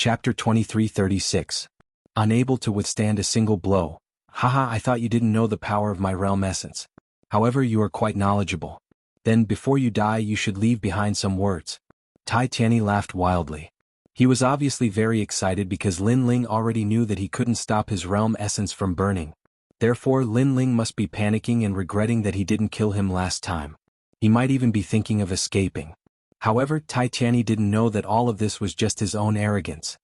Chapter 2336. Unable to withstand a single blow. Haha, I thought you didn't know the power of my realm essence. However, you are quite knowledgeable. Then before you die you should leave behind some words. Tai Tianyi laughed wildly. He was obviously very excited because Lin Ling already knew that he couldn't stop his realm essence from burning. Therefore Lin Ling must be panicking and regretting that he didn't kill him last time. He might even be thinking of escaping. However, Tai Tianyi didn't know that all of this was just his own arrogance.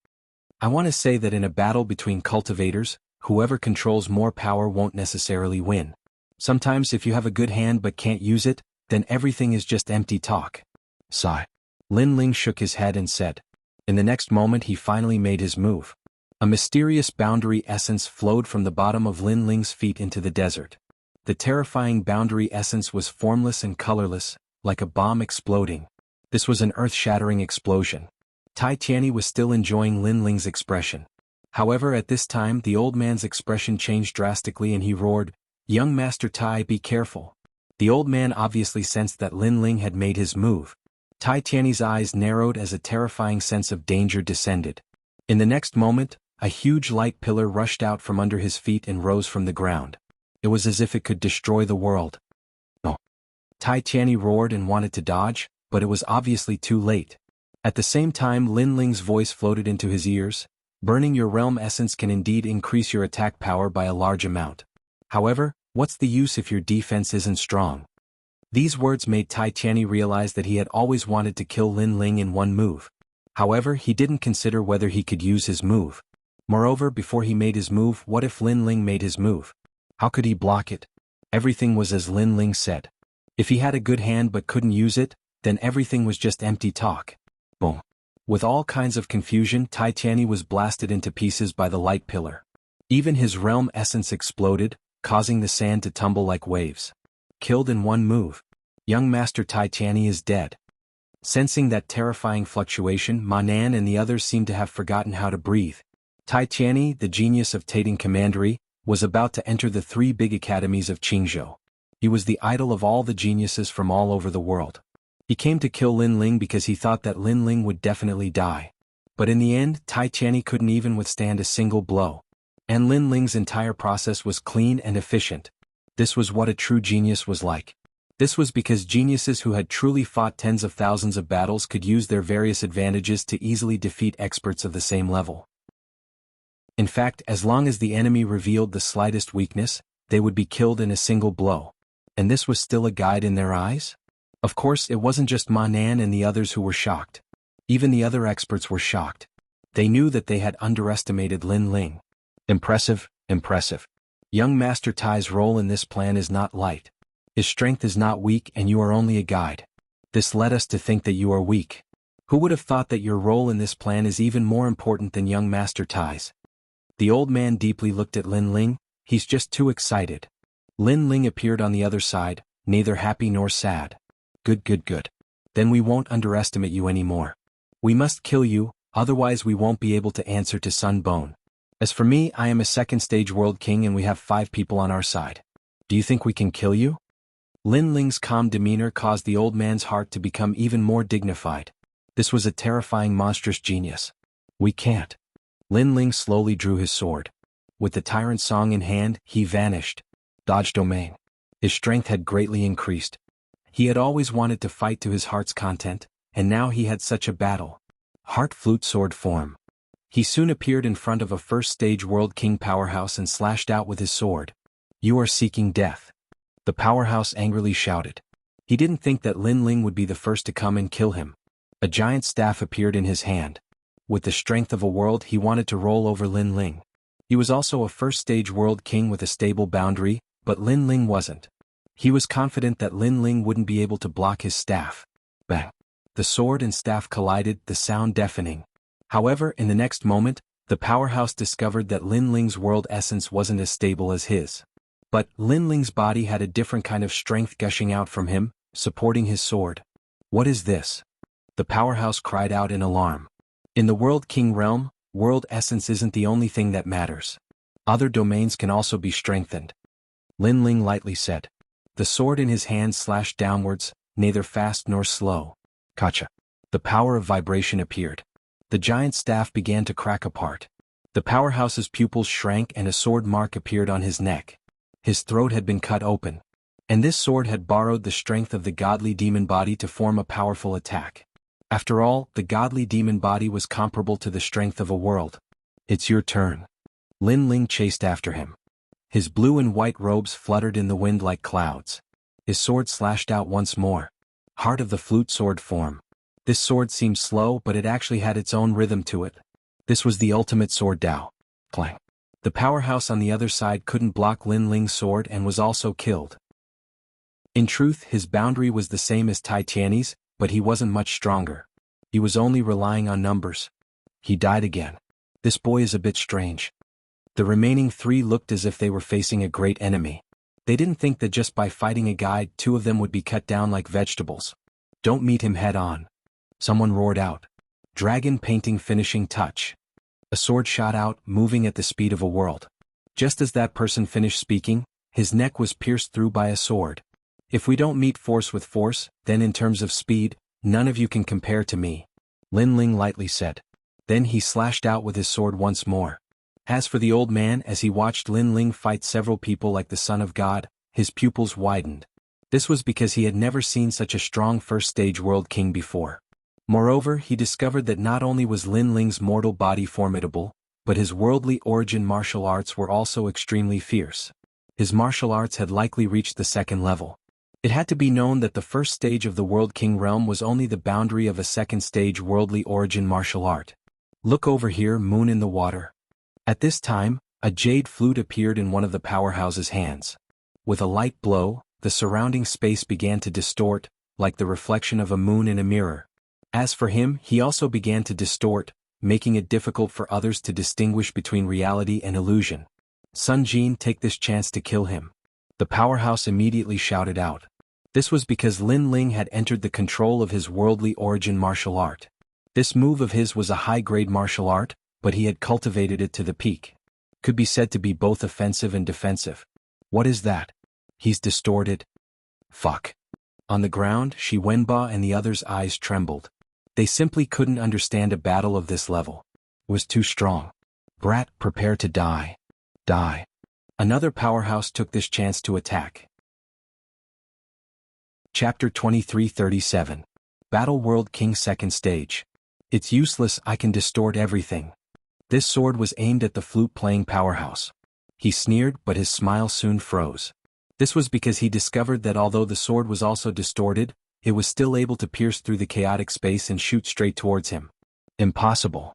I want to say that in a battle between cultivators, whoever controls more power won't necessarily win. Sometimes if you have a good hand but can't use it, then everything is just empty talk. Sigh. Lin Ling shook his head and said. In the next moment he finally made his move. A mysterious boundary essence flowed from the bottom of Lin Ling's feet into the desert. The terrifying boundary essence was formless and colorless, like a bomb exploding. This was an earth-shattering explosion. Tai Tianyi was still enjoying Lin Ling's expression. However, at this time the old man's expression changed drastically and he roared, "Young Master Tai, be careful." The old man obviously sensed that Lin Ling had made his move. Tai Tianyi's eyes narrowed as a terrifying sense of danger descended. In the next moment, a huge light pillar rushed out from under his feet and rose from the ground. It was as if it could destroy the world. Oh! Tai Tianyi roared and wanted to dodge, but it was obviously too late. At the same time Lin Ling's voice floated into his ears. Burning your realm essence can indeed increase your attack power by a large amount. However, what's the use if your defense isn't strong? These words made Tai Tianyi realize that he had always wanted to kill Lin Ling in one move. However, he didn't consider whether he could use his move. Moreover, before he made his move, what if Lin Ling made his move? How could he block it? Everything was as Lin Ling said. If he had a good hand but couldn't use it, then everything was just empty talk. Boom. With all kinds of confusion, Tai Tianyi was blasted into pieces by the light pillar. Even his realm essence exploded, causing the sand to tumble like waves. Killed in one move. Young Master Tai Tianyi is dead. Sensing that terrifying fluctuation, Ma Nan and the others seemed to have forgotten how to breathe. Tai Tianyi, the genius of Tating Commandery, was about to enter the 3 big academies of Qingzhou. He was the idol of all the geniuses from all over the world. He came to kill Lin Ling because he thought that Lin Ling would definitely die. But in the end, Tai Tianyi couldn't even withstand a single blow. And Lin Ling's entire process was clean and efficient. This was what a true genius was like. This was because geniuses who had truly fought tens of thousands of battles could use their various advantages to easily defeat experts of the same level. In fact, as long as the enemy revealed the slightest weakness, they would be killed in a single blow. And this was still a guide in their eyes? Of course, it wasn't just Ma Nan and the others who were shocked. Even the other experts were shocked. They knew that they had underestimated Lin Ling. Impressive, impressive. Young Master Tai's role in this plan is not light. His strength is not weak and you are only a guide. This led us to think that you are weak. Who would have thought that your role in this plan is even more important than young Master Tai's? The old man deeply looked at Lin Ling. He's just too excited. Lin Ling appeared on the other side, neither happy nor sad. Good. Then we won't underestimate you anymore. We must kill you, otherwise we won't be able to answer to Sun Bone. As for me, I am a 2nd stage world king and we have 5 people on our side. Do you think we can kill you? Lin Ling's calm demeanor caused the old man's heart to become even more dignified. This was a terrifying monstrous genius. We can't. Lin Ling slowly drew his sword. With the tyrant song in hand, he vanished. Dodge domain. His strength had greatly increased. He had always wanted to fight to his heart's content, and now he had such a battle. Heart flute sword form. He soon appeared in front of a 1st stage world king powerhouse and slashed out with his sword. You are seeking death. The powerhouse angrily shouted. He didn't think that Lin Ling would be the first to come and kill him. A giant staff appeared in his hand. With the strength of a world, he wanted to roll over Lin Ling. He was also a 1st stage world king with a stable boundary, but Lin Ling wasn't. He was confident that Lin Ling wouldn't be able to block his staff. Bang! The sword and staff collided, the sound deafening. However, in the next moment, the powerhouse discovered that Lin Ling's world essence wasn't as stable as his. But Lin Ling's body had a different kind of strength gushing out from him, supporting his sword. What is this? The powerhouse cried out in alarm. In the World King realm, world essence isn't the only thing that matters. Other domains can also be strengthened. Lin Ling lightly said. The sword in his hand slashed downwards, neither fast nor slow. Kacha. The power of vibration appeared. The giant staff began to crack apart. The powerhouse's pupils shrank and a sword mark appeared on his neck. His throat had been cut open. And this sword had borrowed the strength of the godly demon body to form a powerful attack. After all, the godly demon body was comparable to the strength of a world. It's your turn. Lin Ling chased after him. His blue and white robes fluttered in the wind like clouds. His sword slashed out once more. Heart of the flute sword form. This sword seemed slow, but it actually had its own rhythm to it. This was the ultimate sword Dao. Clang. The powerhouse on the other side couldn't block Lin Ling's sword and was also killed. In truth, his boundary was the same as Tai Tianyi's, but he wasn't much stronger. He was only relying on numbers. He died again. This boy is a bit strange. The remaining three looked as if they were facing a great enemy. They didn't think that just by fighting a guy, two of them would be cut down like vegetables. Don't meet him head on. Someone roared out. Dragon painting finishing touch. A sword shot out, moving at the speed of a world. Just as that person finished speaking, his neck was pierced through by a sword. If we don't meet force with force, then in terms of speed, none of you can compare to me, Lin Ling lightly said. Then he slashed out with his sword once more. As for the old man, as he watched Lin Ling fight several people like the Son of God, his pupils widened. This was because he had never seen such a strong first-stage world king before. Moreover, he discovered that not only was Lin Ling's mortal body formidable, but his worldly origin martial arts were also extremely fierce. His martial arts had likely reached the second level. It had to be known that the first stage of the World King realm was only the boundary of a second stage worldly origin martial art. Look over here, moon in the water. At this time, a jade flute appeared in one of the powerhouse's hands. With a light blow, the surrounding space began to distort, like the reflection of a moon in a mirror. As for him, he also began to distort, making it difficult for others to distinguish between reality and illusion. Sun Jin, take this chance to kill him. The powerhouse immediately shouted out. This was because Lin Ling had entered the control of his worldly origin martial art. This move of his was a high-grade martial art, but he had cultivated it to the peak. Could be said to be both offensive and defensive. What is that? He's distorted. Fuck. On the ground, Shi Wenba and the others' eyes trembled. They simply couldn't understand a battle of this level. It was too strong. Brat, prepare to die. Die. Another powerhouse took this chance to attack. Chapter 2337. Battle World King Second Stage. It's useless, I can distort everything. This sword was aimed at the flute-playing powerhouse. He sneered, but his smile soon froze. This was because he discovered that although the sword was also distorted, it was still able to pierce through the chaotic space and shoot straight towards him. Impossible.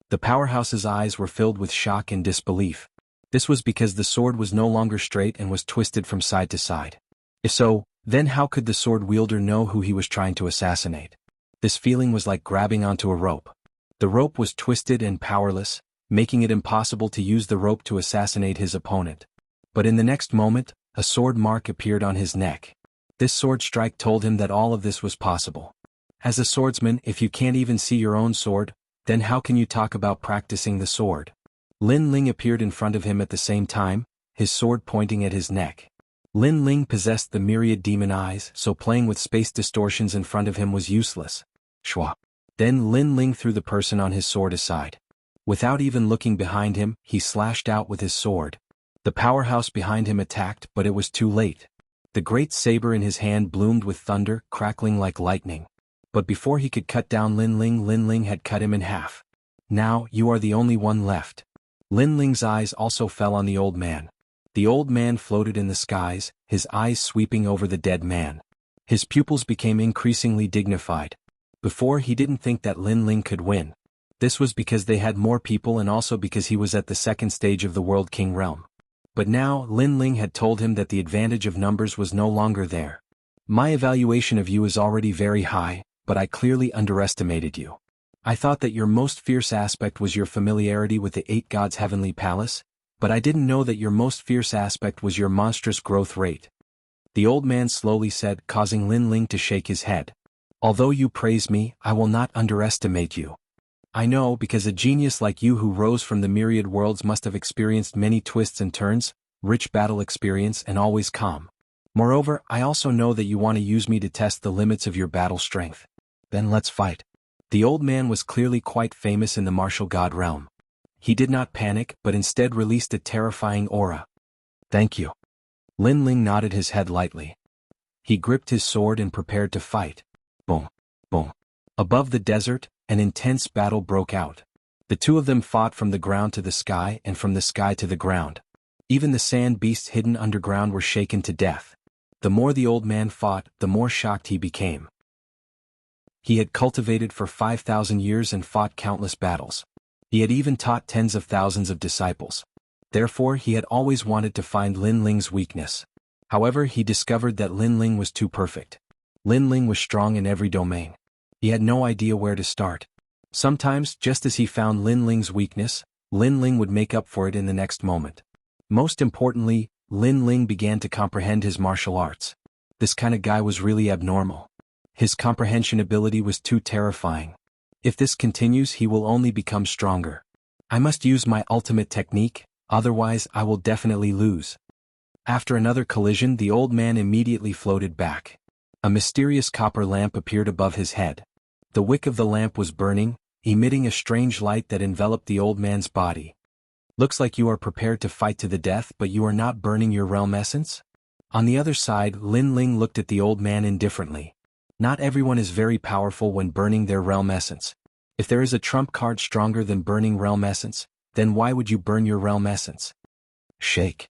The powerhouse's eyes were filled with shock and disbelief. This was because the sword was no longer straight and was twisted from side to side. If so, then how could the sword wielder know who he was trying to assassinate? This feeling was like grabbing onto a rope. The rope was twisted and powerless, making it impossible to use the rope to assassinate his opponent. But in the next moment, a sword mark appeared on his neck. This sword strike told him that all of this was possible. As a swordsman, if you can't even see your own sword, then how can you talk about practicing the sword? Lin Ling appeared in front of him at the same time, his sword pointing at his neck. Lin Ling possessed the myriad demon eyes, so playing with space distortions in front of him was useless. Shwa. Then Lin Ling threw the person on his sword aside. Without even looking behind him, he slashed out with his sword. The powerhouse behind him attacked, but it was too late. The great saber in his hand bloomed with thunder, crackling like lightning. But before he could cut down Lin Ling had cut him in half. Now, you are the only one left. Lin Ling's eyes also fell on the old man. The old man floated in the skies, his eyes sweeping over the dead man. His pupils became increasingly dignified. Before, he didn't think that Lin Ling could win. This was because they had more people and also because he was at the second stage of the World King realm. But now, Lin Ling had told him that the advantage of numbers was no longer there. My evaluation of you is already very high, but I clearly underestimated you. I thought that your most fierce aspect was your familiarity with the 8 gods' heavenly palace, but I didn't know that your most fierce aspect was your monstrous growth rate. The old man slowly said, causing Lin Ling to shake his head. Although you praise me, I will not underestimate you. I know, because a genius like you who rose from the myriad worlds must have experienced many twists and turns, rich battle experience and always calm. Moreover, I also know that you want to use me to test the limits of your battle strength. Then let's fight. The old man was clearly quite famous in the martial god realm. He did not panic but instead released a terrifying aura. "Thank you." Lin Ling nodded his head lightly. He gripped his sword and prepared to fight. Boom, boom. Above the desert, an intense battle broke out. The two of them fought from the ground to the sky and from the sky to the ground. Even the sand beasts hidden underground were shaken to death. The more the old man fought, the more shocked he became. He had cultivated for 5,000 years and fought countless battles. He had even taught tens of thousands of disciples. Therefore he had always wanted to find Lin Ling's weakness. However, he discovered that Lin Ling was too perfect. Lin Ling was strong in every domain. He had no idea where to start. Sometimes, just as he found Lin Ling's weakness, Lin Ling would make up for it in the next moment. Most importantly, Lin Ling began to comprehend his martial arts. This kind of guy was really abnormal. His comprehension ability was too terrifying. If this continues, he will only become stronger. I must use my ultimate technique, otherwise I will definitely lose. After another collision, the old man immediately floated back. A mysterious copper lamp appeared above his head. The wick of the lamp was burning, emitting a strange light that enveloped the old man's body. "Looks like you are prepared to fight to the death, but you are not burning your realm essence?" On the other side, Lin Ling looked at the old man indifferently. Not everyone is very powerful when burning their realm essence. If there is a trump card stronger than burning realm essence, then why would you burn your realm essence? Shake.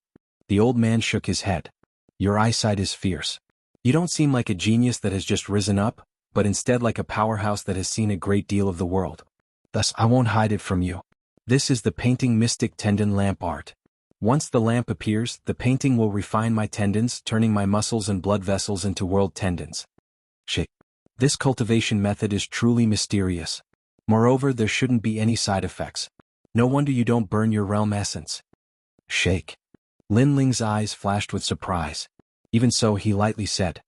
The old man shook his head. "Your eyesight is fierce. You don't seem like a genius that has just risen up, but instead like a powerhouse that has seen a great deal of the world. Thus I won't hide it from you. This is the painting mystic tendon lamp art. Once the lamp appears, the painting will refine my tendons, turning my muscles and blood vessels into world tendons." Shake. This cultivation method is truly mysterious. Moreover, there shouldn't be any side effects. No wonder you don't burn your realm essence. Shake. Lin Ling's eyes flashed with surprise. Even so, he lightly said,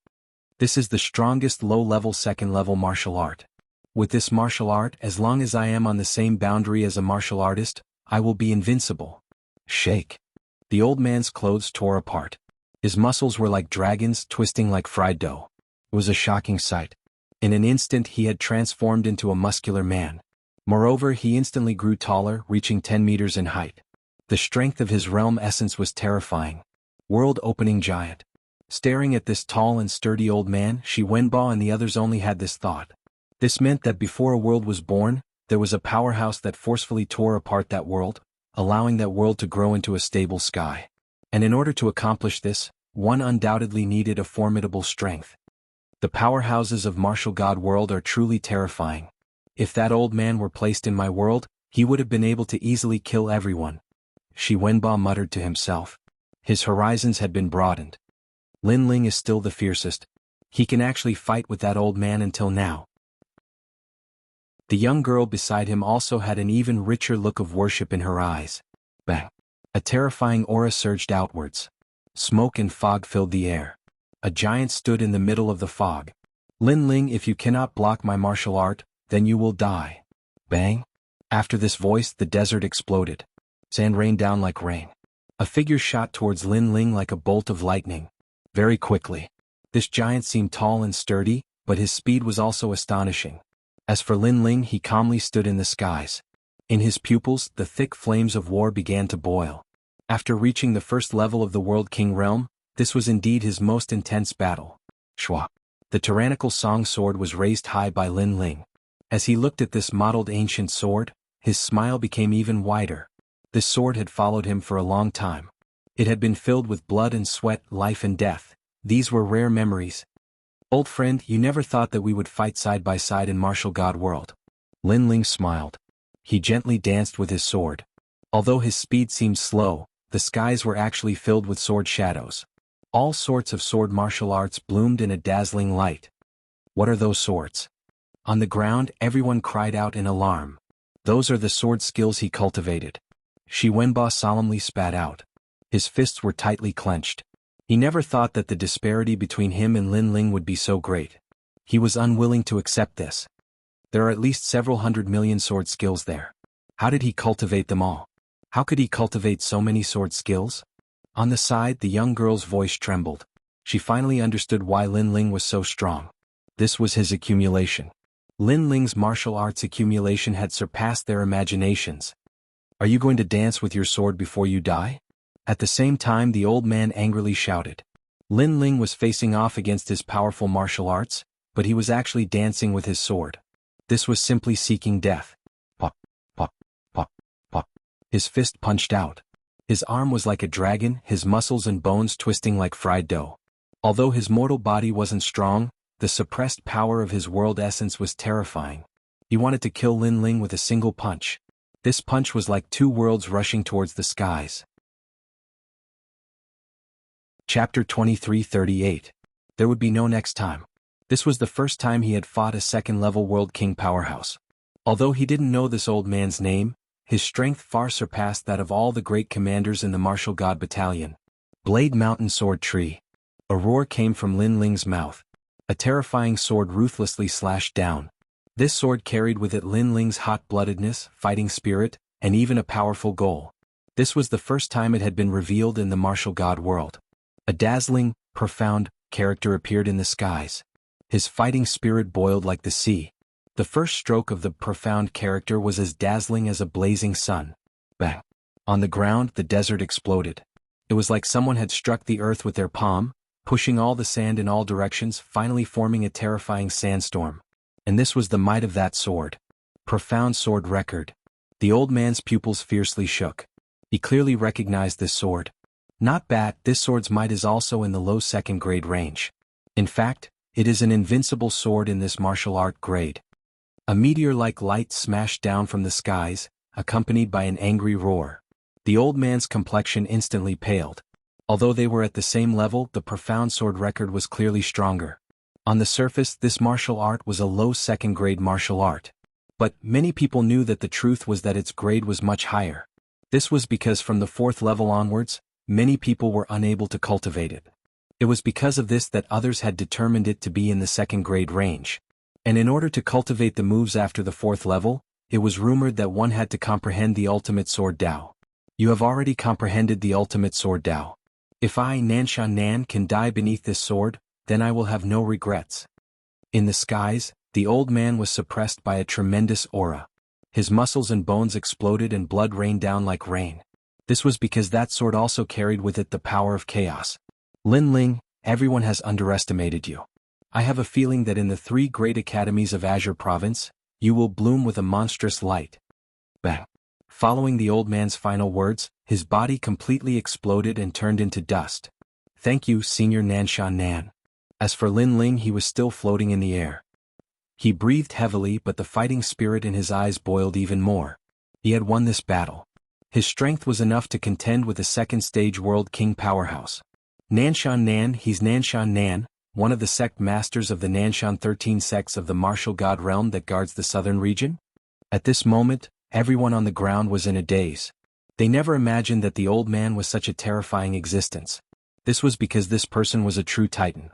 "This is the strongest low-level second-level martial art. With this martial art, as long as I am on the same boundary as a martial artist, I will be invincible." Shake. The old man's clothes tore apart. His muscles were like dragons, twisting like fried dough. It was a shocking sight. In an instant he had transformed into a muscular man. Moreover, he instantly grew taller, reaching 10 meters in height. The strength of his realm essence was terrifying. World-opening giant. Staring at this tall and sturdy old man, Shi Wenba and the others only had this thought. This meant that before a world was born, there was a powerhouse that forcefully tore apart that world, allowing that world to grow into a stable sky. And in order to accomplish this, one undoubtedly needed a formidable strength. The powerhouses of martial god world are truly terrifying. If that old man were placed in my world, he would have been able to easily kill everyone. Shi Wenba muttered to himself. His horizons had been broadened. Lin Ling is still the fiercest. He can actually fight with that old man until now. The young girl beside him also had an even richer look of worship in her eyes. Bang! A terrifying aura surged outwards. Smoke and fog filled the air. A giant stood in the middle of the fog. "Lin Ling, if you cannot block my martial art, then you will die." Bang! After this voice, the desert exploded. Sand rained down like rain. A figure shot towards Lin Ling like a bolt of lightning. Very quickly. This giant seemed tall and sturdy, but his speed was also astonishing. As for Lin Ling, he calmly stood in the skies. In his pupils, the thick flames of war began to boil. After reaching the first level of the World King realm, this was indeed his most intense battle. Shwa. The tyrannical song sword was raised high by Lin Ling. As he looked at this mottled ancient sword, his smile became even wider. This sword had followed him for a long time. It had been filled with blood and sweat, life and death. These were rare memories. "Old friend, you never thought that we would fight side by side in martial god world." Lin Ling smiled. He gently danced with his sword. Although his speed seemed slow, the skies were actually filled with sword shadows. All sorts of sword martial arts bloomed in a dazzling light. "What are those swords?" On the ground, everyone cried out in alarm. "Those are the sword skills he cultivated." Shi Wenba solemnly spat out. His fists were tightly clenched. He never thought that the disparity between him and Lin Ling would be so great. He was unwilling to accept this. There are at least several 100 million sword skills there. How did he cultivate them all? How could he cultivate so many sword skills? On the side, the young girl's voice trembled. She finally understood why Lin Ling was so strong. This was his accumulation. Lin Ling's martial arts accumulation had surpassed their imaginations. Are you going to dance with your sword before you die? At the same time the old man angrily shouted. Lin Ling was facing off against his powerful martial arts, but he was actually dancing with his sword. This was simply seeking death. Pop, pop, pop, pop. His fist punched out. His arm was like a dragon, his muscles and bones twisting like fried dough. Although his mortal body wasn't strong, the suppressed power of his world essence was terrifying. He wanted to kill Lin Ling with a single punch. This punch was like two worlds rushing towards the skies. Chapter 2338. There would be no next time. This was the first time he had fought a second-level World King powerhouse. Although he didn't know this old man's name, his strength far surpassed that of all the great commanders in the Martial God Battalion. Blade Mountain Sword Tree. A roar came from Lin Ling's mouth. A terrifying sword ruthlessly slashed down. This sword carried with it Lin Ling's hot-bloodedness, fighting spirit, and even a powerful goal. This was the first time it had been revealed in the martial god world. A dazzling, profound character appeared in the skies. His fighting spirit boiled like the sea. The first stroke of the profound character was as dazzling as a blazing sun. Bang! On the ground, the desert exploded. It was like someone had struck the earth with their palm, pushing all the sand in all directions, finally forming a terrifying sandstorm. And this was the might of that sword. Profound sword record. The old man's pupils fiercely shook. He clearly recognized this sword. Not bad, this sword's might is also in the low second grade range. In fact, it is an invincible sword in this martial art grade. A meteor-like light smashed down from the skies, accompanied by an angry roar. The old man's complexion instantly paled. Although they were at the same level, the profound sword record was clearly stronger. On the surface, this martial art was a low second-grade martial art. But many people knew that the truth was that its grade was much higher. This was because from the 4th level onwards, many people were unable to cultivate it. It was because of this that others had determined it to be in the 2nd grade range. And in order to cultivate the moves after the 4th level, it was rumored that one had to comprehend the ultimate sword Dao. You have already comprehended the ultimate sword Dao. If I, Nanshan Nan, can die beneath this sword, then I will have no regrets. In the skies, the old man was suppressed by a tremendous aura. His muscles and bones exploded and blood rained down like rain. This was because that sword also carried with it the power of chaos. Lin Ling, everyone has underestimated you. I have a feeling that in the 3 great academies of Azure Province, you will bloom with a monstrous light. Bang! Following the old man's final words, his body completely exploded and turned into dust. Thank you, Senior Nanshan Nan. As for Lin Ling, he was still floating in the air. He breathed heavily, but the fighting spirit in his eyes boiled even more. He had won this battle. His strength was enough to contend with a 2nd stage World King powerhouse. Nanshan Nan, he's Nanshan Nan, one of the sect masters of the Nanshan 13 sects of the martial god realm that guards the southern region? At this moment, everyone on the ground was in a daze. They never imagined that the old man was such a terrifying existence. This was because this person was a true titan.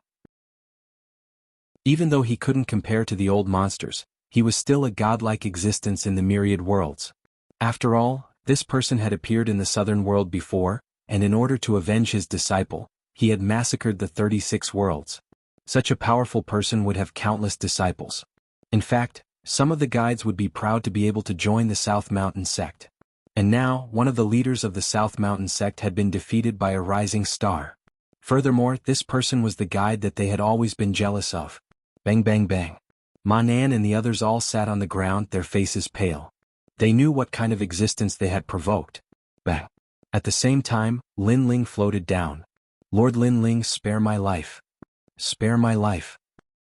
Even though he couldn't compare to the old monsters, he was still a godlike existence in the myriad worlds. After all, this person had appeared in the southern world before, and in order to avenge his disciple, he had massacred the 36 worlds. Such a powerful person would have countless disciples. In fact, some of the guides would be proud to be able to join the South Mountain sect. And now, one of the leaders of the South Mountain sect had been defeated by a rising star. Furthermore, this person was the guide that they had always been jealous of. Bang bang bang. Ma Nan and the others all sat on the ground, their faces pale. They knew what kind of existence they had provoked. Bang. At the same time, Lin Ling floated down. Lord Lin Ling, spare my life. Spare my life.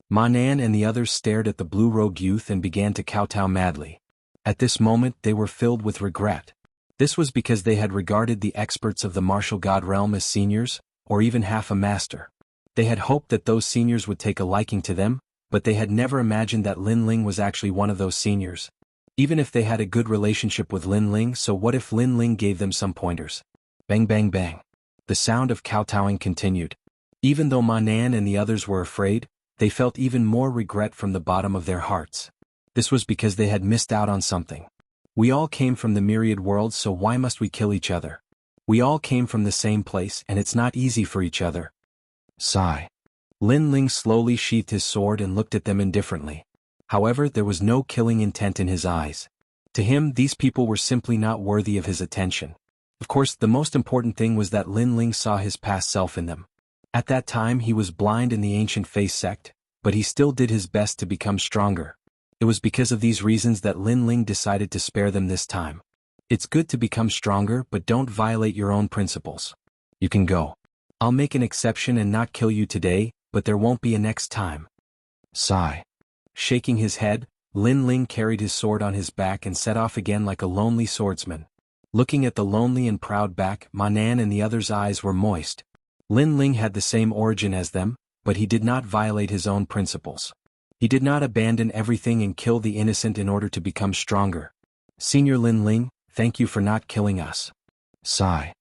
Ma Nan and the others stared at the blue-robed youth and began to kowtow madly. At this moment they were filled with regret. This was because they had regarded the experts of the martial god realm as seniors, or even half a master. They had hoped that those seniors would take a liking to them, but they had never imagined that Lin Ling was actually one of those seniors. Even if they had a good relationship with Lin Ling, so what if Lin Ling gave them some pointers? Bang bang bang. The sound of kowtowing continued. Even though Ma Nan and the others were afraid, they felt even more regret from the bottom of their hearts. This was because they had missed out on something. We all came from the myriad worlds, so why must we kill each other? We all came from the same place, and it's not easy for each other. Sigh. Lin Ling slowly sheathed his sword and looked at them indifferently. However, there was no killing intent in his eyes. To him, these people were simply not worthy of his attention. Of course, the most important thing was that Lin Ling saw his past self in them. At that time he was blind in the ancient face sect, but he still did his best to become stronger. It was because of these reasons that Lin Ling decided to spare them this time. It's good to become stronger, but don't violate your own principles. You can go. I'll make an exception and not kill you today, but there won't be a next time. Sigh. Shaking his head, Lin Ling carried his sword on his back and set off again like a lonely swordsman. Looking at the lonely and proud back, Manan and the others' eyes were moist. Lin Ling had the same origin as them, but he did not violate his own principles. He did not abandon everything and kill the innocent in order to become stronger. Senior Lin Ling, thank you for not killing us. Sigh.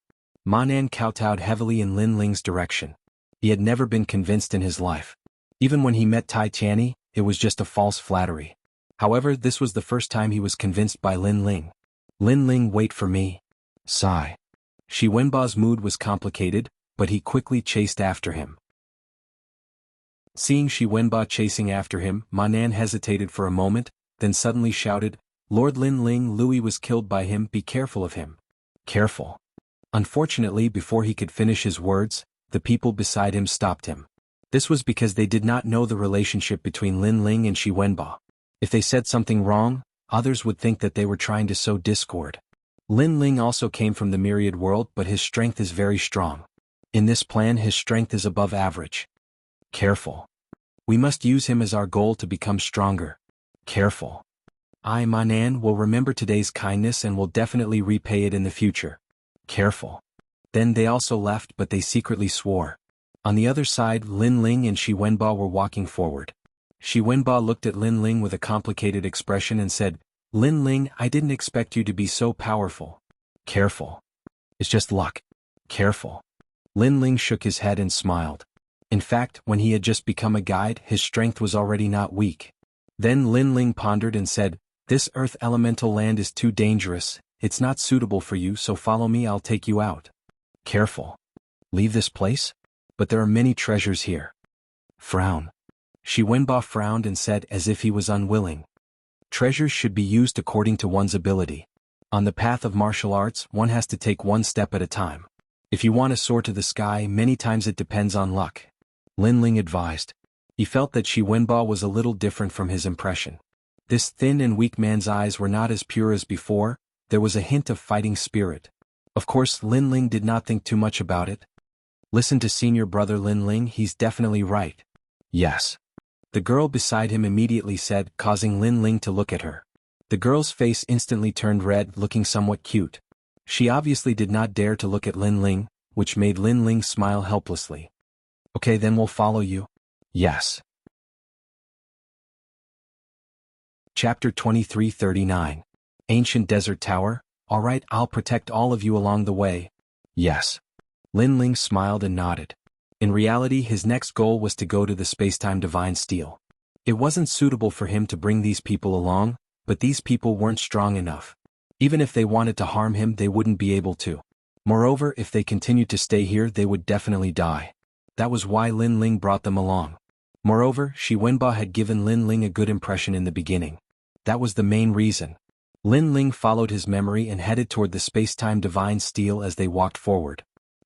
Manan kowtowed heavily in Lin Ling's direction. He had never been convinced in his life. Even when he met Tai Tianyi, it was just a false flattery. However, this was the first time he was convinced by Lin Ling. Lin Ling, wait for me. Sigh. Shi Wenba's mood was complicated, but he quickly chased after him. Seeing Shi Wenba chasing after him, Manan hesitated for a moment, then suddenly shouted, Lord Lin Ling, Louis was killed by him, be careful of him. Careful. Unfortunately, before he could finish his words, the people beside him stopped him. This was because they did not know the relationship between Lin Ling and Shi Wenba. If they said something wrong, others would think that they were trying to sow discord. Lin Ling also came from the myriad world, but his strength is very strong. In this plan, his strength is above average. Careful. We must use him as our goal to become stronger. Careful. I, Manan, will remember today's kindness and will definitely repay it in the future. Careful. Then they also left, but they secretly swore. On the other side, Lin Ling and Shi Wenba were walking forward. Shi Wenba looked at Lin Ling with a complicated expression and said, Lin Ling, I didn't expect you to be so powerful. Careful. It's just luck. Careful. Lin Ling shook his head and smiled. In fact, when he had just become a guide, his strength was already not weak. Then Lin Ling pondered and said, This earth elemental land is too dangerous, it's not suitable for you, so follow me, I'll take you out. Careful. Leave this place? But there are many treasures here. Frown. Shi Wenba frowned and said as if he was unwilling. Treasures should be used according to one's ability. On the path of martial arts, one has to take one step at a time. If you want to soar to the sky, many times it depends on luck. Lin Ling advised. He felt that Shi Wenba was a little different from his impression. This thin and weak man's eyes were not as pure as before, there was a hint of fighting spirit. Of course, Lin Ling did not think too much about it. Listen to senior brother Lin Ling, he's definitely right. Yes. The girl beside him immediately said, causing Lin Ling to look at her. The girl's face instantly turned red, looking somewhat cute. She obviously did not dare to look at Lin Ling, which made Lin Ling smile helplessly. Okay, then we'll follow you. Yes. Chapter 2339. Ancient Desert Tower. Alright, I'll protect all of you along the way. Yes. Lin Ling smiled and nodded. In reality, his next goal was to go to the Spacetime Divine Steel. It wasn't suitable for him to bring these people along, but these people weren't strong enough. Even if they wanted to harm him, they wouldn't be able to. Moreover, if they continued to stay here, they would definitely die. That was why Lin Ling brought them along. Moreover, Shi Wenba had given Lin Ling a good impression in the beginning. That was the main reason. Lin Ling followed his memory and headed toward the Spacetime Divine Steel as they walked forward.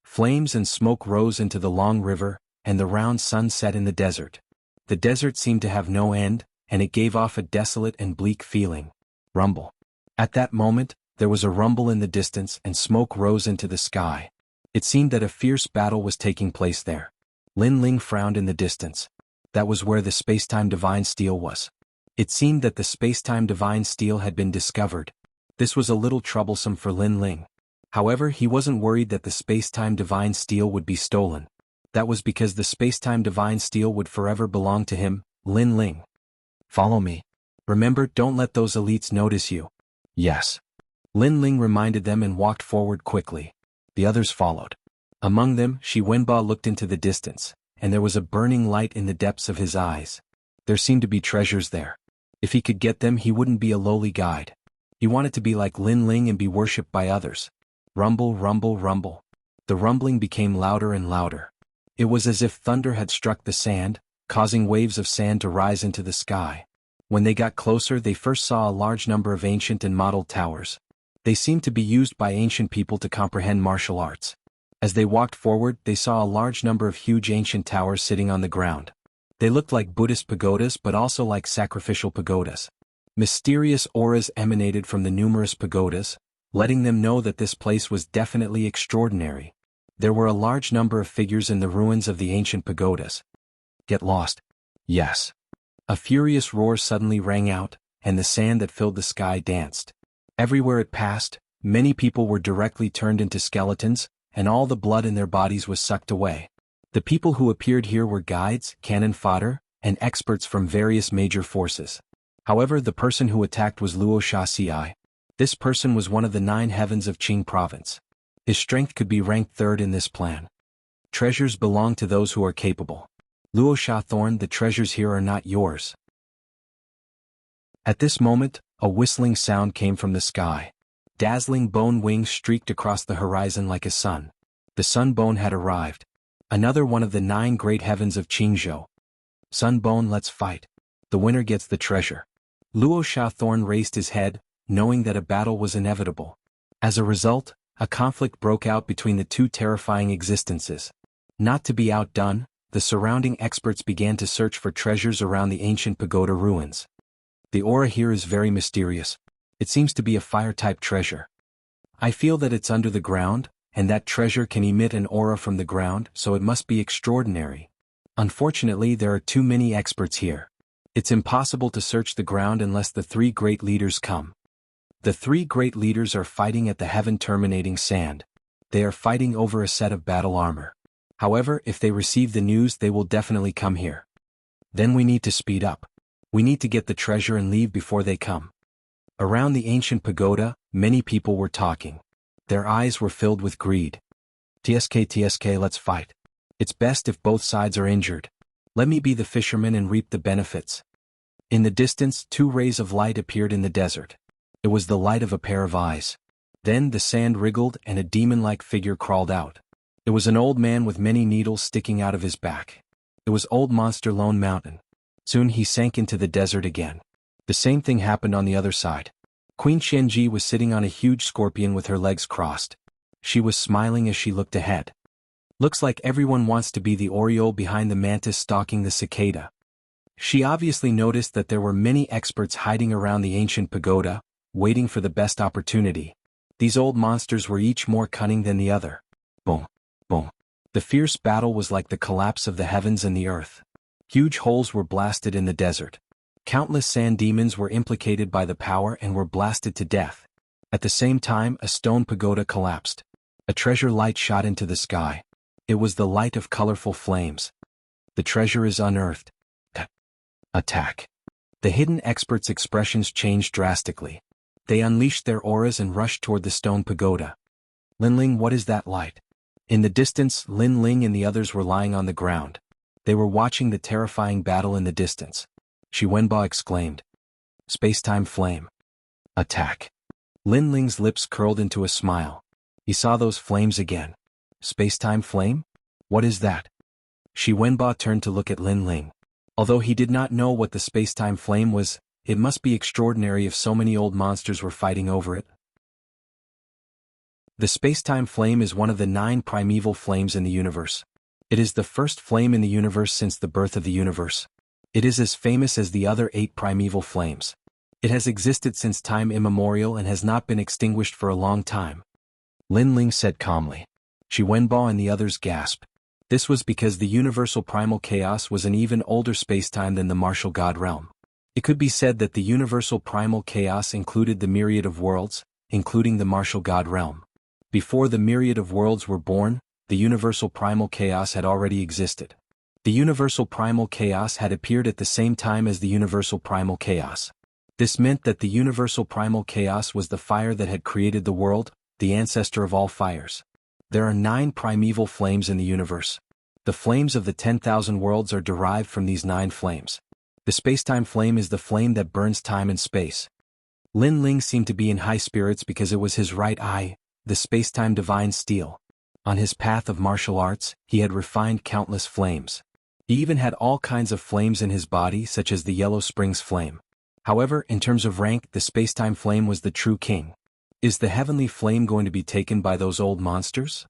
Flames and smoke rose into the long river, and the round sun set in the desert. The desert seemed to have no end, and it gave off a desolate and bleak feeling. Rumble. At that moment, there was a rumble in the distance and smoke rose into the sky. It seemed that a fierce battle was taking place there. Lin Ling frowned in the distance. That was where the Spacetime Divine Steel was. It seemed that the Spacetime Divine Steel had been discovered. This was a little troublesome for Lin Ling. However, he wasn't worried that the Spacetime Divine Steel would be stolen. That was because the Spacetime Divine Steel would forever belong to him, Lin Ling. Follow me. Remember, don't let those elites notice you. Yes. Lin Ling reminded them and walked forward quickly. The others followed. Among them, Shi Wenba looked into the distance, and there was a burning light in the depths of his eyes. There seemed to be treasures there. If he could get them, he wouldn't be a lowly guide. He wanted to be like Lin Ling and be worshipped by others. Rumble, rumble, rumble. The rumbling became louder and louder. It was as if thunder had struck the sand, causing waves of sand to rise into the sky. When they got closer, they first saw a large number of ancient and modeled towers. They seemed to be used by ancient people to comprehend martial arts. As they walked forward, they saw a large number of huge ancient towers sitting on the ground. They looked like Buddhist pagodas but also like sacrificial pagodas. Mysterious auras emanated from the numerous pagodas, letting them know that this place was definitely extraordinary. There were a large number of figures in the ruins of the ancient pagodas. Get lost? Yes. A furious roar suddenly rang out, and the sand that filled the sky danced. Everywhere it passed, many people were directly turned into skeletons, and all the blood in their bodies was sucked away. The people who appeared here were guides, cannon fodder, and experts from various major forces. However, the person who attacked was Luo Shaci. This person was one of the 9 heavens of Qing province. His strength could be ranked 3rd in this plan. Treasures belong to those who are capable. Luo Shathorn, the treasures here are not yours. At this moment, a whistling sound came from the sky. Dazzling bone wings streaked across the horizon like a sun. The sun bone had arrived. Another one of the 9 great heavens of Qingzhou. Sun bone, let's fight. The winner gets the treasure. Luo Shathorn raised his head, knowing that a battle was inevitable. As a result, a conflict broke out between the 2 terrifying existences. Not to be outdone, the surrounding experts began to search for treasures around the ancient pagoda ruins. The aura here is very mysterious. It seems to be a fire-type treasure. I feel that it's under the ground, and that treasure can emit an aura from the ground, so it must be extraordinary. Unfortunately, there are too many experts here. It's impossible to search the ground unless the 3 great leaders come. The 3 great leaders are fighting at the heaven-terminating sand. They are fighting over a set of battle armor. However, if they receive the news, they will definitely come here. Then we need to speed up. We need to get the treasure and leave before they come. Around the ancient pagoda, many people were talking. Their eyes were filled with greed. TSK, let's fight. It's best if both sides are injured. Let me be the fisherman and reap the benefits. In the distance, 2 rays of light appeared in the desert. It was the light of a pair of eyes. Then the sand wriggled and a demon-like figure crawled out. It was an old man with many needles sticking out of his back. It was Old Monster Lone Mountain. Soon he sank into the desert again. The same thing happened on the other side. Queen Xianji was sitting on a huge scorpion with her legs crossed. She was smiling as she looked ahead. Looks like everyone wants to be the oriole behind the mantis stalking the cicada. She obviously noticed that there were many experts hiding around the ancient pagoda, waiting for the best opportunity. These old monsters were each more cunning than the other. Boom, boom. The fierce battle was like the collapse of the heavens and the earth. Huge holes were blasted in the desert. Countless sand demons were implicated by the power and were blasted to death. At the same time, a stone pagoda collapsed. A treasure light shot into the sky. It was the light of colorful flames. The treasure is unearthed. Attack. The hidden experts' expressions changed drastically. They unleashed their auras and rushed toward the stone pagoda. Linling, what is that light? In the distance, Lin Ling and the others were lying on the ground. They were watching the terrifying battle in the distance. Shi Wenba exclaimed. Space-time flame. Attack. Lin Ling's lips curled into a smile. He saw those flames again. Space-time flame? What is that? Shi Wenba turned to look at Lin Ling. Although he did not know what the space-time flame was, it must be extraordinary if so many old monsters were fighting over it. The space-time flame is one of the 9 primeval flames in the universe. It is the first flame in the universe since the birth of the universe. It is as famous as the other 8 primeval flames. It has existed since time immemorial and has not been extinguished for a long time. Lin Ling said calmly. Shi Wenba and the others gasped. This was because the universal primal chaos was an even older spacetime than the martial god realm. It could be said that the universal primal chaos included the myriad of worlds, including the martial god realm. Before the myriad of worlds were born, the universal primal chaos had already existed. The universal primal chaos had appeared at the same time as the universal primal chaos. This meant that the universal primal chaos was the fire that had created the world, the ancestor of all fires. There are 9 primeval flames in the universe. The flames of the 10,000 worlds are derived from these 9 flames. The spacetime flame is the flame that burns time and space. Lin Ling seemed to be in high spirits because it was his right eye, the spacetime divine steel. On his path of martial arts, he had refined countless flames. He even had all kinds of flames in his body, such as the Yellow Springs flame. However, in terms of rank, the space-time flame was the true king. Is the heavenly flame going to be taken by those old monsters?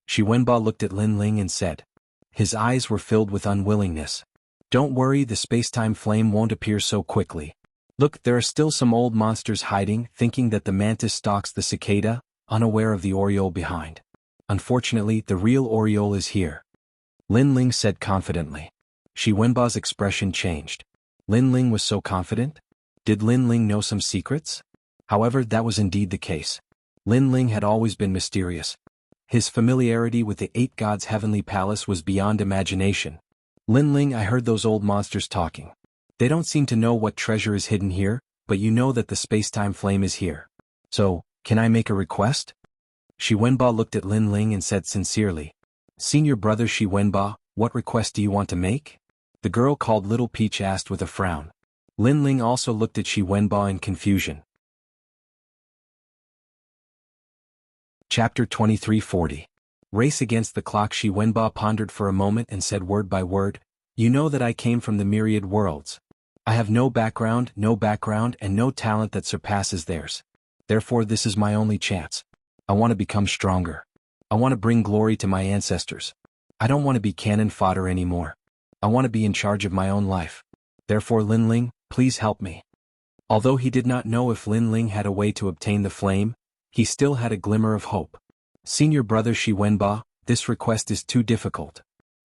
Shi Wenba looked at Lin Ling and said. His eyes were filled with unwillingness. Don't worry, the space-time flame won't appear so quickly. Look, there are still some old monsters hiding, thinking that the mantis stalks the cicada, unaware of the oriole behind. Unfortunately, the real oriole is here. Lin Ling said confidently. Shi Wenba's expression changed. Lin Ling was so confident? Did Lin Ling know some secrets? However, that was indeed the case. Lin Ling had always been mysterious. His familiarity with the 8 gods' heavenly palace was beyond imagination. Lin Ling, I heard those old monsters talking. They don't seem to know what treasure is hidden here, but you know that the space-time flame is here. So, can I make a request? Shi Wenba looked at Lin Ling and said sincerely. Senior brother Shi Wenba, what request do you want to make? The girl called Little Peach asked with a frown. Lin Ling also looked at Shi Wenba in confusion. Chapter 2340. Race against the clock. Shi Wenba pondered for a moment and said word by word, You know that I came from the myriad worlds. I have no background and no talent that surpasses theirs. Therefore this is my only chance. I want to become stronger. I want to bring glory to my ancestors. I don't want to be cannon fodder anymore. I want to be in charge of my own life. Therefore Lin Ling, please help me. Although he did not know if Lin Ling had a way to obtain the flame, he still had a glimmer of hope. Senior brother Shi Wenba, this request is too difficult.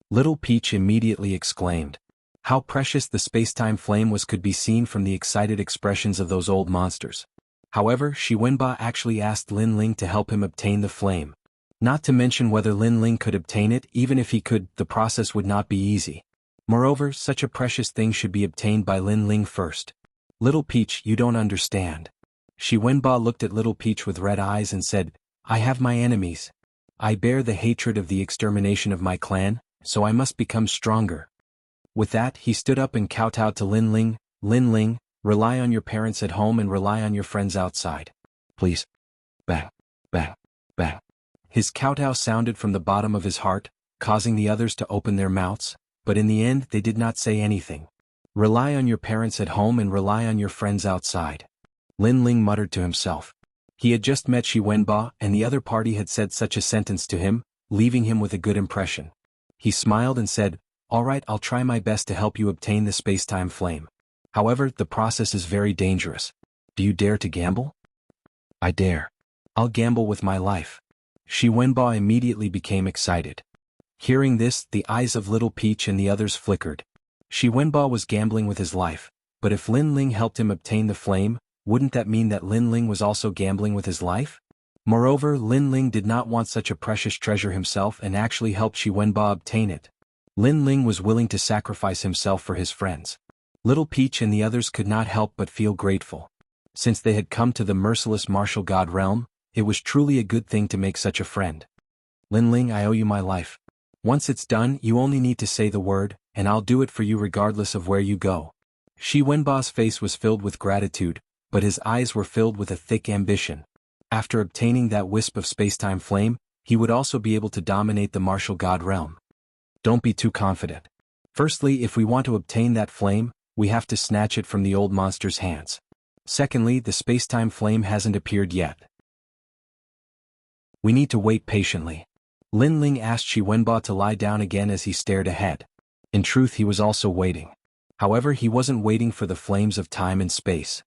Little Peach immediately exclaimed. How precious the space-time flame was could be seen from the excited expressions of those old monsters. However, Shi Wenba actually asked Lin Ling to help him obtain the flame. Not to mention whether Lin Ling could obtain it. Even if he could, the process would not be easy. Moreover, such a precious thing should be obtained by Lin Ling first. Little Peach, you don't understand. Shi Wenba looked at Little Peach with red eyes and said, I have my enemies. I bear the hatred of the extermination of my clan, so I must become stronger. With that, he stood up and kowtowed to Lin Ling. Lin Ling, rely on your parents at home and rely on your friends outside. Please. Bang, bang, bang. His kowtow sounded from the bottom of his heart, causing the others to open their mouths, but in the end they did not say anything. Rely on your parents at home and rely on your friends outside. Lin Ling muttered to himself. He had just met Shi Wenba, and the other party had said such a sentence to him, leaving him with a good impression. He smiled and said, All right, I'll try my best to help you obtain the space-time flame. However, the process is very dangerous. Do you dare to gamble? I dare. I'll gamble with my life. Shi Wenba immediately became excited. Hearing this, the eyes of Little Peach and the others flickered. Shi Wenba was gambling with his life, but if Lin Ling helped him obtain the flame, wouldn't that mean that Lin Ling was also gambling with his life? Moreover, Lin Ling did not want such a precious treasure himself and actually helped Shi Wenba obtain it. Lin Ling was willing to sacrifice himself for his friends. Little Peach and the others could not help but feel grateful. Since they had come to the merciless martial god realm, it was truly a good thing to make such a friend. Lin Ling, I owe you my life. Once it's done, you only need to say the word, and I'll do it for you regardless of where you go. Shi Wenba's face was filled with gratitude, but his eyes were filled with a thick ambition. After obtaining that wisp of space-time flame, he would also be able to dominate the martial god realm. Don't be too confident. Firstly, if we want to obtain that flame, we have to snatch it from the old monster's hands. Secondly, the space-time flame hasn't appeared yet. We need to wait patiently. Lin Ling asked Shi Wenba to lie down again as he stared ahead. In truth, he was also waiting. However, he wasn't waiting for the flames of time and space.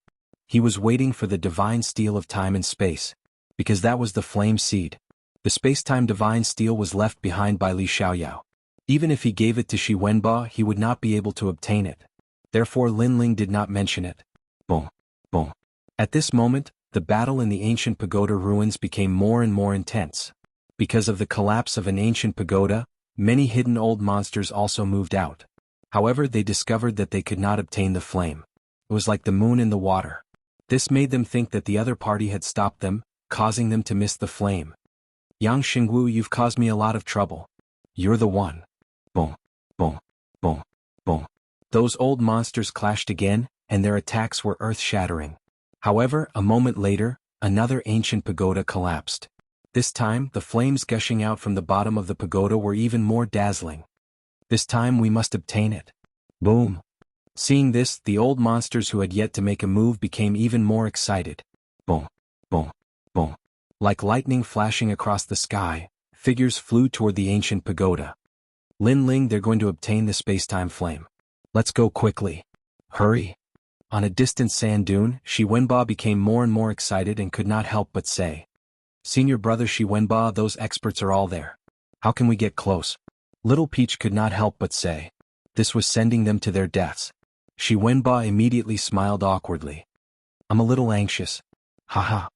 He was waiting for the divine steel of time and space, because that was the flame seed. The space-time divine steel was left behind by Li Xiaoyao. Even if he gave it to Shi Wenba, he would not be able to obtain it. Therefore Lin Ling did not mention it. Boom, boom. At this moment, the battle in the ancient pagoda ruins became more and more intense. Because of the collapse of an ancient pagoda, many hidden old monsters also moved out. However, they discovered that they could not obtain the flame. It was like the moon in the water. This made them think that the other party had stopped them, causing them to miss the flame. Yang Xingwu, you've caused me a lot of trouble. You're the one. Boom, boom, boom, boom. Those old monsters clashed again, and their attacks were earth-shattering. However, a moment later, another ancient pagoda collapsed. This time, the flames gushing out from the bottom of the pagoda were even more dazzling. This time we must obtain it. Boom. Seeing this, the old monsters who had yet to make a move became even more excited. Boom, boom, boom. Like lightning flashing across the sky, figures flew toward the ancient pagoda. Lin Ling, they're going to obtain the space-time flame. Let's go quickly. Hurry. On a distant sand dune, Shi Wenba became more and more excited and could not help but say, Senior brother Shi Wenba, those experts are all there. How can we get close? Little Peach could not help but say. This was sending them to their deaths. Shi Wenba immediately smiled awkwardly. I'm a little anxious. Haha.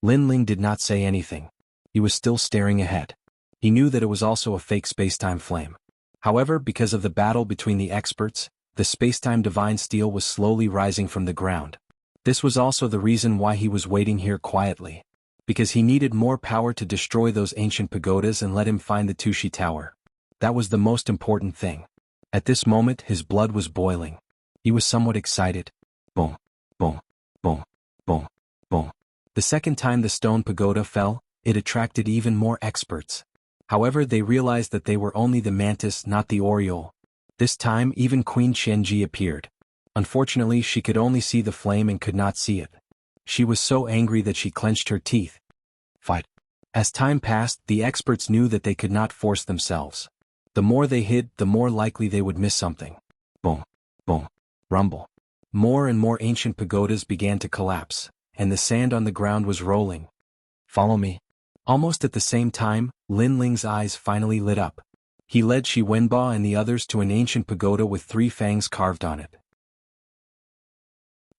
Lin Ling did not say anything. He was still staring ahead. He knew that it was also a fake space-time flame. However, because of the battle between the experts, the space-time divine steel was slowly rising from the ground. This was also the reason why he was waiting here quietly. Because he needed more power to destroy those ancient pagodas and let him find the Tushi Tower. That was the most important thing. At this moment, his blood was boiling. He was somewhat excited. Boom, boom, boom, boom, boom. The second time the stone pagoda fell, it attracted even more experts. However, they realized that they were only the mantis, not the oriole. This time, even Queen Qianji appeared. Unfortunately, she could only see the flame and could not see it. She was so angry that she clenched her teeth. Fight. As time passed, the experts knew that they could not force themselves. The more they hid, the more likely they would miss something. Boom, boom, rumble. More and more ancient pagodas began to collapse, and the sand on the ground was rolling. Follow me. Almost at the same time, Lin Ling's eyes finally lit up. He led Shi Wenba and the others to an ancient pagoda with 3 fangs carved on it.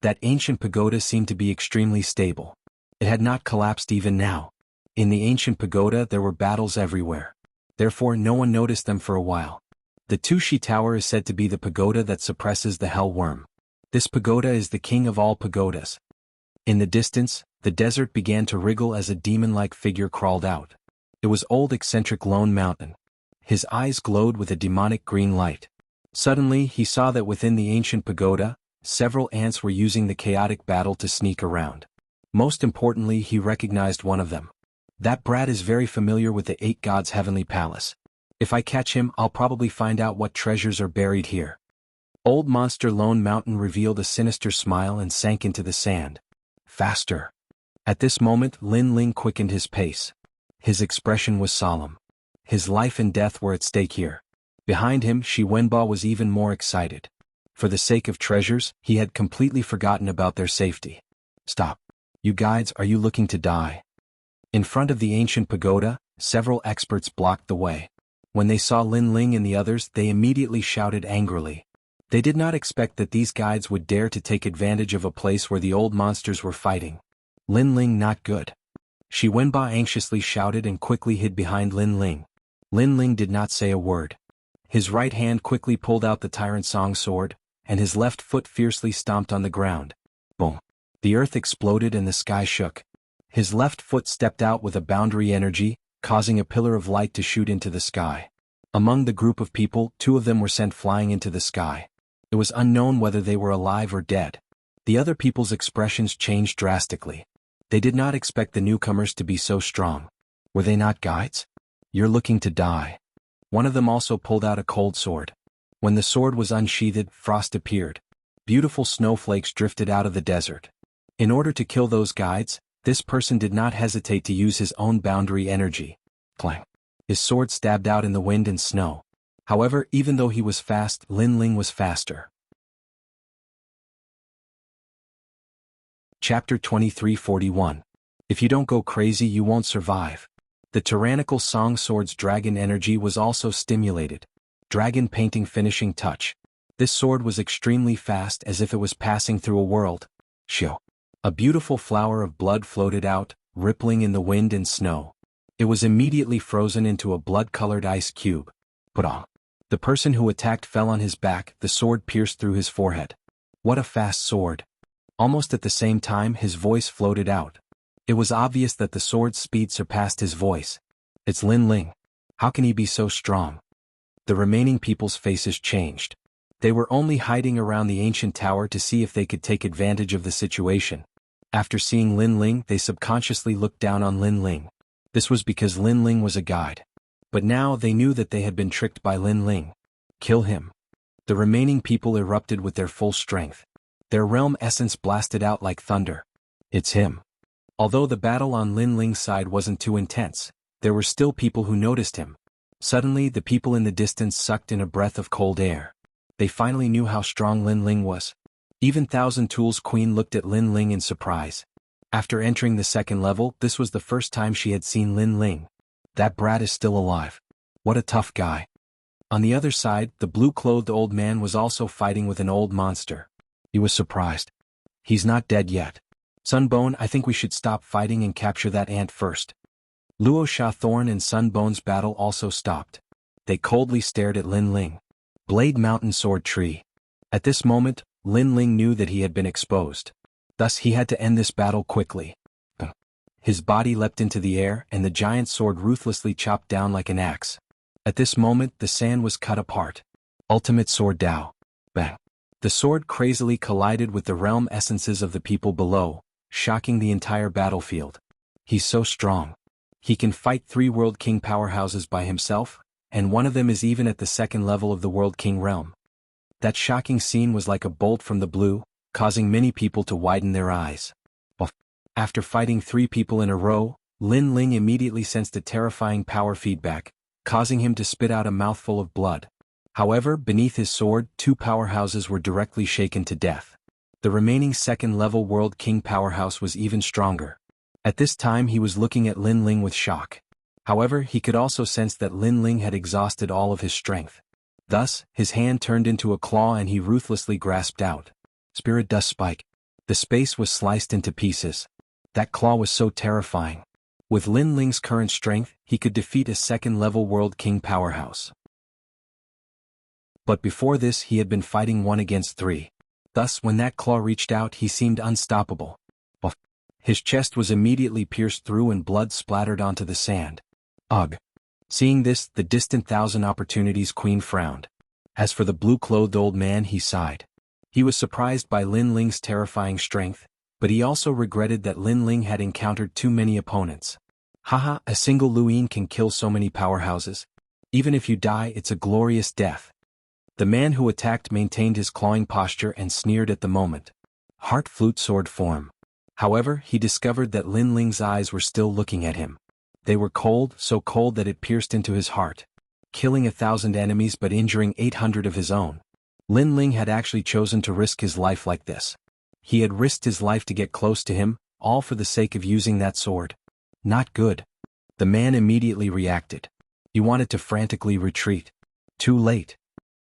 That ancient pagoda seemed to be extremely stable. It had not collapsed even now. In the ancient pagoda there were battles everywhere. Therefore no one noticed them for a while. The Tushi Tower is said to be the pagoda that suppresses the hell worm. This pagoda is the king of all pagodas. In the distance, the desert began to wriggle as a demon-like figure crawled out. It was old eccentric Lone Mountain. His eyes glowed with a demonic green light. Suddenly he saw that within the ancient pagoda, several ants were using the chaotic battle to sneak around. Most importantly, he recognized one of them. That brat is very familiar with the 8 gods' heavenly palace. If I catch him, I'll probably find out what treasures are buried here. Old monster Lone Mountain revealed a sinister smile and sank into the sand. Faster. At this moment, Lin Ling quickened his pace. His expression was solemn. His life and death were at stake here. Behind him, Shi Wenba was even more excited. For the sake of treasures, he had completely forgotten about their safety. Stop. You guides, are you looking to die? In front of the ancient pagoda, several experts blocked the way. When they saw Lin Ling and the others, they immediately shouted angrily. They did not expect that these guides would dare to take advantage of a place where the old monsters were fighting. Lin Ling not good. Shi Wenba anxiously shouted and quickly hid behind Lin Ling. Lin Ling did not say a word. His right hand quickly pulled out the Tyrant Song sword, and his left foot fiercely stomped on the ground. Boom. The earth exploded and the sky shook. His left foot stepped out with a boundary energy, causing a pillar of light to shoot into the sky. Among the group of people, 2 of them were sent flying into the sky. It was unknown whether they were alive or dead. The other people's expressions changed drastically. They did not expect the newcomers to be so strong. Were they not guides? You're looking to die. One of them also pulled out a cold sword. When the sword was unsheathed, frost appeared. Beautiful snowflakes drifted out of the desert. In order to kill those guides, this person did not hesitate to use his own boundary energy. Clang. His sword stabbed out in the wind and snow. However, even though he was fast, Lin Ling was faster. Chapter 2341. If you don't go crazy, you won't survive. The tyrannical Song Sword's dragon energy was also stimulated. Dragon painting finishing touch. This sword was extremely fast, as if it was passing through a world. Shoo. A beautiful flower of blood floated out, rippling in the wind and snow. It was immediately frozen into a blood-colored ice cube. Put on. The person who attacked fell on his back, the sword pierced through his forehead. What a fast sword. Almost at the same time, his voice floated out. It was obvious that the sword's speed surpassed his voice. It's Lin Ling. How can he be so strong? The remaining people's faces changed. They were only hiding around the ancient tower to see if they could take advantage of the situation. After seeing Lin Ling, they subconsciously looked down on Lin Ling. This was because Lin Ling was a guide. But now they knew that they had been tricked by Lin Ling. Kill him. The remaining people erupted with their full strength. Their realm essence blasted out like thunder. It's him. Although the battle on Lin Ling's side wasn't too intense, there were still people who noticed him. Suddenly the people in the distance sucked in a breath of cold air. They finally knew how strong Lin Ling was. Even Thousand Tools Queen looked at Lin Ling in surprise. After entering the second level, this was the first time she had seen Lin Ling. That brat is still alive. What a tough guy. On the other side, the blue-clothed old man was also fighting with an old monster. He was surprised. He's not dead yet. Sunbone, I think we should stop fighting and capture that ant first. Luo Thorn and Sunbone's battle also stopped. They coldly stared at Lin Ling. Blade Mountain Sword Tree. At this moment, Lin Ling knew that he had been exposed. Thus he had to end this battle quickly. His body leapt into the air and the giant sword ruthlessly chopped down like an axe. At this moment the sand was cut apart. Ultimate Sword Dao. Bang. The sword crazily collided with the realm essences of the people below, shocking the entire battlefield. He's so strong. He can fight 3 World King powerhouses by himself, and one of them is even at the second level of the World King realm. That shocking scene was like a bolt from the blue, causing many people to widen their eyes. After fighting 3 people in a row, Lin Ling immediately sensed a terrifying power feedback, causing him to spit out a mouthful of blood. However, beneath his sword, 2 powerhouses were directly shaken to death. The remaining second-level World King powerhouse was even stronger. At this time he was looking at Lin Ling with shock. However, he could also sense that Lin Ling had exhausted all of his strength. Thus, his hand turned into a claw and he ruthlessly grasped out. Spirit Dust Spike. The space was sliced into pieces. That claw was so terrifying. With Lin Ling's current strength, he could defeat a second-level World King powerhouse. But before this he had been fighting 1 against 3. Thus, when that claw reached out he seemed unstoppable. His chest was immediately pierced through and blood splattered onto the sand. Ugh. Seeing this, the distant Thousand Opportunities Queen frowned. As for the blue-clothed old man, he sighed. He was surprised by Lin Ling's terrifying strength, but he also regretted that Lin Ling had encountered too many opponents. Haha, a single Luin can kill so many powerhouses. Even if you die, it's a glorious death. The man who attacked maintained his clawing posture and sneered at the moment. Heart Flute Sword form. However, he discovered that Lin Ling's eyes were still looking at him. They were cold, so cold that it pierced into his heart. Killing 1,000 enemies but injuring 800 of his own. Lin Ling had actually chosen to risk his life like this. He had risked his life to get close to him, all for the sake of using that sword. Not good. The man immediately reacted. He wanted to frantically retreat. Too late.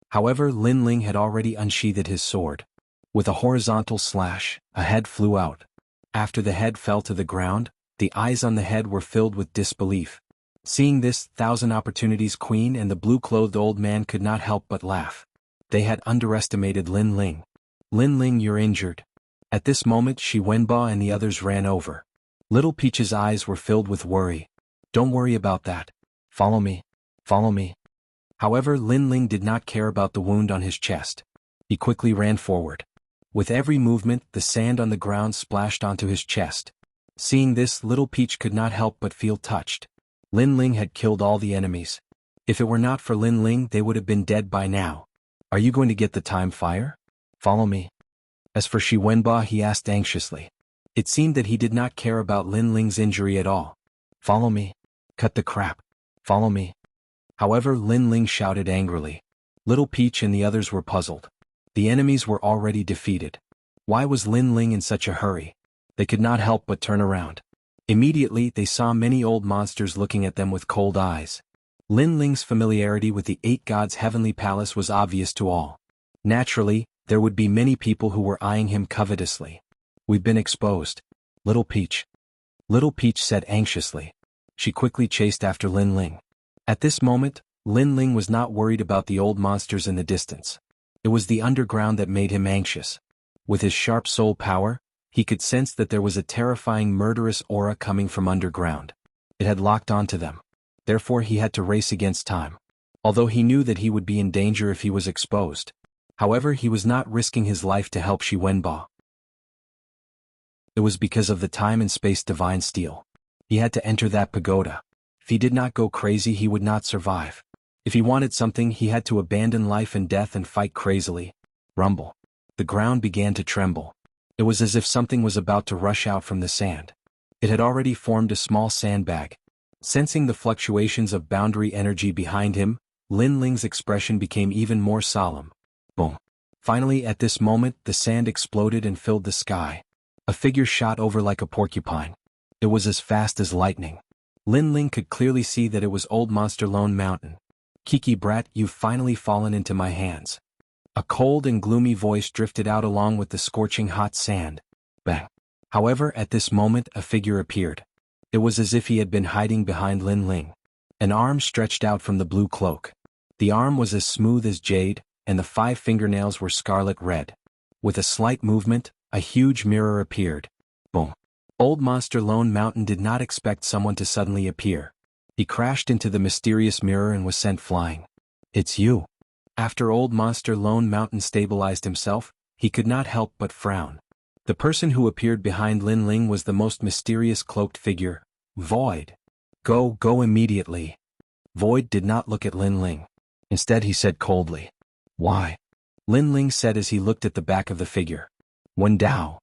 However, Lin Ling had already unsheathed his sword. With a horizontal slash, a head flew out. After the head fell to the ground, the eyes on the head were filled with disbelief. Seeing this, Thousand Opportunities Queen and the blue-clothed old man could not help but laugh. They had underestimated Lin Ling. Lin Ling, you're injured. At this moment, Shi Wenba and the others ran over. Little Peach's eyes were filled with worry. Don't worry about that. Follow me. Follow me. However, Lin Ling did not care about the wound on his chest. He quickly ran forward. With every movement, the sand on the ground splashed onto his chest. Seeing this, Little Peach could not help but feel touched. Lin Ling had killed all the enemies. If it were not for Lin Ling, they would have been dead by now. Are you going to get the time fire? Follow me. As for Shi Wenba, he asked anxiously. It seemed that he did not care about Lin Ling's injury at all. Follow me. Cut the crap. Follow me. However, Lin Ling shouted angrily. Little Peach and the others were puzzled. The enemies were already defeated. Why was Lin Ling in such a hurry? They could not help but turn around. Immediately, they saw many old monsters looking at them with cold eyes. Lin Ling's familiarity with the 8 gods' heavenly palace was obvious to all. Naturally, there would be many people who were eyeing him covetously. We've been exposed. Little Peach. Little Peach said anxiously. She quickly chased after Lin Ling. At this moment, Lin Ling was not worried about the old monsters in the distance. It was the underground that made him anxious. With his sharp soul power, he could sense that there was a terrifying murderous aura coming from underground. It had locked onto them. Therefore he had to race against time. Although he knew that he would be in danger if he was exposed. However, he was not risking his life to help Shi Wenba. It was because of the time and space divine steel. He had to enter that pagoda. If he did not go crazy, he would not survive. If he wanted something, he had to abandon life and death and fight crazily. Rumble. The ground began to tremble. It was as if something was about to rush out from the sand. It had already formed a small sandbag. Sensing the fluctuations of boundary energy behind him, Lin Ling's expression became even more solemn. Boom. Finally, at this moment, the sand exploded and filled the sky. A figure shot over like a porcupine. It was as fast as lightning. Lin Ling could clearly see that it was Old Monster Lone Mountain. "Kiki brat, you've finally fallen into my hands." A cold and gloomy voice drifted out along with the scorching hot sand. Bang. However, at this moment, a figure appeared. It was as if he had been hiding behind Lin Ling. An arm stretched out from the blue cloak. The arm was as smooth as jade, and the 5 fingernails were scarlet red. With a slight movement, a huge mirror appeared. Boom. Old Monster Lone Mountain did not expect someone to suddenly appear. He crashed into the mysterious mirror and was sent flying. "It's you." After Old Monster Lone Mountain stabilized himself, he could not help but frown. The person who appeared behind Lin Ling was the most mysterious cloaked figure, Void. Go immediately." Void did not look at Lin Ling. Instead he said coldly, "Why?" Lin Ling said as he looked at the back of the figure. "Wen Dao."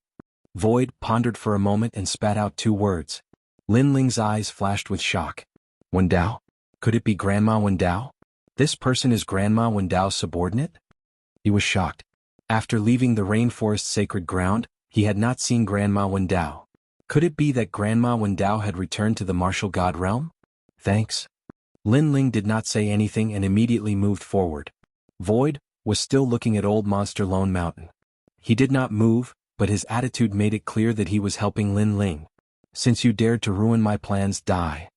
Void pondered for a moment and spat out 2 words. Lin Ling's eyes flashed with shock. "Wen Dao? Could it be Grandma Wen Dao? This person is Grandma Wen Dao's subordinate?" He was shocked. After leaving the rainforest's sacred ground, he had not seen Grandma Wen Dao. Could it be that Grandma Wen Dao had returned to the martial god realm? "Thanks." Lin Ling did not say anything and immediately moved forward. Void was still looking at Old Monster Lone Mountain. He did not move, but his attitude made it clear that he was helping Lin Ling. "Since you dared to ruin my plans, die."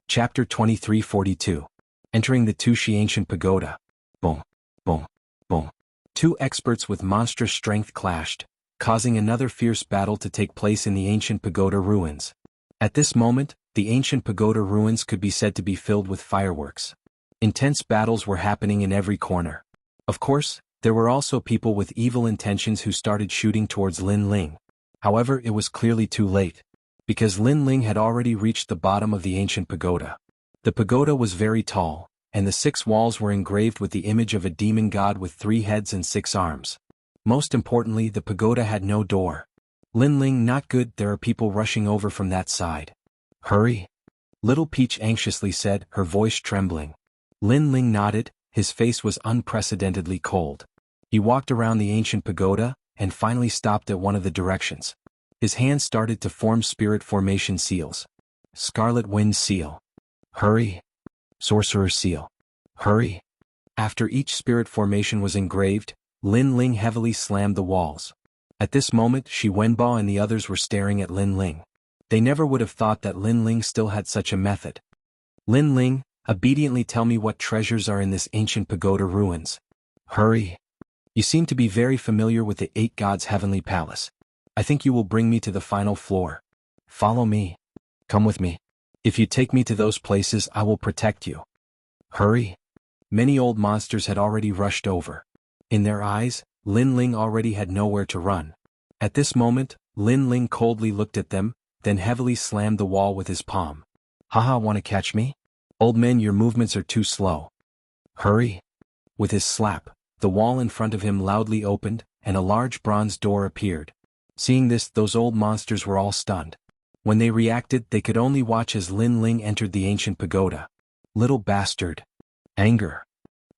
Chapter 2342. Entering the Tushi Ancient Pagoda. Boom, boom, boom. 2 experts with monstrous strength clashed, causing another fierce battle to take place in the ancient pagoda ruins. At this moment, the ancient pagoda ruins could be said to be filled with fireworks. Intense battles were happening in every corner. Of course, there were also people with evil intentions who started shooting towards Lin Ling. However, it was clearly too late, because Lin Ling had already reached the bottom of the ancient pagoda. The pagoda was very tall, and the 6 walls were engraved with the image of a demon god with 3 heads and 6 arms. Most importantly, the pagoda had no door. Lin Ling, not good, there are people rushing over from that side. "Hurry," Little Peach anxiously said, her voice trembling. Lin Ling nodded, his face was unprecedentedly cold. He walked around the ancient pagoda, and finally stopped at one of the directions. His hands started to form spirit formation seals. Scarlet Wind Seal. "Hurry." Sorcerer Seal. "Hurry." After each spirit formation was engraved, Lin Ling heavily slammed the walls. At this moment, Shi Wenbo and the others were staring at Lin Ling. They never would have thought that Lin Ling still had such a method. "Lin Ling, obediently tell me what treasures are in this ancient pagoda ruins." "Hurry." "You seem to be very familiar with the 8 gods' heavenly palace. I think you will bring me to the final floor. Follow me. Come with me. If you take me to those places, I will protect you." "Hurry." Many old monsters had already rushed over. In their eyes, Lin Ling already had nowhere to run. At this moment, Lin Ling coldly looked at them, then heavily slammed the wall with his palm. "Haha, wanna catch me? Old man, your movements are too slow. Hurry." With his slap, the wall in front of him loudly opened, and a large bronze door appeared. Seeing this, those old monsters were all stunned. When they reacted, they could only watch as Lin Ling entered the ancient pagoda. "Little bastard." Anger.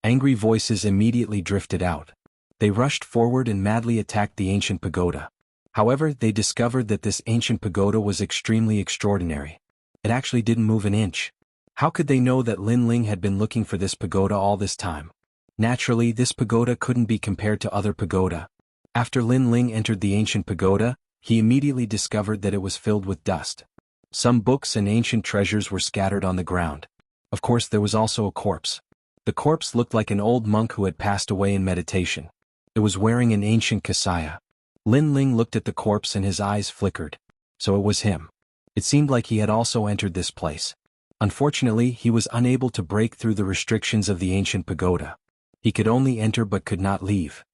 Angry voices immediately drifted out. They rushed forward and madly attacked the ancient pagoda. However, they discovered that this ancient pagoda was extremely extraordinary. It actually didn't move an inch. How could they know that Lin Ling had been looking for this pagoda all this time? Naturally, this pagoda couldn't be compared to other pagoda. After Lin Ling entered the ancient pagoda, he immediately discovered that it was filled with dust. Some books and ancient treasures were scattered on the ground. Of course, there was also a corpse. The corpse looked like an old monk who had passed away in meditation. It was wearing an ancient kasaya. Lin Ling looked at the corpse and his eyes flickered. So it was him. It seemed like he had also entered this place. Unfortunately, he was unable to break through the restrictions of the ancient pagoda. He could only enter but could not leave.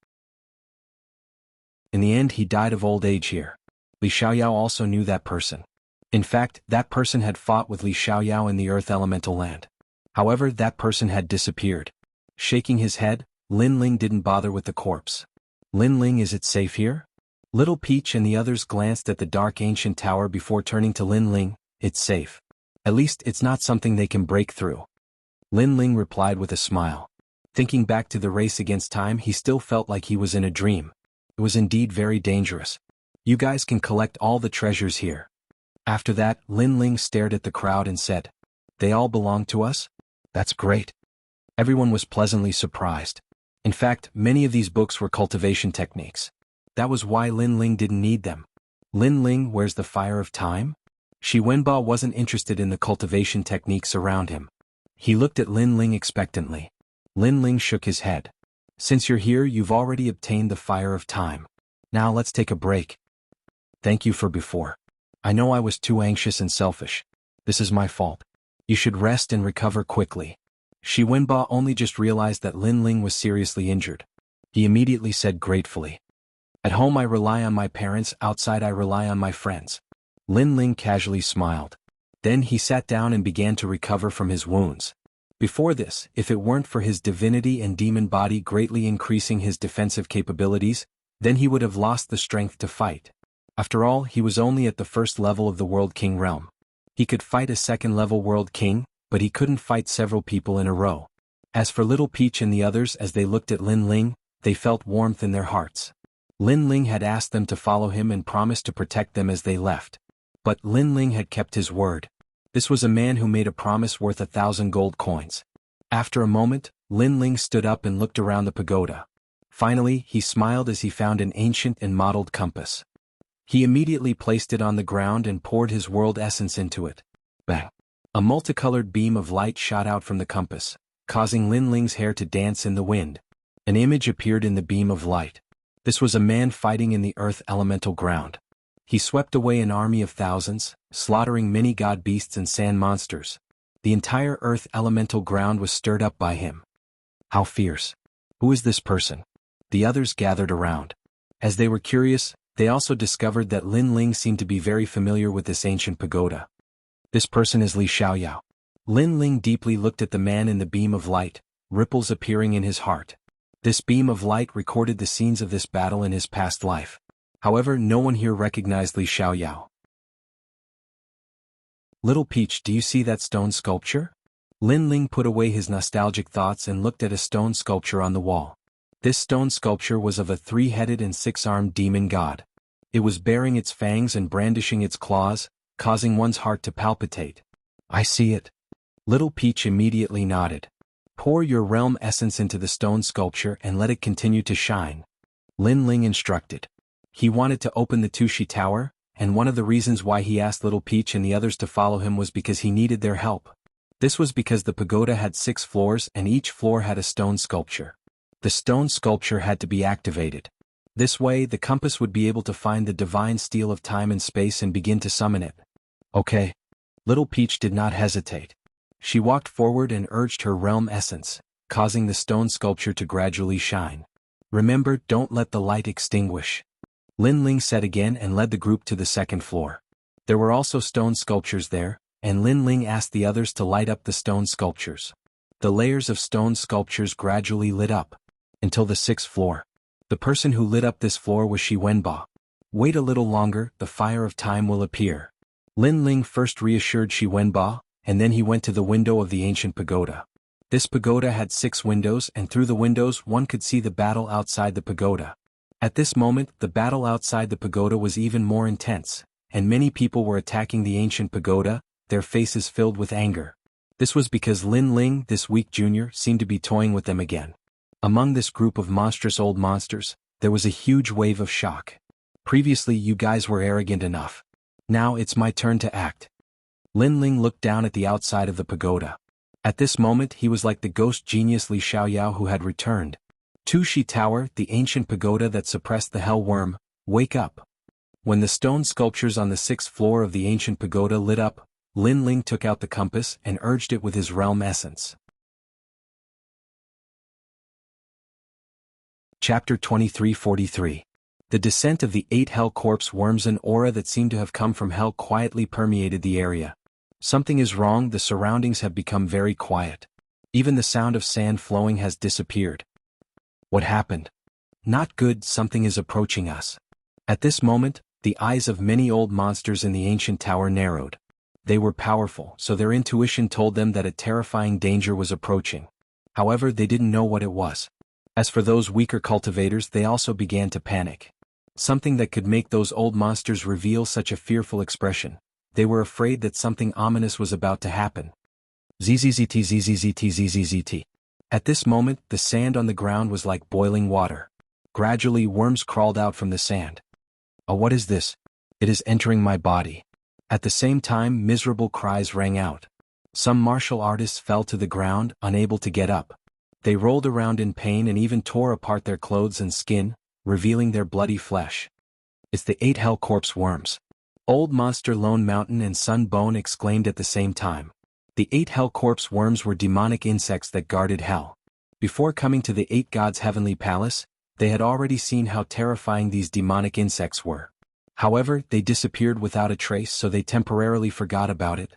In the end, he died of old age here. Li Xiaoyao also knew that person. In fact, that person had fought with Li Xiaoyao in the Earth Elemental Land. However, that person had disappeared. Shaking his head, Lin Ling didn't bother with the corpse. Lin Ling, is it safe here? Little Peach and the others glanced at the dark ancient tower before turning to Lin Ling. It's safe. At least it's not something they can break through. Lin Ling replied with a smile. Thinking back to the race against time, he still felt like he was in a dream. It was indeed very dangerous. You guys can collect all the treasures here. After that, Lin Ling stared at the crowd and said, "They all belong to us? That's great." Everyone was pleasantly surprised. In fact, many of these books were cultivation techniques. That was why Lin Ling didn't need them. Lin Ling, where's the fire of time? Shi Wenba wasn't interested in the cultivation techniques around him. He looked at Lin Ling expectantly. Lin Ling shook his head. Since you're here, you've already obtained the fire of time. Now let's take a break. Thank you for before. I know I was too anxious and selfish. This is my fault. You should rest and recover quickly. Shi Wenba only just realized that Lin Ling was seriously injured. He immediately said gratefully, "At home I rely on my parents, outside I rely on my friends." Lin Ling casually smiled. Then he sat down and began to recover from his wounds. Before this, if it weren't for his divinity and demon body greatly increasing his defensive capabilities, then he would have lost the strength to fight. After all, he was only at the first level of the World King realm. He could fight a second-level World King, but he couldn't fight several people in a row. As for Little Peach and the others, as they looked at Lin Ling, they felt warmth in their hearts. Lin Ling had asked them to follow him and promised to protect them as they left. But Lin Ling had kept his word. This was a man who made a promise worth 1,000 gold coins. After a moment, Lin Ling stood up and looked around the pagoda. Finally, he smiled as he found an ancient and modeled compass. He immediately placed it on the ground and poured his world essence into it. Bang! A multicolored beam of light shot out from the compass, causing Lin Ling's hair to dance in the wind. An image appeared in the beam of light. This was a man fighting in the earth elemental ground. He swept away an army of thousands, slaughtering many god beasts and sand monsters. The entire earth elemental ground was stirred up by him. How fierce! Who is this person? The others gathered around. As they were curious, they also discovered that Lin Ling seemed to be very familiar with this ancient pagoda. This person is Li Xiaoyao. Lin Ling deeply looked at the man in the beam of light, ripples appearing in his heart. This beam of light recorded the scenes of this battle in his past life. However, no one here recognized Li Xiaoyao. Little Peach, do you see that stone sculpture? Lin Ling put away his nostalgic thoughts and looked at a stone sculpture on the wall. This stone sculpture was of a 3-headed and 6-armed demon god. It was baring its fangs and brandishing its claws, causing one's heart to palpitate. I see it. Little Peach immediately nodded. Pour your realm essence into the stone sculpture and let it continue to shine. Lin Ling instructed. He wanted to open the Tushi Tower, and one of the reasons why he asked Little Peach and the others to follow him was because he needed their help. This was because the pagoda had 6 floors and each floor had a stone sculpture. The stone sculpture had to be activated. This way, the compass would be able to find the divine steel of time and space and begin to summon it. Okay. Little Peach did not hesitate. She walked forward and urged her realm essence, causing the stone sculpture to gradually shine. Remember, don't let the light extinguish. Lin Ling said again and led the group to the 2nd floor. There were also stone sculptures there, and Lin Ling asked the others to light up the stone sculptures. The layers of stone sculptures gradually lit up, until the 6th floor. The person who lit up this floor was Shi Wenba. Wait a little longer, the fire of time will appear. Lin Ling first reassured Shi Wenba, and then he went to the window of the ancient pagoda. This pagoda had 6 windows, and through the windows one could see the battle outside the pagoda. At this moment, the battle outside the pagoda was even more intense, and many people were attacking the ancient pagoda, their faces filled with anger. This was because Lin Ling, this weak junior, seemed to be toying with them again. Among this group of monstrous old monsters, there was a huge wave of shock. Previously you guys were arrogant enough. Now it's my turn to act. Lin Ling looked down at the outside of the pagoda. At this moment he was like the ghost genius Li Xiaoyao who had returned. Tushi Tower, the ancient pagoda that suppressed the hell worm, wake up. When the stone sculptures on the 6th floor of the ancient pagoda lit up, Lin Ling took out the compass and urged it with his realm essence. Chapter 2343. The descent of the 8 hell corpse worms, an aura that seemed to have come from hell, quietly permeated the area. Something is wrong, the surroundings have become very quiet. Even the sound of sand flowing has disappeared. What happened? Not good, something is approaching us. At this moment, the eyes of many old monsters in the ancient tower narrowed. They were powerful, so their intuition told them that a terrifying danger was approaching. However, they didn't know what it was. As for those weaker cultivators, they also began to panic. Something that could make those old monsters reveal such a fearful expression. They were afraid that something ominous was about to happen. Zzzt zzzt zzzt. At this moment, the sand on the ground was like boiling water. Gradually, worms crawled out from the sand. Oh, what is this? It is entering my body. At the same time, miserable cries rang out. Some martial artists fell to the ground, unable to get up. They rolled around in pain and even tore apart their clothes and skin, revealing their bloody flesh. It's the 8 hell corpse worms. Old Monster Lone Mountain and Sun Bone exclaimed at the same time. The 8 hell corpse worms were demonic insects that guarded hell. Before coming to the 8 gods' heavenly palace, they had already seen how terrifying these demonic insects were. However, they disappeared without a trace, so they temporarily forgot about it.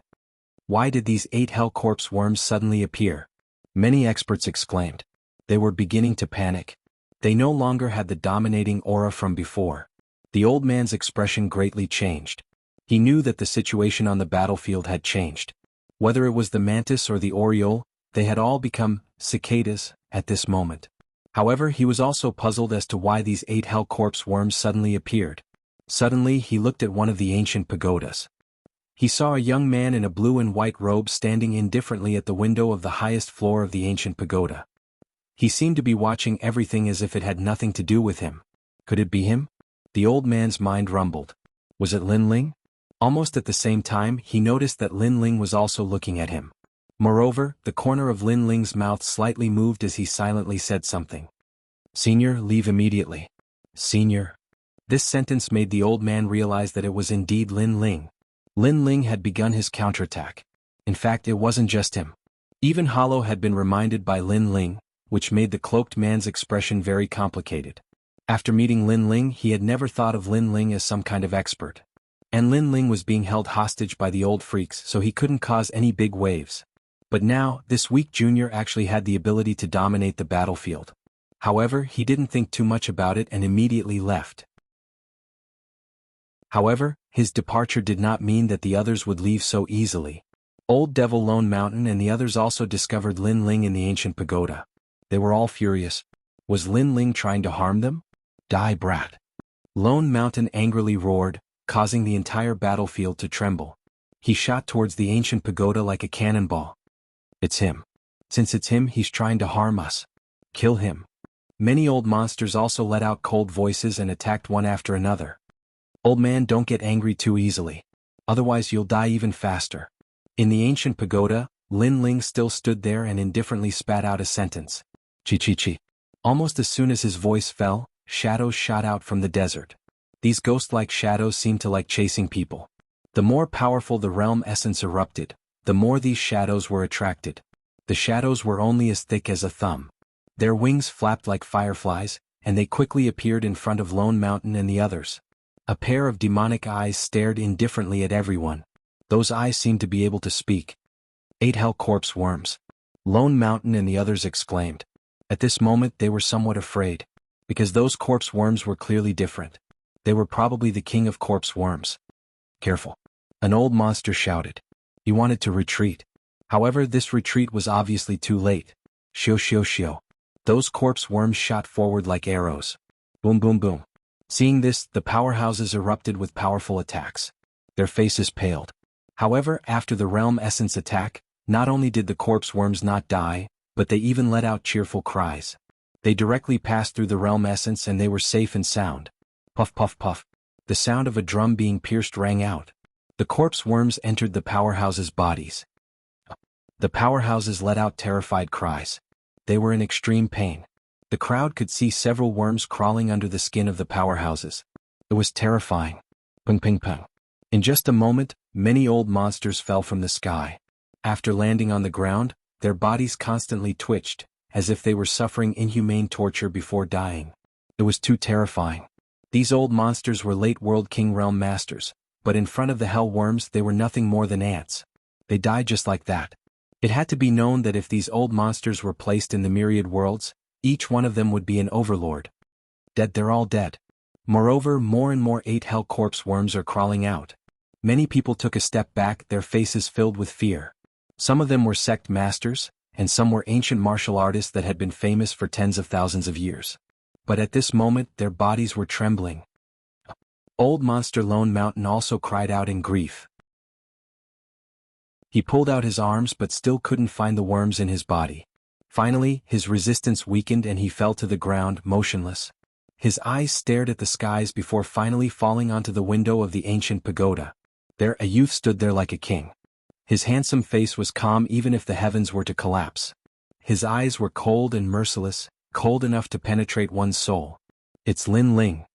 Why did these 8 hell corpse worms suddenly appear? Many experts exclaimed. They were beginning to panic. They no longer had the dominating aura from before. The old man's expression greatly changed. He knew that the situation on the battlefield had changed. Whether it was the mantis or the oriole, they had all become cicadas at this moment. However, he was also puzzled as to why these 8 hell corpse worms suddenly appeared. Suddenly, he looked at one of the ancient pagodas. He saw a young man in a blue and white robe standing indifferently at the window of the highest floor of the ancient pagoda. He seemed to be watching everything as if it had nothing to do with him. Could it be him? The old man's mind rumbled. Was it Lin Ling? Almost at the same time, he noticed that Lin Ling was also looking at him. Moreover, the corner of Lin Ling's mouth slightly moved as he silently said something. "Senior, leave immediately." "Senior?" This sentence made the old man realize that it was indeed Lin Ling. Lin Ling had begun his counterattack. In fact, it wasn't just him. Even Hollow had been reminded by Lin Ling, which made the cloaked man's expression very complicated. After meeting Lin Ling, he had never thought of Lin Ling as some kind of expert. And Lin Ling was being held hostage by the old freaks, so he couldn't cause any big waves. But now, this weak junior actually had the ability to dominate the battlefield. However, he didn't think too much about it and immediately left. However, his departure did not mean that the others would leave so easily. Old Devil Lone Mountain and the others also discovered Lin Ling in the ancient pagoda. They were all furious. Was Lin Ling trying to harm them? Die, brat! Lone Mountain angrily roared, causing the entire battlefield to tremble. He shot towards the ancient pagoda like a cannonball. It's him. Since it's him, he's trying to harm us. Kill him. Many old monsters also let out cold voices and attacked one after another. Old man, don't get angry too easily. Otherwise you'll die even faster. In the ancient pagoda, Lin Ling still stood there and indifferently spat out a sentence. Chi. Almost as soon as his voice fell, shadows shot out from the desert. These ghost-like shadows seemed to like chasing people. The more powerful the realm essence erupted, the more these shadows were attracted. The shadows were only as thick as a thumb. Their wings flapped like fireflies, and they quickly appeared in front of Lone Mountain and the others. A pair of demonic eyes stared indifferently at everyone. Those eyes seemed to be able to speak. 8 hell corpse worms. Lone Mountain and the others exclaimed. At this moment they were somewhat afraid, because those corpse worms were clearly different. They were probably the king of corpse worms. Careful. An old monster shouted. He wanted to retreat. However, this retreat was obviously too late. Shio. Those corpse worms shot forward like arrows. Boom boom boom. Seeing this, the powerhouses erupted with powerful attacks. Their faces paled. However, after the realm essence attack, not only did the corpse worms not die, but they even let out cheerful cries. They directly passed through the realm essence and they were safe and sound. Puff puff puff. The sound of a drum being pierced rang out. The corpse worms entered the powerhouses' bodies. The powerhouses let out terrified cries. They were in extreme pain. The crowd could see several worms crawling under the skin of the powerhouses. It was terrifying. Pung ping pung. In just a moment, many old monsters fell from the sky. After landing on the ground, their bodies constantly twitched, as if they were suffering inhumane torture before dying. It was too terrifying. These old monsters were late World King Realm Masters, but in front of the Hell Worms they were nothing more than ants. They died just like that. It had to be known that if these old monsters were placed in the myriad worlds, each one of them would be an overlord. Dead, they're all dead. Moreover, more and more 8 Hell Corpse worms are crawling out. Many people took a step back, their faces filled with fear. Some of them were sect masters, and some were ancient martial artists that had been famous for tens of thousands of years. But at this moment their bodies were trembling. Old Monster Lone Mountain also cried out in grief. He pulled out his arms but still couldn't find the worms in his body. Finally, his resistance weakened and he fell to the ground, motionless. His eyes stared at the skies before finally falling onto the window of the ancient pagoda. There a youth stood there like a king. His handsome face was calm even if the heavens were to collapse. His eyes were cold and merciless, cold enough to penetrate one's soul. It's Lin Ling.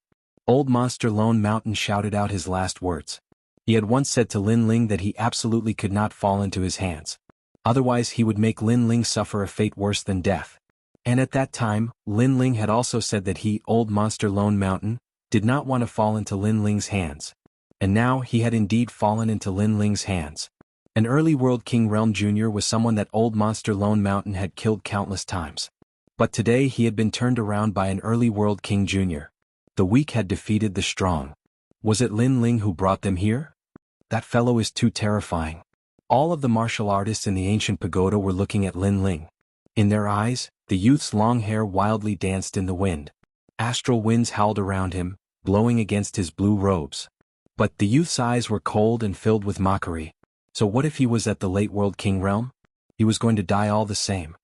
Old Monster Lone Mountain shouted out his last words. He had once said to Lin Ling that he absolutely could not fall into his hands. Otherwise he would make Lin Ling suffer a fate worse than death. And at that time, Lin Ling had also said that he, Old Monster Lone Mountain, did not want to fall into Lin Ling's hands. And now he had indeed fallen into Lin Ling's hands. An early World King Realm Jr. was someone that Old Monster Lone Mountain had killed countless times. But today he had been turned around by an early World King Jr. The weak had defeated the strong. Was it Lin Ling who brought them here? That fellow is too terrifying. All of the martial artists in the ancient pagoda were looking at Lin Ling. In their eyes, the youth's long hair wildly danced in the wind. Astral winds howled around him, blowing against his blue robes. But the youth's eyes were cold and filled with mockery. So what if he was at the late World King realm? He was going to die all the same.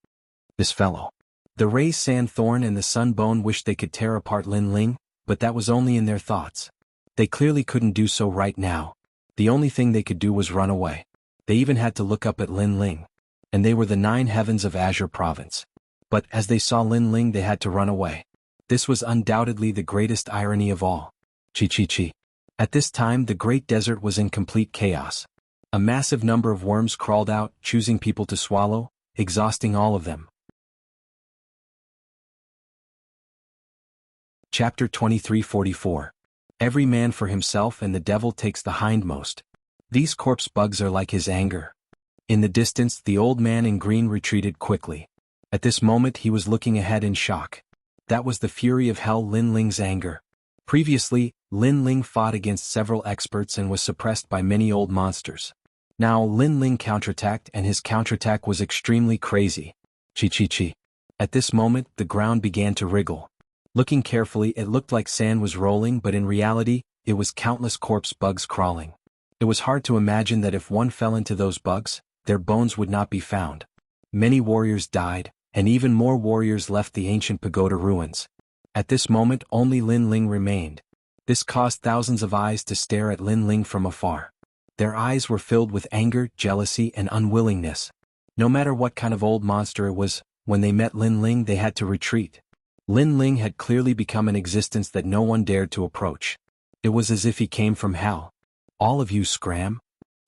This fellow. The Ray Sandthorn and the Sunbone wished they could tear apart Lin Ling, but that was only in their thoughts. They clearly couldn't do so right now. The only thing they could do was run away. They even had to look up at Lin Ling. And they were the 9 heavens of Azure Province. But as they saw Lin Ling they had to run away. This was undoubtedly the greatest irony of all. Chi. At this time the great desert was in complete chaos. A massive number of worms crawled out, choosing people to swallow, exhausting all of them. Chapter 2344. Every man for himself and the devil takes the hindmost. These corpse bugs are like his anger. In the distance the old man in green retreated quickly. At this moment he was looking ahead in shock. That was the fury of hell, Lin Ling's anger. Previously, Lin Ling fought against several experts and was suppressed by many old monsters. Now Lin Ling counterattacked and his counterattack was extremely crazy. Chi. At this moment the ground began to wriggle. Looking carefully it looked like sand was rolling, but in reality, it was countless corpse bugs crawling. It was hard to imagine that if one fell into those bugs, their bones would not be found. Many warriors died, and even more warriors left the ancient pagoda ruins. At this moment only Lin Ling remained. This caused thousands of eyes to stare at Lin Ling from afar. Their eyes were filled with anger, jealousy, and unwillingness. No matter what kind of old monster it was, when they met Lin Ling they had to retreat. Lin Ling had clearly become an existence that no one dared to approach. It was as if he came from hell. All of you scram?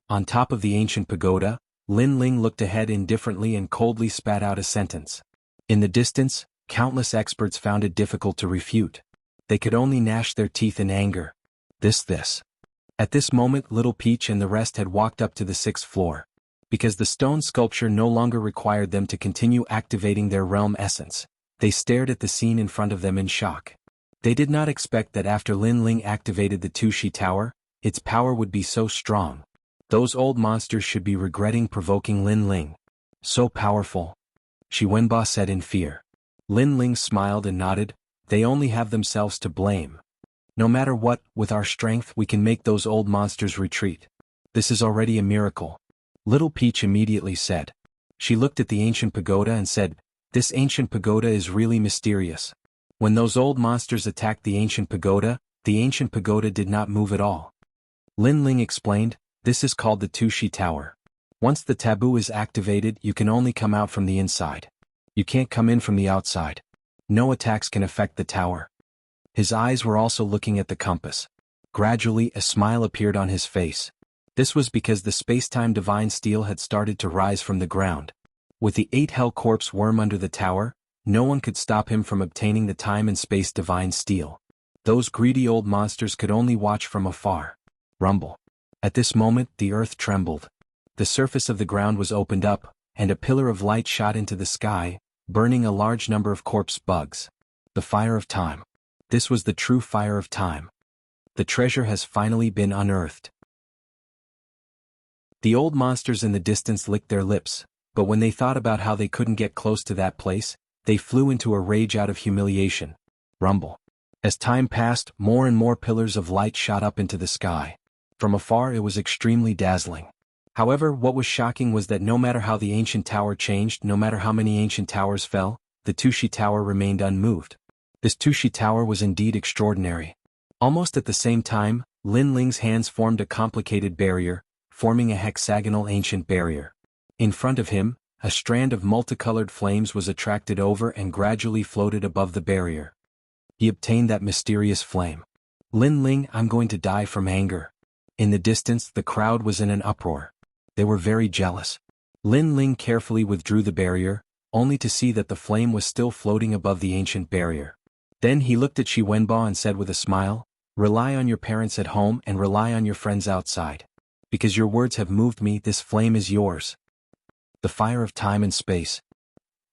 On top of the ancient pagoda, Lin Ling looked ahead indifferently and coldly spat out a sentence. In the distance, countless experts found it difficult to refute. They could only gnash their teeth in anger. This. At this moment Little Peach and the rest had walked up to the 6th floor. Because the stone sculpture no longer required them to continue activating their realm essence, they stared at the scene in front of them in shock. They did not expect that after Lin Ling activated the Tushi Tower, its power would be so strong. Those old monsters should be regretting provoking Lin Ling. So powerful. Shi Wenba said in fear. Lin Ling smiled and nodded. They only have themselves to blame. No matter what, with our strength we can make those old monsters retreat. This is already a miracle. Little Peach immediately said. She looked at the ancient pagoda and said, "This ancient pagoda is really mysterious. When those old monsters attacked the ancient pagoda did not move at all." Lin Ling explained, "This is called the Tushi Tower. Once the taboo is activated you can only come out from the inside. You can't come in from the outside. No attacks can affect the tower." His eyes were also looking at the compass. Gradually a smile appeared on his face. This was because the space-time divine steel had started to rise from the ground. With the 8 Hell Corpse worm under the tower, no one could stop him from obtaining the time and space divine steel. Those greedy old monsters could only watch from afar. Rumble. At this moment the earth trembled. The surface of the ground was opened up, and a pillar of light shot into the sky, burning a large number of corpse bugs. The fire of time. This was the true fire of time. The treasure has finally been unearthed. The old monsters in the distance licked their lips, but when they thought about how they couldn't get close to that place, they flew into a rage out of humiliation. Rumble. As time passed, more and more pillars of light shot up into the sky. From afar it was extremely dazzling. However, what was shocking was that no matter how the ancient tower changed, no matter how many ancient towers fell, the Tushi Tower remained unmoved. This Tushi Tower was indeed extraordinary. Almost at the same time, Lin Ling's hands formed a complicated barrier, forming a hexagonal ancient barrier. In front of him, a strand of multicolored flames was attracted over and gradually floated above the barrier. He obtained that mysterious flame. Lin Ling, I'm going to die from anger. In the distance, the crowd was in an uproar. They were very jealous. Lin Ling carefully withdrew the barrier, only to see that the flame was still floating above the ancient barrier. Then he looked at Shi Wenbo and said with a smile, "Rely on your parents at home and rely on your friends outside. Because your words have moved me, this flame is yours." The fire of time and space.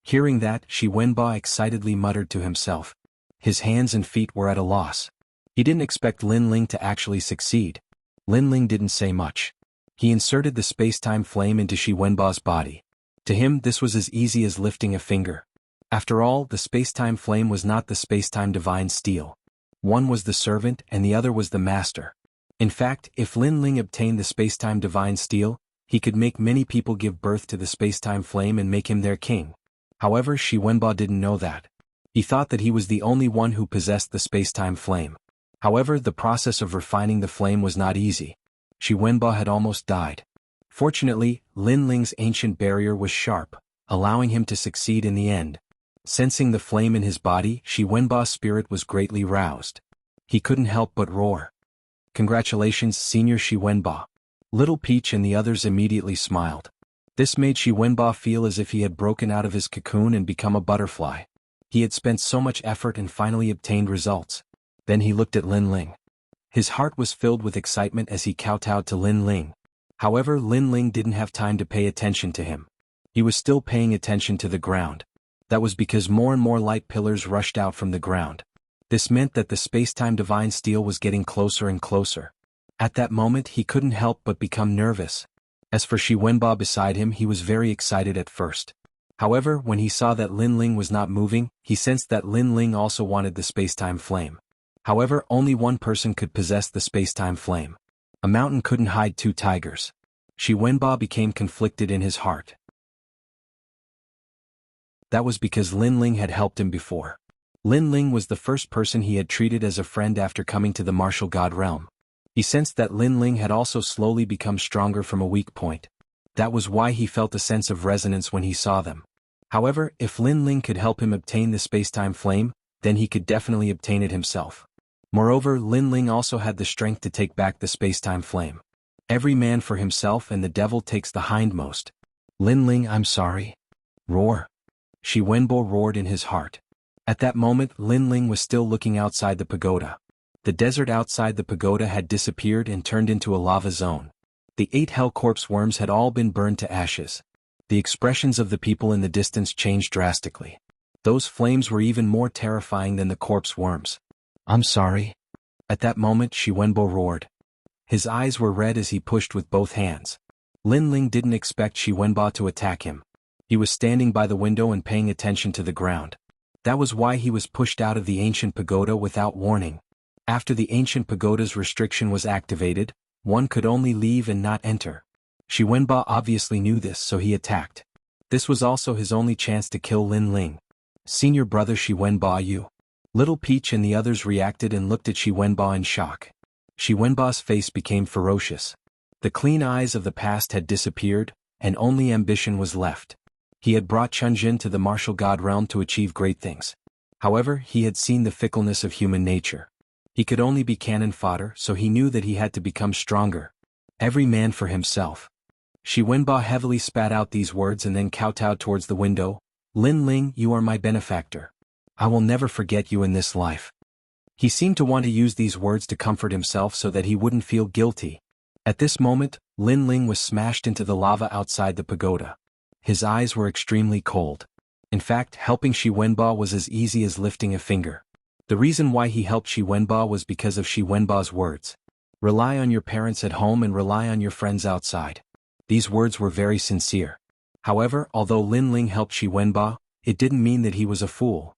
Hearing that, Shi Wenbo excitedly muttered to himself. His hands and feet were at a loss. He didn't expect Lin Ling to actually succeed. Lin Ling didn't say much. He inserted the space-time flame into Shi Wenbo's body. To him this was as easy as lifting a finger. After all, the space-time flame was not the space-time divine steel. One was the servant and the other was the master. In fact, if Lin Ling obtained the space-time divine steel, he could make many people give birth to the space-time flame and make him their king. However, Shi Wenbo didn't know that. He thought that he was the only one who possessed the space-time flame. However, the process of refining the flame was not easy. Shi Wenbo had almost died. Fortunately, Lin Ling's ancient barrier was sharp, allowing him to succeed in the end. Sensing the flame in his body, Shi Wenbo's spirit was greatly roused. He couldn't help but roar. Congratulations, Senior Shi Wenbo. Little Peach and the others immediately smiled. This made Shi Wenbo feel as if he had broken out of his cocoon and become a butterfly. He had spent so much effort and finally obtained results. Then he looked at Lin Ling. His heart was filled with excitement as he kowtowed to Lin Ling. However, Lin Ling didn't have time to pay attention to him. He was still paying attention to the ground. That was because more and more light pillars rushed out from the ground. This meant that the space-time divine steel was getting closer and closer. At that moment he couldn't help but become nervous. As for Shi Wenbo beside him, he was very excited at first. However, when he saw that Lin Ling was not moving, he sensed that Lin Ling also wanted the space-time flame. However, only one person could possess the space-time flame. A mountain couldn't hide two tigers. Shi Wenbo became conflicted in his heart. That was because Lin Ling had helped him before. Lin Ling was the first person he had treated as a friend after coming to the martial god realm. He sensed that Lin Ling had also slowly become stronger from a weak point. That was why he felt a sense of resonance when he saw them. However, if Lin Ling could help him obtain the space-time flame, then he could definitely obtain it himself. Moreover, Lin Ling also had the strength to take back the space-time flame. Every man for himself and the devil takes the hindmost. Lin Ling, I'm sorry. Roar. Shi Wenbo roared in his heart. At that moment, Lin Ling was still looking outside the pagoda. The desert outside the pagoda had disappeared and turned into a lava zone. The 8 hell corpse worms had all been burned to ashes. The expressions of the people in the distance changed drastically. Those flames were even more terrifying than the corpse worms. I'm sorry. At that moment, Shi Wenbo roared. His eyes were red as he pushed with both hands. Lin Ling didn't expect Shi Wenbo to attack him. He was standing by the window and paying attention to the ground. That was why he was pushed out of the ancient pagoda without warning. After the ancient pagoda's restriction was activated, one could only leave and not enter. Shi Wenbo obviously knew this, so he attacked. This was also his only chance to kill Lin Ling. Senior brother Shi Wenbo, you. Little Peach and the others reacted and looked at Shi Wenbo in shock. Shi Wenbo's face became ferocious. The clean eyes of the past had disappeared, and only ambition was left. He had brought Chunjin to the martial god realm to achieve great things. However, he had seen the fickleness of human nature. He could only be cannon fodder, so he knew that he had to become stronger. Every man for himself. Shi Wenbo heavily spat out these words and then kowtowed towards the window. Lin Ling, you are my benefactor. I will never forget you in this life. He seemed to want to use these words to comfort himself so that he wouldn't feel guilty. At this moment, Lin Ling was smashed into the lava outside the pagoda. His eyes were extremely cold. In fact, helping Shi Wenba was as easy as lifting a finger. The reason why he helped Shi Wenba was because of Shi Wenba's words. Rely on your parents at home and rely on your friends outside. These words were very sincere. However, although Lin Ling helped Shi Wenba, it didn't mean that he was a fool.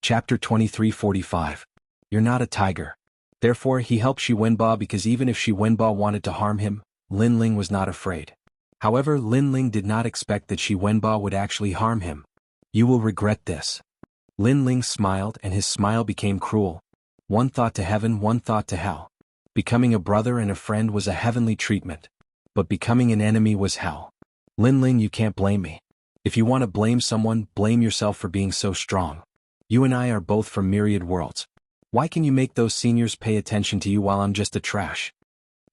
Chapter 23:45. You're not a tiger. Therefore, he helped Shi Wenba because even if Shi Wenba wanted to harm him, Lin Ling was not afraid. However, Lin Ling did not expect that Shi Wenba would actually harm him. You will regret this. Lin Ling smiled and his smile became cruel. One thought to heaven, one thought to hell. Becoming a brother and a friend was a heavenly treatment. But becoming an enemy was hell. Lin Ling, you can't blame me. If you want to blame someone, blame yourself for being so strong. You and I are both from myriad worlds. Why can you make those seniors pay attention to you while I'm just a trash?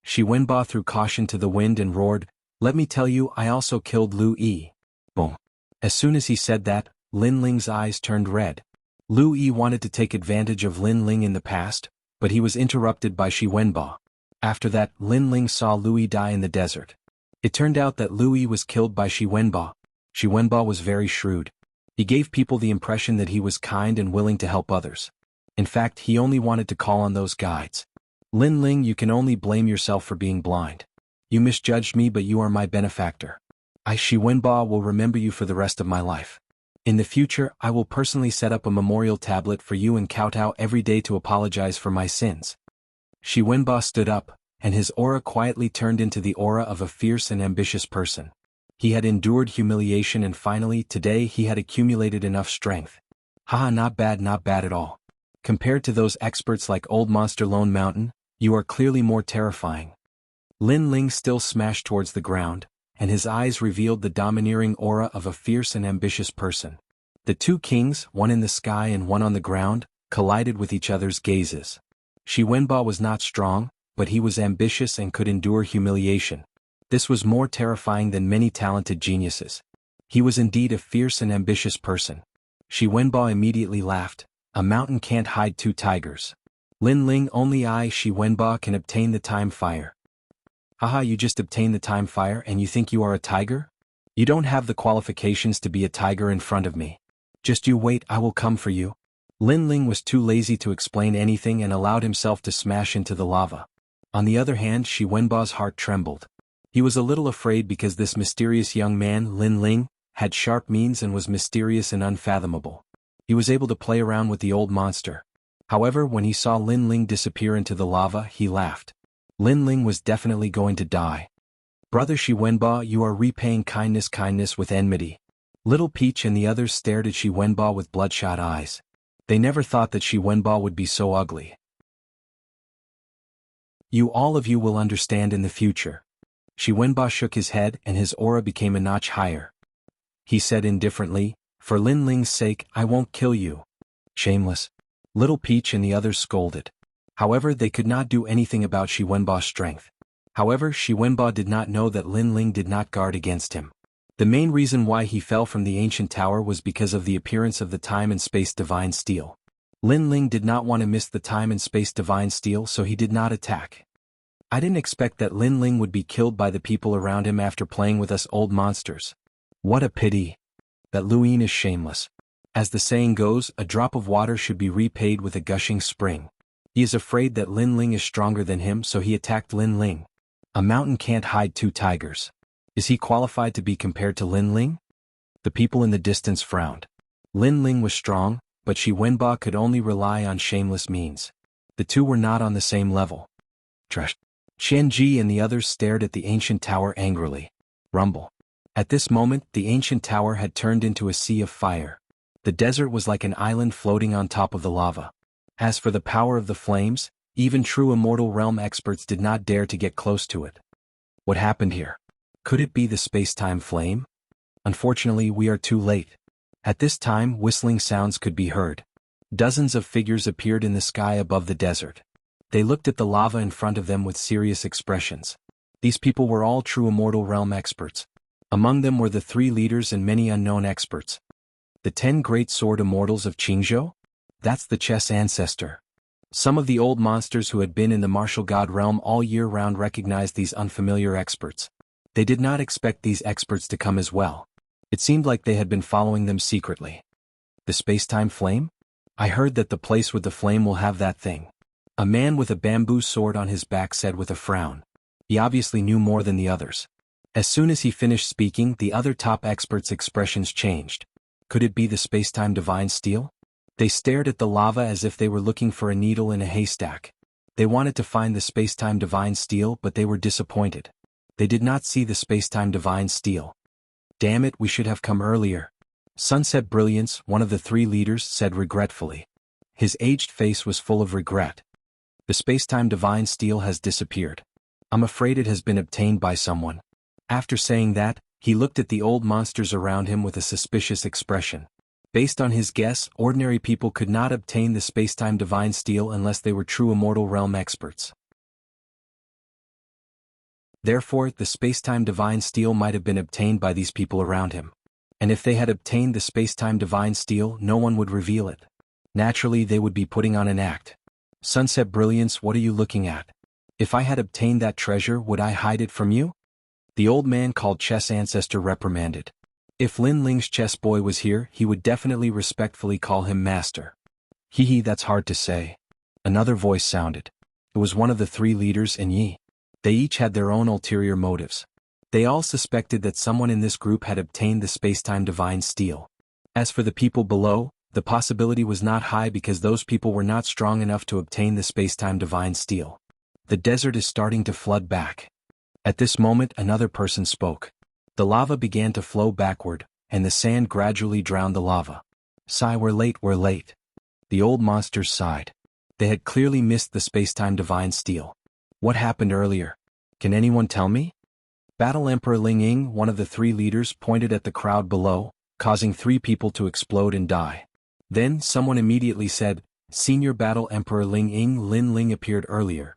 Shi Wenba threw caution to the wind and roared, let me tell you, I also killed Lu Yi. Boom. As soon as he said that, Lin Ling's eyes turned red. Lu Yi wanted to take advantage of Lin Ling in the past, but he was interrupted by Shi Wenba. After that, Lin Ling saw Lu Yi die in the desert. It turned out that Lu Yi was killed by Shi Wenba. Shi Wenba was very shrewd. He gave people the impression that he was kind and willing to help others. In fact, he only wanted to call on those guides. Lin Ling, you can only blame yourself for being blind. You misjudged me, but you are my benefactor. I, Shi Wenba, will remember you for the rest of my life. In the future, I will personally set up a memorial tablet for you and kowtow every day to apologize for my sins. Shi Wenba stood up, and his aura quietly turned into the aura of a fierce and ambitious person. He had endured humiliation and finally, today he had accumulated enough strength. Haha, not bad at all. Compared to those experts like Old Monster Lone Mountain, you are clearly more terrifying. Lin Ling still smashed towards the ground, and his eyes revealed the domineering aura of a fierce and ambitious person. The two kings, one in the sky and one on the ground, collided with each other's gazes. Shi Wenba was not strong, but he was ambitious and could endure humiliation. This was more terrifying than many talented geniuses. He was indeed a fierce and ambitious person. Shi Wenba immediately laughed. A mountain can't hide two tigers. Lin Ling, only I, Shi Wenba, can obtain the time fire. Haha, you just obtained the time fire and you think you are a tiger? You don't have the qualifications to be a tiger in front of me. Just you wait, I will come for you. Lin Ling was too lazy to explain anything and allowed himself to smash into the lava. On the other hand, Shi Wenba's heart trembled. He was a little afraid because this mysterious young man, Lin Ling, had sharp means and was mysterious and unfathomable. He was able to play around with the old monster. However, when he saw Lin Ling disappear into the lava, he laughed. Lin Ling was definitely going to die. Brother Shi Wenba, you are repaying kindness with enmity. Little Peach and the others stared at Shi Wenba with bloodshot eyes. They never thought that Shi Wenba would be so ugly. You all of you will understand in the future. Shi Wenba shook his head and his aura became a notch higher. He said indifferently, for Lin Ling's sake, I won't kill you. Shameless. Little Peach and the others scolded. However, they could not do anything about Shi Wenba's strength. However, Shi Wenba did not know that Lin Ling did not guard against him. The main reason why he fell from the ancient tower was because of the appearance of the time and space divine steel. Lin Ling did not want to miss the time and space divine steel, so he did not attack. I didn't expect that Lin Ling would be killed by the people around him after playing with us old monsters. What a pity. That Luin is shameless. As the saying goes, a drop of water should be repaid with a gushing spring. He is afraid that Lin Ling is stronger than him, so he attacked Lin Ling. A mountain can't hide two tigers. Is he qualified to be compared to Lin Ling? The people in the distance frowned. Lin Ling was strong, but Shi Wenba could only rely on shameless means. The two were not on the same level. Trash. Chen Ji and the others stared at the ancient tower angrily. Rumble. At this moment, the ancient tower had turned into a sea of fire. The desert was like an island floating on top of the lava. As for the power of the flames, even true immortal realm experts did not dare to get close to it. What happened here? Could it be the space-time flame? Unfortunately, we are too late. At this time, whistling sounds could be heard. Dozens of figures appeared in the sky above the desert. They looked at the lava in front of them with serious expressions. These people were all true immortal realm experts. Among them were the three leaders and many unknown experts. The 10 great sword immortals of Qingzhou? That's the chess ancestor. Some of the old monsters who had been in the martial god realm all year round recognized these unfamiliar experts. They did not expect these experts to come as well. It seemed like they had been following them secretly. The space-time flame? I heard that the place with the flame will have that thing. A man with a bamboo sword on his back said with a frown. He obviously knew more than the others. As soon as he finished speaking, the other top experts' expressions changed. Could it be the space-time divine steel? They stared at the lava as if they were looking for a needle in a haystack. They wanted to find the space-time divine steel, but they were disappointed. They did not see the space-time divine steel. Damn it, we should have come earlier. Sunset Brilliance, one of the 3 leaders, said regretfully. His aged face was full of regret. The space-time divine steel has disappeared. I'm afraid it has been obtained by someone. After saying that, he looked at the old monsters around him with a suspicious expression. Based on his guess, ordinary people could not obtain the space-time divine steel unless they were true immortal realm experts. Therefore, the space-time divine steel might have been obtained by these people around him. And if they had obtained the space-time divine steel, no one would reveal it. Naturally, they would be putting on an act. Sunset Brilliance, what are you looking at? If I had obtained that treasure, would I hide it from you? The old man called Chess Ancestor reprimanded. If Lin Ling's chess boy was here, he would definitely respectfully call him master. Hee, that's hard to say. Another voice sounded. It was one of the 3 leaders and Yi. They each had their own ulterior motives. They all suspected that someone in this group had obtained the space-time divine steel. As for the people below, the possibility was not high because those people were not strong enough to obtain the space-time divine steel. The desert is starting to flood back. At this moment, another person spoke. The lava began to flow backward, and the sand gradually drowned the lava. Sigh, we're late. The old monsters sighed. They had clearly missed the space-time divine steel. What happened earlier? Can anyone tell me? Battle Emperor Ling Ying, one of the 3 leaders, pointed at the crowd below, causing 3 people to explode and die. Then, someone immediately said, Senior Battle Emperor Ling Ying, Lin Ling appeared earlier.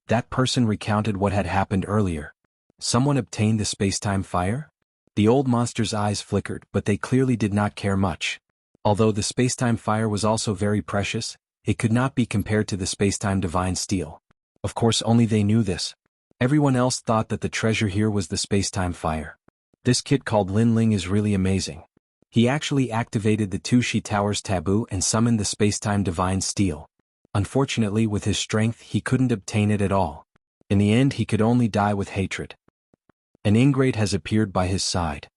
That person recounted what had happened earlier. Someone obtained the space-time fire? The old monster's eyes flickered, but they clearly did not care much. Although the space-time fire was also very precious, it could not be compared to the space-time divine steel. Of course, only they knew this. Everyone else thought that the treasure here was the space-time fire. This kid called Lin Ling is really amazing. He actually activated the 2 Shi Towers taboo and summoned the space-time divine steel. Unfortunately, with his strength, he couldn't obtain it at all. In the end, he could only die with hatred. An ingrate has appeared by his side.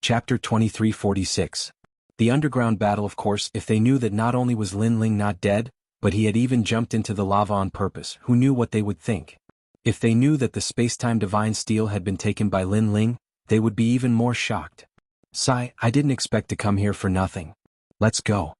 Chapter 2346. The underground battle. Of course, if they knew that not only was Lin Ling not dead, but he had even jumped into the lava on purpose, who knew what they would think? If they knew that the space-time divine steel had been taken by Lin Ling, they would be even more shocked. Sigh, I didn't expect to come here for nothing. Let's go.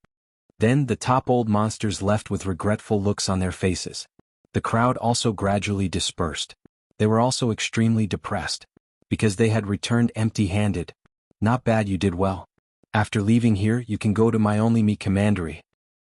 Then the top old monsters left with regretful looks on their faces. The crowd also gradually dispersed. They were also extremely depressed. Because they had returned empty-handed. Not bad, you did well. After leaving here, you can go to my only me commandery.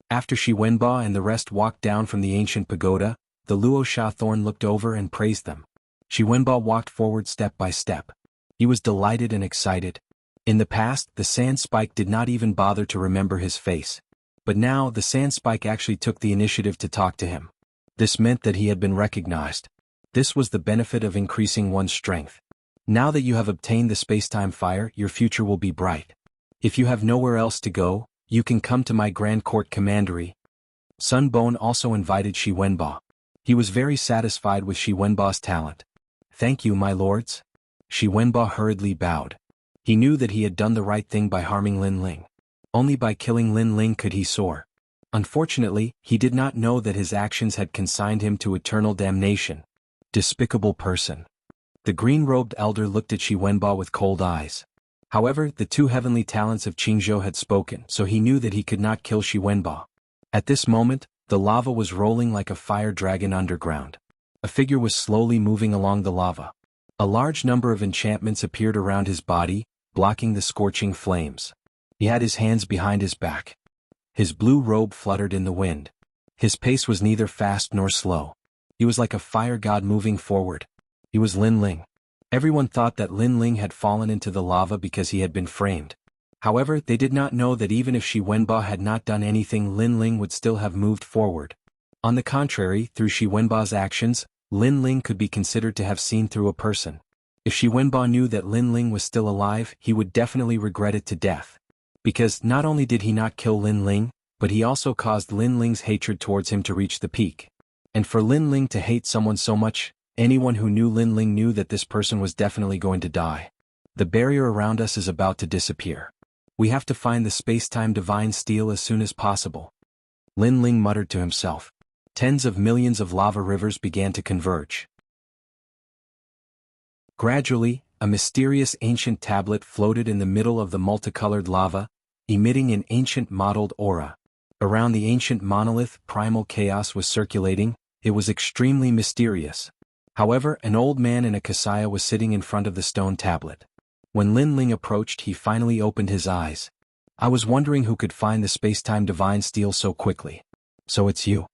After Shi Wenba and the rest walked down from the ancient pagoda, the Luo Sha Thorn looked over and praised them. Shi Wenba walked forward step by step. He was delighted and excited. In the past, the sand spike did not even bother to remember his face. But now, the sand spike actually took the initiative to talk to him. This meant that he had been recognized. This was the benefit of increasing one's strength. Now that you have obtained the space-time fire, your future will be bright. If you have nowhere else to go, you can come to my Grand Court Commandery. Sun Bone also invited Shi Wenba. He was very satisfied with Shi Wenba's talent. Thank you, my lords. Shi Wenba hurriedly bowed. He knew that he had done the right thing by harming Lin Ling. Only by killing Lin Ling could he soar. Unfortunately, he did not know that his actions had consigned him to eternal damnation. Despicable person. The green-robed elder looked at Shi Wenba with cold eyes. However, the 2 heavenly talents of Qingzhou had spoken, so he knew that he could not kill Shi Wenba. At this moment, the lava was rolling like a fire dragon underground. A figure was slowly moving along the lava. A large number of enchantments appeared around his body, blocking the scorching flames. He had his hands behind his back. His blue robe fluttered in the wind. His pace was neither fast nor slow. He was like a fire god moving forward. He was Lin Ling. Everyone thought that Lin Ling had fallen into the lava because he had been framed. However, they did not know that even if Shi Wenba had not done anything, Lin Ling would still have moved forward. On the contrary, through Shi Wenba's actions, Lin Ling could be considered to have seen through a person. If Shi Wenba knew that Lin Ling was still alive, he would definitely regret it to death. Because not only did he not kill Lin Ling, but he also caused Lin Ling's hatred towards him to reach the peak. And for Lin Ling to hate someone so much, anyone who knew Lin Ling knew that this person was definitely going to die. The barrier around us is about to disappear. We have to find the space-time divine steel as soon as possible. Lin Ling muttered to himself. Tens of millions of lava rivers began to converge. Gradually, a mysterious ancient tablet floated in the middle of the multicolored lava, emitting an ancient mottled aura. Around the ancient monolith, primal chaos was circulating. It was extremely mysterious. However, an old man in a kasaya was sitting in front of the stone tablet. When Lin Ling approached, he finally opened his eyes. I was wondering who could find the space-time divine steel so quickly. So it's you.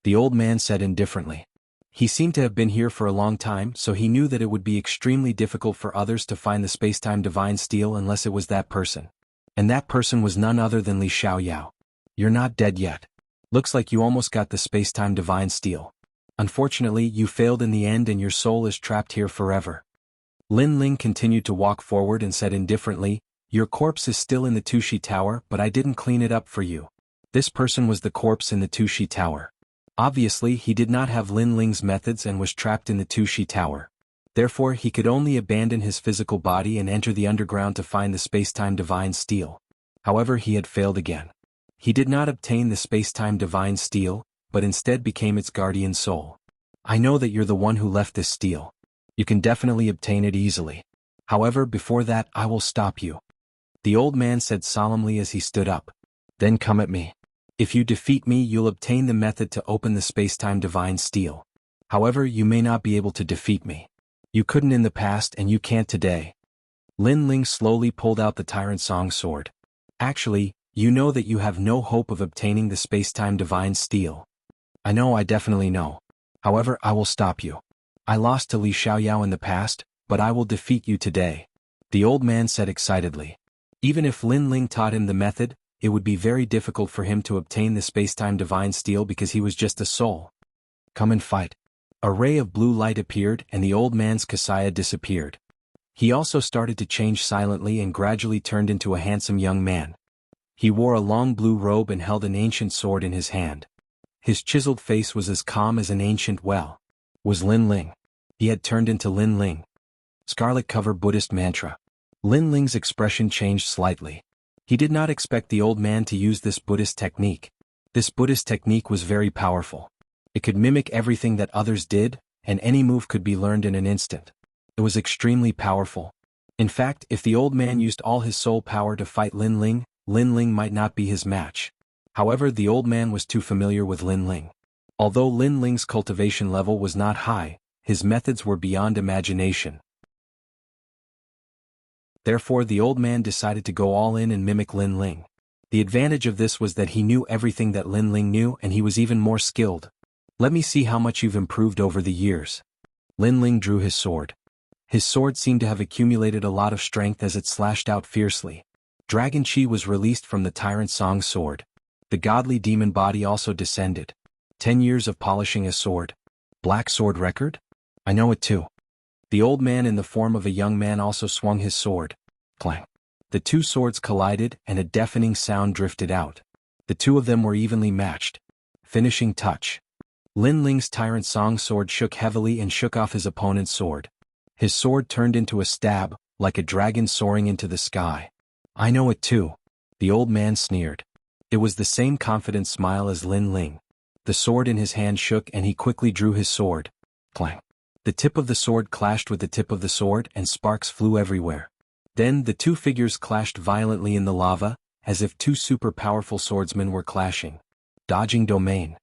The old man said indifferently. He seemed to have been here for a long time, so he knew that it would be extremely difficult for others to find the space-time divine steel unless it was that person. And that person was none other than Li Xiaoyao. You're not dead yet. Looks like you almost got the space-time divine steel. Unfortunately, you failed in the end and your soul is trapped here forever. Lin Ling continued to walk forward and said indifferently, your corpse is still in the Tushi Tower, but I didn't clean it up for you. This person was the corpse in the Tushi Tower. Obviously, he did not have Lin Ling's methods and was trapped in the Tushi Tower. Therefore, he could only abandon his physical body and enter the underground to find the space-time divine steel. However, he had failed again. He did not obtain the space-time divine steel, but instead became its guardian soul. I know that you're the one who left this steel. You can definitely obtain it easily. However, before that, I will stop you. The old man said solemnly as he stood up. Then come at me. If you defeat me, you'll obtain the method to open the space-time divine steel. However, you may not be able to defeat me. You couldn't in the past and you can't today. Lin Ling slowly pulled out the Tyrant Song sword. Actually, you know that you have no hope of obtaining the space-time divine steel. I know, I definitely know. However, I will stop you. I lost to Li Xiaoyao in the past, but I will defeat you today. The old man said excitedly. Even if Lin Ling taught him the method, it would be very difficult for him to obtain the space-time divine steel because he was just a soul. Come and fight. A ray of blue light appeared and the old man's kasaya disappeared. He also started to change silently and gradually turned into a handsome young man. He wore a long blue robe and held an ancient sword in his hand. His chiseled face was as calm as an ancient well. Was Lin Ling. He had turned into Lin Ling. Scarlet cover Buddhist mantra. Lin Ling's expression changed slightly. He did not expect the old man to use this Buddhist technique. This Buddhist technique was very powerful. It could mimic everything that others did, and any move could be learned in an instant. It was extremely powerful. In fact, if the old man used all his soul power to fight Lin Ling might not be his match. However, the old man was too familiar with Lin Ling. Although Lin Ling's cultivation level was not high, his methods were beyond imagination. Therefore, the old man decided to go all in and mimic Lin Ling. The advantage of this was that he knew everything that Lin Ling knew and he was even more skilled. Let me see how much you've improved over the years. Lin Ling drew his sword. His sword seemed to have accumulated a lot of strength as it slashed out fiercely. Dragon Chi was released from the Tyrant Song sword. The godly demon body also descended. 10 years of polishing a sword. Black sword record? I know it too. The old man in the form of a young man also swung his sword. Clang. The two swords collided and a deafening sound drifted out. The two of them were evenly matched. Finishing touch. Lin Ling's Tyrant Song sword shook heavily and shook off his opponent's sword. His sword turned into a stab, like a dragon soaring into the sky. I know it too. The old man sneered. It was the same confident smile as Lin Ling. The sword in his hand shook and he quickly drew his sword. Clang. The tip of the sword clashed with the tip of the sword and sparks flew everywhere. Then the two figures clashed violently in the lava, as if two super powerful swordsmen were clashing. Dodging domain.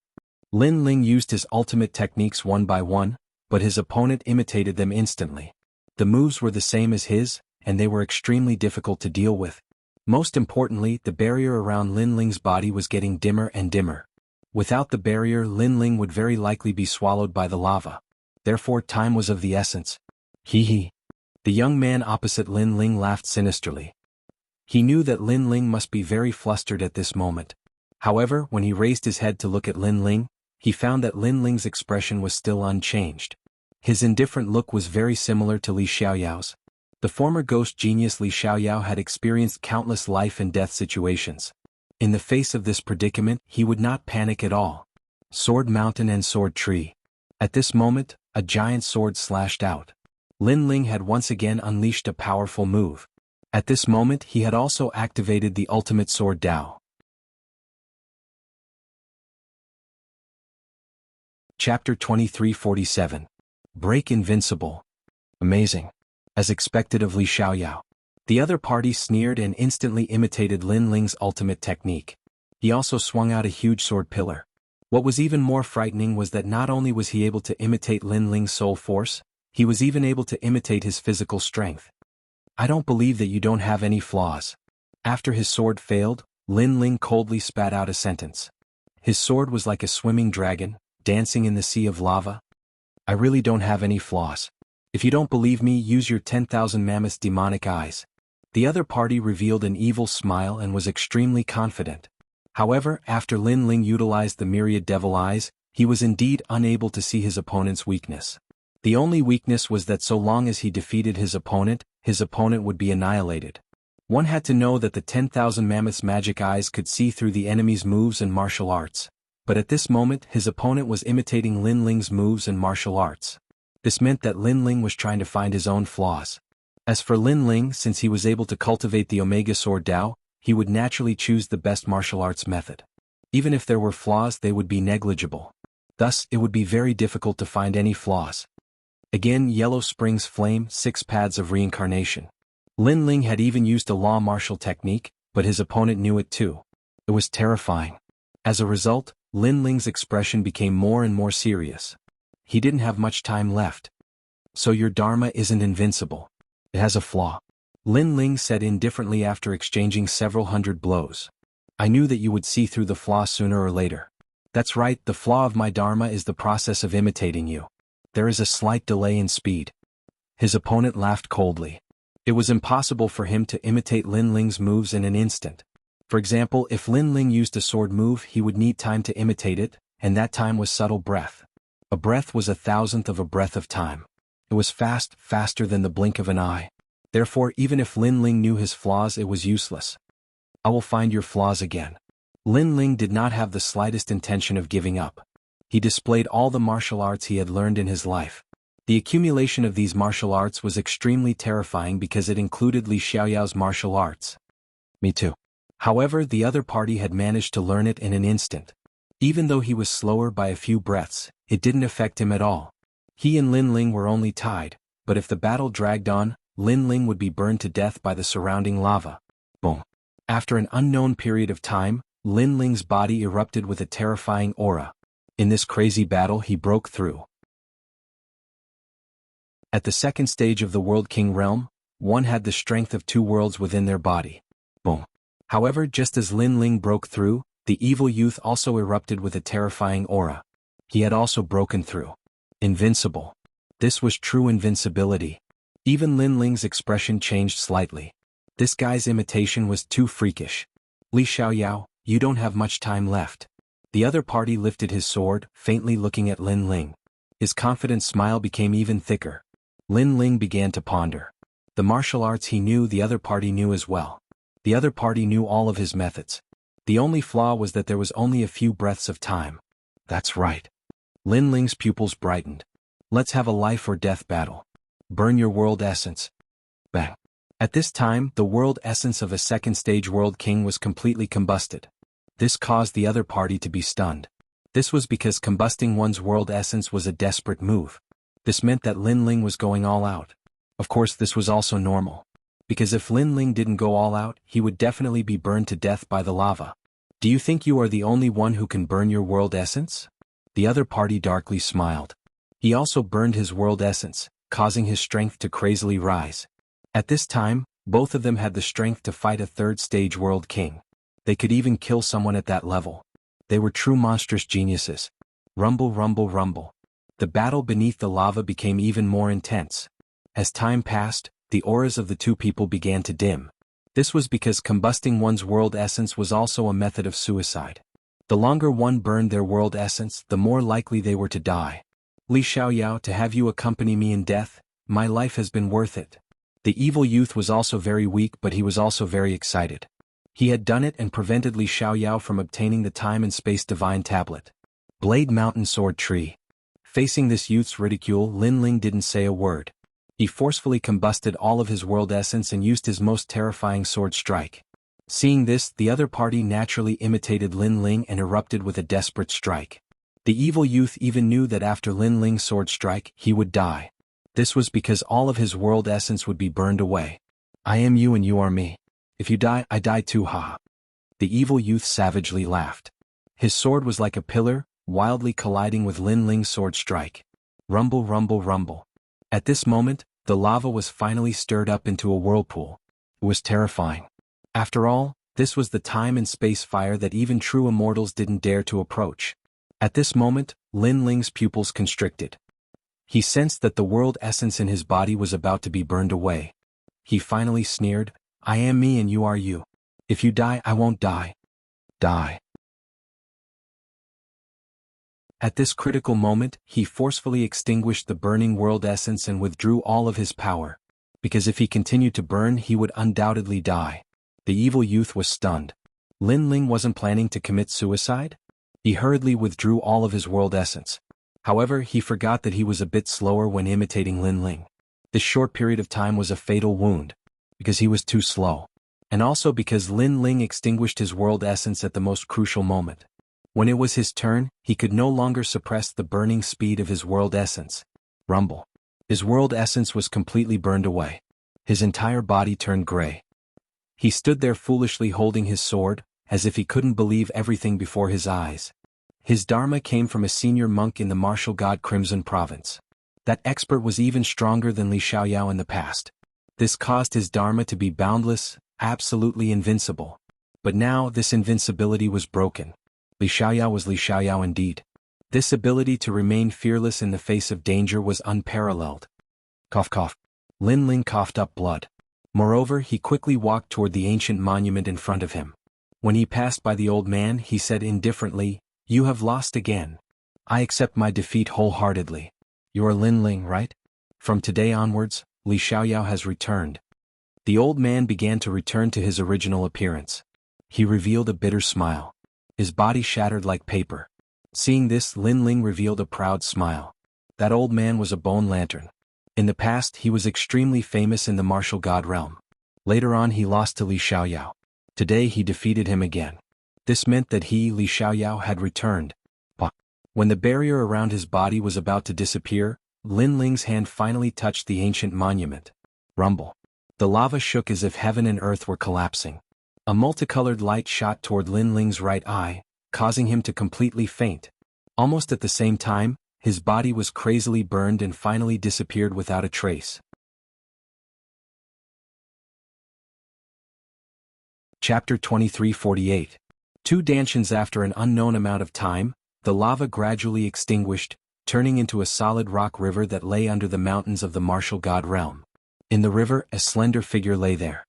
Lin Ling used his ultimate techniques one by one, but his opponent imitated them instantly. The moves were the same as his, and they were extremely difficult to deal with. Most importantly, the barrier around Lin Ling's body was getting dimmer and dimmer. Without the barrier, Lin Ling would very likely be swallowed by the lava. Therefore, time was of the essence. Hee hee. The young man opposite Lin Ling laughed sinisterly. He knew that Lin Ling must be very flustered at this moment. However, when he raised his head to look at Lin Ling, he found that Lin Ling's expression was still unchanged. His indifferent look was very similar to Li Xiaoyao's. The former ghost genius Li Xiaoyao had experienced countless life and death situations. In the face of this predicament, he would not panic at all. Sword Mountain and Sword Tree. At this moment, a giant sword slashed out. Lin Ling had once again unleashed a powerful move. At this moment he had also activated the ultimate sword Dao. Chapter 2347. Break Invincible. Amazing. As expected of Li Xiaoyao. The other party sneered and instantly imitated Lin Ling's ultimate technique. He also swung out a huge sword pillar. What was even more frightening was that not only was he able to imitate Lin Ling's soul force, he was even able to imitate his physical strength. I don't believe that you don't have any flaws. After his sword failed, Lin Ling coldly spat out a sentence. His sword was like a swimming dragon, dancing in the sea of lava. I really don't have any flaws. If you don't believe me, use your 10,000 mammoth demonic eyes. The other party revealed an evil smile and was extremely confident. However, after Lin Ling utilized the myriad devil eyes, he was indeed unable to see his opponent's weakness. The only weakness was that so long as he defeated his opponent would be annihilated. One had to know that the 10,000 mammoth's magic eyes could see through the enemy's moves and martial arts. But at this moment his opponent was imitating Lin Ling's moves and martial arts. This meant that Lin Ling was trying to find his own flaws. As for Lin Ling, since he was able to cultivate the Omega Sword Dao, he would naturally choose the best martial arts method. Even if there were flaws, they would be negligible. Thus, it would be very difficult to find any flaws. Again, Yellow Spring's Flame, 6 paths of reincarnation. Lin Ling had even used a law martial technique, but his opponent knew it too. It was terrifying. As a result, Lin Ling's expression became more and more serious. He didn't have much time left. So your Dharma isn't invincible. It has a flaw. Lin Ling said indifferently after exchanging several hundred blows. I knew that you would see through the flaw sooner or later. That's right, the flaw of my Dharma is the process of imitating you. There is a slight delay in speed. His opponent laughed coldly. It was impossible for him to imitate Lin Ling's moves in an instant. For example, if Lin Ling used a sword move, he would need time to imitate it, and that time was subtle breath. A breath was 1,000th of a breath of time. It was faster than the blink of an eye. Therefore, even if Lin Ling knew his flaws, it was useless. I will find your flaws again. Lin Ling did not have the slightest intention of giving up. He displayed all the martial arts he had learned in his life. The accumulation of these martial arts was extremely terrifying because it included Li Xiaoyao's martial arts. Me too. However, the other party had managed to learn it in an instant. Even though he was slower by a few breaths, it didn't affect him at all. He and Lin Ling were only tied, but if the battle dragged on, Lin Ling would be burned to death by the surrounding lava. Boom. After an unknown period of time, Lin Ling's body erupted with a terrifying aura. In this crazy battle he broke through. At the second stage of the World King realm, one had the strength of 2 worlds within their body. Boom. However, just as Lin Ling broke through, the evil youth also erupted with a terrifying aura. He had also broken through. Invincible. This was true invincibility. Even Lin Ling's expression changed slightly. This guy's imitation was too freakish. Li Xiaoyao, you don't have much time left. The other party lifted his sword, faintly looking at Lin Ling. His confident smile became even thicker. Lin Ling began to ponder. The martial arts he knew, the other party knew as well. The other party knew all of his methods. The only flaw was that there was only a few breaths of time. That's right. Lin Ling's pupils brightened. Let's have a life or death battle. Burn your world essence. Bang. At this time, the world essence of a second stage world king was completely combusted. This caused the other party to be stunned. This was because combusting one's world essence was a desperate move. This meant that Lin Ling was going all out. Of course, this was also normal. Because if Lin Ling didn't go all out, he would definitely be burned to death by the lava. Do you think you are the only one who can burn your world essence? The other party darkly smiled. He also burned his world essence, causing his strength to crazily rise. At this time, both of them had the strength to fight a third stage world king. They could even kill someone at that level. They were true monstrous geniuses. Rumble, rumble, rumble. The battle beneath the lava became even more intense. As time passed, the auras of the two people began to dim. This was because combusting one's world essence was also a method of suicide. The longer one burned their world essence, the more likely they were to die. Li Xiaoyao, to have you accompany me in death, my life has been worth it. The evil youth was also very weak, but he was also very excited. He had done it and prevented Li Xiaoyao from obtaining the time and space divine tablet. Blade Mountain Sword Tree. Facing this youth's ridicule, Lin Ling didn't say a word. He forcefully combusted all of his world essence and used his most terrifying sword strike. Seeing this, the other party naturally imitated Lin Ling and erupted with a desperate strike. The evil youth even knew that after Lin Ling's sword strike, he would die. This was because all of his world essence would be burned away. I am you and you are me. If you die, I die too, ha. The evil youth savagely laughed. His sword was like a pillar, wildly colliding with Lin Ling's sword strike. Rumble, rumble, rumble. At this moment, the lava was finally stirred up into a whirlpool. It was terrifying. After all, this was the time and space fire that even true immortals didn't dare to approach. At this moment, Lin Ling's pupils constricted. He sensed that the world essence in his body was about to be burned away. He finally sneered, I am me and you are you. If you die, I won't die. Die. At this critical moment, he forcefully extinguished the burning world essence and withdrew all of his power. Because if he continued to burn, he would undoubtedly die. The evil youth was stunned. Lin Ling wasn't planning to commit suicide? He hurriedly withdrew all of his world essence. However, he forgot that he was a bit slower when imitating Lin Ling. This short period of time was a fatal wound. Because he was too slow. And also because Lin Ling extinguished his world essence at the most crucial moment. When it was his turn, he could no longer suppress the burning speed of his world essence. Rumble. His world essence was completely burned away. His entire body turned gray. He stood there foolishly holding his sword, as if he couldn't believe everything before his eyes. His dharma came from a senior monk in the martial god Crimson Province. That expert was even stronger than Li Xiaoyao in the past. This caused his dharma to be boundless, absolutely invincible. But now this invincibility was broken. Li Xiaoyao was Li Xiaoyao indeed. This ability to remain fearless in the face of danger was unparalleled. Cough cough. Lin Ling coughed up blood. Moreover, he quickly walked toward the ancient monument in front of him. When he passed by the old man, he said indifferently, You have lost again. I accept my defeat wholeheartedly. You are Lin Ling, right? From today onwards, Li Xiaoyao has returned. The old man began to return to his original appearance. He revealed a bitter smile. His body shattered like paper. Seeing this, Lin Ling revealed a proud smile. That old man was a bone lantern. In the past, he was extremely famous in the martial god realm. Later on, he lost to Li Xiaoyao. Today, he defeated him again. This meant that he, Li Xiaoyao, had returned. When the barrier around his body was about to disappear, Lin Ling's hand finally touched the ancient monument. Rumble. The lava shook as if heaven and earth were collapsing. A multicolored light shot toward Lin Ling's right eye, causing him to completely faint. Almost at the same time, his body was crazily burned and finally disappeared without a trace. Chapter 2348. 2 danshans after an unknown amount of time, the lava gradually extinguished, turning into a solid rock river that lay under the mountains of the martial god realm. In the river, a slender figure lay there.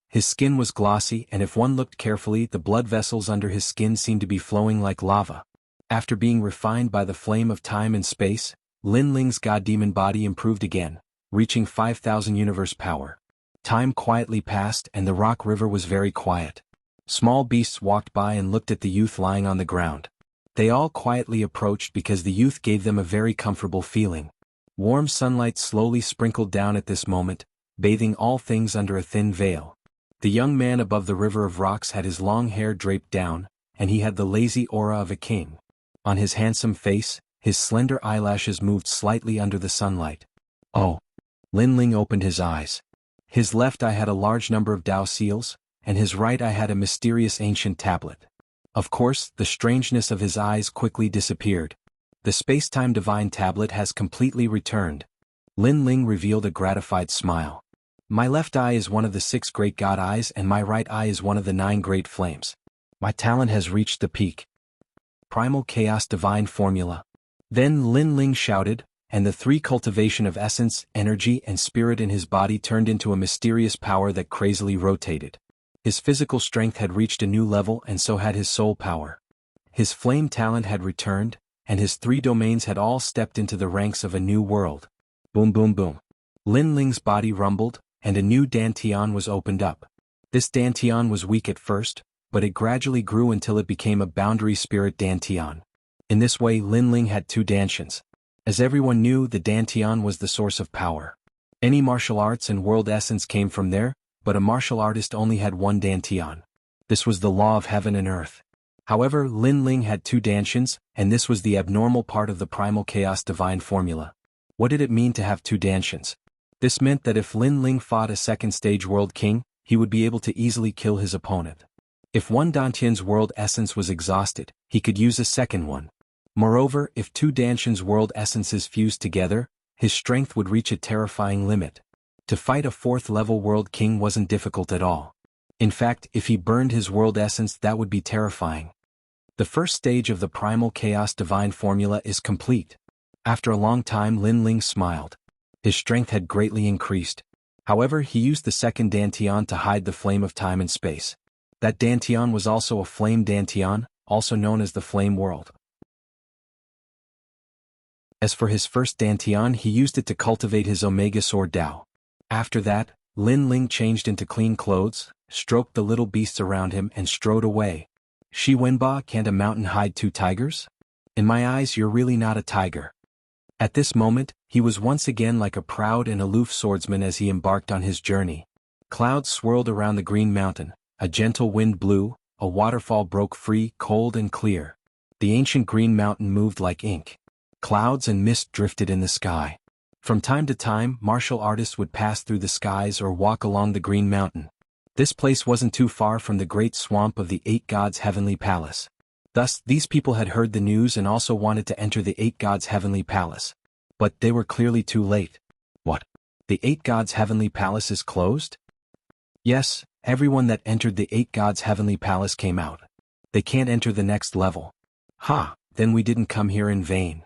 His skin was glossy, and if one looked carefully, the blood vessels under his skin seemed to be flowing like lava. After being refined by the flame of time and space, Lin Ling's god-demon body improved again, reaching 5,000 universe power. Time quietly passed and the rock river was very quiet. Small beasts walked by and looked at the youth lying on the ground. They all quietly approached because the youth gave them a very comfortable feeling. Warm sunlight slowly sprinkled down at this moment, bathing all things under a thin veil. The young man above the river of rocks had his long hair draped down, and he had the lazy aura of a king. On his handsome face, his slender eyelashes moved slightly under the sunlight. Oh! Lin Ling opened his eyes. His left eye had a large number of Dao seals, and his right eye had a mysterious ancient tablet. Of course, the strangeness of his eyes quickly disappeared. The space-time divine tablet has completely returned. Lin Ling revealed a gratified smile. My left eye is one of the 6 great god eyes and my right eye is one of the 9 great flames. My talent has reached the peak. Primal Chaos Divine Formula. Then Lin Ling shouted, and the three cultivation of essence, energy and spirit in his body turned into a mysterious power that crazily rotated. His physical strength had reached a new level and so had his soul power. His flame talent had returned, and his three domains had all stepped into the ranks of a new world. Boom boom boom. Lin Ling's body rumbled, and a new dantian was opened up. This dantian was weak at first, but it gradually grew until it became a boundary spirit dantian. In this way Lin Ling had two dantians. As everyone knew, the dantian was the source of power. Any martial arts and world essence came from there, but a martial artist only had one dantian. This was the law of heaven and earth. However, Lin Ling had two dantians, and this was the abnormal part of the primal chaos divine formula. What did it mean to have two dantians? This meant that if Lin Ling fought a second stage world king, he would be able to easily kill his opponent. If one dantian's world essence was exhausted, he could use a second one. Moreover, if two dantians' world essences fused together, his strength would reach a terrifying limit. To fight a fourth-level world king wasn't difficult at all. In fact, if he burned his world essence, that would be terrifying. The first stage of the primal chaos divine formula is complete. After a long time Lin Ling smiled. His strength had greatly increased. However, he used the second dantian to hide the flame of time and space. That dantian was also a flame dantian, also known as the flame world. As for his first dantian, he used it to cultivate his Omega Sword Dao. After that, Lin Ling changed into clean clothes, stroked the little beasts around him and strode away. Shi Wenba, can't a mountain hide two tigers? In my eyes you're really not a tiger. At this moment, he was once again like a proud and aloof swordsman as he embarked on his journey. Clouds swirled around the green mountain, a gentle wind blew, a waterfall broke free, cold and clear. The ancient green mountain moved like ink. Clouds and mist drifted in the sky. From time to time, martial artists would pass through the skies or walk along the green mountain. This place wasn't too far from the great swamp of the Eight Gods' heavenly palace. Thus, these people had heard the news and also wanted to enter the Eight Gods' heavenly palace. But they were clearly too late. What? The Eight Gods' heavenly palace is closed? Yes, everyone that entered the Eight Gods' heavenly palace came out. They can't enter the next level. Ha, then we didn't come here in vain.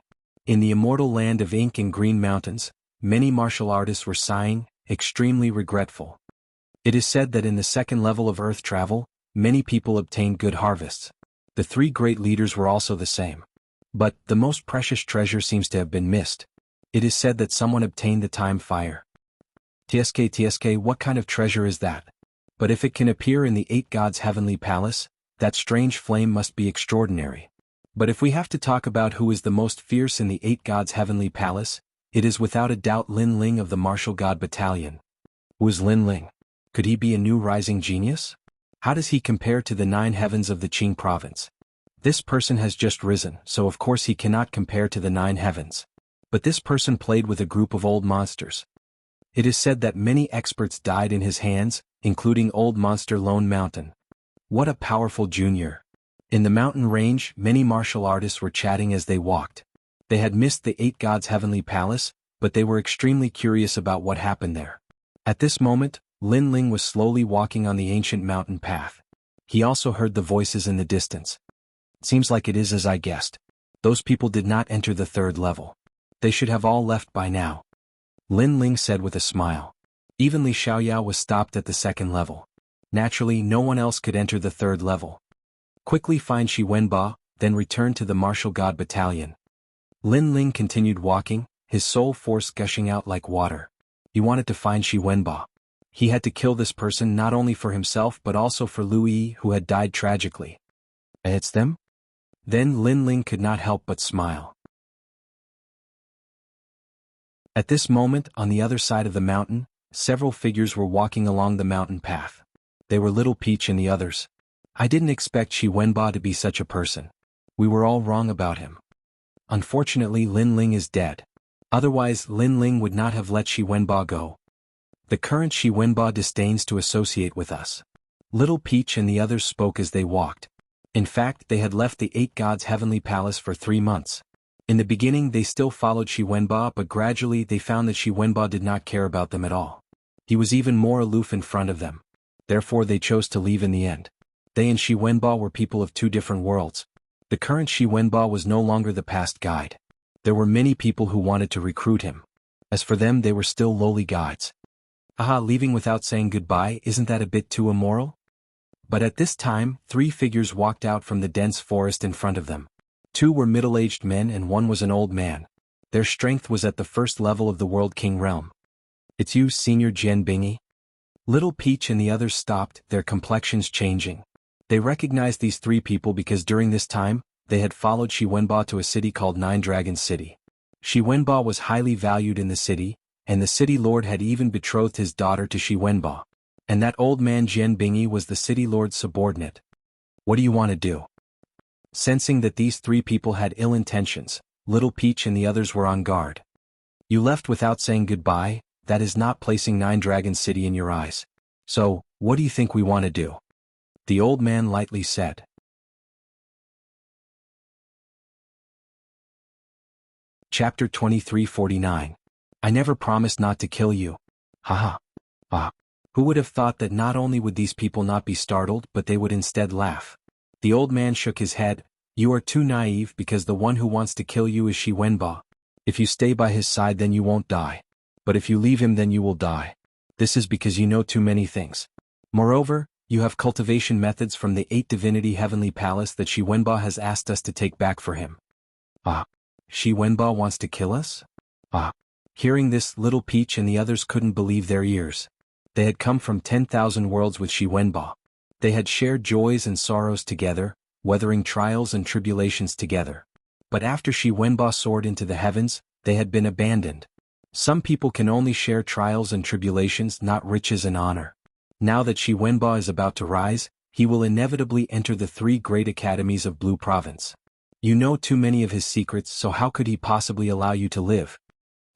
In the immortal land of ink and green mountains, many martial artists were sighing, extremely regretful. It is said that in the second level of earth travel, many people obtained good harvests. The three great leaders were also the same. But the most precious treasure seems to have been missed. It is said that someone obtained the time fire. TSK, what kind of treasure is that? But if it can appear in the Eight Gods' heavenly palace, that strange flame must be extraordinary. But if we have to talk about who is the most fierce in the Eight Gods' heavenly palace, it is without a doubt Lin Ling of the Martial God Battalion. Who is Lin Ling? Could he be a new rising genius? How does he compare to the 9 heavens of the Qing province? This person has just risen, so of course he cannot compare to the 9 heavens. But this person played with a group of old monsters. It is said that many experts died in his hands, including old monster Lone Mountain. What a powerful junior. In the mountain range, many martial artists were chatting as they walked. They had missed the Eight Gods' heavenly palace, but they were extremely curious about what happened there. At this moment, Lin Ling was slowly walking on the ancient mountain path. He also heard the voices in the distance. Seems like it is as I guessed. Those people did not enter the third level. They should have all left by now. Lin Ling said with a smile. Even Li Xiaoyao was stopped at the second level. Naturally, no one else could enter the third level. Quickly find Shi Wenba, then return to the Martial God Battalion. Lin Ling continued walking, his soul force gushing out like water. He wanted to find Shi Wenba. He had to kill this person not only for himself but also for Lu Yi, who had died tragically. It's them? Then Lin Ling could not help but smile. At this moment, on the other side of the mountain, several figures were walking along the mountain path. They were Little Peach and the others. I didn't expect Shi Wenba to be such a person. We were all wrong about him. Unfortunately, Lin Ling is dead. Otherwise, Lin Ling would not have let Shi Wenba go. The current Shi Wenba disdains to associate with us. Little Peach and the others spoke as they walked. In fact, they had left the Eight Gods' heavenly palace for 3 months. In the beginning they still followed Shi Wenba, but gradually they found that Shi Wenba did not care about them at all. He was even more aloof in front of them. Therefore they chose to leave in the end. They and Shi Wenba were people of 2 different worlds. The current Shi Wenba was no longer the past guide. There were many people who wanted to recruit him. As for them, they were still lowly gods. Aha, leaving without saying goodbye, isn't that a bit too immoral? But at this time, 3 figures walked out from the dense forest in front of them. 2 were middle-aged men and 1 was an old man. Their strength was at the first level of the World King realm. It's you, Senior Jianbingi? Little Peach and the others stopped, their complexions changing. They recognized these 3 people because during this time, they had followed Shi Wenba to a city called Nine Dragons City. Shi Wenba was highly valued in the city, and the city lord had even betrothed his daughter to Shi Wenba. And that old man Jianbingi was the city lord's subordinate. What do you want to do? Sensing that these 3 people had ill intentions, Little Peach and the others were on guard. You left without saying goodbye, that is not placing Nine Dragons City in your eyes. So, what do you think we want to do? The old man lightly said. Chapter 2349. I never promised not to kill you. Haha. Ah. Who would have thought that not only would these people not be startled but they would instead laugh? The old man shook his head. You are too naive because the one who wants to kill you is Shi Wenba. If you stay by his side then you won't die. But if you leave him then you will die. This is because you know too many things. Moreover, you have cultivation methods from the 8 Divinity Heavenly Palace that Shi Wenba has asked us to take back for him. Ah. Shi Wenba wants to kill us? Ah. Hearing this, Little Peach and the others couldn't believe their ears. They had come from 10,000 worlds with Shi Wenba. They had shared joys and sorrows together, weathering trials and tribulations together. But after Shi Wenba soared into the heavens, they had been abandoned. Some people can only share trials and tribulations, not riches and honor. Now that Shi Wenba is about to rise, he will inevitably enter the 3 great academies of Blue Province. You know too many of his secrets, so how could he possibly allow you to live?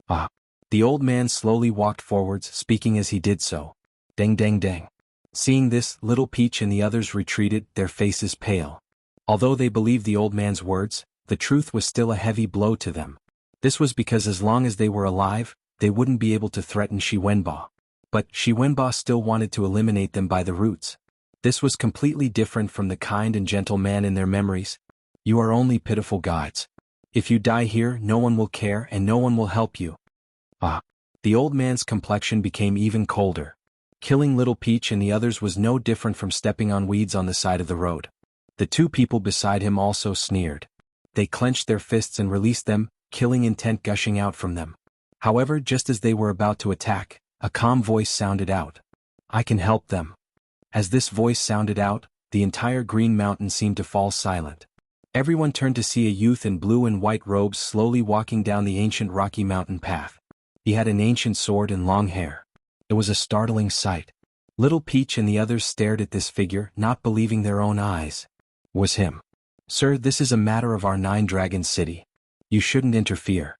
Ah. The old man slowly walked forwards, speaking as he did so. Dang dang dang. Seeing this, Little Peach and the others retreated, their faces pale. Although they believed the old man's words, the truth was still a heavy blow to them. This was because as long as they were alive, they wouldn't be able to threaten Shi Wenba. But Shi Wenba still wanted to eliminate them by the roots. This was completely different from the kind and gentle man in their memories. You are only pitiful gods. If you die here, no one will care and no one will help you. Ah. The old man's complexion became even colder. Killing Little Peach and the others was no different from stepping on weeds on the side of the road. The 2 people beside him also sneered. They clenched their fists and released them, killing intent gushing out from them. However, just as they were about to attack, a calm voice sounded out. I can help them. As this voice sounded out, the entire Green Mountain seemed to fall silent. Everyone turned to see a youth in blue and white robes slowly walking down the ancient rocky mountain path. He had an ancient sword and long hair. It was a startling sight. Little Peach and the others stared at this figure, not believing their own eyes. Was him. Sir, this is a matter of our Nine Dragons City. You shouldn't interfere.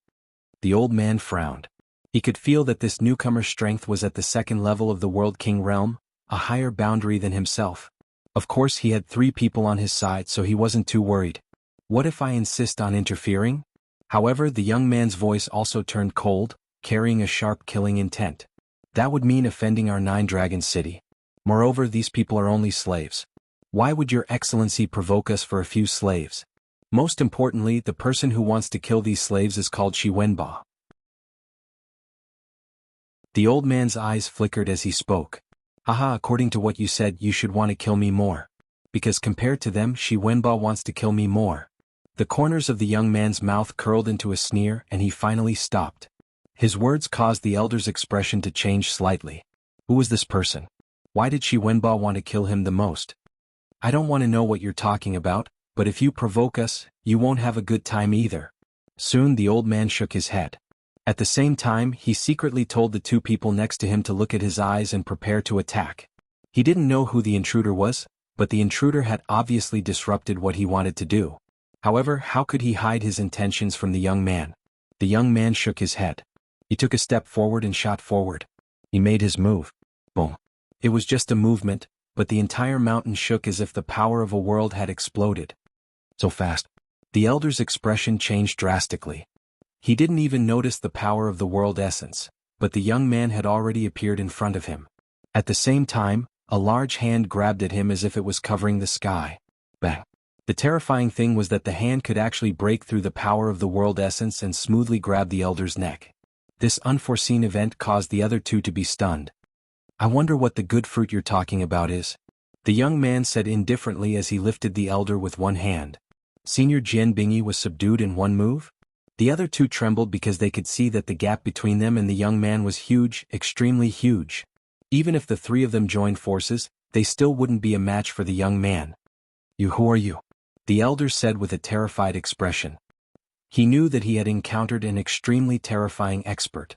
The old man frowned. He could feel that this newcomer's strength was at the 2nd level of the World King realm, a higher boundary than himself. Of course he had 3 people on his side so he wasn't too worried. What if I insist on interfering? However, the young man's voice also turned cold, carrying a sharp killing intent. That would mean offending our Nine Dragons City. Moreover, these people are only slaves. Why would your excellency provoke us for a few slaves? Most importantly, the person who wants to kill these slaves is called Shi Wenba. The old man's eyes flickered as he spoke. Haha, according to what you said, you should want to kill me more. Because compared to them, Shi Wenba wants to kill me more. The corners of the young man's mouth curled into a sneer and he finally stopped. His words caused the elder's expression to change slightly. Who was this person? Why did Shi Wenba want to kill him the most? I don't want to know what you're talking about, but if you provoke us, you won't have a good time either. Soon the old man shook his head. At the same time, he secretly told the 2 people next to him to look at his eyes and prepare to attack. He didn't know who the intruder was, but the intruder had obviously disrupted what he wanted to do. However, how could he hide his intentions from the young man? The young man shook his head. He took a step forward and shot forward. He made his move. Boom. It was just a movement, but the entire mountain shook as if the power of a world had exploded. So fast. The elder's expression changed drastically. He didn't even notice the power of the world essence, but the young man had already appeared in front of him. At the same time, a large hand grabbed at him as if it was covering the sky. Bang. The terrifying thing was that the hand could actually break through the power of the world essence and smoothly grab the elder's neck. This unforeseen event caused the other two to be stunned. I wonder what the good fruit you're talking about is, the young man said indifferently as he lifted the elder with one hand. Senior Jian Bingyi was subdued in one move? The other two trembled because they could see that the gap between them and the young man was huge, extremely huge. Even if the three of them joined forces, they still wouldn't be a match for the young man. Who are you? The elder said with a terrified expression. He knew that he had encountered an extremely terrifying expert.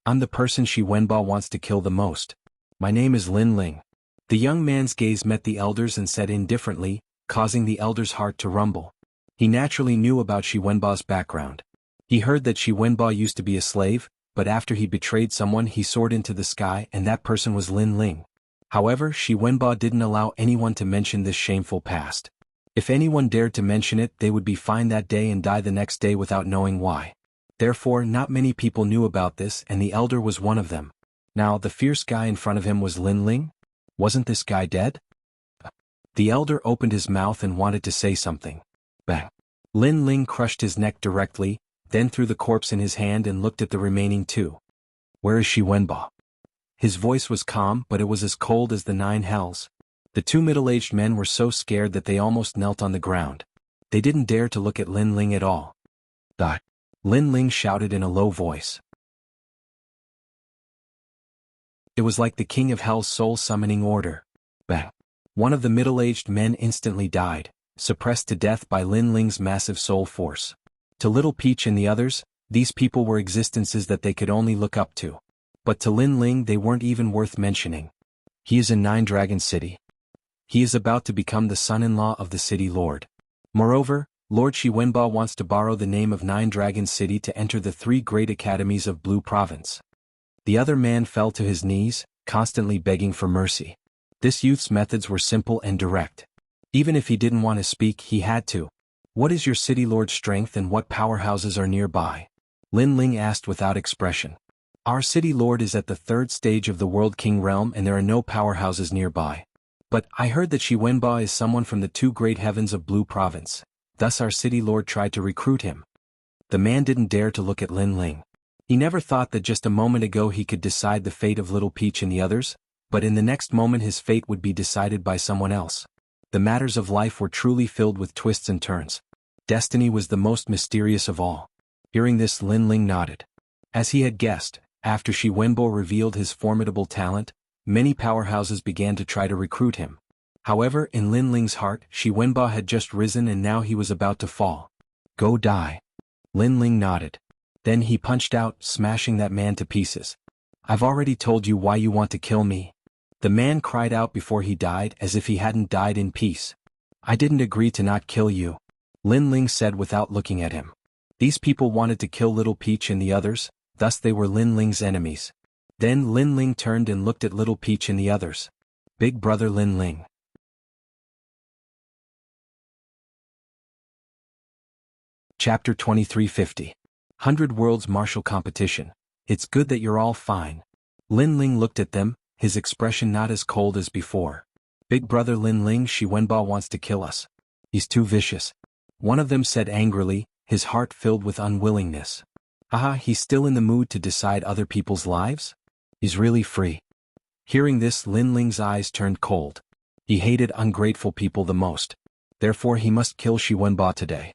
I'm the person Shi Wenba wants to kill the most. My name is Lin Ling. The young man's gaze met the elder's and said indifferently, causing the elder's heart to rumble. He naturally knew about Shi Wenba's background. He heard that Shi Wenba used to be a slave, but after he betrayed someone he soared into the sky and that person was Lin Ling. However, Shi Wenba didn't allow anyone to mention this shameful past. If anyone dared to mention it, they would be fined that day and die the next day without knowing why. Therefore, not many people knew about this and the elder was one of them. Now, the fierce guy in front of him was Lin Ling? Wasn't this guy dead? The elder opened his mouth and wanted to say something. Bang! Lin Ling crushed his neck directly, then threw the corpse in his hand and looked at the remaining two. Where is Shi Wenba? His voice was calm, but it was as cold as the 9 hells. The two middle-aged men were so scared that they almost knelt on the ground. They didn't dare to look at Lin Ling at all. Lin Ling shouted in a low voice. It was like the king of hell's soul-summoning order. Bang! One of the middle-aged men instantly died, suppressed to death by Lin Ling's massive soul force. To Little Peach and the others, these people were existences that they could only look up to. But to Lin Ling they weren't even worth mentioning. He is in 9 Dragon City. He is about to become the son-in-law of the city lord. Moreover, Lord Shi Wenba wants to borrow the name of 9 Dragon City to enter the 3 great academies of Blue Province. The other man fell to his knees, constantly begging for mercy. This youth's methods were simple and direct. Even if he didn't want to speak, he had to. What is your city lord's strength and what powerhouses are nearby? Lin Ling asked without expression. Our city lord is at the 3rd stage of the World King realm and there are no powerhouses nearby. But I heard that Shi Wenba is someone from the 2 great heavens of Blue Province. Thus our city lord tried to recruit him. The man didn't dare to look at Lin Ling. He never thought that just a moment ago he could decide the fate of Little Peach and the others, but in the next moment his fate would be decided by someone else. The matters of life were truly filled with twists and turns. Destiny was the most mysterious of all. Hearing this, Lin Ling nodded. As he had guessed, after Shi Wenbo revealed his formidable talent, many powerhouses began to try to recruit him. However, in Lin Ling's heart, Shi Wenba had just risen and now he was about to fall. Go die. Lin Ling nodded. Then he punched out, smashing that man to pieces. I've already told you why you want to kill me. The man cried out before he died as if he hadn't died in peace. I didn't agree to not kill you. Lin Ling said without looking at him. These people wanted to kill Little Peach and the others, thus they were Lin Ling's enemies. Then Lin Ling turned and looked at Little Peach and the others. Big brother Lin Ling. Chapter 2350. 100 Worlds Martial Competition. It's good that you're all fine. Lin Ling looked at them, his expression not as cold as before. Big brother Lin Ling, Shi Wenba wants to kill us. He's too vicious. One of them said angrily, his heart filled with unwillingness. Haha, he's still in the mood to decide other people's lives? He's really free. Hearing this, Lin Ling's eyes turned cold. He hated ungrateful people the most. Therefore he must kill Shi Wenba today.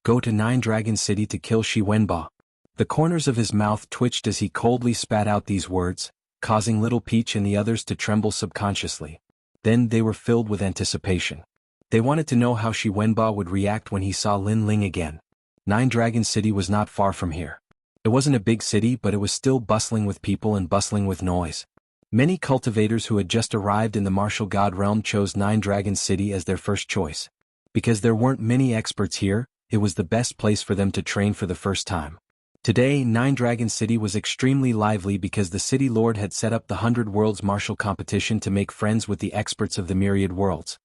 Go to 9 Dragon City to kill Shi Wenba. The corners of his mouth twitched as he coldly spat out these words, causing Little Peach and the others to tremble subconsciously. Then they were filled with anticipation. They wanted to know how Shi Wenba would react when he saw Lin Ling again. 9 Dragon City was not far from here. It wasn't a big city, but it was still bustling with people and bustling with noise. Many cultivators who had just arrived in the martial god realm chose 9 Dragon City as their first choice. Because there weren't many experts here, it was the best place for them to train for the first time. Today, 9 Dragon City was extremely lively because the city lord had set up the 100 Worlds Martial Competition to make friends with the experts of the myriad worlds.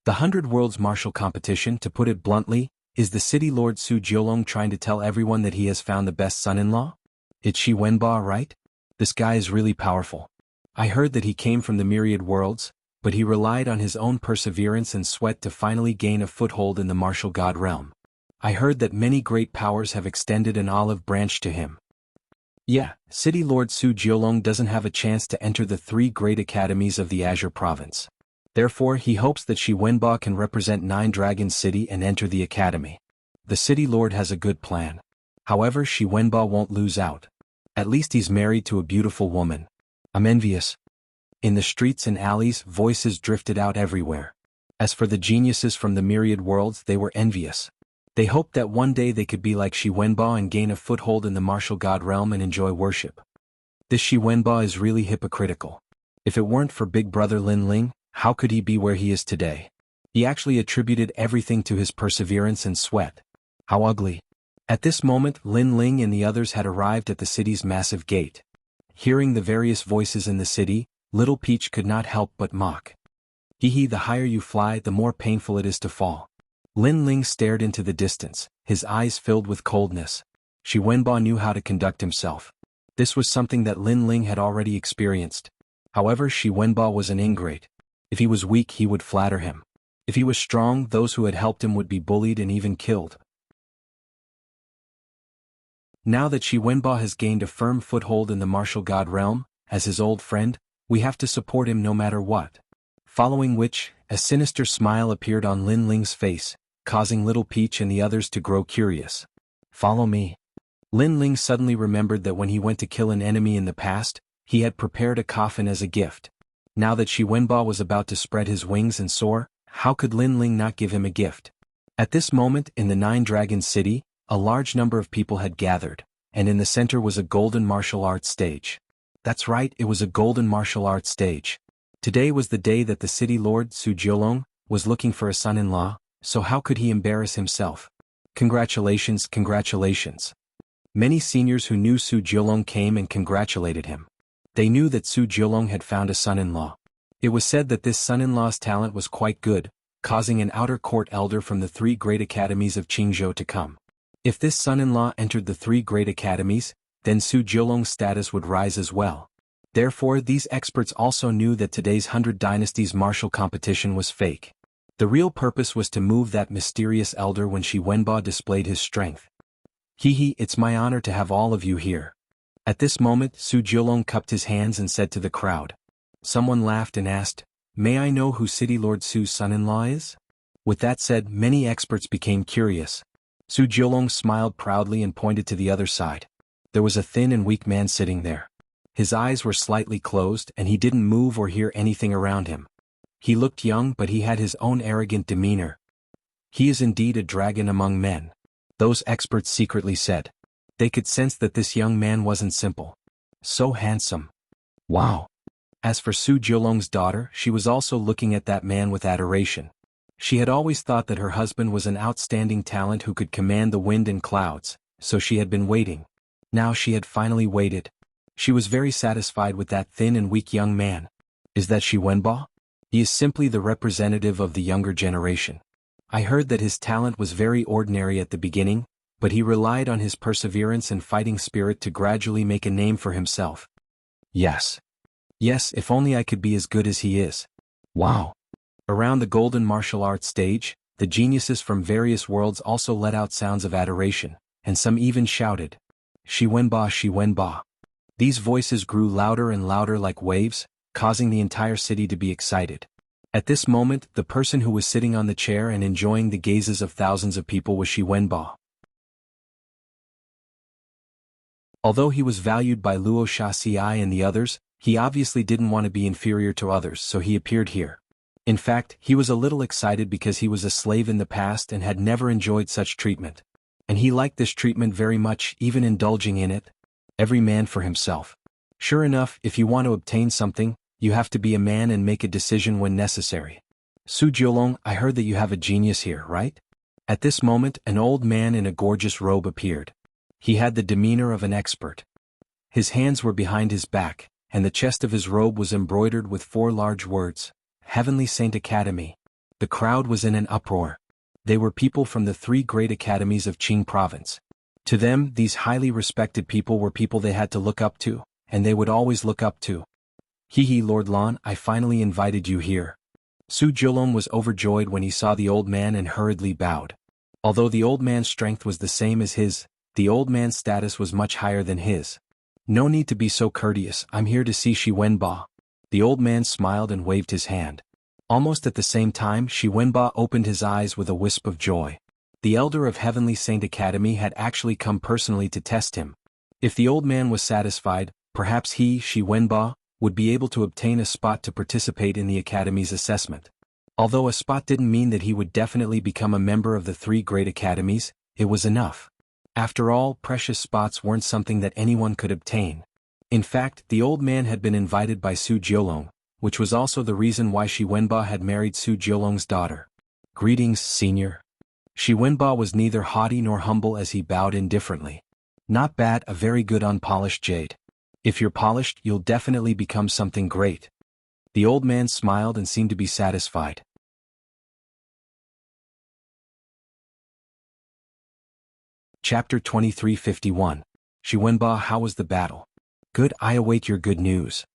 The 100 Worlds Martial Competition, to put it bluntly, is the city lord Su Jiolong trying to tell everyone that he has found the best son-in-law? It's Shi Wenba, right? This guy is really powerful. I heard that he came from the myriad worlds, but he relied on his own perseverance and sweat to finally gain a foothold in the martial god realm. I heard that many great powers have extended an olive branch to him. Yeah, City Lord Su Jiolong doesn't have a chance to enter the 3 great academies of the Azure Province. Therefore he hopes that Shi Wenba can represent 9 Dragon City and enter the academy. The City Lord has a good plan. However, Shi Wenba won't lose out. At least he's married to a beautiful woman. I'm envious. In the streets and alleys, voices drifted out everywhere. As for the geniuses from the myriad worlds, they were envious. They hoped that one day they could be like Shi Wenba and gain a foothold in the martial god realm and enjoy worship. This Shi Wenba is really hypocritical. If it weren't for big brother Lin Ling, how could he be where he is today? He actually attributed everything to his perseverance and sweat. How ugly. At this moment, Lin Ling and the others had arrived at the city's massive gate. Hearing the various voices in the city, Little Peach could not help but mock. Hee, the higher you fly, the more painful it is to fall. Lin Ling stared into the distance, his eyes filled with coldness. Shi Wenba knew how to conduct himself. This was something that Lin Ling had already experienced. However, Shi Wenba was an ingrate. If he was weak, he would flatter him. If he was strong, those who had helped him would be bullied and even killed. Now that Shi Wenba has gained a firm foothold in the martial god realm, as his old friend, we have to support him no matter what. Following which, a sinister smile appeared on Lin Ling's face, causing Little Peach and the others to grow curious. Follow me. Lin Ling suddenly remembered that when he went to kill an enemy in the past, he had prepared a coffin as a gift. Now that Shi Wenba was about to spread his wings and soar, how could Lin Ling not give him a gift? At this moment, in the 9 Dragon City, a large number of people had gathered, and in the center was a golden martial arts stage. That's right, it was a golden martial arts stage. Today was the day that the City Lord, Su Jiolong, was looking for a son-in-law, so how could he embarrass himself? Congratulations, congratulations. Many seniors who knew Su Jiolong came and congratulated him. They knew that Su Jiolong had found a son-in-law. It was said that this son-in-law's talent was quite good, causing an outer court elder from the 3 great academies of Qingzhou to come. If this son-in-law entered the 3 great academies, then Su Jiolong's status would rise as well. Therefore, these experts also knew that today's 100 Dynasties martial competition was fake. The real purpose was to move that mysterious elder when Shi Wenba displayed his strength. Hee, it's my honor to have all of you here. At this moment, Su Jiolong cupped his hands and said to the crowd. Someone laughed and asked, "May I know who City Lord Su's son-in-law is?" With that said, many experts became curious. Su Jiolong smiled proudly and pointed to the other side. There was a thin and weak man sitting there. His eyes were slightly closed and he didn't move or hear anything around him. He looked young, but he had his own arrogant demeanor. He is indeed a dragon among men. Those experts secretly said. They could sense that this young man wasn't simple. So handsome. Wow. As for Su Jiolong's daughter, she was also looking at that man with adoration. She had always thought that her husband was an outstanding talent who could command the wind and clouds, so she had been waiting. Now she had finally waited. She was very satisfied with that thin and weak young man. Is that Shi Wenba? He is simply the representative of the younger generation. I heard that his talent was very ordinary at the beginning, but he relied on his perseverance and fighting spirit to gradually make a name for himself. Yes. Yes, if only I could be as good as he is. Wow. Around the golden martial arts stage, the geniuses from various worlds also let out sounds of adoration, and some even shouted, Shi Wenba, Shi Wenba. These voices grew louder and louder like waves, causing the entire city to be excited. At this moment, the person who was sitting on the chair and enjoying the gazes of thousands of people was Shi Wenba. Although he was valued by Luo Shaci and the others, he obviously didn't want to be inferior to others, so he appeared here. In fact, he was a little excited because he was a slave in the past and had never enjoyed such treatment. And he liked this treatment very much, even indulging in it. Every man for himself. Sure enough, if you want to obtain something, you have to be a man and make a decision when necessary. Su Jiolong, I heard that you have a genius here, right? At this moment, an old man in a gorgeous robe appeared. He had the demeanor of an expert. His hands were behind his back, and the chest of his robe was embroidered with 4 large words, Heavenly Saint Academy. The crowd was in an uproar. They were people from the 3 great academies of Qing province. To them, these highly respected people were people they had to look up to, and they would always look up to. Hee Lord Lan, I finally invited you here. Su Jiulong was overjoyed when he saw the old man and hurriedly bowed. Although the old man's strength was the same as his, the old man's status was much higher than his. No need to be so courteous, I'm here to see Shi Wenba. The old man smiled and waved his hand. Almost at the same time Shi Wenba opened his eyes with a wisp of joy. The elder of Heavenly Saint Academy had actually come personally to test him. If the old man was satisfied, perhaps he, Shi Wenba, would be able to obtain a spot to participate in the Academy's assessment. Although a spot didn't mean that he would definitely become a member of the 3 great academies, it was enough. After all, precious spots weren't something that anyone could obtain. In fact, the old man had been invited by Su Jiulong, which was also the reason why Shi Wenba had married Su Jiulong's daughter. Greetings, senior. Shi Wenba was neither haughty nor humble as he bowed indifferently. Not bad, a very good unpolished jade. If you're polished, you'll definitely become something great. The old man smiled and seemed to be satisfied. Chapter 2351. Shi Wenba, how was the battle? Good, I await your good news.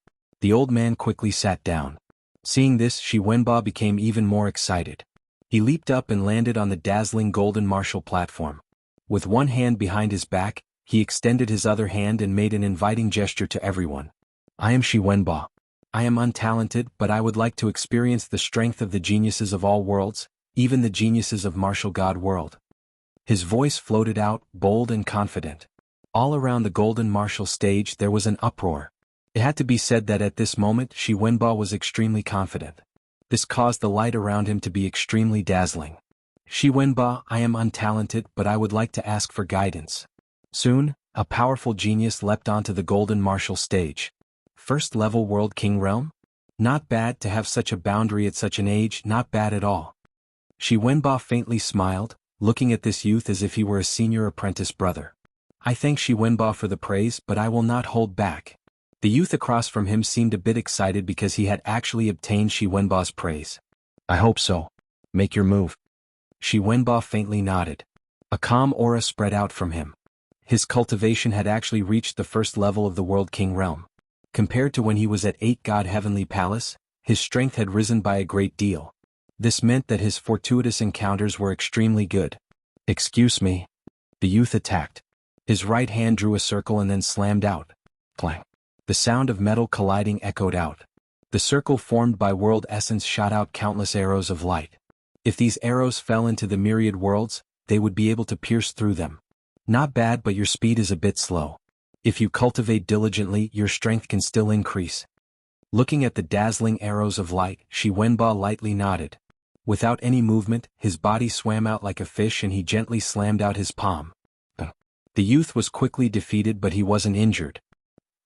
The old man quickly sat down. Seeing this, Shi Wenba became even more excited. He leaped up and landed on the dazzling golden martial platform. With one hand behind his back, he extended his other hand and made an inviting gesture to everyone. I am Shi Wenba. I am untalented, but I would like to experience the strength of the geniuses of all worlds, even the geniuses of martial god world. His voice floated out, bold and confident. All around the golden martial stage there was an uproar. It had to be said that at this moment Shi Wenba was extremely confident. This caused the light around him to be extremely dazzling. Shi Wenba, I am untalented, but I would like to ask for guidance. Soon, a powerful genius leapt onto the golden martial stage. First level World King Realm? Not bad to have such a boundary at such an age, not bad at all. Shi Wenba faintly smiled, looking at this youth as if he were a senior apprentice brother. I thank Shi Wenba for the praise, but I will not hold back. The youth across from him seemed a bit excited because he had actually obtained Shi Wenba's praise. I hope so. Make your move. Shi Wenba faintly nodded. A calm aura spread out from him. His cultivation had actually reached the first level of the World King Realm. Compared to when he was at 8 God Heavenly Palace, his strength had risen by a great deal. This meant that his fortuitous encounters were extremely good. Excuse me. The youth attacked. His right hand drew a circle and then slammed out. Clang. The sound of metal colliding echoed out. The circle formed by world essence shot out countless arrows of light. If these arrows fell into the myriad worlds, they would be able to pierce through them. Not bad, but your speed is a bit slow. If you cultivate diligently, your strength can still increase. Looking at the dazzling arrows of light, Shi Wenba lightly nodded. Without any movement, his body swam out like a fish and he gently slammed out his palm. The youth was quickly defeated, but he wasn't injured.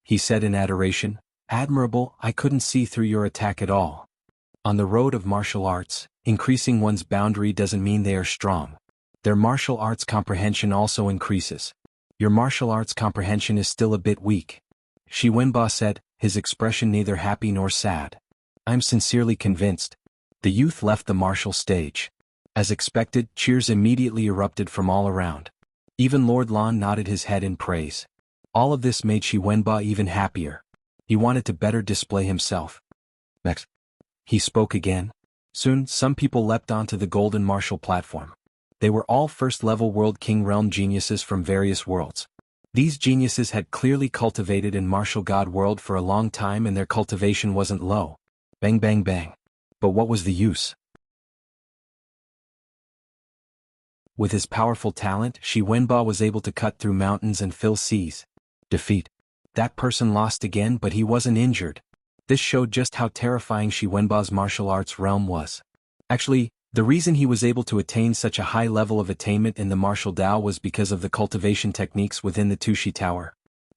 He said in adoration, Admirable, I couldn't see through your attack at all. On the road of martial arts, increasing one's boundary doesn't mean they are strong. Their martial arts comprehension also increases. Your martial arts comprehension is still a bit weak. Shi Wenba said, his expression neither happy nor sad. I'm sincerely convinced. The youth left the martial stage. As expected, cheers immediately erupted from all around. Even Lord Lan nodded his head in praise. All of this made Shi Wenba even happier. He wanted to better display himself. Next. He spoke again. Soon, some people leapt onto the golden martial platform. They were all first-level World King Realm geniuses from various worlds. These geniuses had clearly cultivated in martial god world for a long time and their cultivation wasn't low. Bang bang bang. But what was the use? With his powerful talent, Shi Wenba was able to cut through mountains and fill seas. Defeat. That person lost again, but he wasn't injured. This showed just how terrifying Shi Wenba's martial arts realm was. Actually, the reason he was able to attain such a high level of attainment in the martial Dao was because of the cultivation techniques within the Tushi Tower.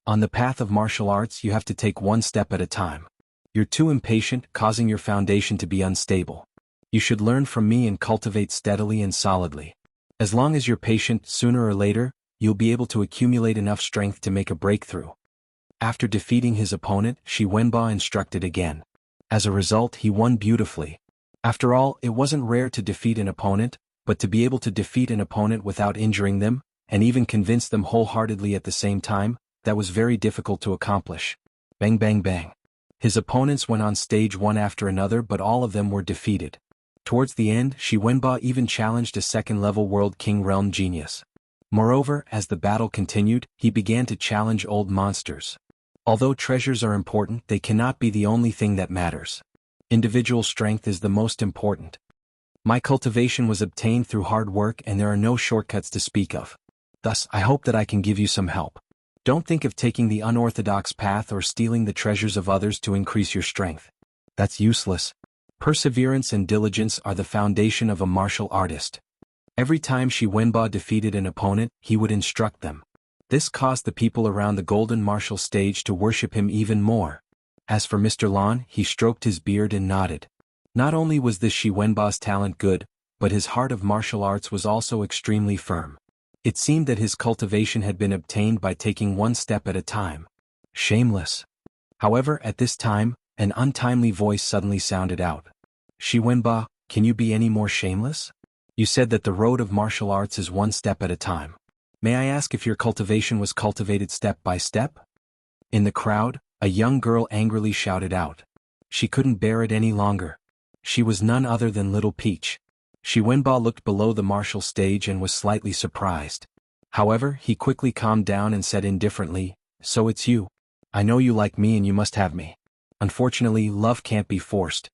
On the path of martial arts, you have to take one step at a time. You're too impatient, causing your foundation to be unstable. You should learn from me and cultivate steadily and solidly. As long as you're patient, sooner or later, you'll be able to accumulate enough strength to make a breakthrough. After defeating his opponent, Shi Wenba instructed again. As a result, he won beautifully. After all, it wasn't rare to defeat an opponent, but to be able to defeat an opponent without injuring them, and even convince them wholeheartedly at the same time, that was very difficult to accomplish. Bang bang bang. His opponents went on stage one after another, but all of them were defeated. Towards the end, Shi Wenba even challenged a second-level World King Realm Genius. Moreover, as the battle continued, he began to challenge old monsters. Although treasures are important, they cannot be the only thing that matters. Individual strength is the most important. My cultivation was obtained through hard work, and there are no shortcuts to speak of. Thus, I hope that I can give you some help. Don't think of taking the unorthodox path or stealing the treasures of others to increase your strength. That's useless. Perseverance and diligence are the foundation of a martial artist. Every time Shi Wenba defeated an opponent, he would instruct them. This caused the people around the golden martial stage to worship him even more. As for Mr. Lan, he stroked his beard and nodded. Not only was this Shi Wenba's talent good, but his heart of martial arts was also extremely firm. It seemed that his cultivation had been obtained by taking one step at a time. Shameless. However, at this time, an untimely voice suddenly sounded out. Shi Wenba, can you be any more shameless? You said that the road of martial arts is one step at a time. May I ask if your cultivation was cultivated step by step? In the crowd, a young girl angrily shouted out. She couldn't bear it any longer. She was none other than Little Peach. Shi Wenba looked below the martial stage and was slightly surprised. However, he quickly calmed down and said indifferently, "So it's you. I know you like me and you must have me. Unfortunately, love can't be forced.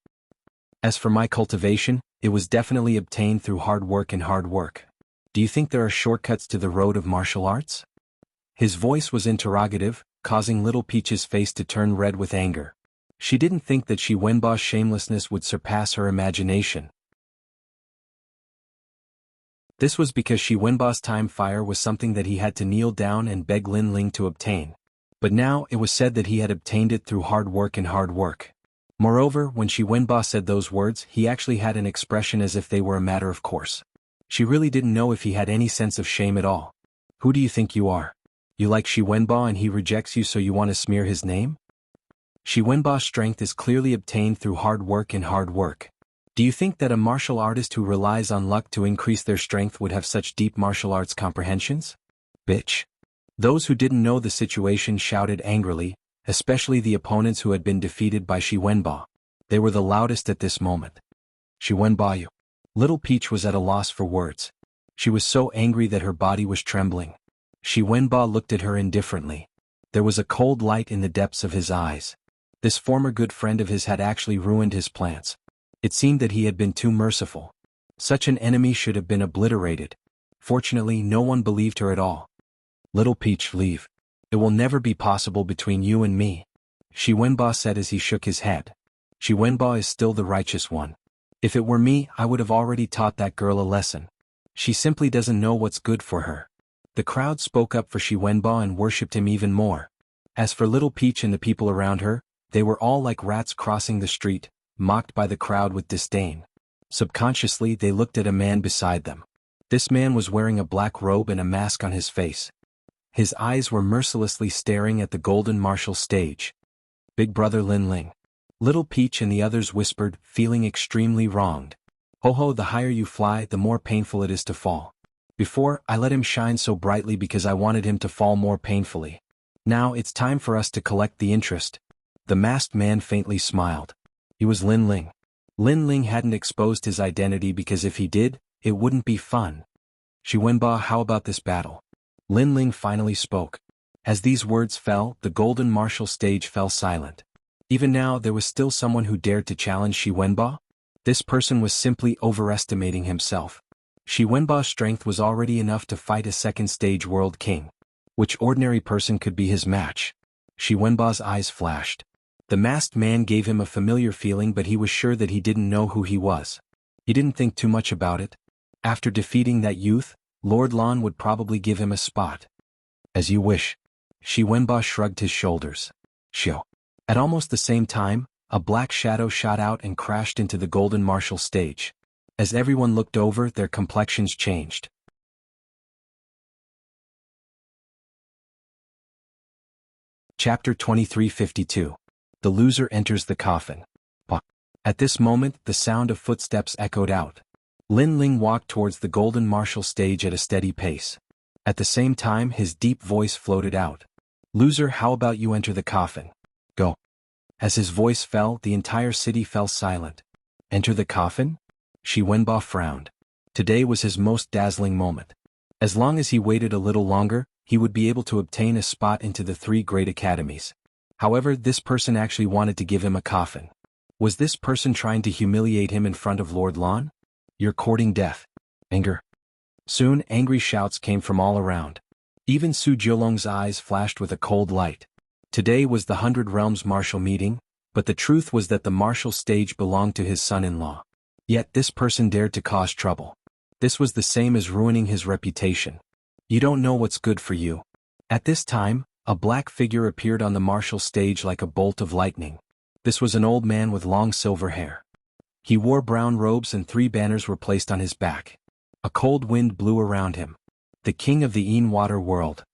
As for my cultivation, it was definitely obtained through hard work and hard work. Do you think there are shortcuts to the road of martial arts?" His voice was interrogative, causing Little Peach's face to turn red with anger. She didn't think that Shi Wenba's shamelessness would surpass her imagination. This was because Shi Wenba's time fire was something that he had to kneel down and beg Lin Ling to obtain. But now it was said that he had obtained it through hard work and hard work. Moreover, when Shi Wenba said those words, he actually had an expression as if they were a matter of course. She really didn't know if he had any sense of shame at all. Who do you think you are? You like Shi Wenba and he rejects you, so you want to smear his name? Shi Wenba's strength is clearly obtained through hard work and hard work. Do you think that a martial artist who relies on luck to increase their strength would have such deep martial arts comprehensions? Bitch. Those who didn't know the situation shouted angrily, especially the opponents who had been defeated by Shi Wenba. They were the loudest at this moment. Shi Wenba, you. Little Peach was at a loss for words. She was so angry that her body was trembling. Shi Wenba looked at her indifferently. There was a cold light in the depths of his eyes. This former good friend of his had actually ruined his plans. It seemed that he had been too merciful. Such an enemy should have been obliterated. Fortunately, no one believed her at all. Little Peach, leave. It will never be possible between you and me, Shi Wenba said as he shook his head. Shi Wenba is still the righteous one. If it were me, I would have already taught that girl a lesson. She simply doesn't know what's good for her. The crowd spoke up for Shi Wenba and worshipped him even more. As for Little Peach and the people around her, they were all like rats crossing the street, mocked by the crowd with disdain. Subconsciously, they looked at a man beside them. This man was wearing a black robe and a mask on his face. His eyes were mercilessly staring at the golden martial stage. Big brother Lin Ling. Little Peach and the others whispered, feeling extremely wronged. Ho ho, the higher you fly, the more painful it is to fall. Before, I let him shine so brightly because I wanted him to fall more painfully. Now it's time for us to collect the interest. The masked man faintly smiled. He was Lin Ling. Lin Ling hadn't exposed his identity because if he did, it wouldn't be fun. Shi Wenba, how about this battle? Lin Ling finally spoke. As these words fell, the golden martial stage fell silent. Even now, there was still someone who dared to challenge Shi Wenba. This person was simply overestimating himself. Shi Wenba's strength was already enough to fight a second-stage world king. Which ordinary person could be his match? Shi Wenba's eyes flashed. The masked man gave him a familiar feeling, but he was sure that he didn't know who he was. He didn't think too much about it. After defeating that youth, Lord Lan would probably give him a spot. As you wish. Shi Wenba shrugged his shoulders. Shio. At almost the same time, a black shadow shot out and crashed into the golden martial stage. As everyone looked over, their complexions changed. Chapter 2352. The loser enters the coffin. At this moment, the sound of footsteps echoed out. Lin Ling walked towards the golden martial stage at a steady pace. At the same time, his deep voice floated out. Loser, how about you enter the coffin? Go. As his voice fell, the entire city fell silent. Enter the coffin? Shi Wenbo frowned. Today was his most dazzling moment. As long as he waited a little longer, he would be able to obtain a spot into the 3 great academies. However, this person actually wanted to give him a coffin. Was this person trying to humiliate him in front of Lord Lan? You're courting death. Anger. Soon, angry shouts came from all around. Even Su Jiolong's eyes flashed with a cold light. Today was the 100 Realms martial meeting, but the truth was that the martial stage belonged to his son-in-law. Yet this person dared to cause trouble. This was the same as ruining his reputation. You don't know what's good for you. At this time, a black figure appeared on the martial stage like a bolt of lightning. This was an old man with long silver hair. He wore brown robes and 3 banners were placed on his back. A cold wind blew around him. The king of the Yin Water world.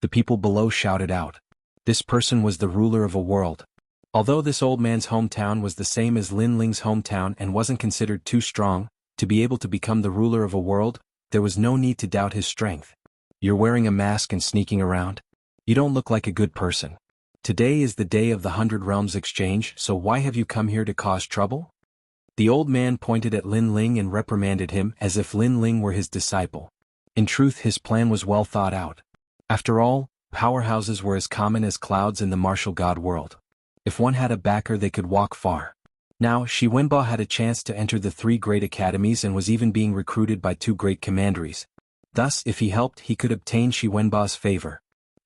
The people below shouted out. This person was the ruler of a world. Although this old man's hometown was the same as Lin Ling's hometown and wasn't considered too strong to be able to become the ruler of a world, there was no need to doubt his strength. You're wearing a mask and sneaking around? You don't look like a good person. Today is the day of the 100 Realms exchange, so why have you come here to cause trouble? The old man pointed at Lin Ling and reprimanded him as if Lin Ling were his disciple. In truth, his plan was well thought out. After all, powerhouses were as common as clouds in the martial god world. If one had a backer, they could walk far. Now, Shi Wenbo had a chance to enter the 3 great academies and was even being recruited by 2 great commanderies. Thus, if he helped, he could obtain Shi Wenbo's favor.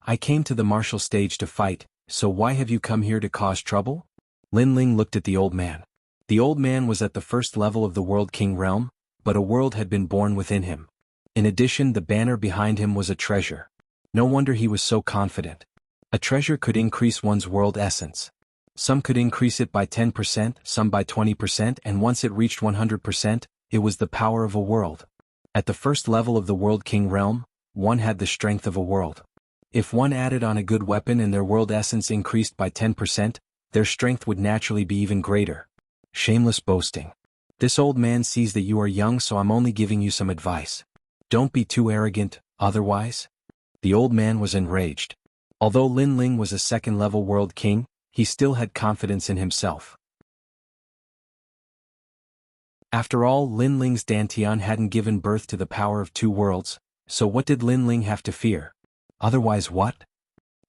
I came to the martial stage to fight, so why have you come here to cause trouble? Lin Ling looked at the old man. The old man was at the first level of the World King realm, but a world had been born within him. In addition, the banner behind him was a treasure. No wonder he was so confident. A treasure could increase one's world essence. Some could increase it by 10%, some by 20%, and once it reached 100%, it was the power of a world. At the first level of the World King realm, one had the strength of a world. If one added on a good weapon and their world essence increased by 10%, their strength would naturally be even greater. Shameless boasting. This old man sees that you are young, so I'm only giving you some advice. Don't be too arrogant, otherwise. The old man was enraged. Although Lin Ling was a second-level world king, he still had confidence in himself. After all, Lin Ling's Dantian hadn't given birth to the power of 2 worlds, so what did Lin Ling have to fear? Otherwise what?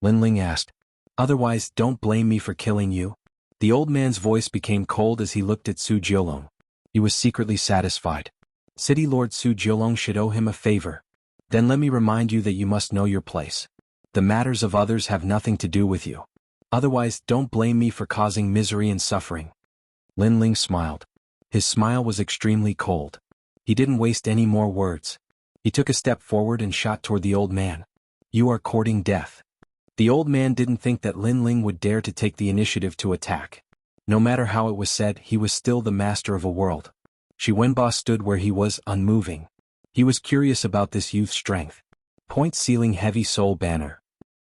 Lin Ling asked. Otherwise, don't blame me for killing you. The old man's voice became cold as he looked at Su Jiolong. He was secretly satisfied. City Lord Su Jiolong should owe him a favor. Then let me remind you that you must know your place. The matters of others have nothing to do with you. Otherwise, don't blame me for causing misery and suffering. Lin Ling smiled. His smile was extremely cold. He didn't waste any more words. He took a step forward and shot toward the old man. You are courting death. The old man didn't think that Lin Ling would dare to take the initiative to attack. No matter how it was said, he was still the master of a world. Shi Wenbo stood where he was, unmoving. He was curious about this youth's strength. Point sealing heavy soul banner.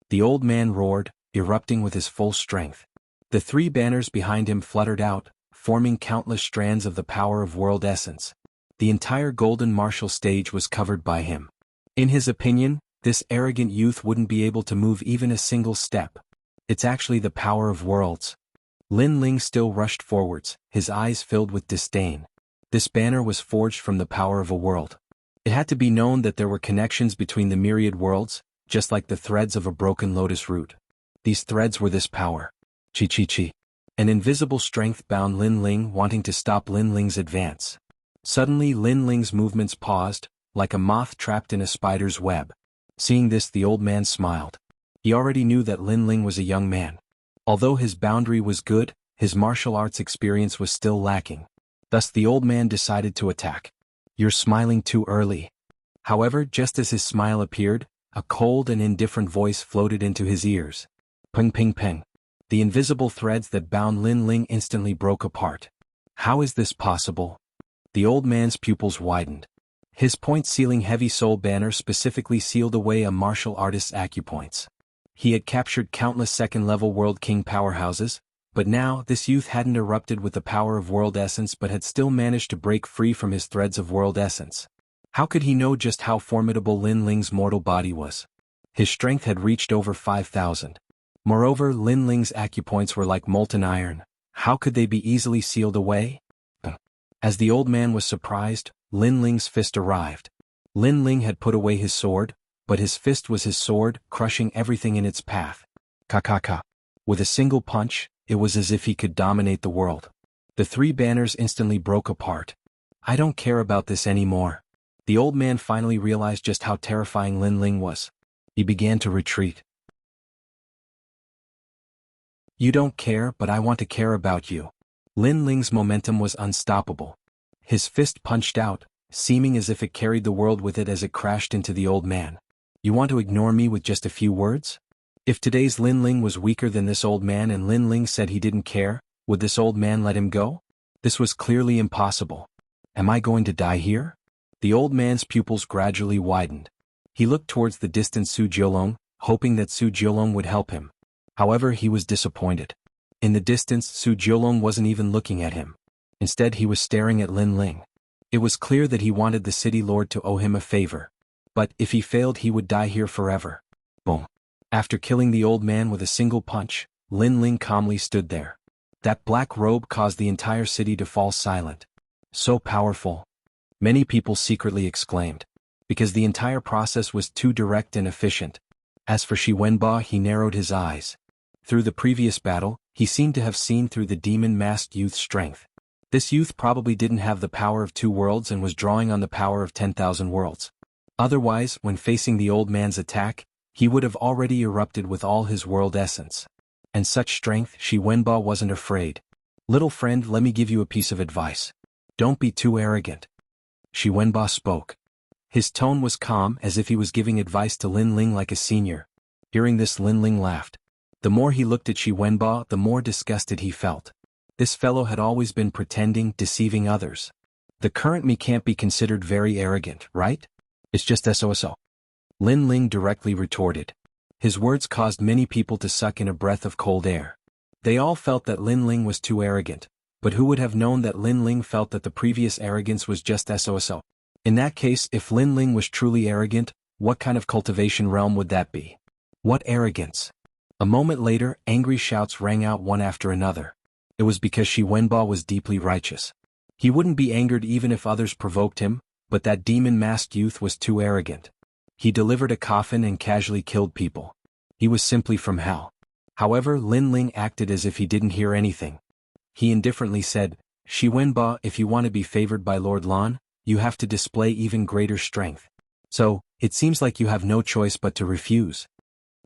The old man roared, erupting with his full strength. The 3 banners behind him fluttered out, forming countless strands of the power of world essence. The entire golden martial stage was covered by him. In his opinion, this arrogant youth wouldn't be able to move even a single step. It's actually the power of worlds. Lin Ling still rushed forwards, his eyes filled with disdain. This banner was forged from the power of a world. It had to be known that there were connections between the myriad worlds, just like the threads of a broken lotus root. These threads were this power. Chi. An invisible strength bound Lin Ling, wanting to stop Lin Ling's advance. Suddenly Lin Ling's movements paused, like a moth trapped in a spider's web. Seeing this, the old man smiled. He already knew that Lin Ling was a young man. Although his boundary was good, his martial arts experience was still lacking. Thus the old man decided to attack. You're smiling too early. However, just as his smile appeared, a cold and indifferent voice floated into his ears. Ping ping ping. The invisible threads that bound Lin Ling instantly broke apart. How is this possible? The old man's pupils widened. His point-sealing heavy soul banner specifically sealed away a martial artist's acupoints. He had captured countless second-level World King powerhouses, but now this youth hadn't erupted with the power of world essence but had still managed to break free from his threads of world essence. How could he know just how formidable Lin Ling's mortal body was? His strength had reached over 5,000. Moreover, Lin Ling's acupoints were like molten iron. How could they be easily sealed away? As the old man was surprised, Lin Ling's fist arrived. Lin Ling had put away his sword, but his fist was his sword, crushing everything in its path. Ka. With a single punch, it was as if he could dominate the world. The three banners instantly broke apart. I don't care about this anymore. The old man finally realized just how terrifying Lin Ling was. He began to retreat. You don't care, but I want to care about you. Lin Ling's momentum was unstoppable. His fist punched out, seeming as if it carried the world with it as it crashed into the old man. You want to ignore me with just a few words? If today's Lin Ling was weaker than this old man and Lin Ling said he didn't care, would this old man let him go? This was clearly impossible. Am I going to die here? The old man's pupils gradually widened. He looked towards the distant Su Jiolong, hoping that Su Jiolong would help him. However, he was disappointed. In the distance, Su Jiolong wasn't even looking at him. Instead, he was staring at Lin Ling. It was clear that he wanted the city lord to owe him a favor. But if he failed, he would die here forever. Boom. After killing the old man with a single punch, Lin Ling calmly stood there. That black robe caused the entire city to fall silent. So powerful. Many people secretly exclaimed. Because the entire process was too direct and efficient. As for Shi Wenba, he narrowed his eyes. Through the previous battle, he seemed to have seen through the demon-masked youth's strength. This youth probably didn't have the power of 2 worlds and was drawing on the power of 10,000 worlds. Otherwise, when facing the old man's attack, he would have already erupted with all his world essence. And such strength, Shi Wenba wasn't afraid. Little friend, let me give you a piece of advice. Don't be too arrogant. Shi Wenba spoke. His tone was calm, as if he was giving advice to Lin Ling like a senior. Hearing this, Lin Ling laughed. The more he looked at Shi Wenba, the more disgusted he felt. This fellow had always been pretending, deceiving others. The current me can't be considered very arrogant, right? It's just SOSO. Lin Ling directly retorted. His words caused many people to suck in a breath of cold air. They all felt that Lin Ling was too arrogant, but who would have known that Lin Ling felt that the previous arrogance was just SOSO? In that case, if Lin Ling was truly arrogant, what kind of cultivation realm would that be? What arrogance? A moment later, angry shouts rang out one after another. It was because Shi Wenba was deeply righteous. He wouldn't be angered even if others provoked him, but that demon-masked youth was too arrogant. He delivered a coffin and casually killed people. He was simply from hell. However, Lin Ling acted as if he didn't hear anything. He indifferently said, Shi Wenba, if you want to be favored by Lord Lan, you have to display even greater strength. So, it seems like you have no choice but to refuse.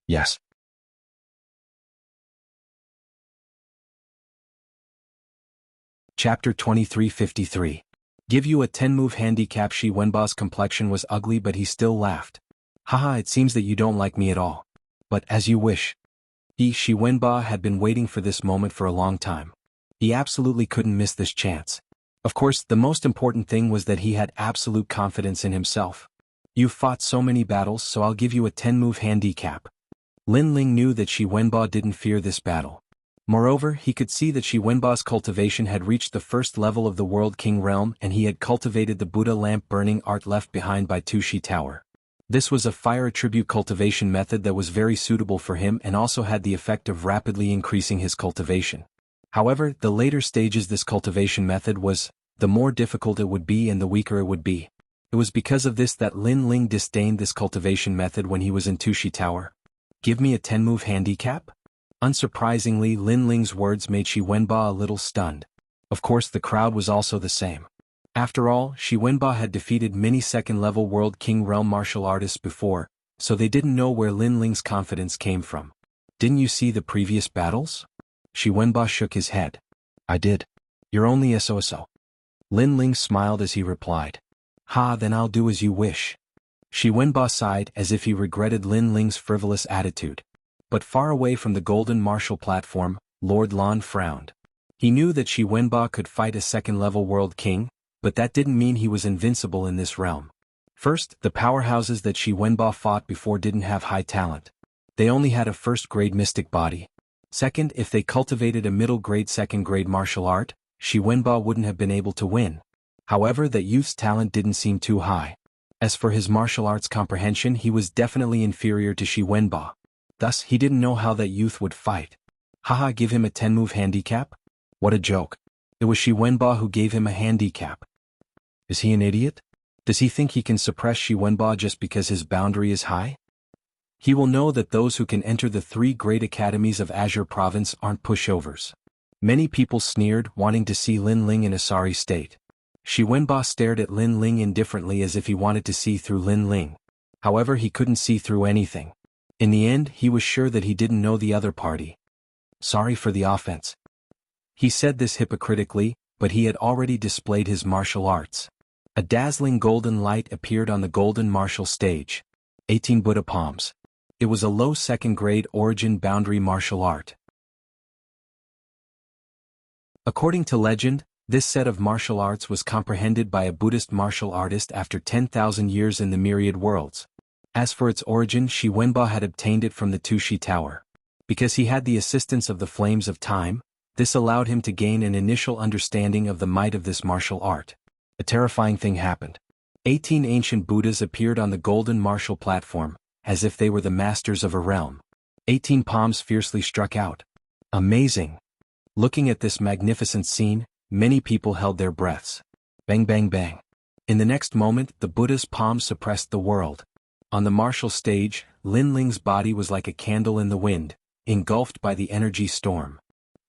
Yes. Chapter 2353. Give you a 10-move handicap. Shi Wenba's complexion was ugly, but he still laughed. Haha, it seems that you don't like me at all. But as you wish. Shi Wenba had been waiting for this moment for a long time. He absolutely couldn't miss this chance. Of course, the most important thing was that he had absolute confidence in himself. You've fought so many battles, so I'll give you a 10-move handicap. Lin Ling knew that Shi Wenba didn't fear this battle. Moreover, he could see that Shi Wenba's cultivation had reached the first level of the World King realm, and he had cultivated the Buddha lamp burning art left behind by Tushi Tower. This was a fire attribute cultivation method that was very suitable for him and also had the effect of rapidly increasing his cultivation. However, the later stages this cultivation method was, the more difficult it would be and the weaker it would be. It was because of this that Lin Ling disdained this cultivation method when he was in Tushi Tower. Give me a 10-move handicap? Unsurprisingly, Lin Ling's words made Shi Wenba a little stunned. Of course, the crowd was also the same. After all, Shi Wenba had defeated many second-level World King realm martial artists before, so they didn't know where Lin Ling's confidence came from. Didn't you see the previous battles? Shi Wenba shook his head. I did. You're only SOSO. Lin Ling smiled as he replied. Ha, then I'll do as you wish. Shi Wenba sighed as if he regretted Lin Ling's frivolous attitude. But far away from the golden martial platform, Lord Lan frowned. He knew that Shi Wenba could fight a second-level world king, but that didn't mean he was invincible in this realm. First, the powerhouses that Shi Wenba fought before didn't have high talent. They only had a first-grade mystic body. Second, if they cultivated a middle-grade second-grade martial art, Shi Wenba wouldn't have been able to win. However, that youth's talent didn't seem too high. As for his martial arts comprehension, he was definitely inferior to Shi Wenba. Thus, he didn't know how that youth would fight. Haha, give him a 10-move handicap? What a joke. It was Shi Wenba who gave him a handicap. Is he an idiot? Does he think he can suppress Shi Wenba just because his boundary is high? He will know that those who can enter the 3 great academies of Azure Province aren't pushovers. Many people sneered, wanting to see Lin Ling in a sorry state. Shi Wenba stared at Lin Ling indifferently as if he wanted to see through Lin Ling. However, he couldn't see through anything. In the end, he was sure that he didn't know the other party. Sorry for the offense. He said this hypocritically, but he had already displayed his martial arts. A dazzling golden light appeared on the golden martial stage. 18 Buddha palms. It was a low second-grade origin boundary martial art. According to legend, this set of martial arts was comprehended by a Buddhist martial artist after 10,000 years in the myriad worlds. As for its origin, Shi Wenba had obtained it from the Tushi Tower. Because he had the assistance of the flames of time, this allowed him to gain an initial understanding of the might of this martial art. A terrifying thing happened. 18 ancient Buddhas appeared on the golden martial platform, as if they were the masters of a realm. 18 palms fiercely struck out. Amazing! Looking at this magnificent scene, many people held their breaths. Bang bang bang. In the next moment, the Buddha's palms suppressed the world. On the martial stage, Lin Ling's body was like a candle in the wind, engulfed by the energy storm.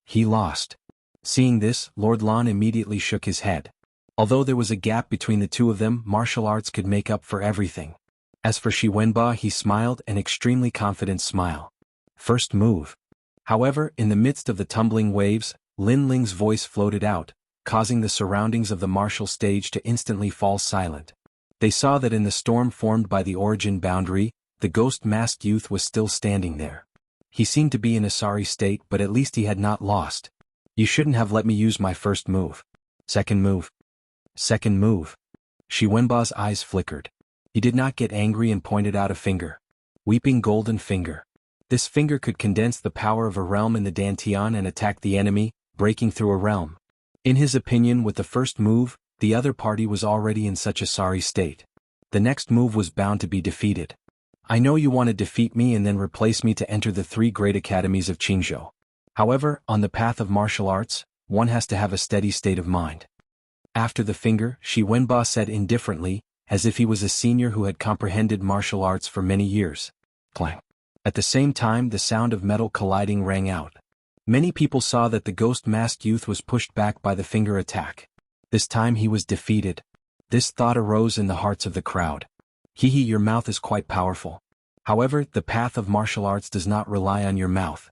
He lost. Seeing this, Lord Lan immediately shook his head. Although there was a gap between the two of them, martial arts could make up for everything. As for Shi Wenba, he smiled an extremely confident smile. First move. However, in the midst of the tumbling waves, Lin Ling's voice floated out, causing the surroundings of the martial stage to instantly fall silent. They saw that in the storm formed by the origin boundary, the ghost-masked youth was still standing there. He seemed to be in a sorry state, but at least he had not lost. You shouldn't have let me use my first move. Second move. Second move. Shi Wenba's eyes flickered. He did not get angry and pointed out a finger. Weeping golden finger. This finger could condense the power of a realm in the Dantian and attack the enemy, breaking through a realm. In his opinion, with the first move, the other party was already in such a sorry state. The next move was bound to be defeated. I know you want to defeat me and then replace me to enter the 3 great academies of Qingzhou. However, on the path of martial arts, one has to have a steady state of mind. After the finger, Shi Wenba said indifferently, as if he was a senior who had comprehended martial arts for many years. Clang. At the same time, the sound of metal colliding rang out. Many people saw that the ghost-masked youth was pushed back by the finger attack. This time he was defeated. This thought arose in the hearts of the crowd. Hee, your mouth is quite powerful. However, the path of martial arts does not rely on your mouth.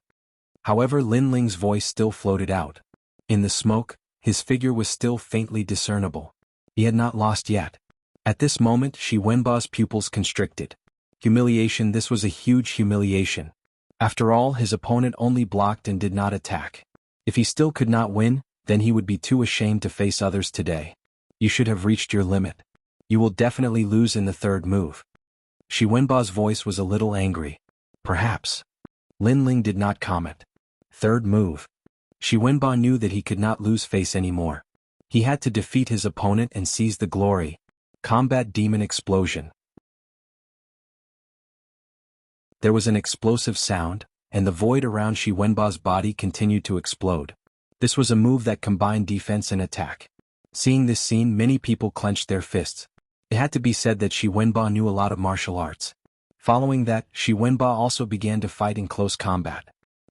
However, Lin Ling's voice still floated out. In the smoke, his figure was still faintly discernible. He had not lost yet. At this moment, Shi Wenba's pupils constricted. Humiliation. This was a huge humiliation. After all, his opponent only blocked and did not attack. If he still could not win, then he would be too ashamed to face others today. You should have reached your limit. You will definitely lose in the third move. Shi Wenba's voice was a little angry. Perhaps. Lin Ling did not comment. Third move. Shi Wenba knew that he could not lose face anymore. He had to defeat his opponent and seize the glory. Combat demon explosion. There was an explosive sound, and the void around Shi Wenba's body continued to explode. This was a move that combined defense and attack. Seeing this scene, many people clenched their fists. It had to be said that Shi Wenba knew a lot of martial arts. Following that, Shi Wenba also began to fight in close combat.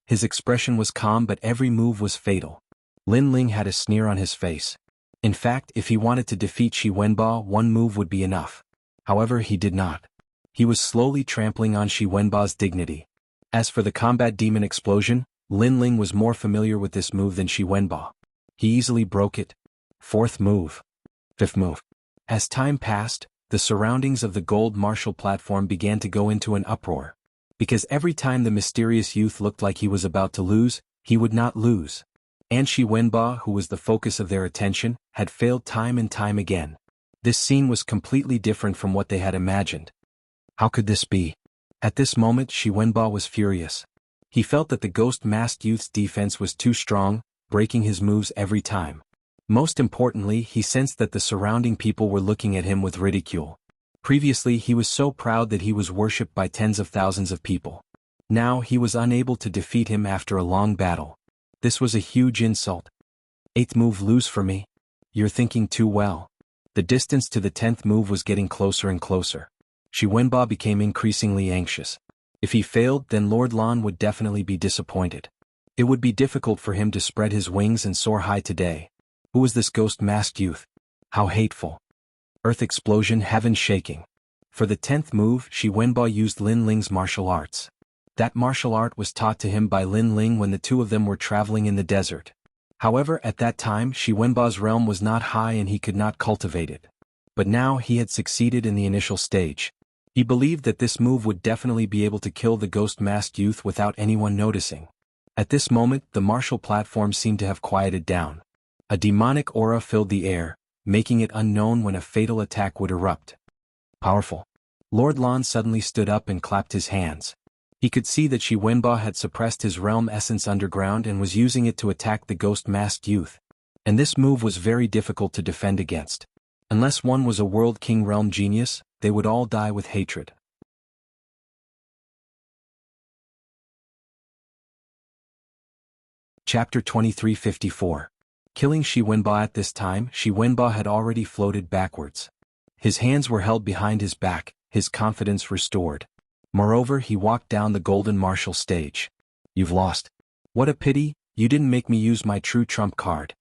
His expression was calm, but every move was fatal. Lin Ling had a sneer on his face. In fact, if he wanted to defeat Shi Wenba, one move would be enough. However, he did not. He was slowly trampling on Shi Wenba's dignity. As for the combat demon explosion, Lin Ling was more familiar with this move than Shi Wenba. He easily broke it. Fourth move. Fifth move. As time passed, the surroundings of the gold martial platform began to go into an uproar. Because every time the mysterious youth looked like he was about to lose, he would not lose. And Shi Wenba, who was the focus of their attention, had failed time and time again. This scene was completely different from what they had imagined. How could this be? At this moment, Shi Wenba was furious. He felt that the ghost-masked youth's defense was too strong, breaking his moves every time. Most importantly, he sensed that the surrounding people were looking at him with ridicule. Previously, he was so proud that he was worshipped by tens of thousands of people. Now he was unable to defeat him after a long battle. This was a huge insult. Eighth move lose for me? You're thinking too well. The distance to the 10th move was getting closer and closer. Shi Wenba became increasingly anxious. If he failed, then Lord Lan would definitely be disappointed. It would be difficult for him to spread his wings and soar high today. Who was this ghost-masked youth? How hateful. Earth explosion, heaven shaking. For the 10th move, Shi Wenba used Lin Ling's martial arts. That martial art was taught to him by Lin Ling when the two of them were traveling in the desert. However, at that time, Shi Wenba's realm was not high and he could not cultivate it. But now he had succeeded in the initial stage. He believed that this move would definitely be able to kill the ghost-masked youth without anyone noticing. At this moment, the martial platform seemed to have quieted down. A demonic aura filled the air, making it unknown when a fatal attack would erupt. Powerful. Lord Lan suddenly stood up and clapped his hands. He could see that Shi Wenba had suppressed his realm essence underground and was using it to attack the ghost-masked youth. And this move was very difficult to defend against. Unless one was a World King realm genius, they would all die with hatred. Chapter 2354. Killing Shi Wenba. At this time, Shi Wenba had already floated backwards. His hands were held behind his back, his confidence restored. Moreover, he walked down the golden martial stage. You've lost. What a pity, you didn't make me use my true trump card.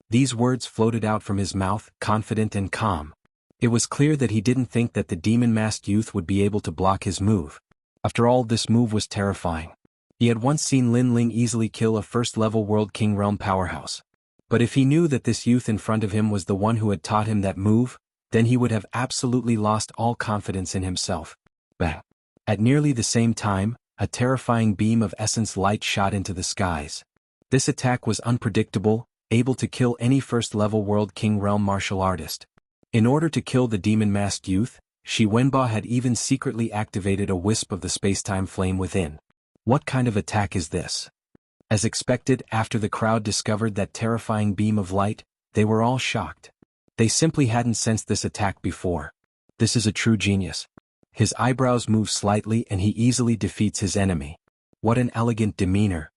These words floated out from his mouth, confident and calm. It was clear that he didn't think that the demon-masked youth would be able to block his move. After all, this move was terrifying. He had once seen Lin Ling easily kill a first-level World King realm powerhouse. But if he knew that this youth in front of him was the one who had taught him that move, then he would have absolutely lost all confidence in himself. Bang! At nearly the same time, a terrifying beam of essence light shot into the skies. This attack was unpredictable, able to kill any first-level World King realm martial artist. In order to kill the demon-masked youth, Shi Wenba had even secretly activated a wisp of the spacetime flame within. What kind of attack is this? As expected, after the crowd discovered that terrifying beam of light, they were all shocked. They simply hadn't sensed this attack before. This is a true genius. His eyebrows move slightly and he easily defeats his enemy. What an elegant demeanor.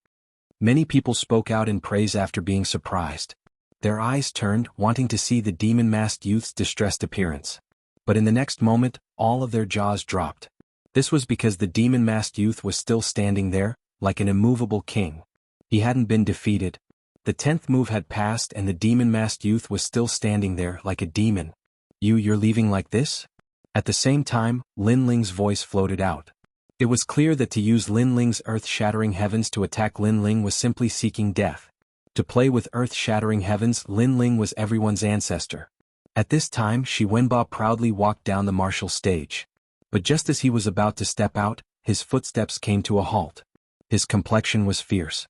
Many people spoke out in praise after being surprised. Their eyes turned, wanting to see the demon-masked youth's distressed appearance. But in the next moment, all of their jaws dropped. This was because the demon-masked youth was still standing there, like an immovable king. He hadn't been defeated. The 10th move had passed and the demon-masked youth was still standing there like a demon. You're leaving like this? At the same time, Lin Ling's voice floated out. It was clear that to use Lin Ling's earth-shattering heavens to attack Lin Ling was simply seeking death. To play with earth-shattering heavens, Lin Ling was everyone's ancestor. At this time, Shi Wenba proudly walked down the martial stage. But just as he was about to step out, his footsteps came to a halt. His complexion was fierce.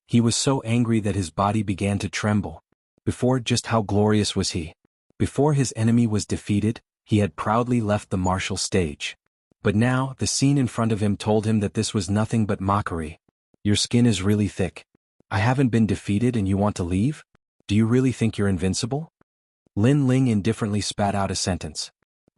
He was so angry that his body began to tremble. Before, just how glorious was he? Before his enemy was defeated, he had proudly left the martial stage. But now, the scene in front of him told him that this was nothing but mockery. Your skin is really thick. I haven't been defeated and you want to leave? Do you really think you're invincible? Lin Ling indifferently spat out a sentence.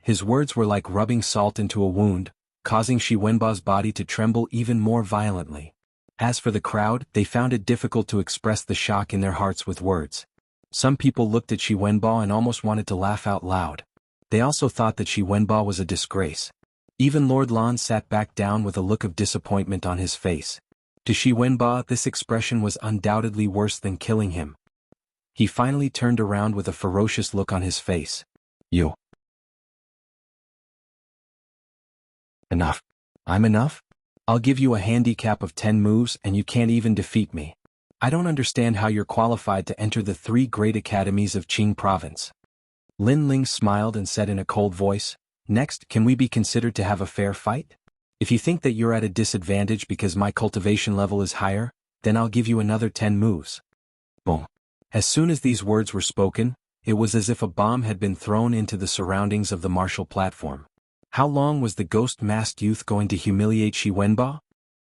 His words were like rubbing salt into a wound, causing Shi Wenba's body to tremble even more violently. As for the crowd, they found it difficult to express the shock in their hearts with words. Some people looked at Shi Wenba and almost wanted to laugh out loud. They also thought that Shi Wenba was a disgrace. Even Lord Lan sat back down with a look of disappointment on his face. To Shi Wenba, this expression was undoubtedly worse than killing him. He finally turned around with a ferocious look on his face. You. Enough. I'm enough? I'll give you a handicap of 10 moves and you can't even defeat me. I don't understand how you're qualified to enter the 3 great academies of Qing province. Lin Ling smiled and said in a cold voice, Next, can we be considered to have a fair fight? If you think that you're at a disadvantage because my cultivation level is higher, then I'll give you another 10 moves. Boom. As soon as these words were spoken, it was as if a bomb had been thrown into the surroundings of the martial platform. How long was the ghost-masked youth going to humiliate Shi Wenba?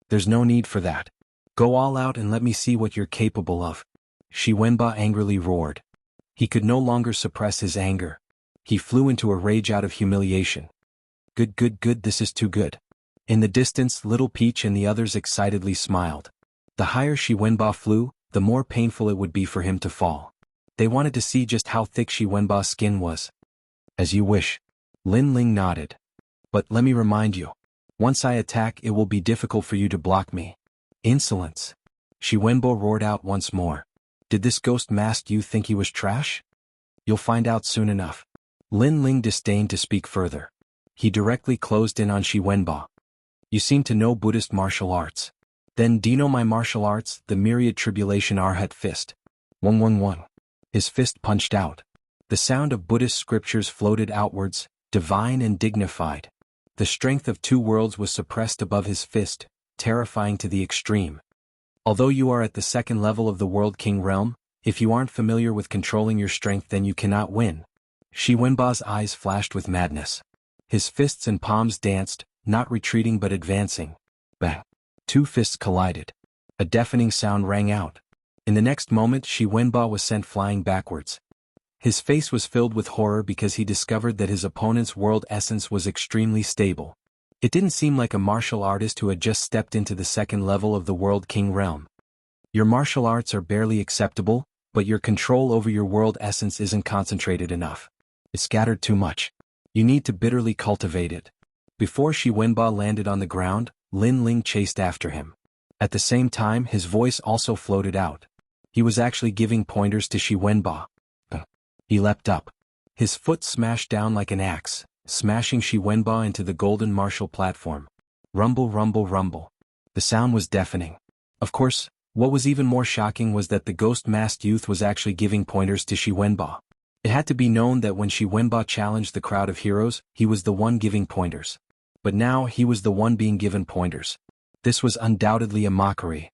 There's no need for that. Go all out and let me see what you're capable of. Shi Wenba angrily roared. He could no longer suppress his anger. He flew into a rage out of humiliation. Good, this is too good. In the distance, Little Peach and the others excitedly smiled. The higher Shi Wenba flew, the more painful it would be for him to fall. They wanted to see just how thick Shi Wenba's skin was. As you wish. Lin Ling nodded. But let me remind you. Once I attack, it will be difficult for you to block me. Insolence. Shi Wenbo roared out once more. Did this ghost-masked youth think he was trash? You'll find out soon enough. Lin Ling disdained to speak further. He directly closed in on Shi Wenba. You seem to know Buddhist martial arts. Then do you know my martial arts, the myriad tribulation Arhat fist? 111. His fist punched out. The sound of Buddhist scriptures floated outwards, divine and dignified. The strength of two worlds was suppressed above his fist, terrifying to the extreme. Although you are at the second level of the World King realm, if you aren't familiar with controlling your strength, then you cannot win. Shi Wenba's eyes flashed with madness. His fists and palms danced, not retreating but advancing. Bang! Two fists collided. A deafening sound rang out. In the next moment, Shi Wenba was sent flying backwards. His face was filled with horror because he discovered that his opponent's world essence was extremely stable. It didn't seem like a martial artist who had just stepped into the second level of the World King realm. Your martial arts are barely acceptable, but your control over your world essence isn't concentrated enough. It's scattered too much. You need to bitterly cultivate it. Before Shi Wenba landed on the ground, Lin Ling chased after him. At the same time, his voice also floated out. He was actually giving pointers to Shi Wenba. He leapt up. His foot smashed down like an axe, smashing Shi Wenba into the golden martial platform. Rumble, rumble, rumble. The sound was deafening. Of course, what was even more shocking was that the ghost-masked youth was actually giving pointers to Shi Wenba. It had to be known that when Shi Wenba challenged the crowd of heroes, he was the one giving pointers. But now he was the one being given pointers. This was undoubtedly a mockery.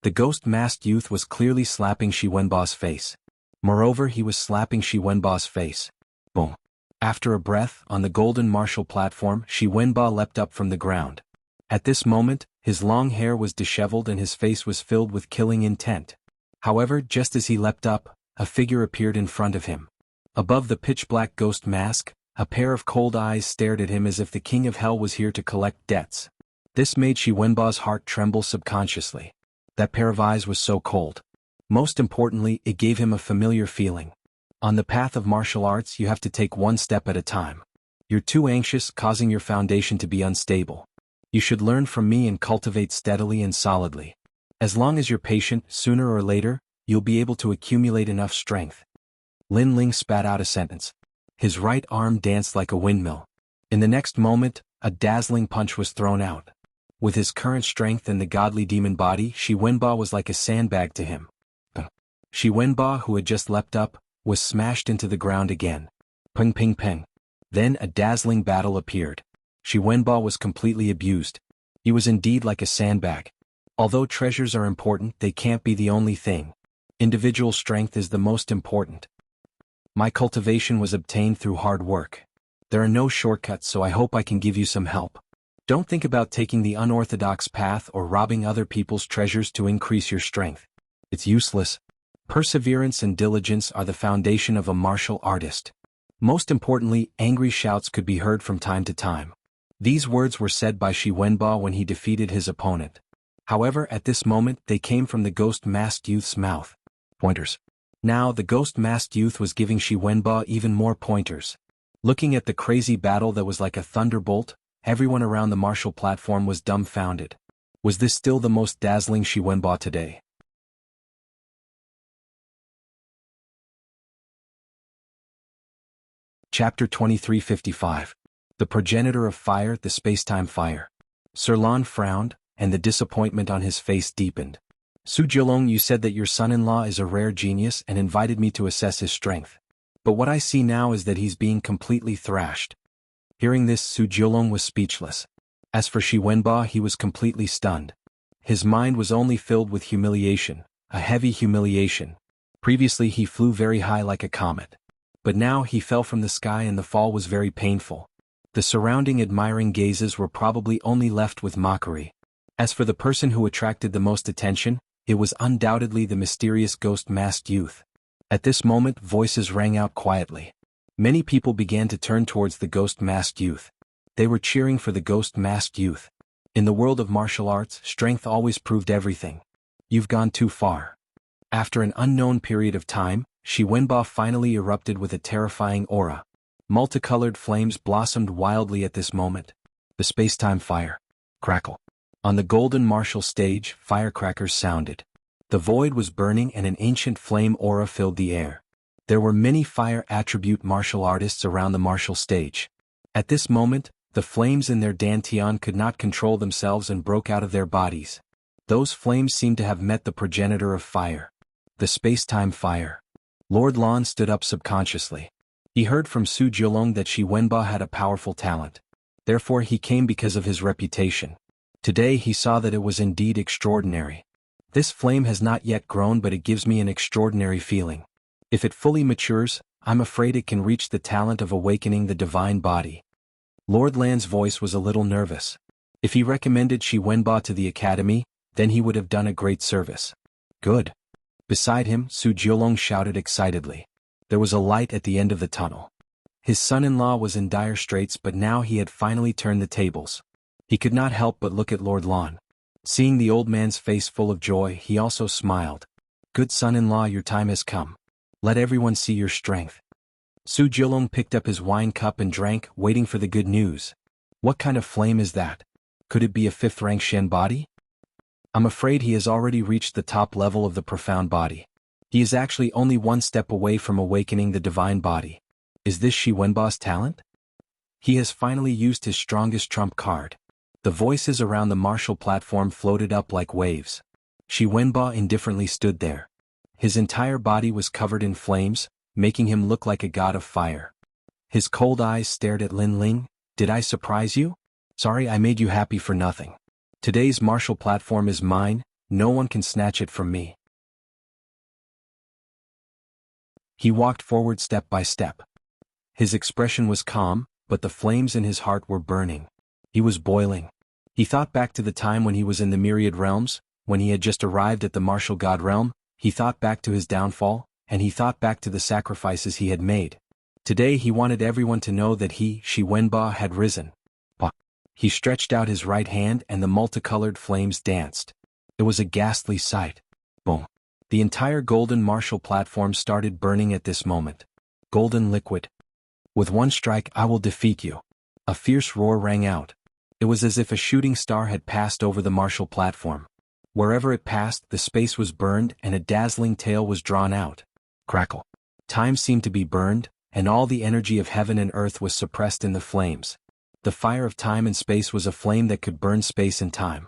The ghost-masked youth was clearly slapping Shi Wenba's face. Moreover, he was slapping Shi Wenba's face. Boom. After a breath, on the golden martial platform, Shi Wenba leapt up from the ground. At this moment, his long hair was disheveled and his face was filled with killing intent. However, just as he leapt up, a figure appeared in front of him. Above the pitch-black ghost mask, a pair of cold eyes stared at him as if the king of hell was here to collect debts. This made Shi Wenba's heart tremble subconsciously. That pair of eyes was so cold. Most importantly, it gave him a familiar feeling. On the path of martial arts, you have to take one step at a time. You're too anxious, causing your foundation to be unstable. You should learn from me and cultivate steadily and solidly. As long as you're patient, sooner or later, you'll be able to accumulate enough strength. Lin Ling spat out a sentence. His right arm danced like a windmill. In the next moment, a dazzling punch was thrown out. With his current strength and the godly demon body, Shi Wenba was like a sandbag to him. Shi Wenba, who had just leapt up, was smashed into the ground again. Ping ping ping. Then a dazzling battle appeared. Shi Wenba was completely abused. He was indeed like a sandbag. Although treasures are important, they can't be the only thing. Individual strength is the most important. My cultivation was obtained through hard work. There are no shortcuts, so I hope I can give you some help. Don't think about taking the unorthodox path or robbing other people's treasures to increase your strength. It's useless. Perseverance and diligence are the foundation of a martial artist. Most importantly, angry shouts could be heard from time to time. These words were said by Shi Wenba when he defeated his opponent. However, at this moment, they came from the ghost-masked youth's mouth. Pointers. Now, the ghost-masked youth was giving Shi Wenba even more pointers. Looking at the crazy battle that was like a thunderbolt, everyone around the martial platform was dumbfounded. Was this still the most dazzling Shi Wenba today? Chapter 2355. The Progenitor of Fire, the Spacetime Fire. Sir Lan frowned, and the disappointment on his face deepened. Su Jiolong, you said that your son-in-law is a rare genius and invited me to assess his strength. But what I see now is that he's being completely thrashed. Hearing this, Su Jiolong was speechless. As for Shi Wenba, he was completely stunned. His mind was only filled with humiliation, a heavy humiliation. Previously he flew very high like a comet. But now he fell from the sky and the fall was very painful. The surrounding admiring gazes were probably only left with mockery. As for the person who attracted the most attention, it was undoubtedly the mysterious ghost-masked youth. At this moment, voices rang out quietly. Many people began to turn towards the ghost-masked youth. They were cheering for the ghost-masked youth. In the world of martial arts, strength always proved everything. You've gone too far. After an unknown period of time, Shi Wenba finally erupted with a terrifying aura. Multicolored flames blossomed wildly at this moment. The space-time fire. Crackle. On the golden martial stage, firecrackers sounded. The void was burning and an ancient flame aura filled the air. There were many fire attribute martial artists around the martial stage. At this moment, the flames in their dantian could not control themselves and broke out of their bodies. Those flames seemed to have met the progenitor of fire. The space-time fire. Lord Lan stood up subconsciously. He heard from Su Jiulong that Shi Wenba had a powerful talent. Therefore he came because of his reputation. Today he saw that it was indeed extraordinary. This flame has not yet grown, but it gives me an extraordinary feeling. If it fully matures, I'm afraid it can reach the talent of awakening the divine body. Lord Lan's voice was a little nervous. If he recommended Shi Wenba to the academy, then he would have done a great service. Good. Beside him, Su Jiulong shouted excitedly. There was a light at the end of the tunnel. His son-in-law was in dire straits, but now he had finally turned the tables. He could not help but look at Lord Lan. Seeing the old man's face full of joy, he also smiled. Good son-in-law, your time has come. Let everyone see your strength. Su Jiulong picked up his wine cup and drank, waiting for the good news. What kind of flame is that? Could it be a fifth-rank Shen body? I'm afraid he has already reached the top level of the profound body. He is actually only one step away from awakening the divine body. Is this Shi Wenba's talent? He has finally used his strongest trump card. The voices around the martial platform floated up like waves. Shi Wenba indifferently stood there. His entire body was covered in flames, making him look like a god of fire. His cold eyes stared at Lin Ling. Did I surprise you? Sorry I made you happy for nothing. Today's martial platform is mine, no one can snatch it from me. He walked forward step by step. His expression was calm, but the flames in his heart were burning. He was boiling. He thought back to the time when he was in the myriad realms, when he had just arrived at the martial god realm. He thought back to his downfall, and he thought back to the sacrifices he had made. Today he wanted everyone to know that he, Shi Wenba, had risen. He stretched out his right hand and the multicolored flames danced. It was a ghastly sight. Boom. The entire golden martial platform started burning at this moment. Golden liquid. With one strike I will defeat you. A fierce roar rang out. It was as if a shooting star had passed over the martial platform. Wherever it passed, the space was burned and a dazzling tail was drawn out. Crackle. Time seemed to be burned, and all the energy of heaven and earth was suppressed in the flames. The fire of time and space was a flame that could burn space and time.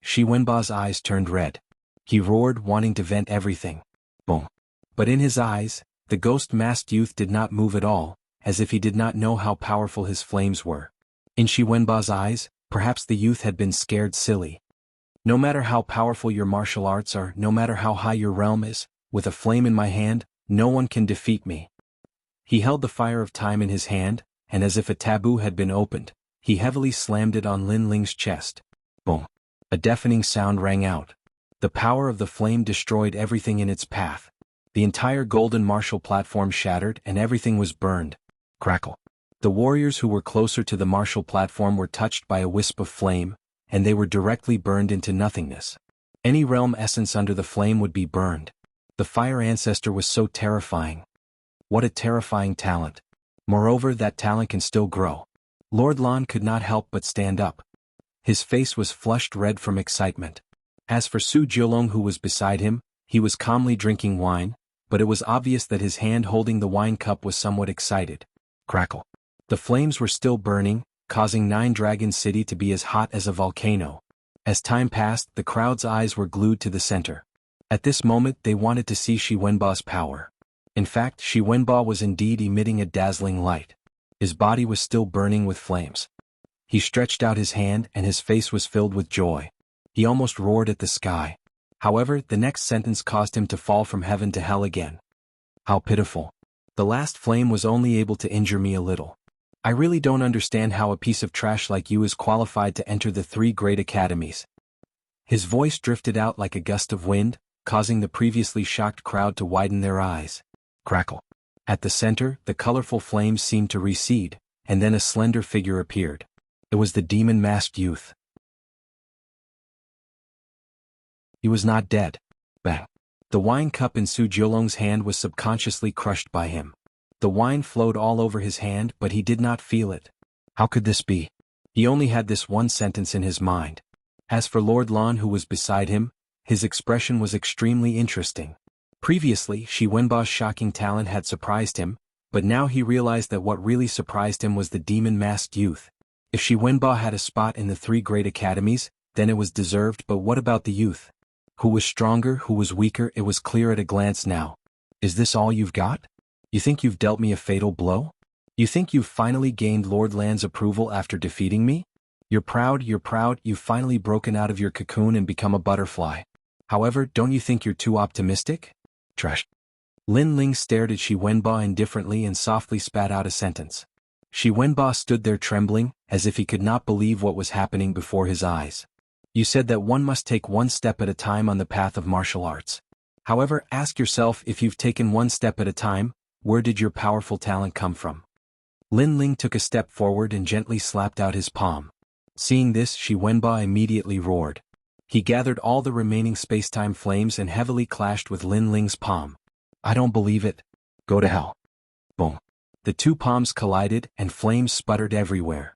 Shi Wenba's eyes turned red. He roared, wanting to vent everything. Boom. But in his eyes, the ghost-masked youth did not move at all, as if he did not know how powerful his flames were. In Shi Wenba's eyes, perhaps the youth had been scared silly. No matter how powerful your martial arts are, no matter how high your realm is, with a flame in my hand, no one can defeat me. He held the fire of time in his hand, and as if a taboo had been opened, he heavily slammed it on Lin Ling's chest. Boom. A deafening sound rang out. The power of the flame destroyed everything in its path. The entire golden martial platform shattered and everything was burned. Crackle. The warriors who were closer to the martial platform were touched by a wisp of flame, and they were directly burned into nothingness. Any realm essence under the flame would be burned. The fire ancestor was so terrifying. What a terrifying talent. Moreover, that talent can still grow. Lord Lan could not help but stand up. His face was flushed red from excitement. As for Su Jiulong, who was beside him, he was calmly drinking wine, but it was obvious that his hand holding the wine cup was somewhat excited. Crackle. The flames were still burning, causing Nine Dragon City to be as hot as a volcano. As time passed, the crowd's eyes were glued to the center. At this moment they wanted to see Shi Wenba's power. In fact, Shi Wenba was indeed emitting a dazzling light. His body was still burning with flames. He stretched out his hand and his face was filled with joy. He almost roared at the sky. However, the next sentence caused him to fall from heaven to hell again. How pitiful. The last flame was only able to injure me a little. I really don't understand how a piece of trash like you is qualified to enter the 3 great academies. His voice drifted out like a gust of wind, causing the previously shocked crowd to widen their eyes. Crackle. At the center, the colorful flames seemed to recede, and then a slender figure appeared. It was the demon-masked youth. He was not dead. Bang. The wine cup in Su Jiolong's hand was subconsciously crushed by him. The wine flowed all over his hand, but he did not feel it. How could this be? He only had this one sentence in his mind. As for Lord Lan, who was beside him, his expression was extremely interesting. Previously, Shi Wenba's shocking talent had surprised him, but now he realized that what really surprised him was the demon-masked youth. If Shi Wenba had a spot in the 3 great academies, then it was deserved, but what about the youth? Who was stronger, who was weaker, it was clear at a glance now. Is this all you've got? You think you've dealt me a fatal blow? You think you've finally gained Lord Lan's approval after defeating me? You're proud, you've finally broken out of your cocoon and become a butterfly. However, don't you think you're too optimistic? Trash. Lin Ling stared at Shi Wenba indifferently and softly spat out a sentence. Shi Wenba stood there trembling, as if he could not believe what was happening before his eyes. You said that one must take one step at a time on the path of martial arts. However, ask yourself, if you've taken one step at a time, where did your powerful talent come from? Lin Ling took a step forward and gently slapped out his palm. Seeing this, Shi Wenba immediately roared. He gathered all the remaining space-time flames and heavily clashed with Lin Ling's palm. I don't believe it. Go to hell. Boom. The 2 palms collided and flames sputtered everywhere.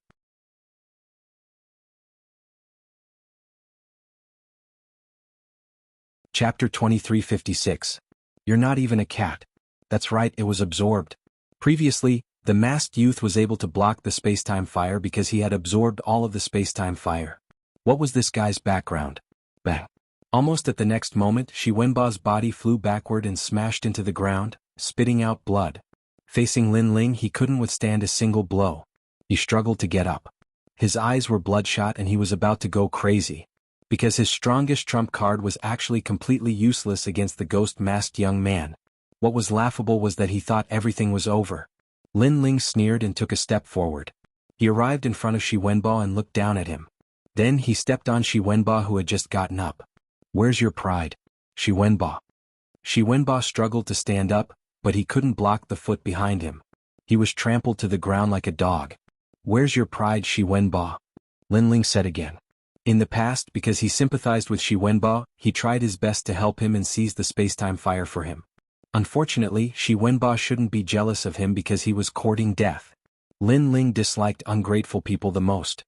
Chapter 2356. You're not even a cat. That's right, it was absorbed. Previously, the masked youth was able to block the space-time fire because he had absorbed all of the space-time fire. What was this guy's background? Bang. Almost at the next moment, Shi Wenba's body flew backward and smashed into the ground, spitting out blood. Facing Lin Ling, he couldn't withstand a single blow. He struggled to get up. His eyes were bloodshot and he was about to go crazy. Because his strongest trump card was actually completely useless against the ghost-masked young man. What was laughable was that he thought everything was over. Lin Ling sneered and took a step forward. He arrived in front of Shi Wenba and looked down at him. Then he stepped on Shi Wenba, who had just gotten up. Where's your pride? Shi Wenba. Shi Wenba struggled to stand up, but he couldn't block the foot behind him. He was trampled to the ground like a dog. Where's your pride, Shi Wenba? Lin Ling said again. In the past, because he sympathized with Shi Wenba, he tried his best to help him and seize the space-time fire for him. Unfortunately, Shi Wenba shouldn't be jealous of him because he was courting death. Lin Ling disliked ungrateful people the most.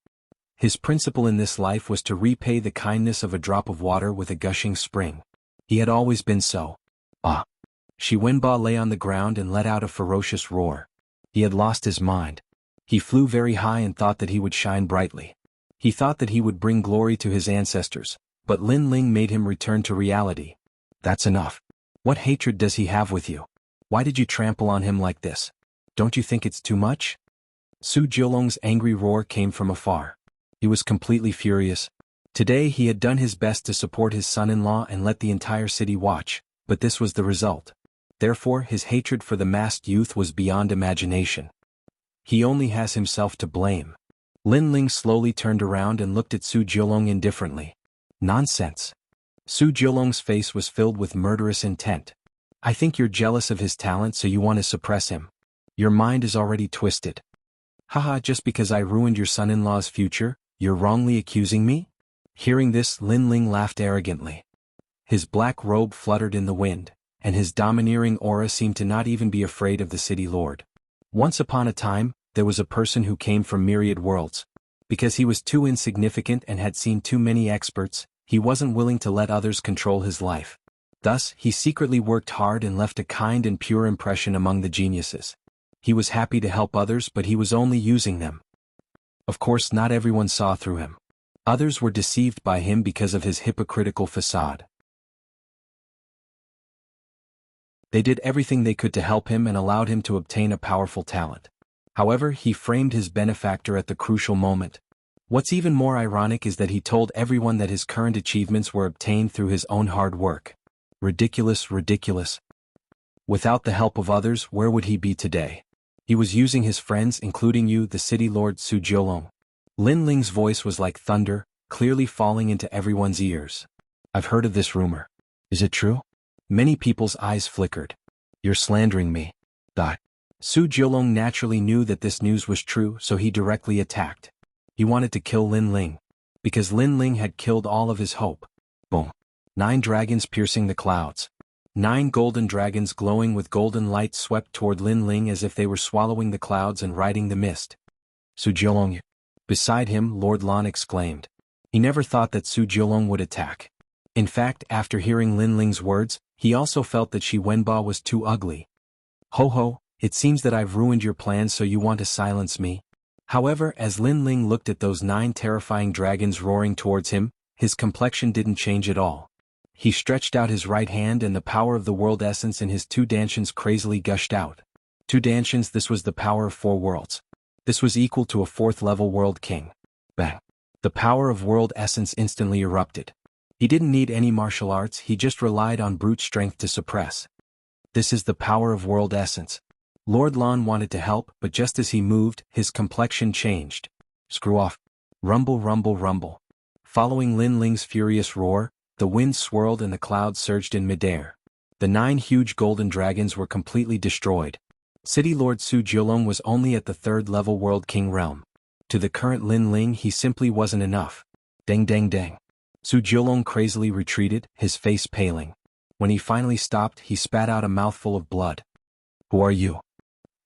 His principle in this life was to repay the kindness of a drop of water with a gushing spring. He had always been so. Shi Wenba lay on the ground and let out a ferocious roar. He had lost his mind. He flew very high and thought that he would shine brightly. He thought that he would bring glory to his ancestors, but Lin Ling made him return to reality. That's enough. What hatred does he have with you? Why did you trample on him like this? Don't you think it's too much? Su Jiolong's angry roar came from afar. He was completely furious. Today he had done his best to support his son-in-law and let the entire city watch, but this was the result. Therefore his hatred for the masked youth was beyond imagination. He only has himself to blame. Lin Ling slowly turned around and looked at Su Jiolong indifferently. Nonsense. Su Jiolong's face was filled with murderous intent. I think you're jealous of his talent, so you want to suppress him. Your mind is already twisted. Haha, just because I ruined your son-in-law's future, you're wrongly accusing me? Hearing this, Lin Ling laughed arrogantly. His black robe fluttered in the wind, and his domineering aura seemed to not even be afraid of the city lord. Once upon a time, there was a person who came from myriad worlds. Because he was too insignificant and had seen too many experts, he wasn't willing to let others control his life. Thus, he secretly worked hard and left a kind and pure impression among the geniuses. He was happy to help others, but he was only using them. Of course, not everyone saw through him. Others were deceived by him because of his hypocritical facade. They did everything they could to help him and allowed him to obtain a powerful talent. However, he framed his benefactor at the crucial moment. What's even more ironic is that he told everyone that his current achievements were obtained through his own hard work. Ridiculous, ridiculous. Without the help of others, where would he be today? He was using his friends, including you, the city lord Su Jiolong. Lin Ling's voice was like thunder, clearly falling into everyone's ears. I've heard of this rumor. Is it true? Many people's eyes flickered. You're slandering me. Su Jiulong naturally knew that this news was true, so he directly attacked. He wanted to kill Lin Ling. Because Lin Ling had killed all of his hope. Boom. 9 dragons piercing the clouds. 9 golden dragons glowing with golden light swept toward Lin Ling as if they were swallowing the clouds and riding the mist. Su Jiulong. Beside him, Lord Lan exclaimed. He never thought that Su Jiulong would attack. In fact, after hearing Lin Ling's words, he also felt that Shi Wenba was too ugly. Ho ho, it seems that I've ruined your plans, so you want to silence me. However, as Lin Ling looked at those 9 terrifying dragons roaring towards him, his complexion didn't change at all. He stretched out his right hand and the power of the world essence in his 2 dantians crazily gushed out. 2 dantians, this was the power of 4 worlds. This was equal to a 4th level world king. Bang. The power of world essence instantly erupted. He didn't need any martial arts, he just relied on brute strength to suppress. This is the power of world essence. Lord Lan wanted to help, but just as he moved, his complexion changed. Screw off. Rumble, rumble, rumble. Following Lin Ling's furious roar, the wind swirled and the clouds surged in midair. The 9 huge golden dragons were completely destroyed. City Lord Su Jiulong was only at the 3rd level World King realm. To the current Lin Ling, he simply wasn't enough. Dang dang dang. Su Jiulong crazily retreated, his face paling. When he finally stopped, he spat out a mouthful of blood. Who are you?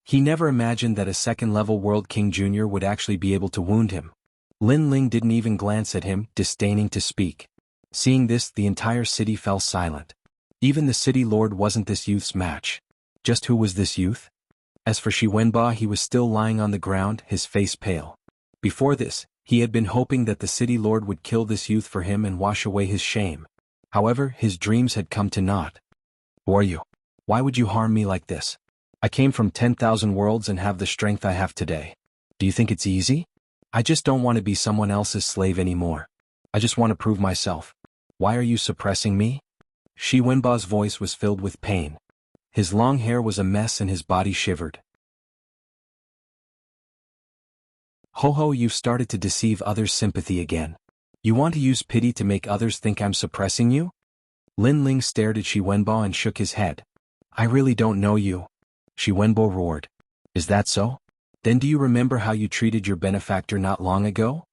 He never imagined that a 2nd level World King Jr. would actually be able to wound him. Lin Ling didn't even glance at him, disdaining to speak. Seeing this, the entire city fell silent. Even the city lord wasn't this youth's match. Just who was this youth? As for Shi Wenba, he was still lying on the ground, his face pale. Before this, he had been hoping that the city lord would kill this youth for him and wash away his shame. However, his dreams had come to naught. Who are you? Why would you harm me like this? I came from 10,000 worlds and have the strength I have today. Do you think it's easy? I just don't want to be someone else's slave anymore. I just want to prove myself. Why are you suppressing me? Shi Wenba's voice was filled with pain. His long hair was a mess and his body shivered. Ho ho, you've started to deceive others' sympathy again. You want to use pity to make others think I'm suppressing you? Lin Ling stared at Shi Wenba and shook his head. I really don't know you. Shi Wenba roared. Is that so? Then do you remember how you treated your benefactor not long ago?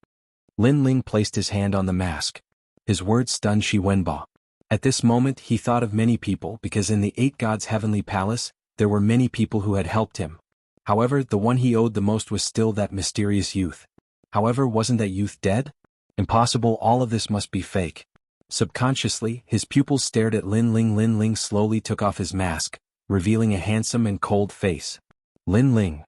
Lin Ling placed his hand on the mask. His words stunned Shi Wenba. At this moment he thought of many people because in the 8 gods' heavenly palace, there were many people who had helped him. However, the one he owed the most was still that mysterious youth. However, wasn't that youth dead? Impossible, all of this must be fake. Subconsciously, his pupils stared at Lin Ling. Lin Ling slowly took off his mask, revealing a handsome and cold face. Lin Ling.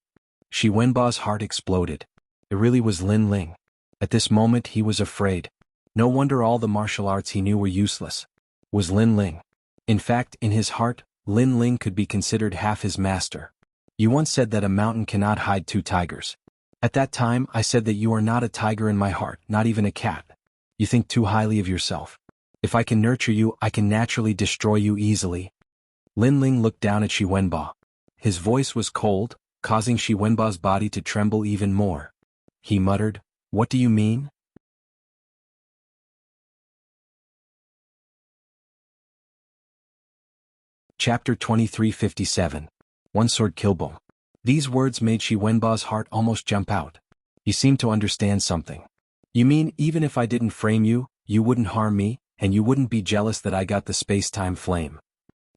Shi Wenba's heart exploded. It really was Lin Ling. At this moment he was afraid. No wonder all the martial arts he knew were useless. Was Lin Ling. In fact, in his heart, Lin Ling could be considered half his master. You once said that a mountain cannot hide 2 tigers. At that time, I said that you are not a tiger in my heart, not even a cat. You think too highly of yourself. If I can nurture you, I can naturally destroy you easily. Lin Ling looked down at Shi Wenba. His voice was cold, causing Shi Wenba's body to tremble even more. He muttered, What do you mean? Chapter 2357. One Sword Killbone. These words made Shi Wenba's heart almost jump out. He seemed to understand something. You mean even if I didn't frame you, you wouldn't harm me, and you wouldn't be jealous that I got the space-time flame?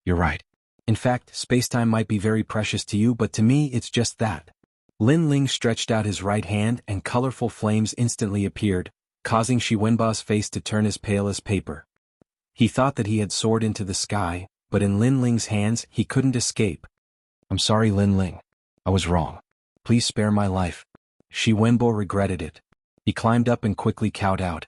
You're right. In fact, space-time might be very precious to you, but to me it's just that. Lin Ling stretched out his right hand and colorful flames instantly appeared, causing Shi Wenba's face to turn as pale as paper. He thought that he had soared into the sky, but in Lin Ling's hands he couldn't escape. I'm sorry, Lin Ling. I was wrong. Please spare my life. Shi Wenba regretted it. He climbed up and quickly cowed out.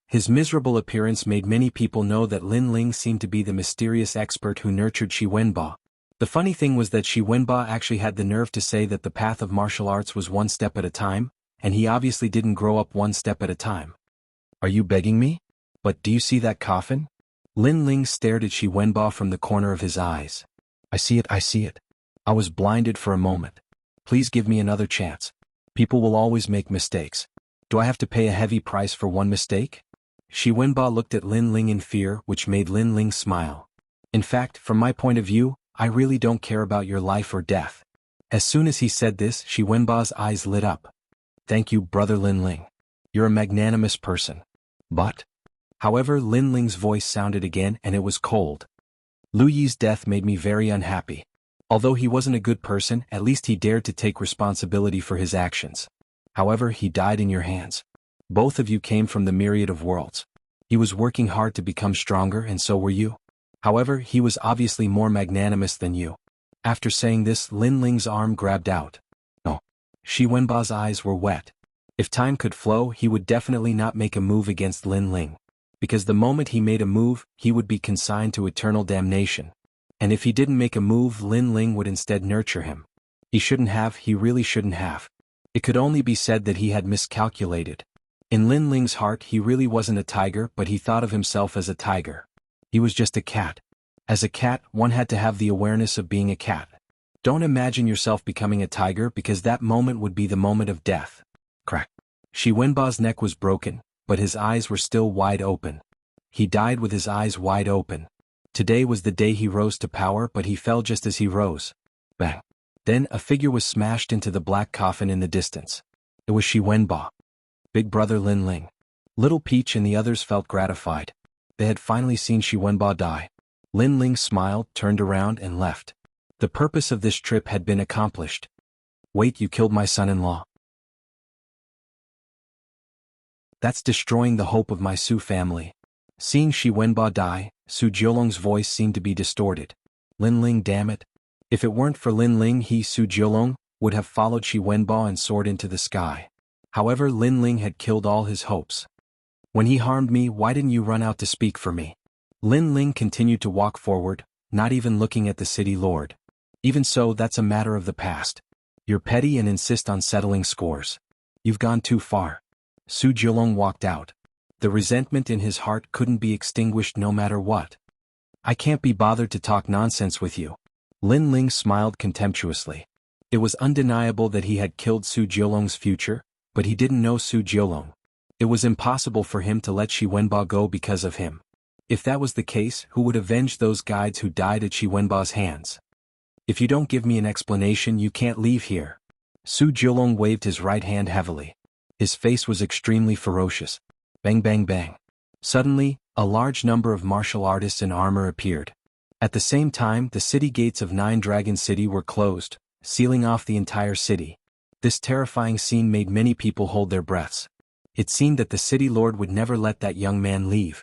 His miserable appearance made many people know that Lin Ling seemed to be the mysterious expert who nurtured Shi Wenba. The funny thing was that Shi Wenba actually had the nerve to say that the path of martial arts was 1 step at a time, and he obviously didn't grow up 1 step at a time. Are you begging me? But do you see that coffin? Lin Ling stared at Shi Wenba from the corner of his eyes. I see it, I see it. I was blinded for a moment. Please give me another chance. People will always make mistakes. Do I have to pay a heavy price for one mistake? Shi Wenba looked at Lin Ling in fear, which made Lin Ling smile. In fact, from my point of view, I really don't care about your life or death. As soon as he said this, Shi Wenba's eyes lit up. Thank you, Brother Lin Ling. You're a magnanimous person. But? However, Lin Ling's voice sounded again and it was cold. Lu Yi's death made me very unhappy. Although he wasn't a good person, at least he dared to take responsibility for his actions. However, he died in your hands. Both of you came from the myriad of worlds. He was working hard to become stronger and so were you. However, he was obviously more magnanimous than you. After saying this, Lin Ling's arm grabbed out. Oh. Shi Wenba's eyes were wet. If time could flow, he would definitely not make a move against Lin Ling. Because the moment he made a move, he would be consigned to eternal damnation. And if he didn't make a move, Lin Ling would instead nurture him. He really shouldn't have. It could only be said that he had miscalculated. In Lin Ling's heart, he really wasn't a tiger, but he thought of himself as a tiger. He was just a cat. As a cat, one had to have the awareness of being a cat. Don't imagine yourself becoming a tiger because that moment would be the moment of death. Crack. Shi Wenba's neck was broken, but his eyes were still wide open. He died with his eyes wide open. Today was the day he rose to power, but he fell just as he rose. Bang. Then a figure was smashed into the black coffin in the distance. It was Shi Wenba. Big brother Lin Ling. Little Peach and the others felt gratified. They had finally seen Shi Wenba die. Lin Ling smiled, turned around and left. The purpose of this trip had been accomplished. Wait, you killed my son-in-law. That's destroying the hope of my Su family. Seeing Shi Wenba die, Su Jiolong's voice seemed to be distorted. Lin Ling, damn it. If it weren't for Lin Ling, he, Su Jiolong, would have followed Shi Wenba and soared into the sky. However, Lin Ling had killed all his hopes. When he harmed me, why didn't you run out to speak for me? Lin Ling continued to walk forward, not even looking at the city lord. Even so, that's a matter of the past. You're petty and insist on settling scores. You've gone too far. Su Jiolong walked out. The resentment in his heart couldn't be extinguished no matter what. I can't be bothered to talk nonsense with you. Lin Ling smiled contemptuously. It was undeniable that he had killed Su Jiolong's future, but he didn't know Su Jiolong. It was impossible for him to let Shi Wenba go because of him. If that was the case, who would avenge those guides who died at Shi Wenba's hands? If you don't give me an explanation, you can't leave here. Su Jiolong waved his right hand heavily. His face was extremely ferocious. Bang bang bang. Suddenly, a large number of martial artists in armor appeared. At the same time, the city gates of Nine Dragon City were closed, sealing off the entire city. This terrifying scene made many people hold their breaths. It seemed that the city lord would never let that young man leave.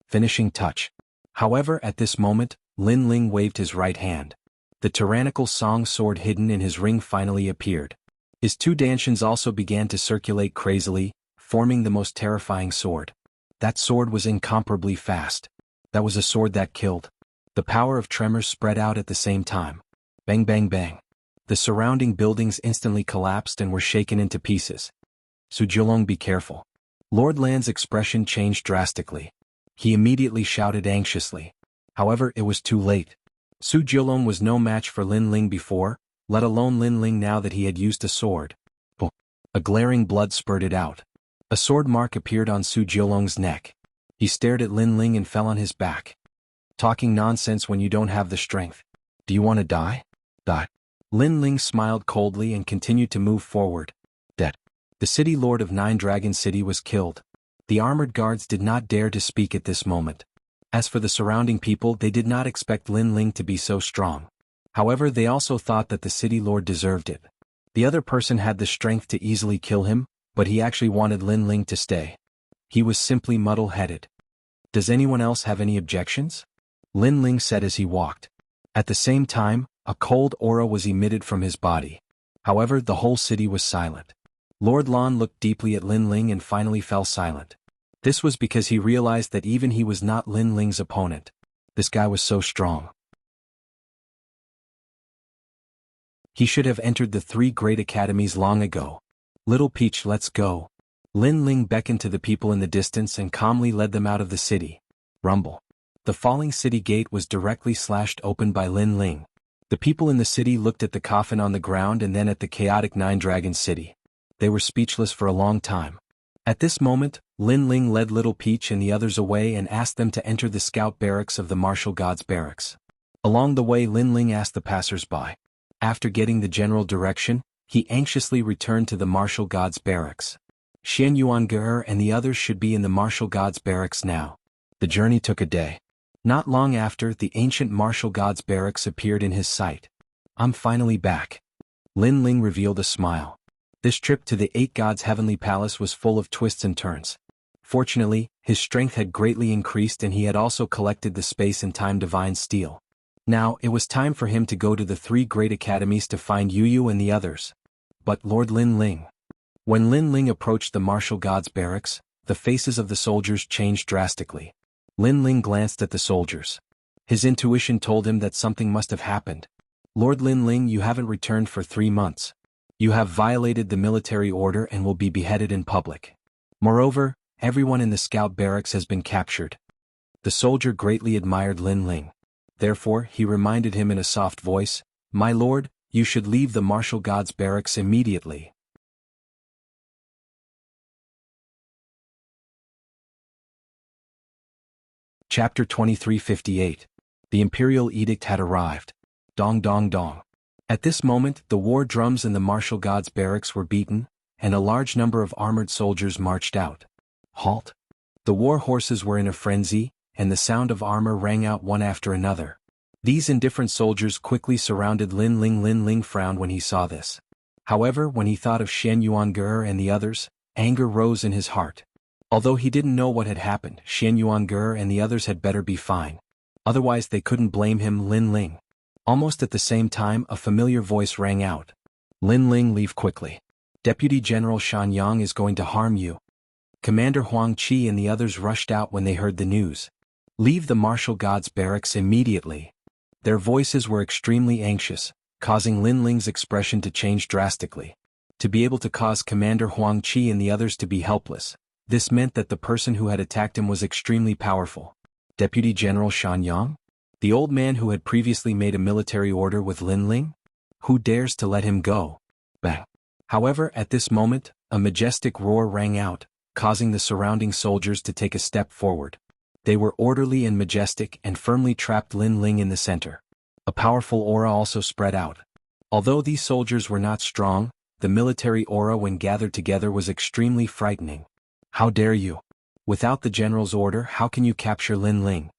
Finishing touch. However, at this moment, Lin Ling waved his right hand. The tyrannical song sword hidden in his ring finally appeared. His two dantians also began to circulate crazily, forming the most terrifying sword. That sword was incomparably fast. That was a sword that killed. The power of tremors spread out at the same time. Bang bang bang. The surrounding buildings instantly collapsed and were shaken into pieces. Su Jiolong, be careful. Lord Lan's expression changed drastically. He immediately shouted anxiously. However, it was too late. Su Jiolong was no match for Lin Ling before, let alone Lin Ling now that he had used a sword. Oh. A glaring blood spurted out. A sword mark appeared on Su Jiolong's neck. He stared at Lin Ling and fell on his back. Talking nonsense when you don't have the strength. Do you want to die? Die. Lin Ling smiled coldly and continued to move forward. Dead. The city lord of Nine Dragon City was killed. The armored guards did not dare to speak at this moment. As for the surrounding people, they did not expect Lin Ling to be so strong. However, they also thought that the city lord deserved it. The other person had the strength to easily kill him, but he actually wanted Lin Ling to stay. He was simply muddle-headed. Does anyone else have any objections? Lin Ling said as he walked. At the same time, a cold aura was emitted from his body. However, the whole city was silent. Lord Lan looked deeply at Lin Ling and finally fell silent. This was because he realized that even he was not Lin Ling's opponent. This guy was so strong. He should have entered the 3 great academies long ago. Little Peach, let's go. Lin Ling beckoned to the people in the distance and calmly led them out of the city. Rumble. The falling city gate was directly slashed open by Lin Ling. The people in the city looked at the coffin on the ground and then at the chaotic Nine Dragon City. They were speechless for a long time. At this moment, Lin Ling led Little Peach and the others away and asked them to enter the scout barracks of the martial gods barracks. Along the way Lin Ling asked the passers-by. After getting the general direction, he anxiously returned to the martial god's barracks. Xian Yuange and the others should be in the martial god's barracks now. The journey took a day. Not long after, the ancient martial god's barracks appeared in his sight. I'm finally back. Lin Ling revealed a smile. This trip to the Eight Gods' heavenly palace was full of twists and turns. Fortunately, his strength had greatly increased and he had also collected the space and time divine steel. Now, it was time for him to go to the three great academies to find Yu and the others. But Lord Lin Ling. When Lin Ling approached the martial god's barracks, the faces of the soldiers changed drastically. Lin Ling glanced at the soldiers. His intuition told him that something must have happened. Lord Lin Ling, you haven't returned for 3 months. You have violated the military order and will be beheaded in public. Moreover, everyone in the scout barracks has been captured. The soldier greatly admired Lin Ling. Therefore, he reminded him in a soft voice, My lord, you should leave the martial god's barracks immediately. Chapter 2358. The Imperial Edict had arrived. Dong dong dong. At this moment, the war drums in the martial god's barracks were beaten, and a large number of armored soldiers marched out. Halt! The war horses were in a frenzy, and the sound of armor rang out one after another. These indifferent soldiers quickly surrounded Lin Ling. Lin Ling frowned when he saw this. However, when he thought of Shen Yuange and the others, anger rose in his heart. Although he didn't know what had happened, Shen Yuange and the others had better be fine. Otherwise they couldn't blame him. Lin Ling. Almost at the same time, a familiar voice rang out. Lin Ling, leave quickly. Deputy General Shan Yang is going to harm you. Commander Huang Qi and the others rushed out when they heard the news. Leave the martial god's barracks immediately. Their voices were extremely anxious, causing Lin Ling's expression to change drastically. To be able to cause Commander Huang Qi and the others to be helpless, this meant that the person who had attacked him was extremely powerful. Deputy General Shan Yang? The old man who had previously made a military order with Lin Ling? Who dares to let him go? Bang! However, at this moment, a majestic roar rang out, causing the surrounding soldiers to take a step forward. They were orderly and majestic and firmly trapped Lin Ling in the center. A powerful aura also spread out. Although these soldiers were not strong, the military aura when gathered together was extremely frightening. How dare you? Without the general's order, how can you capture Lin Ling?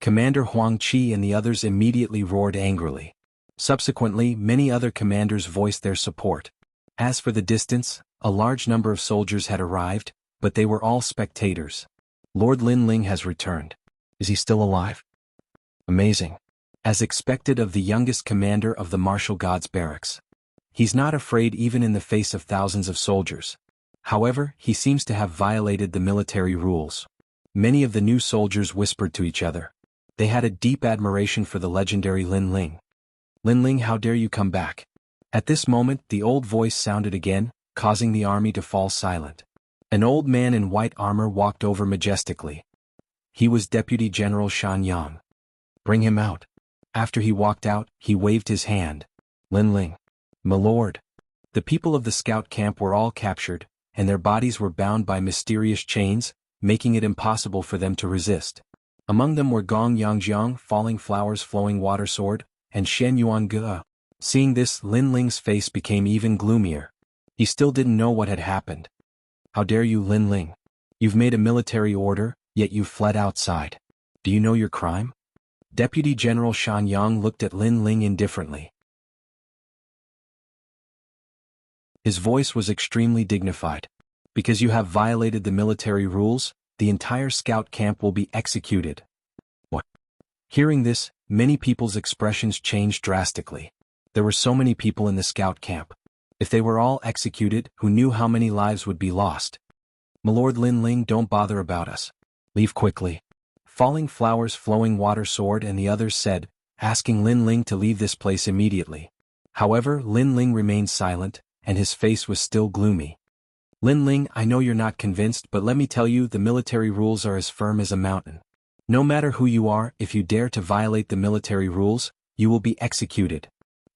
Commander Huang Qi and the others immediately roared angrily. Subsequently, many other commanders voiced their support. As for the distance, a large number of soldiers had arrived, but they were all spectators. Lord Lin Ling has returned. Is he still alive? Amazing. As expected of the youngest commander of the martial god's barracks. He's not afraid even in the face of thousands of soldiers. However, he seems to have violated the military rules. Many of the new soldiers whispered to each other. They had a deep admiration for the legendary Lin Ling. Lin Ling, how dare you come back? At this moment, the old voice sounded again, causing the army to fall silent. An old man in white armor walked over majestically. He was Deputy General Shan Yang. Bring him out. After he walked out, he waved his hand. Lin Ling. My lord. The people of the scout camp were all captured, and their bodies were bound by mysterious chains, making it impossible for them to resist. Among them were Gong Yangjiang, Falling Flowers, Flowing Water Sword, and Shen Yuange. Seeing this, Lin Ling's face became even gloomier. He still didn't know what had happened. How dare you, Lin Ling? You've made a military order, yet you've fled outside. Do you know your crime? Deputy General Shan Yang looked at Lin Ling indifferently. His voice was extremely dignified. Because you have violated the military rules, the entire scout camp will be executed. What? Hearing this, many people's expressions changed drastically. There were so many people in the scout camp. If they were all executed, who knew how many lives would be lost? My lord Lin Ling, don't bother about us. Leave quickly. Falling Flowers, Flowing Water Sword and the others said, asking Lin Ling to leave this place immediately. However, Lin Ling remained silent, and his face was still gloomy. Lin Ling, I know you're not convinced, but let me tell you, the military rules are as firm as a mountain. No matter who you are, if you dare to violate the military rules, you will be executed.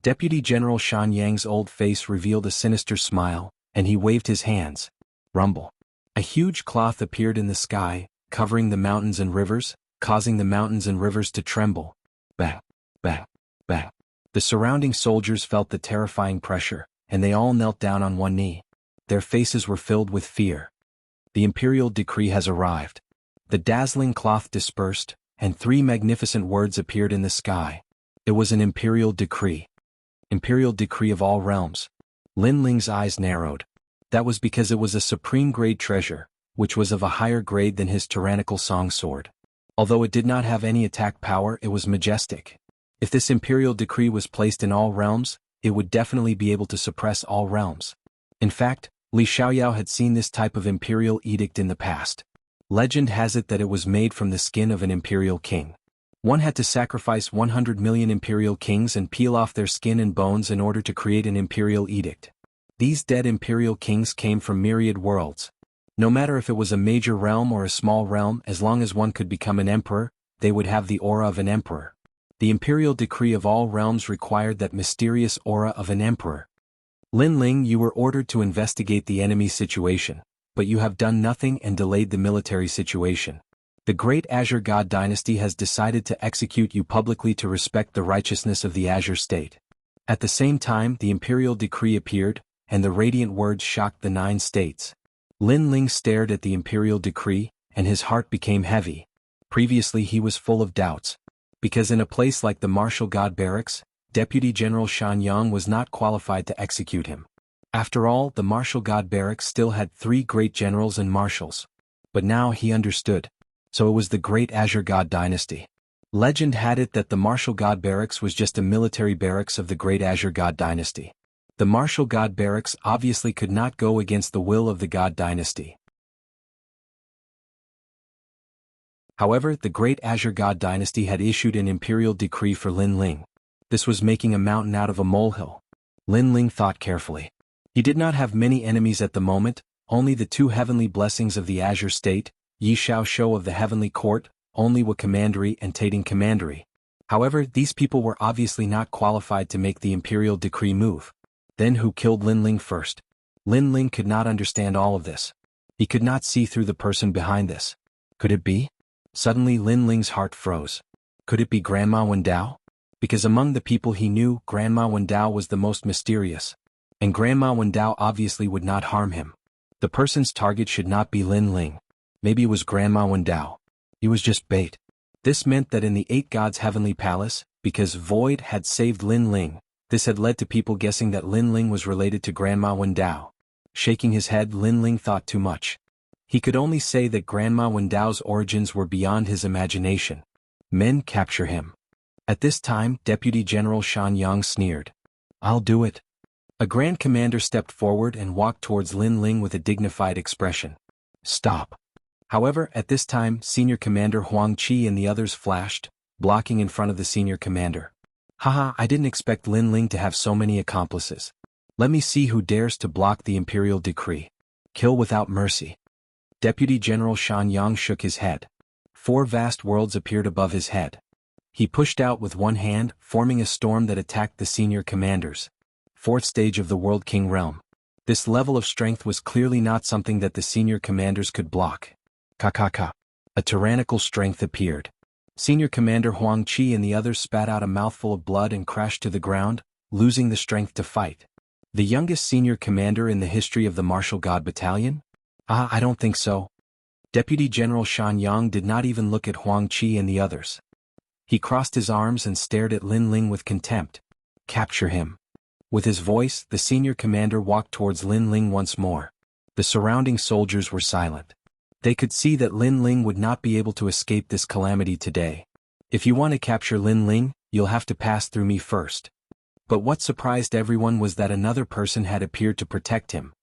Deputy General Shan Yang's old face revealed a sinister smile, and he waved his hands. Rumble. A huge cloth appeared in the sky, covering the mountains and rivers, causing the mountains and rivers to tremble. Bang. Bang, bang. The surrounding soldiers felt the terrifying pressure, and they all knelt down on one knee. Their faces were filled with fear. The imperial decree has arrived. The dazzling cloth dispersed, and 3 magnificent words appeared in the sky. It was an imperial decree. Imperial decree of all realms. Lin Ling's eyes narrowed. That was because it was a supreme grade treasure, which was of a higher grade than his tyrannical song sword. Although it did not have any attack power, it was majestic. If this imperial decree was placed in all realms, it would definitely be able to suppress all realms. In fact, Li Xiaoyao had seen this type of imperial edict in the past. Legend has it that it was made from the skin of an imperial king. One had to sacrifice 100 million imperial kings and peel off their skin and bones in order to create an imperial edict. These dead imperial kings came from myriad worlds. No matter if it was a major realm or a small realm, as long as one could become an emperor, they would have the aura of an emperor. The imperial decree of all realms required that mysterious aura of an emperor. Lin Ling, you were ordered to investigate the enemy situation, but you have done nothing and delayed the military situation. The great Azure God dynasty has decided to execute you publicly to respect the righteousness of the Azure state. At the same time, the imperial decree appeared, and the radiant words shocked the 9 states. Lin Ling stared at the imperial decree, and his heart became heavy. Previously he was full of doubts. Because in a place like the Martial God Barracks, Deputy General Shan Yang was not qualified to execute him. After all, the Martial God Barracks still had 3 great generals and marshals. But now he understood. So it was the great Azure God dynasty. Legend had it that the Martial God Barracks was just a military barracks of the great Azure God dynasty. The Martial God Barracks obviously could not go against the will of the God dynasty. However, the great Azure God dynasty had issued an imperial decree for Lin Ling. This was making a mountain out of a molehill. Lin Ling thought carefully. He did not have many enemies at the moment, only the 2 heavenly blessings of the Azure state, Yi Shao Shou of the heavenly court, only Wa Commandery and Tating Commandery. However, these people were obviously not qualified to make the imperial decree move. Then who killed Lin Ling first? Lin Ling could not understand all of this. He could not see through the person behind this. Could it be? Suddenly Lin Ling's heart froze. Could it be Grandma Wendao? Because among the people he knew, Grandma Wendao was the most mysterious. And Grandma Wendao obviously would not harm him. The person's target should not be Lin Ling. Maybe it was Grandma Wendao. He was just bait. This meant that in the 8 gods' heavenly palace, because Void had saved Lin Ling, this had led to people guessing that Lin Ling was related to Grandma Wendao. Shaking his head, Lin Ling thought too much. He could only say that Grandma Wendao's origins were beyond his imagination. Men, capture him. At this time, Deputy General Shan Yang sneered. I'll do it. A Grand Commander stepped forward and walked towards Lin Ling with a dignified expression. Stop. However, at this time, Senior Commander Huang Qi and the others flashed, blocking in front of the Senior Commander. Haha, I didn't expect Lin Ling to have so many accomplices. Let me see who dares to block the imperial decree. Kill without mercy. Deputy General Shan Yang shook his head. 4 vast worlds appeared above his head. He pushed out with one hand, forming a storm that attacked the senior commanders. 4th stage of the World King realm. This level of strength was clearly not something that the senior commanders could block. Ka. A tyrannical strength appeared. Senior Commander Huang Qi and the others spat out a mouthful of blood and crashed to the ground, losing the strength to fight. The youngest senior commander in the history of the Martial God Battalion? I don't think so. Deputy General Shan Yang did not even look at Huang Qi and the others. He crossed his arms and stared at Lin Ling with contempt. Capture him. With his voice, the senior commander walked towards Lin Ling once more. The surrounding soldiers were silent. They could see that Lin Ling would not be able to escape this calamity today. If you want to capture Lin Ling, you'll have to pass through me first. But what surprised everyone was that another person had appeared to protect him.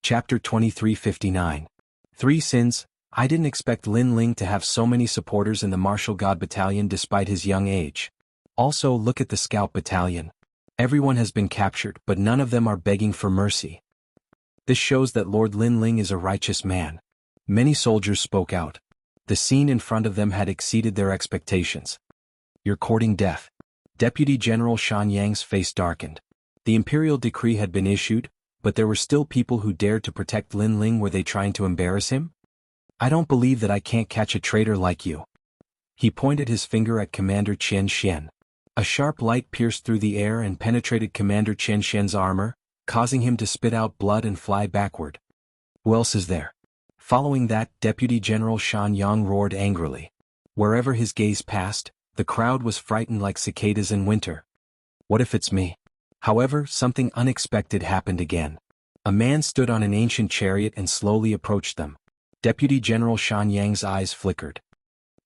Chapter 2359. 3 Sins. I didn't expect Lin Ling to have so many supporters in the Martial God Battalion despite his young age. Also, look at the Scout Battalion. Everyone has been captured, but none of them are begging for mercy. This shows that Lord Lin Ling is a righteous man. Many soldiers spoke out. The scene in front of them had exceeded their expectations. You're courting death. Deputy General Shan Yang's face darkened. The imperial decree had been issued, but there were still people who dared to protect Lin Ling. Were they trying to embarrass him? I don't believe that I can't catch a traitor like you. He pointed his finger at Commander Chen Xian. A sharp light pierced through the air and penetrated Commander Chen Xian's armor, causing him to spit out blood and fly backward. Who else is there? Following that, Deputy General Shan Yang roared angrily. Wherever his gaze passed, the crowd was frightened like cicadas in winter. What if it's me? However, something unexpected happened again. A man stood on an ancient chariot and slowly approached them. Deputy General Shan Yang's eyes flickered.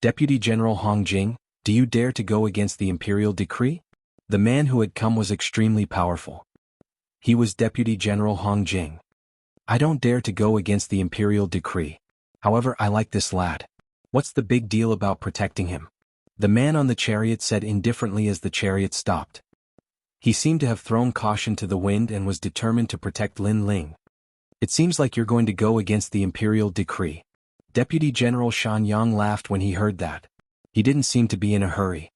Deputy General Hong Jing, do you dare to go against the imperial decree? The man who had come was extremely powerful. He was Deputy General Hong Jing. I don't dare to go against the imperial decree. However, I like this lad. What's the big deal about protecting him? The man on the chariot said indifferently as the chariot stopped. He seemed to have thrown caution to the wind and was determined to protect Lin Ling. It seems like you're going to go against the imperial decree. Deputy General Shan Yang laughed when he heard that. He didn't seem to be in a hurry.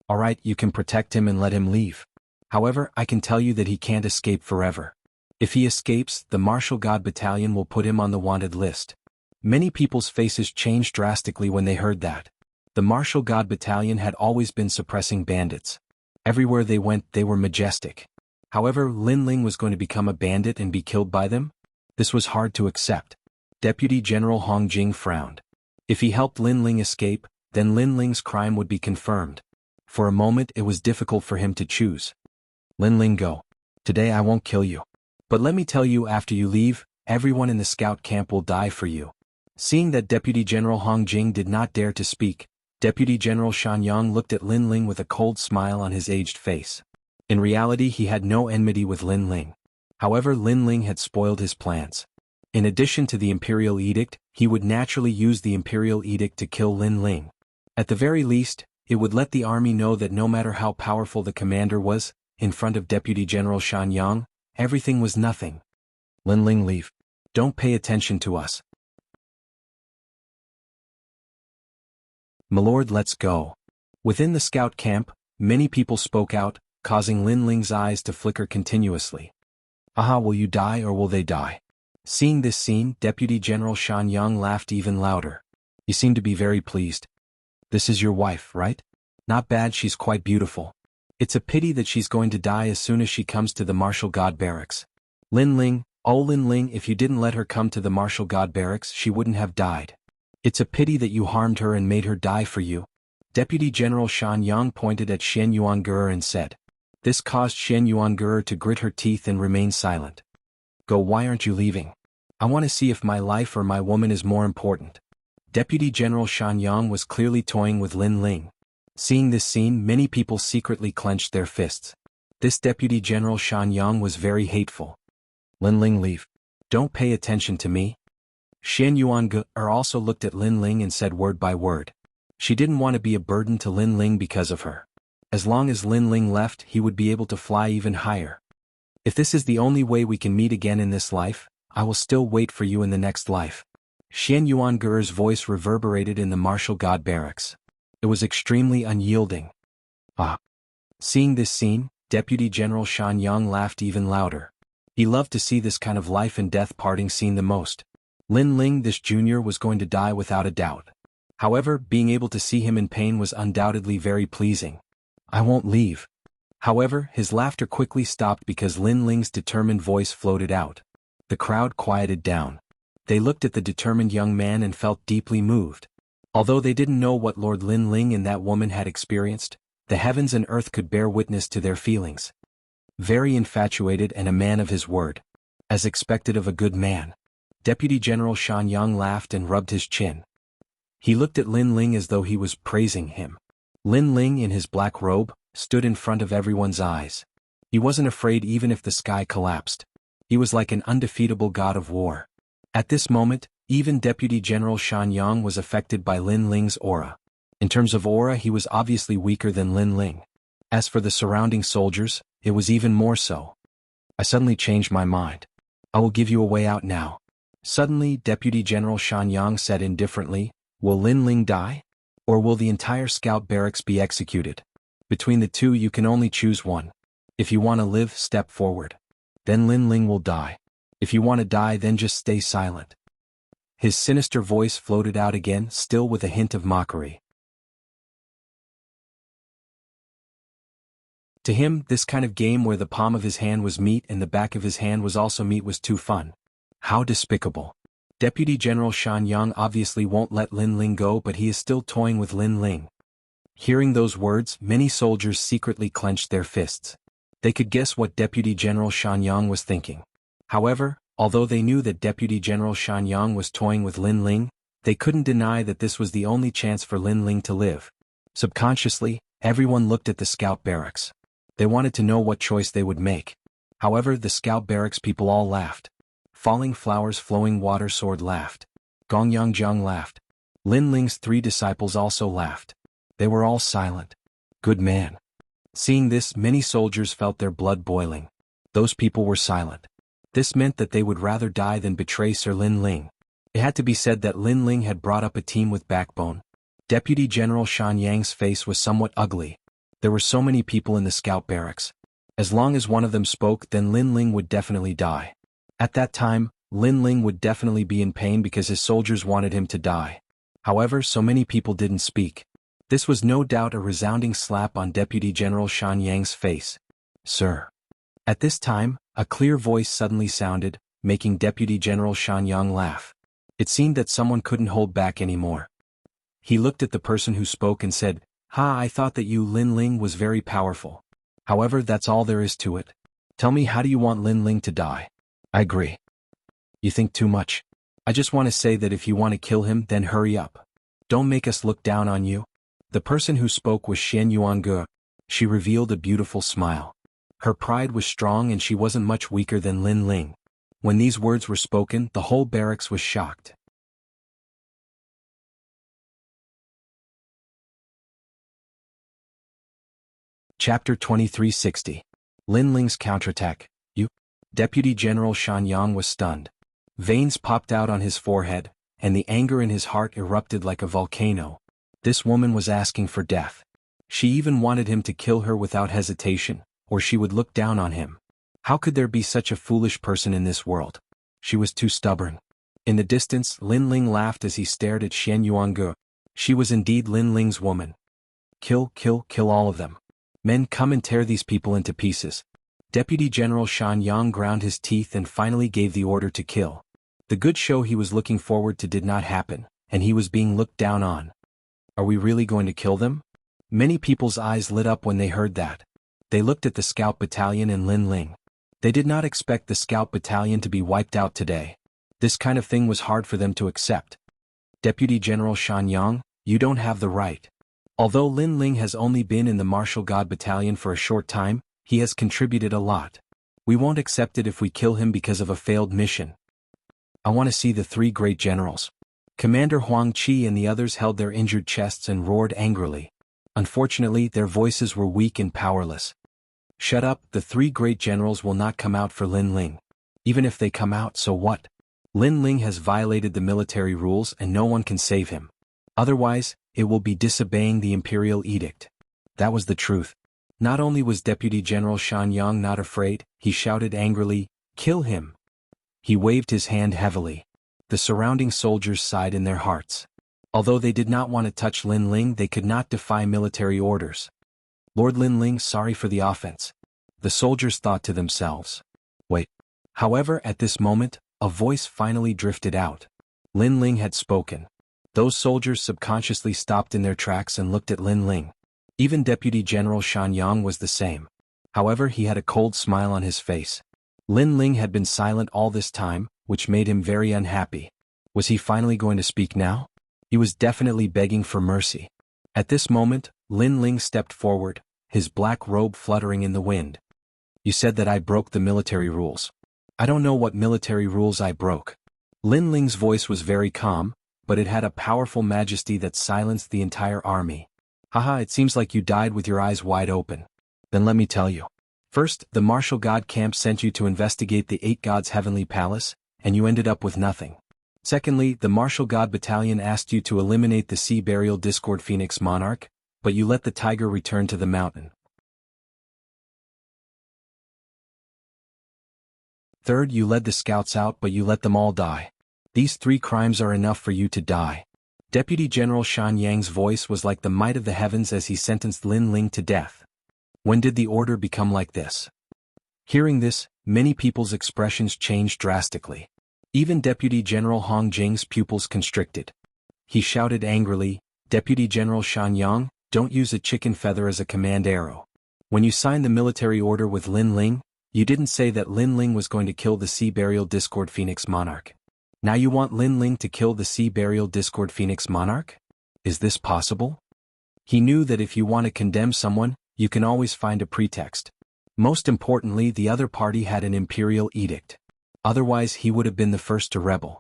All right, you can protect him and let him leave. However, I can tell you that he can't escape forever. If he escapes, the Martial God Battalion will put him on the wanted list. Many people's faces changed drastically when they heard that. The Martial God Battalion had always been suppressing bandits. Everywhere they went, they were majestic. However, Lin Ling was going to become a bandit and be killed by them? This was hard to accept. Deputy General Hong Jing frowned. If he helped Lin Ling escape, then Lin Ling's crime would be confirmed. For a moment it was difficult for him to choose. Lin Ling, go. Today I won't kill you. But let me tell you, after you leave, everyone in the scout camp will die for you. Seeing that Deputy General Hong Jing did not dare to speak, Deputy General Shan Yang looked at Lin Ling with a cold smile on his aged face. In reality, he had no enmity with Lin Ling. However, Lin Ling had spoiled his plans. In addition to the Imperial Edict, he would naturally use the Imperial Edict to kill Lin Ling. At the very least, it would let the army know that no matter how powerful the commander was, in front of Deputy General Shan Yang, everything was nothing. Lin Ling, leave. Don't pay attention to us. Milord, let's go. Within the scout camp, many people spoke out, causing Lin Ling's eyes to flicker continuously. Aha, will you die or will they die? Seeing this scene, Deputy General Shan Yang laughed even louder. You seem to be very pleased. This is your wife, right? Not bad, she's quite beautiful. It's a pity that she's going to die as soon as she comes to the Martial God Barracks. Lin Ling, oh Lin Ling, if you didn't let her come to the Martial God Barracks, she wouldn't have died. It's a pity that you harmed her and made her die for you. Deputy General Shan Yang pointed at Shen Yuange and said. This caused Shen Yuange to grit her teeth and remain silent. Go, why aren't you leaving? I want to see if my life or my woman is more important. Deputy General Shan Yang was clearly toying with Lin Ling. Seeing this scene, many people secretly clenched their fists. This Deputy General Shan Yang was very hateful. Lin Ling, leave. Don't pay attention to me. Shen Yuange also looked at Lin Ling and said word by word. She didn't want to be a burden to Lin Ling because of her. As long as Lin Ling left, he would be able to fly even higher. If this is the only way we can meet again in this life, I will still wait for you in the next life. Shen Yuange's voice reverberated in the Martial God Barracks. It was extremely unyielding. Ah. Seeing this scene, Deputy General Shan Yang laughed even louder. He loved to see this kind of life and death parting scene the most. Lin Ling, this junior, was going to die without a doubt. However, being able to see him in pain was undoubtedly very pleasing. I won't leave. However, his laughter quickly stopped because Lin Ling's determined voice floated out. The crowd quieted down. They looked at the determined young man and felt deeply moved. Although they didn't know what Lord Lin Ling and that woman had experienced, the heavens and earth could bear witness to their feelings. Very infatuated and a man of his word. As expected of a good man. Deputy General Shan Yang laughed and rubbed his chin. He looked at Lin Ling as though he was praising him. Lin Ling, in his black robe, stood in front of everyone's eyes. He wasn't afraid even if the sky collapsed. He was like an undefeatable god of war. At this moment, even Deputy General Shan Yang was affected by Lin Ling's aura. In terms of aura, he was obviously weaker than Lin Ling. As for the surrounding soldiers, it was even more so. I suddenly changed my mind. I will give you a way out now. Suddenly, Deputy General Shan Yang said indifferently, will Lin Ling die? Or will the entire scout barracks be executed? Between the two you can only choose one. If you want to live, step forward. Then Lin Ling will die. If you want to die, then just stay silent. His sinister voice floated out again, still with a hint of mockery. To him, this kind of game where the palm of his hand was meat and the back of his hand was also meat was too fun. How despicable. Deputy General Shan Yang obviously won't let Lin Ling go, but he is still toying with Lin Ling. Hearing those words, many soldiers secretly clenched their fists. They could guess what Deputy General Shan Yang was thinking. However, although they knew that Deputy General Shan Yang was toying with Lin Ling, they couldn't deny that this was the only chance for Lin Ling to live. Subconsciously, everyone looked at the scout barracks. They wanted to know what choice they would make. However, the scout barracks people all laughed. Falling Flowers Flowing Water Sword laughed. Gong Yangjiang laughed. Lin Ling's 3 disciples also laughed. They were all silent. Good man. Seeing this, many soldiers felt their blood boiling. Those people were silent. This meant that they would rather die than betray Sir Lin Ling. It had to be said that Lin Ling had brought up a team with backbone. Deputy General Shan Yang's face was somewhat ugly. There were so many people in the scout barracks. As long as one of them spoke, then Lin Ling would definitely die. At that time, Lin Ling would definitely be in pain because his soldiers wanted him to die. However, so many people didn't speak. This was no doubt a resounding slap on Deputy General Shan Yang's face. Sir. At this time, a clear voice suddenly sounded, making Deputy General Shan Yang laugh. It seemed that someone couldn't hold back anymore. He looked at the person who spoke and said, "Ha, I thought that you Lin Ling was very powerful. However, that's all there is to it. Tell me, how do you want Lin Ling to die?" "I agree. You think too much. I just want to say that if you want to kill him, then hurry up. Don't make us look down on you." The person who spoke was Shen Yuange. She revealed a beautiful smile. Her pride was strong and she wasn't much weaker than Lin Ling. When these words were spoken, the whole barracks was shocked. Chapter 2360. Lin Ling's counterattack. You? Deputy General Shan Yang was stunned. Veins popped out on his forehead, and the anger in his heart erupted like a volcano. This woman was asking for death. She even wanted him to kill her without hesitation, or she would look down on him. How could there be such a foolish person in this world? She was too stubborn. In the distance, Lin Ling laughed as he stared at Shen Yuange. She was indeed Lin Ling's woman. Kill all of them. Men, come and tear these people into pieces. Deputy General Shan Yang ground his teeth and finally gave the order to kill. The good show he was looking forward to did not happen, and he was being looked down on. Are we really going to kill them? Many people's eyes lit up when they heard that. They looked at the scout battalion and Lin Ling. They did not expect the scout battalion to be wiped out today. This kind of thing was hard for them to accept. Deputy General Shan Yang, you don't have the right. Although Lin Ling has only been in the Martial God Battalion for a short time, he has contributed a lot. We won't accept it if we kill him because of a failed mission. I want to see the 3 great generals. Commander Huang Qi and the others held their injured chests and roared angrily. Unfortunately, their voices were weak and powerless. Shut up, the 3 great generals will not come out for Lin Ling. Even if they come out, so what? Lin Ling has violated the military rules and no one can save him. Otherwise, it will be disobeying the imperial edict. That was the truth. Not only was Deputy General Shan Yang not afraid, he shouted angrily, "Kill him!" He waved his hand heavily. The surrounding soldiers sighed in their hearts. Although they did not want to touch Lin Ling, they could not defy military orders. Lord Lin Ling, sorry for the offense. The soldiers thought to themselves. Wait. However, at this moment, a voice finally drifted out. Lin Ling had spoken. Those soldiers subconsciously stopped in their tracks and looked at Lin Ling. Even Deputy General Shan Yang was the same. However, he had a cold smile on his face. Lin Ling had been silent all this time, which made him very unhappy. Was he finally going to speak now? He was definitely begging for mercy. At this moment, Lin Ling stepped forward, his black robe fluttering in the wind. You said that I broke the military rules. I don't know what military rules I broke. Lin Ling's voice was very calm, but it had a powerful majesty that silenced the entire army. Haha, it seems like you died with your eyes wide open. Then let me tell you. First, the martial god camp sent you to investigate the 8 gods' heavenly palace, and you ended up with nothing. Secondly, the martial god battalion asked you to eliminate the sea burial Discord Phoenix monarch, but you let the tiger return to the mountain. Third, you led the scouts out but you let them all die. These 3 crimes are enough for you to die. Deputy General Shan Yang's voice was like the might of the heavens as he sentenced Lin Ling to death. When did the order become like this? Hearing this, many people's expressions changed drastically. Even Deputy General Hong Jing's pupils constricted. He shouted angrily, "Deputy General Shan Yang, don't use a chicken feather as a command arrow. When you signed the military order with Lin Ling, you didn't say that Lin Ling was going to kill the Sea Burial Discord Phoenix Monarch. Now you want Lin Ling to kill the Sea Burial Discord Phoenix Monarch? Is this possible?" He knew that if you want to condemn someone, you can always find a pretext. Most importantly, the other party had an imperial edict. Otherwise he would have been the first to rebel.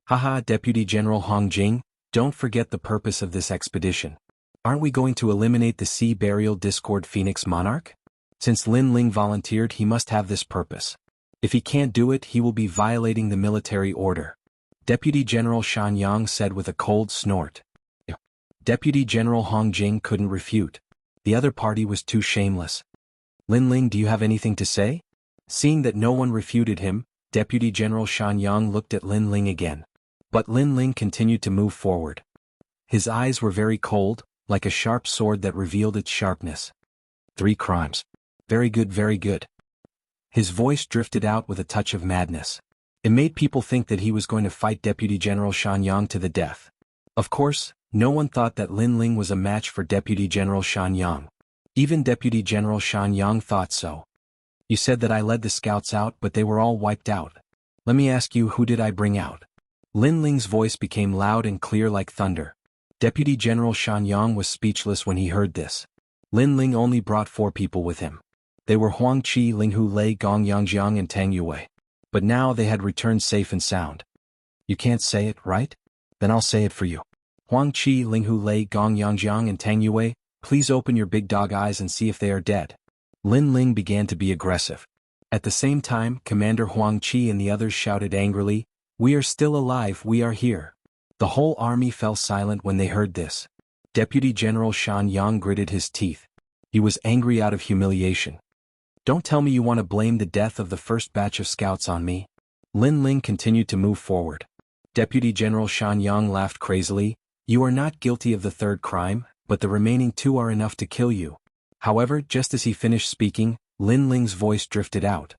Haha, Deputy General Hong Jing, don't forget the purpose of this expedition. Aren't we going to eliminate the Sea Burial Discord Phoenix Monarch? Since Lin Ling volunteered, he must have this purpose. If he can't do it, he will be violating the military order. Deputy General Shan Yang said with a cold snort. Deputy General Hong Jing couldn't refute. The other party was too shameless. Lin Ling, do you have anything to say? Seeing that no one refuted him, Deputy General Shan Yang looked at Lin Ling again. But Lin Ling continued to move forward. His eyes were very cold, like a sharp sword that revealed its sharpness. 3 crimes. Very good, very good. His voice drifted out with a touch of madness. It made people think that he was going to fight Deputy General Shan Yang to the death. Of course, no one thought that Lin Ling was a match for Deputy General Shan Yang. Even Deputy General Shan Yang thought so. You said that I led the scouts out, but they were all wiped out. Let me ask you, who did I bring out? Lin Ling's voice became loud and clear like thunder. Deputy General Shan Yang was speechless when he heard this. Lin Ling only brought 4 people with him. They were Huang Qi, Linghu Lei, Gong Yangjiang and Tang Yue. But now they had returned safe and sound. You can't say it, right? Then I'll say it for you. Huang Qi, Linghu Lei, Gong Yangjiang and Tang Yue, please open your big dog eyes and see if they are dead. Lin Ling began to be aggressive. At the same time, Commander Huang Qi and the others shouted angrily, "We are still alive, we are here." The whole army fell silent when they heard this. Deputy General Shan Yang gritted his teeth. He was angry out of humiliation. Don't tell me you want to blame the death of the first batch of scouts on me. Lin Ling continued to move forward. Deputy General Shan Yang laughed crazily. You are not guilty of the 3rd crime, but the remaining 2 are enough to kill you. However, just as he finished speaking, Lin Ling's voice drifted out.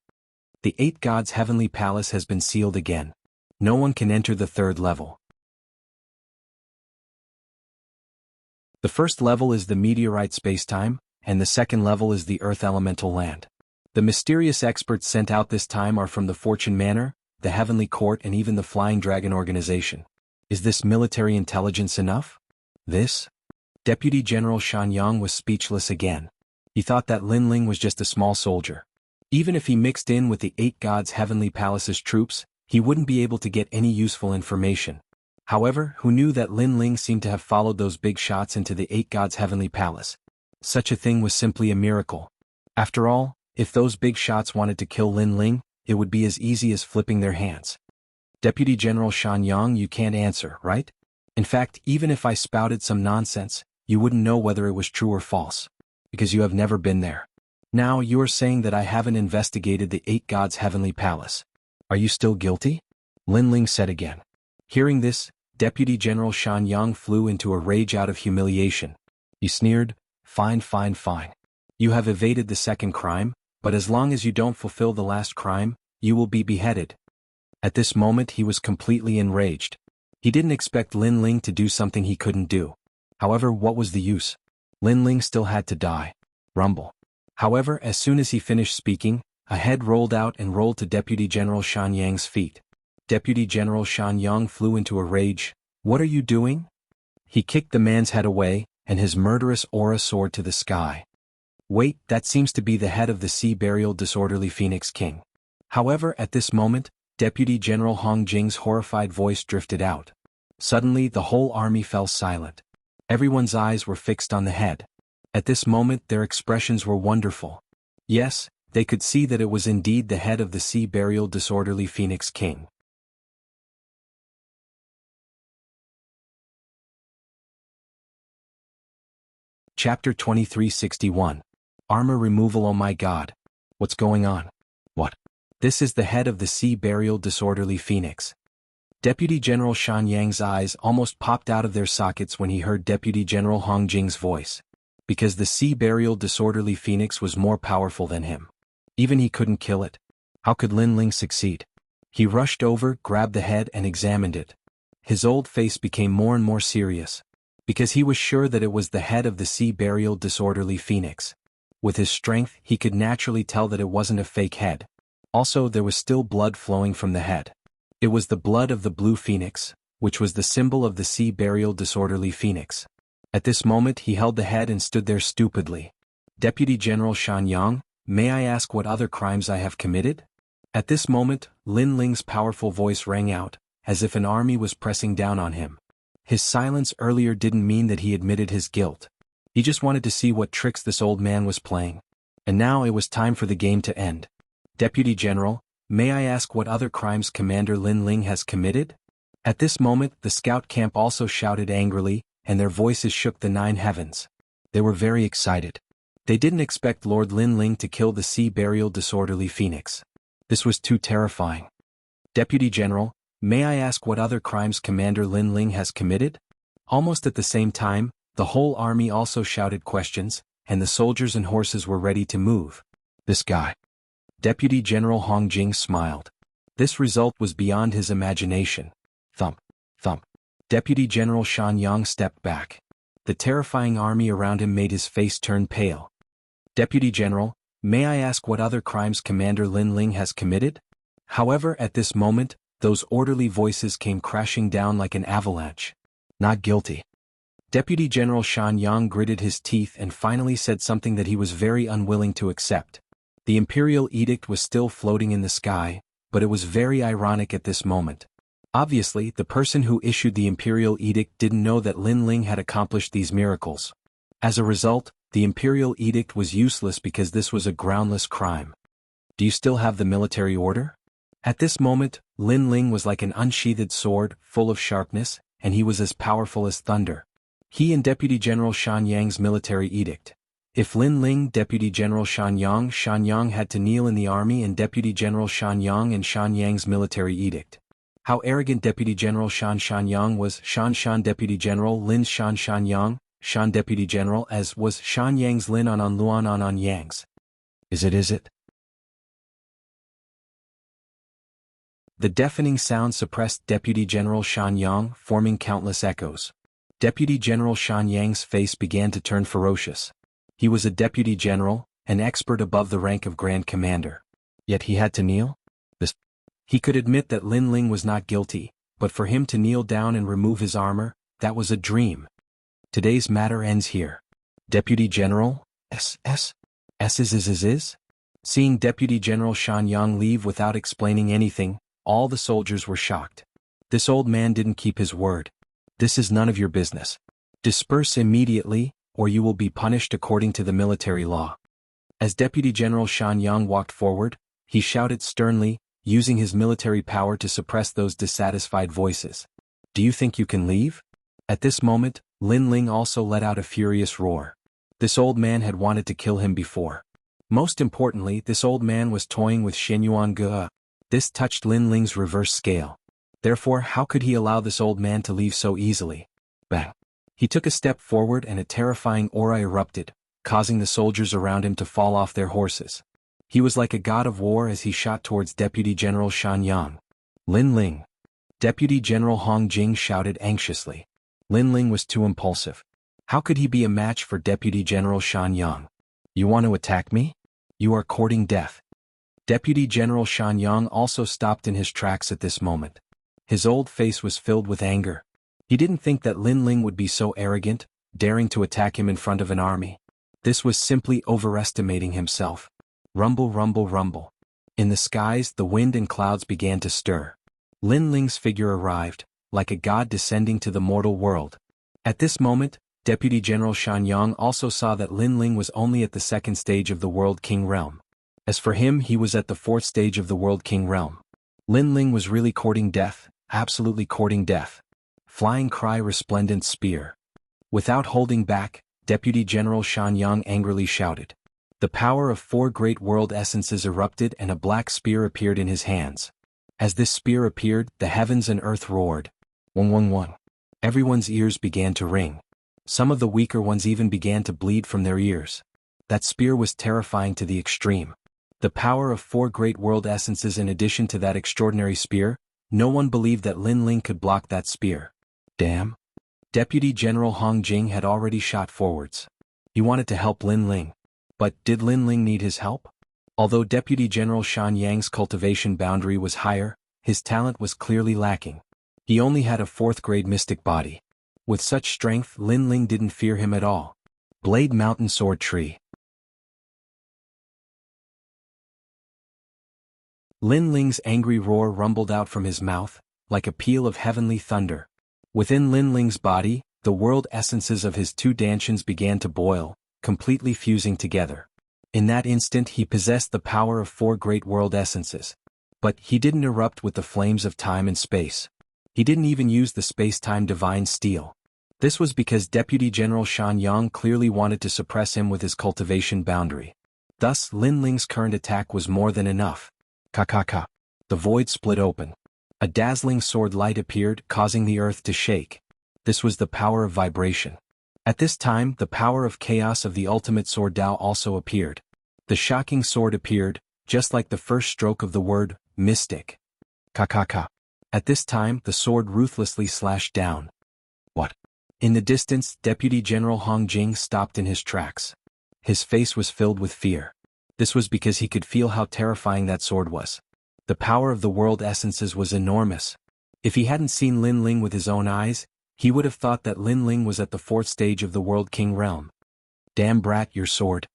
The 8 Gods' Heavenly Palace has been sealed again. No one can enter the 3rd level. The first level is the meteorite spacetime, and the second level is the Earth Elemental Land. The mysterious experts sent out this time are from the Fortune Manor, the Heavenly Court and even the Flying Dragon Organization. Is this military intelligence enough? This? Deputy General Shan Yang was speechless again. He thought that Lin Ling was just a small soldier. Even if he mixed in with the 8 Gods' Heavenly Palace's troops, he wouldn't be able to get any useful information. However, who knew that Lin Ling seemed to have followed those big shots into the 8 Gods' Heavenly Palace? Such a thing was simply a miracle. After all, if those big shots wanted to kill Lin Ling, it would be as easy as flipping their hands. Deputy General Shan Yang, you can't answer, right? In fact, even if I spouted some nonsense, you wouldn't know whether it was true or false. Because you have never been there. Now you are saying that I haven't investigated the 8 Gods' Heavenly Palace. Are you still guilty? Lin Ling said again. Hearing this, Deputy General Shan Yang flew into a rage out of humiliation. He sneered, Fine, fine, fine. You have evaded the 2nd crime, but as long as you don't fulfill the last crime, you will be beheaded. At this moment he was completely enraged. He didn't expect Lin Ling to do something he couldn't do. However, what was the use? Lin Ling still had to die. Rumble. However, as soon as he finished speaking, a head rolled out and rolled to Deputy General Shan Yang's feet. Deputy General Shan Yang flew into a rage. What are you doing? He kicked the man's head away, and his murderous aura soared to the sky. Wait, that seems to be the head of the Sea Burial Disorderly Phoenix King. However, at this moment, Deputy General Hong Jing's horrified voice drifted out. Suddenly, the whole army fell silent. Everyone's eyes were fixed on the head. At this moment, their expressions were wonderful. Yes, they could see that it was indeed the head of the Sea Burial Disorderly Phoenix King. Chapter 2361. Armor removal. Oh my God. What's going on? What? This is the head of the Sea Burial Disorderly Phoenix. Deputy General Shan Yang's eyes almost popped out of their sockets when he heard Deputy General Hong Jing's voice. Because the sea-burial disorderly phoenix was more powerful than him. Even he couldn't kill it. How could Lin Ling succeed? He rushed over, grabbed the head and examined it. His old face became more and more serious. Because he was sure that it was the head of the sea-burial disorderly phoenix. With his strength, he could naturally tell that it wasn't a fake head. Also, there was still blood flowing from the head. It was the blood of the blue phoenix, which was the symbol of the sea-burial disorderly phoenix. At this moment he held the head and stood there stupidly. Deputy General Shan Yang, may I ask what other crimes I have committed? At this moment, Lin Ling's powerful voice rang out, as if an army was pressing down on him. His silence earlier didn't mean that he admitted his guilt. He just wanted to see what tricks this old man was playing. And now it was time for the game to end. Deputy General, may I ask what other crimes Commander Lin Ling has committed? At this moment the scout camp also shouted angrily, and their voices shook the 9 heavens. They were very excited. They didn't expect Lord Lin Ling to kill the sea-burial disorderly phoenix. This was too terrifying. Deputy General, may I ask what other crimes Commander Lin Ling has committed? Almost at the same time, the whole army also shouted questions, and the soldiers and horses were ready to move. This guy. Deputy General Hong Jing smiled. This result was beyond his imagination. Thump, thump. Deputy General Shan Yang stepped back. The terrifying army around him made his face turn pale. Deputy General, may I ask what other crimes Commander Lin Ling has committed? However, at this moment, those orderly voices came crashing down like an avalanche. Not guilty. Deputy General Shan Yang gritted his teeth and finally said something that he was very unwilling to accept. The imperial edict was still floating in the sky, but it was very ironic at this moment. Obviously, the person who issued the imperial edict didn't know that Lin Ling had accomplished these miracles. As a result, the imperial edict was useless because this was a groundless crime. Do you still have the military order? At this moment, Lin Ling was like an unsheathed sword, full of sharpness, and he was as powerful as thunder. He and Deputy General Shan Yang's military edict. If Lin Ling, Deputy General Shan Yang had to kneel in the army and Deputy General Shan Yang and Shan Yang's military edict. How arrogant Deputy General Shan Yang was. Shan Deputy General Lin's Shan Yang, Shan Deputy General as was Shan Yang's Lin on Luan on Yang's. Is it? The deafening sound suppressed Deputy General Shan Yang, forming countless echoes. Deputy General Shan Yang's face began to turn ferocious. He was a deputy general, an expert above the rank of Grand Commander. Yet he had to kneel? He could admit that Lin Ling was not guilty, but for him to kneel down and remove his armor, that was a dream. Today's matter ends here. Deputy General, is? Seeing Deputy General Shan Yang leave without explaining anything, all the soldiers were shocked. This old man didn't keep his word. This is none of your business. Disperse immediately, or you will be punished according to the military law. As Deputy General Shan Yang walked forward, he shouted sternly, using his military power to suppress those dissatisfied voices. Do you think you can leave? At this moment, Lin Ling also let out a furious roar. This old man had wanted to kill him before. Most importantly, this old man was toying with Shenyuan Ge. This touched Lin Ling's reverse scale. Therefore, how could he allow this old man to leave so easily? Bang! He took a step forward and a terrifying aura erupted, causing the soldiers around him to fall off their horses. He was like a god of war as he shot towards Deputy General Shan Yang. Lin Ling. Deputy General Hong Jing shouted anxiously. Lin Ling was too impulsive. How could he be a match for Deputy General Shan Yang? You want to attack me? You are courting death. Deputy General Shan Yang also stopped in his tracks at this moment. His old face was filled with anger. He didn't think that Lin Ling would be so arrogant, daring to attack him in front of an army. This was simply overestimating himself. Rumble, rumble, rumble. In the skies, the wind and clouds began to stir. Lin Ling's figure arrived, like a god descending to the mortal world. At this moment, Deputy General Shan Yang also saw that Lin Ling was only at the 2nd stage of the World King realm. As for him, he was at the 4th stage of the World King realm. Lin Ling was really courting death, absolutely courting death. Flying cry, resplendent spear. Without holding back, Deputy General Shan Yang angrily shouted. The power of 4 great world essences erupted and a black spear appeared in his hands. As this spear appeared, the heavens and earth roared. 111. Everyone's ears began to ring. Some of the weaker ones even began to bleed from their ears. That spear was terrifying to the extreme. The power of 4 great world essences in addition to that extraordinary spear, no one believed that Lin Ling could block that spear. Damn. Deputy General Hong Jing had already shot forwards. He wanted to help Lin Ling. But did Lin Ling need his help? Although Deputy General Shan Yang's cultivation boundary was higher, his talent was clearly lacking. He only had a 4th-grade mystic body. With such strength, Lin Ling didn't fear him at all. Blade Mountain Sword Tree. Lin Ling's angry roar rumbled out from his mouth, like a peal of heavenly thunder. Within Lin Ling's body, the world essences of his 2 Danshuns began to boil, completely fusing together. In that instant he possessed the power of 4 great world essences. But he didn't erupt with the flames of time and space. He didn't even use the space-time divine steel. This was because Deputy General Shan Yang clearly wanted to suppress him with his cultivation boundary. Thus Lin Ling's current attack was more than enough. Ka. The void split open. A dazzling sword light appeared, causing the earth to shake. This was the power of vibration. At this time, the power of chaos of the ultimate sword Dao also appeared. The shocking sword appeared, just like the first stroke of the word, mystic. Ka. At this time, the sword ruthlessly slashed down. What? In the distance, Deputy General Hong Jing stopped in his tracks. His face was filled with fear. This was because he could feel how terrifying that sword was. The power of the world essences was enormous. If he hadn't seen Lin Ling with his own eyes, he would have thought that Lin Ling was at the 4th stage of the World King realm. Damn brat, your sword.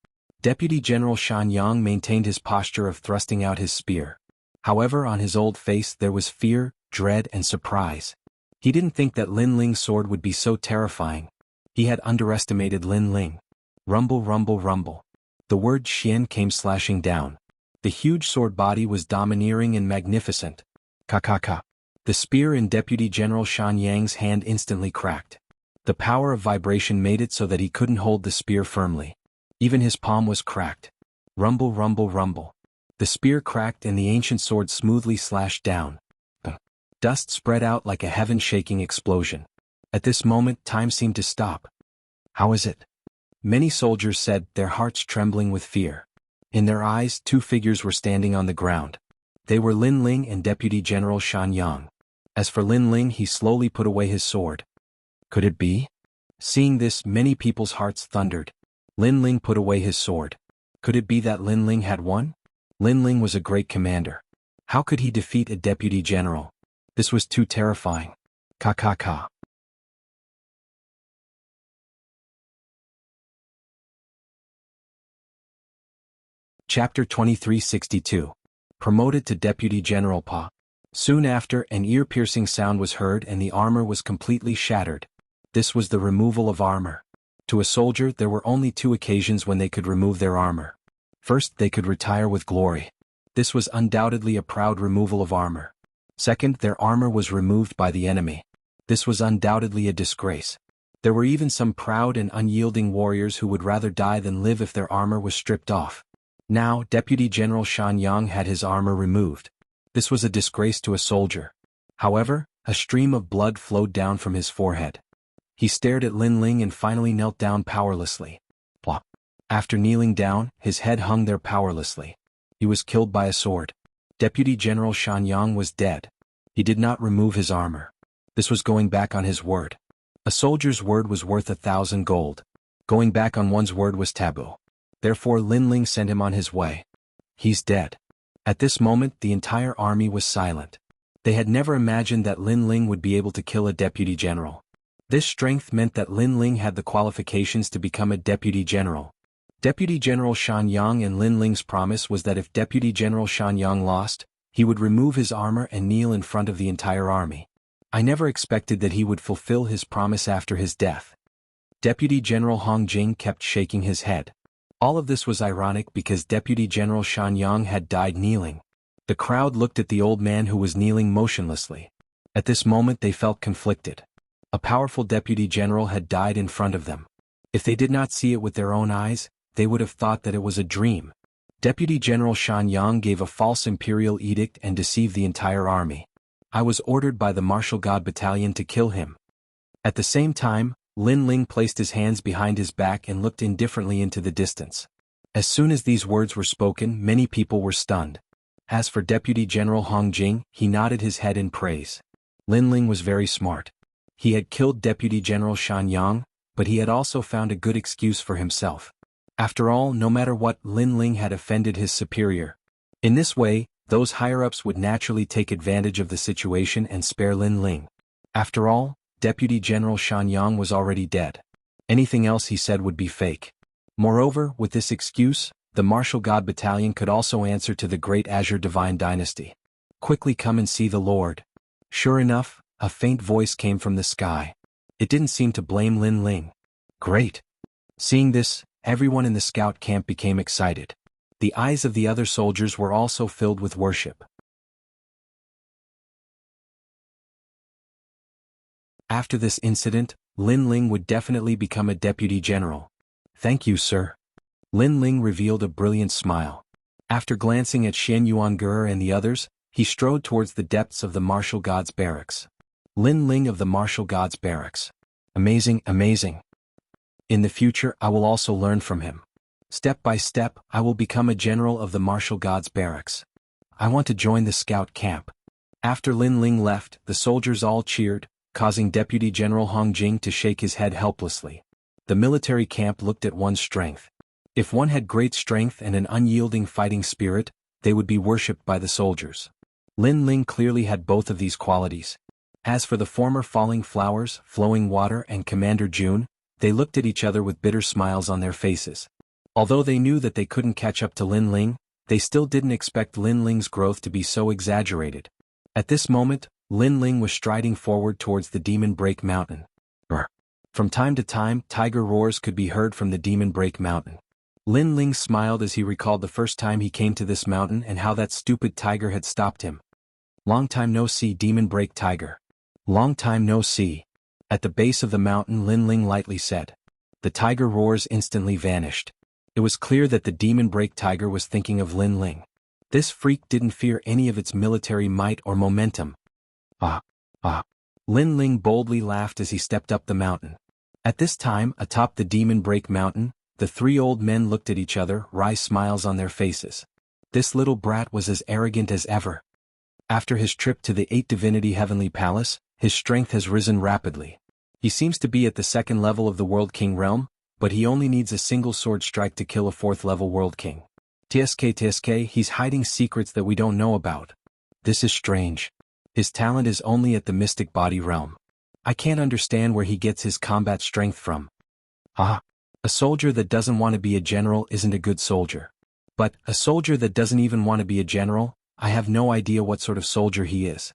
Deputy General Shan Yang maintained his posture of thrusting out his spear. However, on his old face there was fear, dread and surprise. He didn't think that Lin Ling's sword would be so terrifying. He had underestimated Lin Ling. Rumble, rumble, rumble. The word Xian came slashing down. The huge sword body was domineering and magnificent. Ka. The spear in Deputy General Shan Yang's hand instantly cracked. The power of vibration made it so that he couldn't hold the spear firmly. Even his palm was cracked. Rumble, rumble, rumble. The spear cracked and the ancient sword smoothly slashed down. Dust spread out like a heaven-shaking explosion. At this moment, time seemed to stop. How is it? Many soldiers said, their hearts trembling with fear. In their eyes, 2 figures were standing on the ground. They were Lin Ling and Deputy General Shan Yang. As for Lin Ling, he slowly put away his sword. Could it be? Seeing this, many people's hearts thundered. Lin Ling put away his sword. Could it be that Lin Ling had won? Lin Ling was a great commander. How could he defeat a deputy general? This was too terrifying. Ka. Chapter 2362. Promoted to Deputy General Pa. Soon after, an ear-piercing sound was heard and the armor was completely shattered. This was the removal of armor. To a soldier, there were only 2 occasions when they could remove their armor. First, they could retire with glory. This was undoubtedly a proud removal of armor. Second, their armor was removed by the enemy. This was undoubtedly a disgrace. There were even some proud and unyielding warriors who would rather die than live if their armor was stripped off. Now, Deputy General Shan Yang had his armor removed. This was a disgrace to a soldier. However, a stream of blood flowed down from his forehead. He stared at Lin Ling and finally knelt down powerlessly. Plop. After kneeling down, his head hung there powerlessly. He was killed by a sword. Deputy General Shan Yang was dead. He did not remove his armor. This was going back on his word. A soldier's word was worth 1,000 gold. Going back on one's word was taboo. Therefore Lin Ling sent him on his way. He's dead. At this moment the entire army was silent. They had never imagined that Lin Ling would be able to kill a deputy general. This strength meant that Lin Ling had the qualifications to become a deputy general. Deputy General Shan Yang and Lin Ling's promise was that if Deputy General Shan Yang lost, he would remove his armor and kneel in front of the entire army. I never expected that he would fulfill his promise after his death. Deputy General Hong Jing kept shaking his head. All of this was ironic because Deputy General Shan Yang had died kneeling. The crowd looked at the old man who was kneeling motionlessly. At this moment they felt conflicted. A powerful deputy general had died in front of them. If they did not see it with their own eyes, they would have thought that it was a dream. Deputy General Shan Yang gave a false imperial edict and deceived the entire army. I was ordered by the Martial God Battalion to kill him. At the same time, Lin Ling placed his hands behind his back and looked indifferently into the distance. As soon as these words were spoken, many people were stunned. As for Deputy General Hong Jing, he nodded his head in praise. Lin Ling was very smart. He had killed Deputy General Shan Yang, but he had also found a good excuse for himself. After all, no matter what, Lin Ling had offended his superior. In this way, those higher-ups would naturally take advantage of the situation and spare Lin Ling. After all, Deputy General Shan Yang was already dead. Anything else he said would be fake. Moreover, with this excuse, the Martial God Battalion could also answer to the Great Azure Divine Dynasty. Quickly come and see the Lord. Sure enough, a faint voice came from the sky. It didn't seem to blame Lin Ling. Great. Seeing this, everyone in the scout camp became excited. The eyes of the other soldiers were also filled with worship. After this incident, Lin Ling would definitely become a deputy general. Thank you, sir. Lin Ling revealed a brilliant smile. After glancing at Shen Yuangur and the others, he strode towards the depths of the Martial Gods Barracks. Lin Ling of the Martial Gods Barracks. Amazing, amazing. In the future, I will also learn from him. Step by step, I will become a general of the Martial Gods Barracks. I want to join the scout camp. After Lin Ling left, the soldiers all cheered, causing Deputy General Hong Jing to shake his head helplessly. The military camp looked at one's strength. If one had great strength and an unyielding fighting spirit, they would be worshipped by the soldiers. Lin Ling clearly had both of these qualities. As for the former Falling Flowers, Flowing Water and Commander June, they looked at each other with bitter smiles on their faces. Although they knew that they couldn't catch up to Lin Ling, they still didn't expect Lin Ling's growth to be so exaggerated. At this moment, Lin Ling was striding forward towards the Demon Break Mountain. From time to time, tiger roars could be heard from the Demon Break Mountain. Lin Ling smiled as he recalled the first time he came to this mountain and how that stupid tiger had stopped him. Long time no see, Demon Break Tiger. Long time no see. At the base of the mountain, Lin Ling lightly said. The tiger roars instantly vanished. It was clear that the Demon Break Tiger was thinking of Lin Ling. This freak didn't fear any of its military might or momentum. Lin Ling boldly laughed as he stepped up the mountain. At this time, atop the Demon Break Mountain, the three old men looked at each other, wry smiles on their faces. This little brat was as arrogant as ever. After his trip to the 8 Divinity Heavenly Palace, his strength has risen rapidly. He seems to be at the 2nd level of the World King realm, but he only needs a single sword strike to kill a 4th level World King. TSK, he's hiding secrets that we don't know about. This is strange. His talent is only at the Mystic Body realm. I can't understand where he gets his combat strength from. A soldier that doesn't want to be a general isn't a good soldier. But a soldier that doesn't even want to be a general, I have no idea what sort of soldier he is.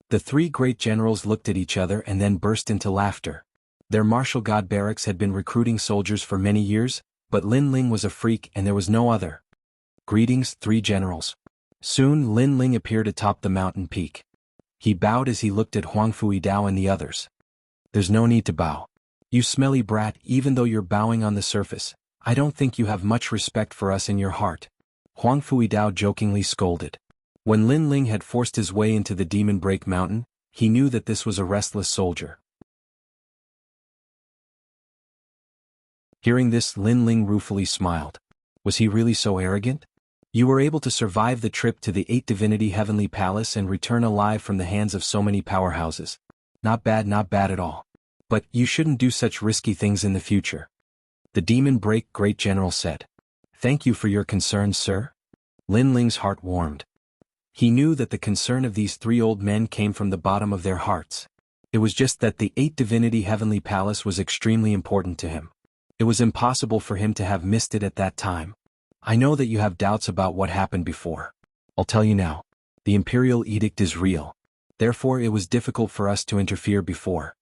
The three great generals looked at each other and then burst into laughter. Their Martial God Barracks had been recruiting soldiers for many years, but Lin Ling was a freak and there was no other. Greetings, three generals. Soon Lin Ling appeared atop the mountain peak. He bowed as he looked at Huang Fuidao and the others. There's no need to bow. You smelly brat, even though you're bowing on the surface, I don't think you have much respect for us in your heart. Huang Fuidao jokingly scolded. When Lin Ling had forced his way into the Demon Break Mountain, he knew that this was a restless soldier. Hearing this, Lin Ling ruefully smiled. Was he really so arrogant? You were able to survive the trip to the 8 Divinity Heavenly Palace and return alive from the hands of so many powerhouses. Not bad at all. But you shouldn't do such risky things in the future. The Demon Break Great General said. Thank you for your concern, sir. Lin Ling's heart warmed. He knew that the concern of these three old men came from the bottom of their hearts. It was just that the 8 Divinity Heavenly Palace was extremely important to him. It was impossible for him to have missed it at that time. I know that you have doubts about what happened before. I'll tell you now. The Imperial Edict is real. Therefore it was difficult for us to interfere before.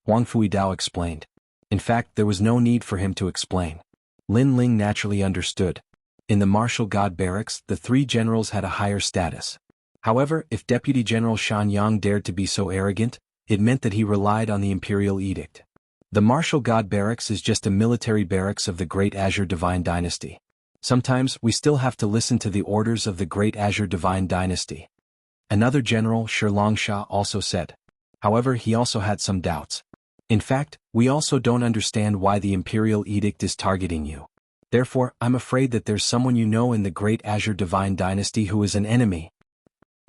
Huang Fuidao explained. In fact, there was no need for him to explain. Lin Ling naturally understood. In the Martial God Barracks, the three generals had a higher status. However, if Deputy General Shan Yang dared to be so arrogant, it meant that he relied on the Imperial Edict. The Martial God Barracks is just a military barracks of the Great Azure Divine Dynasty. Sometimes we still have to listen to the orders of the great Azure Divine Dynasty. Another general, Shi Longsha, also said. However, he also had some doubts. In fact, we also don't understand why the Imperial Edict is targeting you. Therefore, I'm afraid that there's someone you know in the great Azure Divine Dynasty who is an enemy.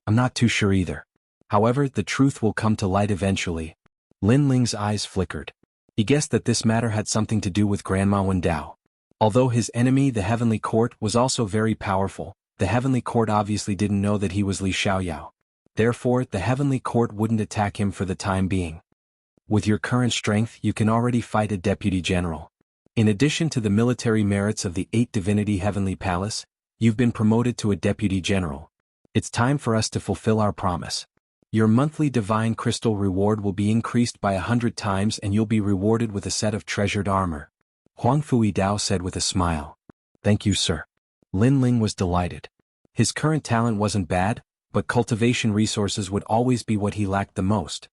I'm not too sure either. However, the truth will come to light eventually. Lin Ling's eyes flickered. He guessed that this matter had something to do with Grandma Wendao. Although his enemy, the Heavenly Court, was also very powerful, the Heavenly Court obviously didn't know that he was Li Xiaoyao. Therefore, the Heavenly Court wouldn't attack him for the time being. With your current strength, you can already fight a deputy general. In addition to the military merits of the 8 Divinity Heavenly Palace, you've been promoted to a deputy general. It's time for us to fulfill our promise. Your monthly divine crystal reward will be increased by 100 times and you'll be rewarded with a set of treasured armor. Huang Fui Dao said with a smile. Thank you, sir. Lin Ling was delighted. His current talent wasn't bad, but cultivation resources would always be what he lacked the most.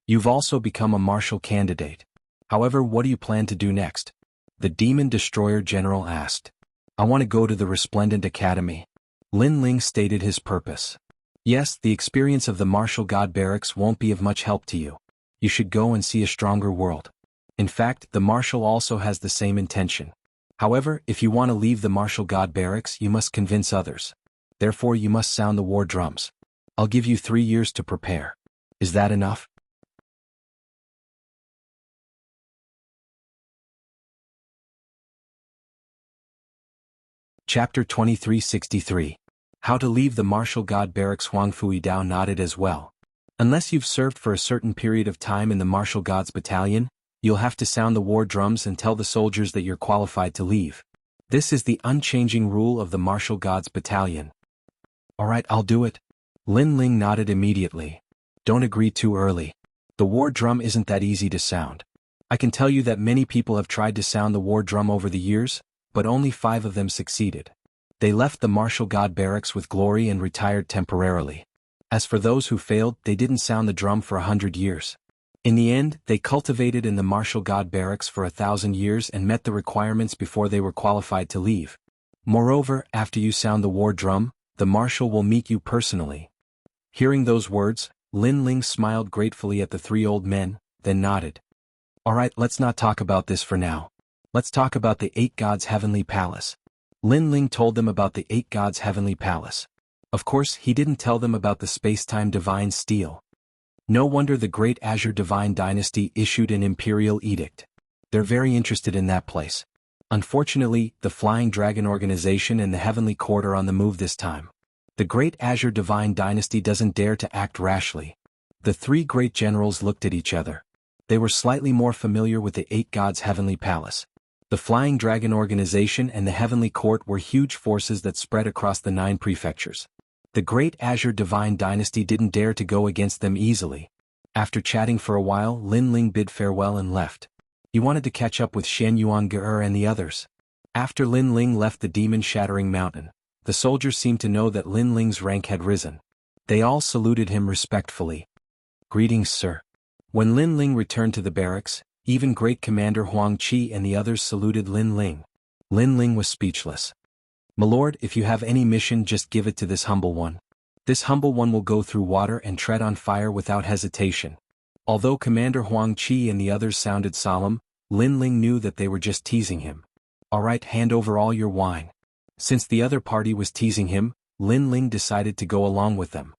You've also become a martial candidate. However, what do you plan to do next? The Demon Destroyer General asked. I want to go to the Resplendent Academy. Lin Ling stated his purpose. Yes, the experience of the Martial God Barracks won't be of much help to you. You should go and see a stronger world. In fact, the Martial also has the same intention. However, if you want to leave the Martial God Barracks, you must convince others. Therefore, you must sound the war drums. I'll give you 3 years to prepare. Is that enough? Chapter 2363. How to leave the Martial God Barracks. Huang Fui Dao nodded as well. Unless you've served for a certain period of time in the Martial Gods Battalion, you'll have to sound the war drums and tell the soldiers that you're qualified to leave. This is the unchanging rule of the Martial Gods Battalion. Alright, I'll do it. Lin Ling nodded immediately. Don't agree too early. The war drum isn't that easy to sound. I can tell you that many people have tried to sound the war drum over the years, but only 5 of them succeeded. They left the Martial God Barracks with glory and retired temporarily. As for those who failed, they didn't sound the drum for 100 years. In the end, they cultivated in the Martial God Barracks for 1,000 years and met the requirements before they were qualified to leave. Moreover, after you sound the war drum, the Marshal will meet you personally. Hearing those words, Lin Ling smiled gratefully at the 3 old men, then nodded. Alright, let's not talk about this for now. Let's talk about the 8 Gods' Heavenly Palace. Lin Ling told them about the 8 Gods' Heavenly Palace. Of course, he didn't tell them about the space-time divine steel. No wonder the great Azure Divine Dynasty issued an imperial edict. They're very interested in that place. Unfortunately, the Flying Dragon Organization and the Heavenly Court are on the move this time. The great Azure Divine Dynasty doesn't dare to act rashly. The 3 great generals looked at each other. They were slightly more familiar with the 8 Gods' Heavenly Palace. The Flying Dragon Organization and the Heavenly Court were huge forces that spread across the 9 prefectures. The great Azure Divine Dynasty didn't dare to go against them easily. After chatting for a while, Lin Ling bid farewell and left. He wanted to catch up with Shen Yuange and the others. After Lin Ling left the demon-shattering mountain, the soldiers seemed to know that Lin Ling's rank had risen. They all saluted him respectfully. Greetings, sir. When Lin Ling returned to the barracks, even Great Commander Huang Qi and the others saluted Lin Ling. Lin Ling was speechless. My lord, if you have any mission, just give it to this humble one. This humble one will go through water and tread on fire without hesitation. Although Commander Huang Qi and the others sounded solemn, Lin Ling knew that they were just teasing him. Alright, hand over all your wine. Since the other party was teasing him, Lin Ling decided to go along with them.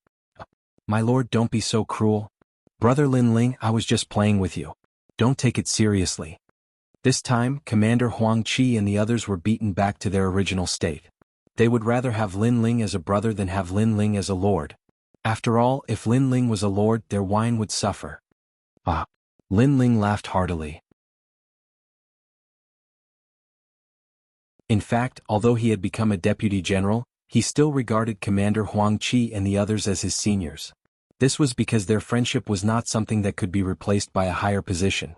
My lord, don't be so cruel. Brother Lin Ling, I was just playing with you. Don't take it seriously. This time, Commander Huang Qi and the others were beaten back to their original state. They would rather have Lin Ling as a brother than have Lin Ling as a lord. After all, if Lin Ling was a lord, their wine would suffer. Ah! Lin Ling laughed heartily. In fact, although he had become a deputy general, he still regarded Commander Huang Qi and the others as his seniors. This was because their friendship was not something that could be replaced by a higher position.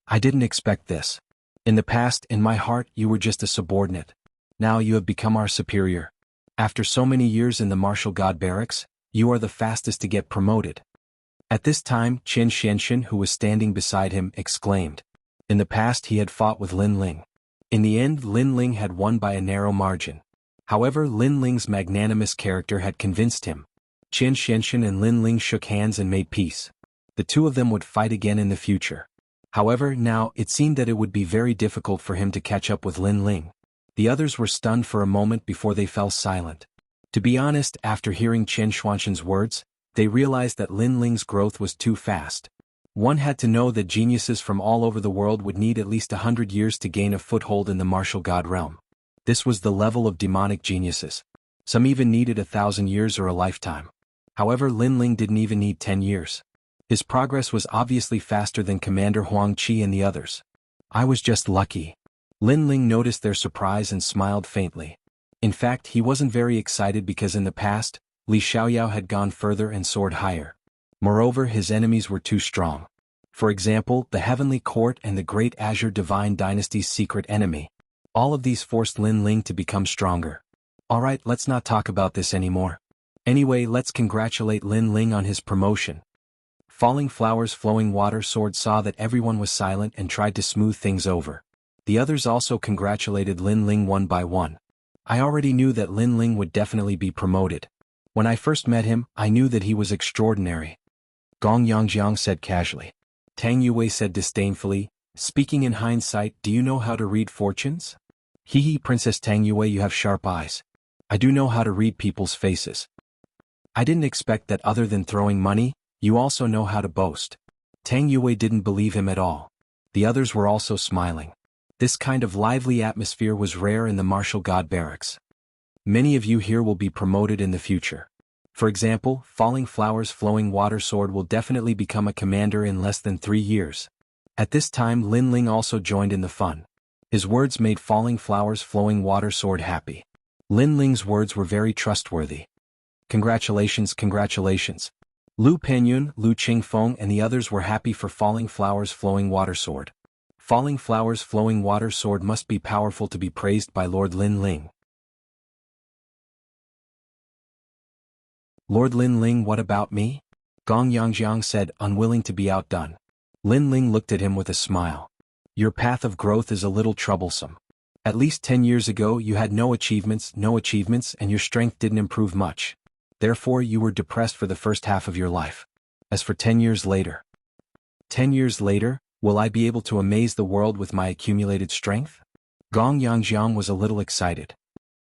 I didn't expect this. In the past, in my heart, you were just a subordinate. Now you have become our superior. After so many years in the Martial God Barracks, you are the fastest to get promoted. At this time, Qin Xianxian, who was standing beside him, exclaimed. In the past he had fought with Lin Ling. In the end, Lin Ling had won by a narrow margin. However, Lin Ling's magnanimous character had convinced him. Qian Xianxian and Lin Ling shook hands and made peace. The two of them would fight again in the future. However, now, it seemed that it would be very difficult for him to catch up with Lin Ling. The others were stunned for a moment before they fell silent. To be honest, after hearing Qian Xuanxian's words, they realized that Lin Ling's growth was too fast. One had to know that geniuses from all over the world would need at least 100 years to gain a foothold in the martial god realm. This was the level of demonic geniuses. Some even needed 1,000 years or a lifetime. However, Lin Ling didn't even need 10 years. His progress was obviously faster than Commander Huang Qi and the others. I was just lucky. Lin Ling noticed their surprise and smiled faintly. In fact, he wasn't very excited because in the past, Li Xiaoyao had gone further and soared higher. Moreover, his enemies were too strong. For example, the Heavenly Court and the Great Azure Divine Dynasty's secret enemy. All of these forced Lin Ling to become stronger. Alright, let's not talk about this anymore. Anyway, let's congratulate Lin Ling on his promotion. Falling Flowers Flowing Water Sword saw that everyone was silent and tried to smooth things over. The others also congratulated Lin Ling one by one. I already knew that Lin Ling would definitely be promoted. When I first met him, I knew that he was extraordinary. Gong Yangjiang said casually. Tang Yue said disdainfully, speaking in hindsight, do you know how to read fortunes? Hee, Princess Tang Yue, you have sharp eyes. I do know how to read people's faces. I didn't expect that other than throwing money, you also know how to boast. Tang Yue didn't believe him at all. The others were also smiling. This kind of lively atmosphere was rare in the martial god barracks. Many of you here will be promoted in the future. For example, Falling Flowers Flowing Water Sword will definitely become a commander in less than 3 years. At this time, Lin Ling also joined in the fun. His words made Falling Flowers Flowing Water Sword happy. Lin Ling's words were very trustworthy. Congratulations, congratulations. Lu Penyun, Lu Qingfeng and the others were happy for Falling Flowers Flowing Water Sword. Falling Flowers Flowing Water Sword must be powerful to be praised by Lord Lin Ling. Lord Lin Ling, what about me? Gong Yangjiang said, unwilling to be outdone. Lin Ling looked at him with a smile. Your path of growth is a little troublesome. At least 10 years ago you had no achievements, and your strength didn't improve much. Therefore you were depressed for the first half of your life. As for 10 years later. 10 years later, will I be able to amaze the world with my accumulated strength? Gong Yangjiang was a little excited.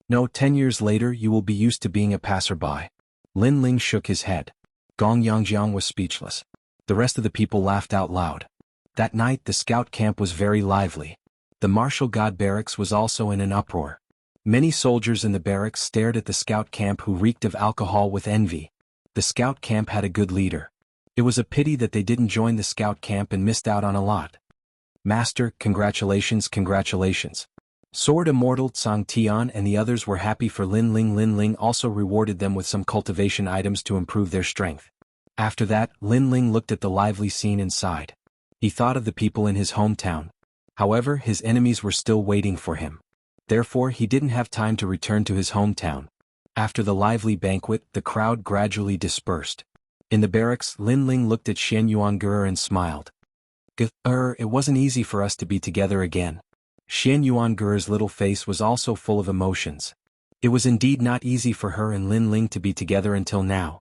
No, 10 years later you will be used to being a passerby. Lin Ling shook his head. Gong Yangjiang was speechless. The rest of the people laughed out loud. That night the scout camp was very lively. The martial god barracks was also in an uproar. Many soldiers in the barracks stared at the scout camp who reeked of alcohol with envy. The scout camp had a good leader. It was a pity that they didn't join the scout camp and missed out on a lot. Master, congratulations, congratulations. Sword Immortal Tsang Tian and the others were happy for Lin Ling. Lin Ling also rewarded them with some cultivation items to improve their strength. After that, Lin Ling looked at the lively scene inside. He thought of the people in his hometown. However, his enemies were still waiting for him. Therefore, he didn't have time to return to his hometown. After the lively banquet, the crowd gradually dispersed. In the barracks, Lin Ling looked at Shen Yuangur and smiled. It wasn't easy for us to be together again. Shen Yuangur's little face was also full of emotions. It was indeed not easy for her and Lin Ling to be together until now.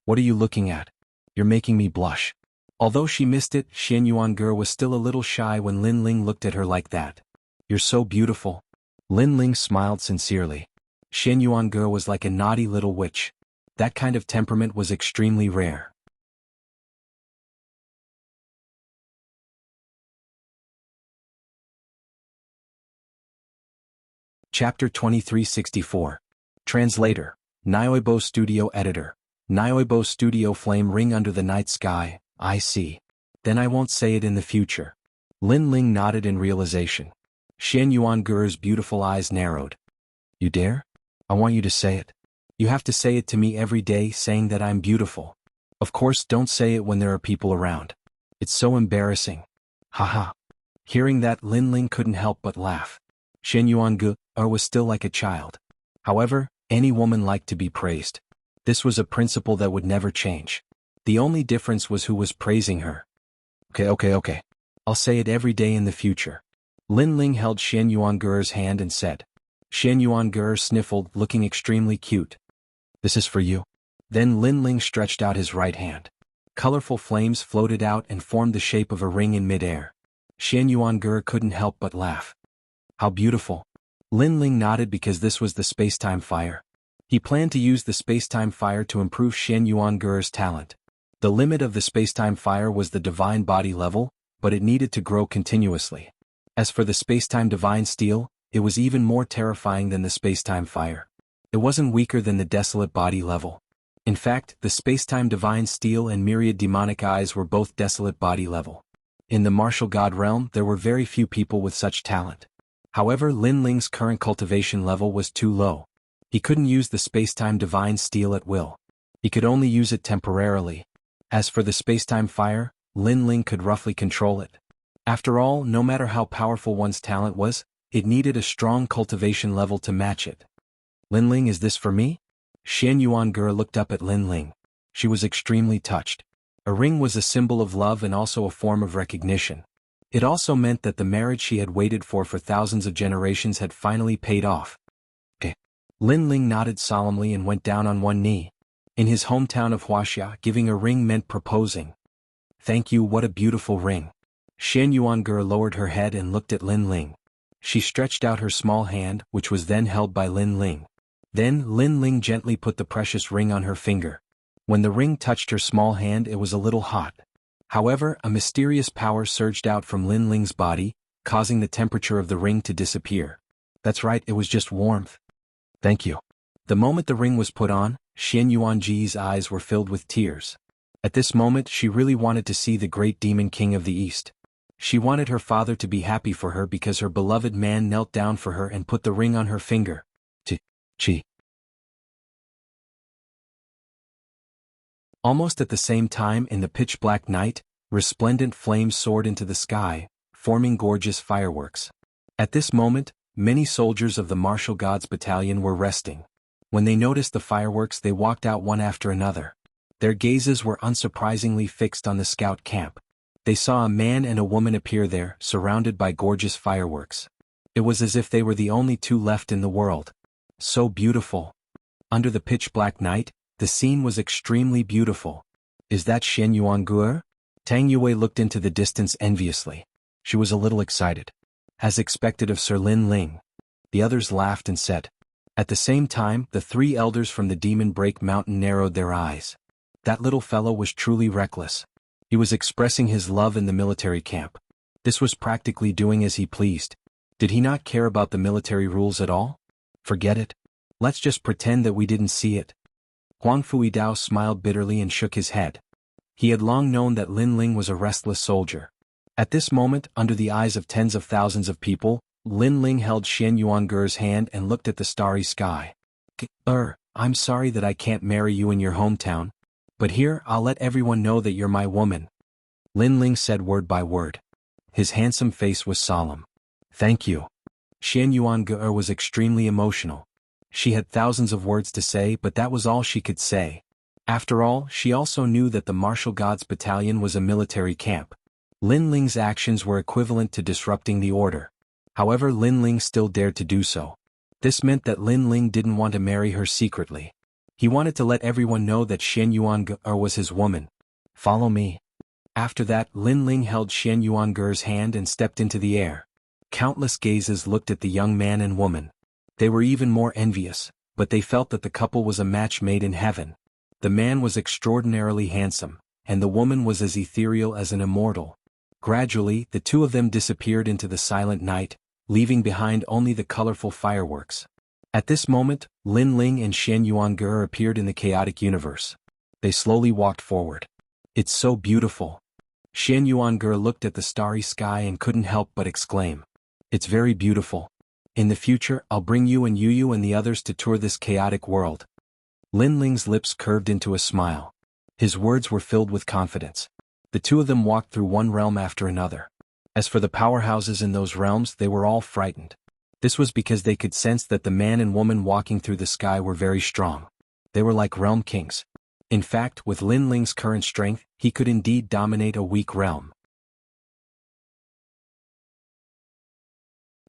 What are you looking at? You're making me blush. Although she missed it, Shen Yuangur was still a little shy when Lin Ling looked at her like that. You're so beautiful. Lin Ling smiled sincerely. Shen Yuangur was like a naughty little witch. That kind of temperament was extremely rare. Chapter 2364. Translator. Nioibo Studio Editor. Nioibo Studio. Flame ring under the night sky, I see. Then I won't say it in the future. Lin Ling nodded in realization. Shen Yuangur's beautiful eyes narrowed. You dare? I want you to say it. You have to say it to me every day, saying that I'm beautiful. Of course, don't say it when there are people around. It's so embarrassing. Haha. Hearing that, Lin Ling couldn't help but laugh. Shen Yuangur was still like a child. However, any woman liked to be praised. This was a principle that would never change. The only difference was who was praising her. Okay. I'll say it every day in the future. Lin Ling held Shen Yuange's hand and said. Shen Yuange sniffled, looking extremely cute. This is for you. Then Lin Ling stretched out his right hand. Colorful flames floated out and formed the shape of a ring in midair. Shen Yuange couldn't help but laugh. How beautiful. Lin Ling nodded because this was the space-time fire. He planned to use the space-time fire to improve Shen Yuange's talent. The limit of the space-time fire was the divine body level, but it needed to grow continuously. As for the space-time divine steel, it was even more terrifying than the space-time fire. It wasn't weaker than the desolate body level. In fact, the space-time divine steel and myriad demonic eyes were both desolate body level. In the martial god realm, there were very few people with such talent. However, Lin Ling's current cultivation level was too low. He couldn't use the space-time divine steel at will. He could only use it temporarily. As for the space-time fire, Lin Ling could roughly control it. After all, no matter how powerful one's talent was, it needed a strong cultivation level to match it. Lin Ling, is this for me? Shen Yuange looked up at Lin Ling. She was extremely touched. A ring was a symbol of love and also a form of recognition. It also meant that the marriage she had waited for thousands of generations had finally paid off. Lin Ling nodded solemnly and went down on one knee. In his hometown of Wuxia, giving a ring meant proposing. Thank you, what a beautiful ring. Shen Yuange lowered her head and looked at Lin Ling. She stretched out her small hand, which was then held by Lin Ling. Then Lin Ling gently put the precious ring on her finger. When the ring touched her small hand, it was a little hot. However, a mysterious power surged out from Lin Ling's body, causing the temperature of the ring to disappear. That's right, it was just warmth. Thank you. The moment the ring was put on, Shen Yuange's eyes were filled with tears. At this moment, she really wanted to see the great demon king of the East. She wanted her father to be happy for her because her beloved man knelt down for her and put the ring on her finger. Chi. Almost at the same time, in the pitch-black night, resplendent flames soared into the sky, forming gorgeous fireworks. At this moment, many soldiers of the martial gods battalion were resting. When they noticed the fireworks, they walked out one after another. Their gazes were unsurprisingly fixed on the scout camp. They saw a man and a woman appear there, surrounded by gorgeous fireworks. It was as if they were the only two left in the world. So beautiful. Under the pitch-black night, the scene was extremely beautiful. Is that Shen Yuange? Tang Yue looked into the distance enviously. She was a little excited. As expected of Sir Lin Ling. The others laughed and said. At the same time, the three elders from the Demon Break Mountain narrowed their eyes. That little fellow was truly reckless. He was expressing his love in the military camp. This was practically doing as he pleased. Did he not care about the military rules at all? Forget it. Let's just pretend that we didn't see it. Huang Fuidao smiled bitterly and shook his head. He had long known that Lin Ling was a restless soldier. At this moment, under the eyes of tens of thousands of people, Lin Ling held Shen Yuange's hand and looked at the starry sky. I'm sorry that I can't marry you in your hometown. But here, I'll let everyone know that you're my woman. Lin Ling said word by word. His handsome face was solemn. Thank you. Shen Yuange was extremely emotional. She had thousands of words to say, but that was all she could say. After all, she also knew that the Martial Gods Battalion was a military camp. Lin Ling's actions were equivalent to disrupting the order. However, Lin Ling still dared to do so. This meant that Lin Ling didn't want to marry her secretly. He wanted to let everyone know that Shen Yuange was his woman. Follow me. After that, Lin Ling held Shen Yuange's hand and stepped into the air. Countless gazes looked at the young man and woman. They were even more envious, but they felt that the couple was a match made in heaven. The man was extraordinarily handsome, and the woman was as ethereal as an immortal. Gradually, the two of them disappeared into the silent night, leaving behind only the colorful fireworks. At this moment, Lin Ling and Shen Yuange appeared in the chaotic universe. They slowly walked forward. It's so beautiful. Shen Yuange looked at the starry sky and couldn't help but exclaim. It's very beautiful. In the future, I'll bring you and Yu and the others to tour this chaotic world. Lin Ling's lips curved into a smile. His words were filled with confidence. The two of them walked through one realm after another. As for the powerhouses in those realms, they were all frightened. This was because they could sense that the man and woman walking through the sky were very strong. They were like realm kings. In fact, with Lin Ling's current strength, he could indeed dominate a weak realm.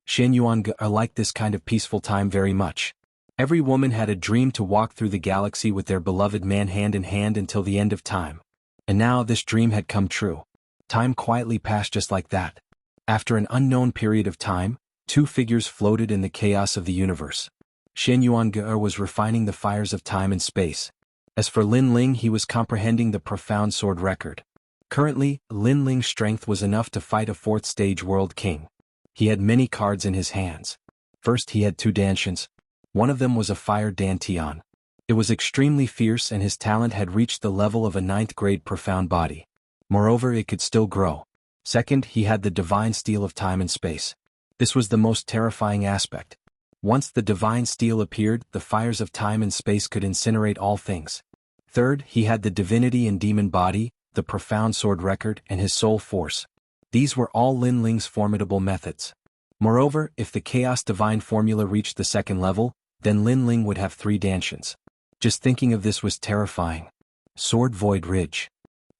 Xianyuan liked this kind of peaceful time very much. Every woman had a dream to walk through the galaxy with their beloved man hand in hand until the end of time. And now this dream had come true. Time quietly passed just like that. After an unknown period of time, two figures floated in the chaos of the universe. Xianyuan was refining the fires of time and space. As for Lin Ling, he was comprehending the profound sword record. Currently, Lin Ling's strength was enough to fight a fourth-stage world king. He had many cards in his hands. First he had two Dantians. One of them was a fire Dantian. It was extremely fierce and his talent had reached the level of a 9th-grade profound body. Moreover, it could still grow. Second, he had the divine steel of time and space. This was the most terrifying aspect. Once the divine steel appeared, the fires of time and space could incinerate all things. Third, he had the divinity and demon body, the profound sword record, and his soul force. These were all Lin Ling's formidable methods. Moreover, if the Chaos Divine formula reached the 2nd level, then Lin Ling would have 3 Dantians. Just thinking of this was terrifying. Sword Void Ridge.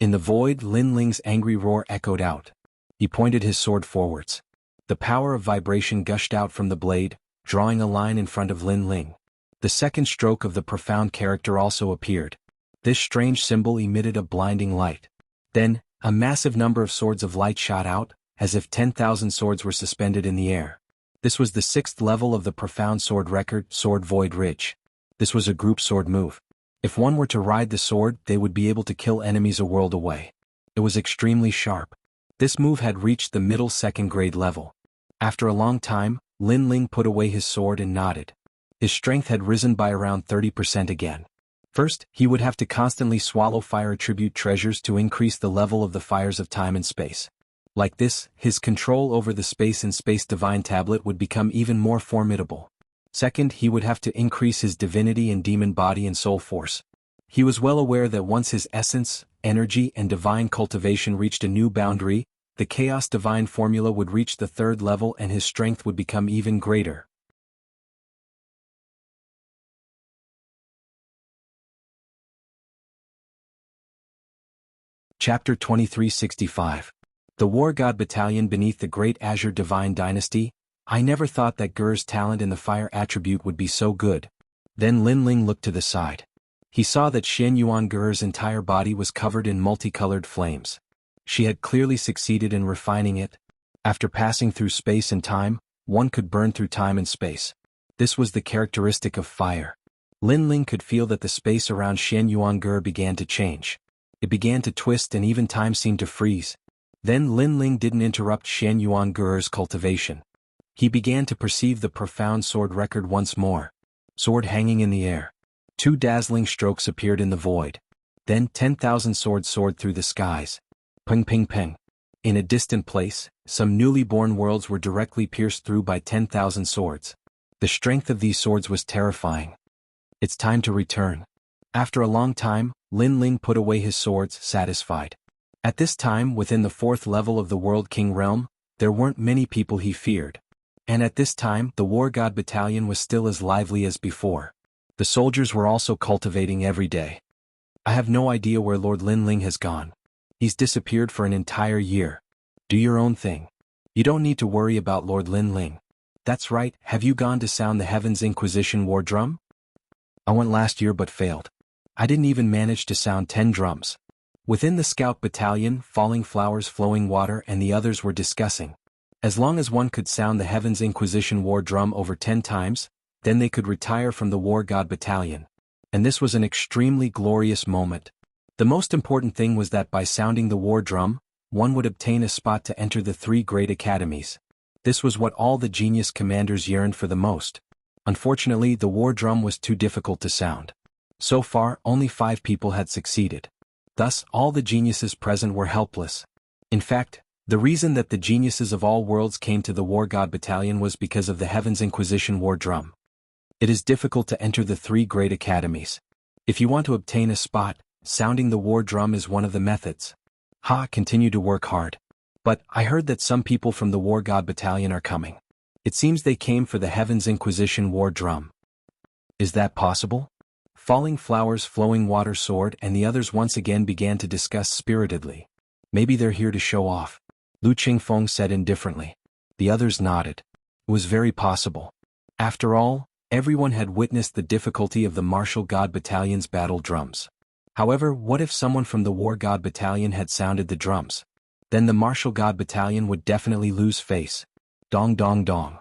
In the void, Lin Ling's angry roar echoed out. He pointed his sword forwards. The power of vibration gushed out from the blade, drawing a line in front of Lin Ling. The second stroke of the profound character also appeared. This strange symbol emitted a blinding light. Then, a massive number of swords of light shot out, as if 10,000 swords were suspended in the air. This was the 6th level of the profound sword record, Sword Void Ridge. This was a group sword move. If one were to ride the sword, they would be able to kill enemies a world away. It was extremely sharp. This move had reached the middle 2nd grade level. After a long time, Lin Ling put away his sword and nodded. His strength had risen by around 30% again. First, he would have to constantly swallow fire attribute treasures to increase the level of the fires of time and space. Like this, his control over the space and space divine tablet would become even more formidable. Second, he would have to increase his divinity and demon body and soul force. He was well aware that once his essence, energy, and divine cultivation reached a new boundary, the Chaos Divine formula would reach the 3rd level and his strength would become even greater. Chapter 2365. The War God Battalion beneath the Great Azure Divine Dynasty. I never thought that Ger's talent in the fire attribute would be so good. Then Lin Ling looked to the side. He saw that Xianyuan Ger's entire body was covered in multicolored flames. She had clearly succeeded in refining it. After passing through space and time, one could burn through time and space. This was the characteristic of fire. Lin Ling could feel that the space around Xianyuan Ger began to change. It began to twist and even time seemed to freeze. Then Lin Ling didn't interrupt Xianyuan Ger's cultivation. He began to perceive the profound sword record once more. Sword hanging in the air. 2 dazzling strokes appeared in the void. Then 10,000 swords soared through the skies. Ping ping ping. In a distant place, some newly born worlds were directly pierced through by 10,000 swords. The strength of these swords was terrifying. It's time to return. After a long time, Lin Ling put away his swords, satisfied. At this time, within the 4th level of the World King realm, there weren't many people he feared. And at this time, the War God Battalion was still as lively as before. The soldiers were also cultivating every day. I have no idea where Lord Lin Ling has gone. He's disappeared for an entire year. Do your own thing. You don't need to worry about Lord Lin Ling. That's right, have you gone to sound the Heavens Inquisition war drum? I went last year but failed. I didn't even manage to sound 10 drums. Within the scout battalion, Falling Flowers, Flowing Water, and the others were discussing. As long as one could sound the Heavens Inquisition war drum over 10 times, then they could retire from the War God Battalion. And this was an extremely glorious moment. The most important thing was that by sounding the war drum, one would obtain a spot to enter the 3 great academies. This was what all the genius commanders yearned for the most. Unfortunately, the war drum was too difficult to sound. So far, only 5 people had succeeded. Thus, all the geniuses present were helpless. In fact, the reason that the geniuses of all worlds came to the War God Battalion was because of the Heavens Inquisition war drum. It is difficult to enter the 3 great academies. If you want to obtain a spot, sounding the war drum is one of the methods. Continue to work hard. But I heard that some people from the War God Battalion are coming. It seems they came for the Heavens Inquisition war drum. Is that possible? Falling Flowers, Flowing Water, Sword, and the others once again began to discuss spiritedly. Maybe they're here to show off. Lu Qingfeng said indifferently. The others nodded. It was very possible. After all, everyone had witnessed the difficulty of the Martial God Battalion's battle drums. However, what if someone from the War God Battalion had sounded the drums? Then the Martial God Battalion would definitely lose face. Dong dong dong.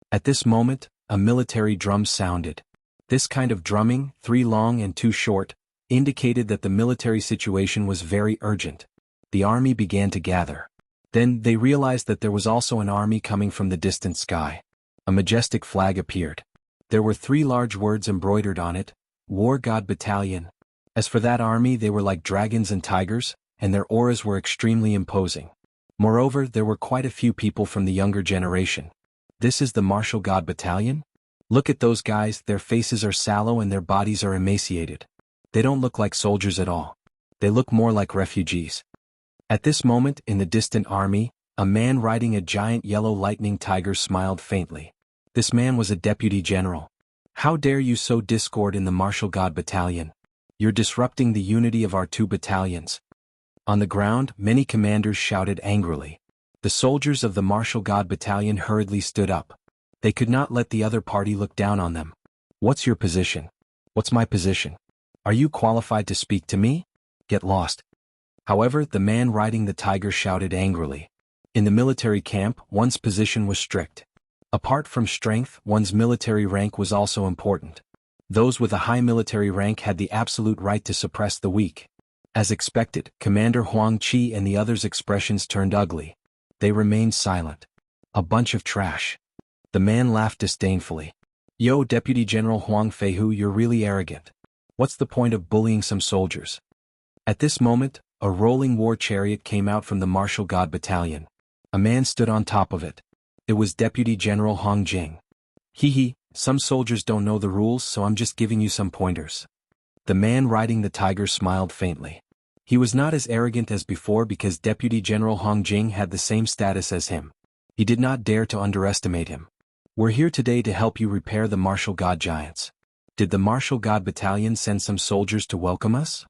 At this moment, a military drum sounded. This kind of drumming, 3 long and 2 short, indicated that the military situation was very urgent. The army began to gather. Then they realized that there was also an army coming from the distant sky. A majestic flag appeared. There were 3 large words embroidered on it, War God Battalion. As for that army, they were like dragons and tigers, and their auras were extremely imposing. Moreover, there were quite a few people from the younger generation. This is the Martial God Battalion? Look at those guys, their faces are sallow and their bodies are emaciated. They don't look like soldiers at all. They look more like refugees. At this moment, in the distant army, a man riding a giant yellow lightning tiger smiled faintly. This man was a deputy general. How dare you sow discord in the Martial God Battalion? You're disrupting the unity of our 2 battalions. On the ground, many commanders shouted angrily. The soldiers of the Martial God Battalion hurriedly stood up. They could not let the other party look down on them. What's your position? What's my position? Are you qualified to speak to me? Get lost. However, the man riding the tiger shouted angrily. In the military camp, one's position was strict. Apart from strength, one's military rank was also important. Those with a high military rank had the absolute right to suppress the weak. As expected, Commander Huang Qi and the others' expressions turned ugly. They remained silent. A bunch of trash. The man laughed disdainfully. Yo, Deputy General Huang Feihu, you're really arrogant. What's the point of bullying some soldiers? At this moment, a rolling war chariot came out from the Martial God Battalion. A man stood on top of it. It was Deputy General Hong Jing. Hee, some soldiers don't know the rules, so I'm just giving you some pointers. The man riding the tiger smiled faintly. He was not as arrogant as before because Deputy General Hong Jing had the same status as him. He did not dare to underestimate him. We're here today to help you repair the Martial God Giants. Did the Martial God Battalion send some soldiers to welcome us?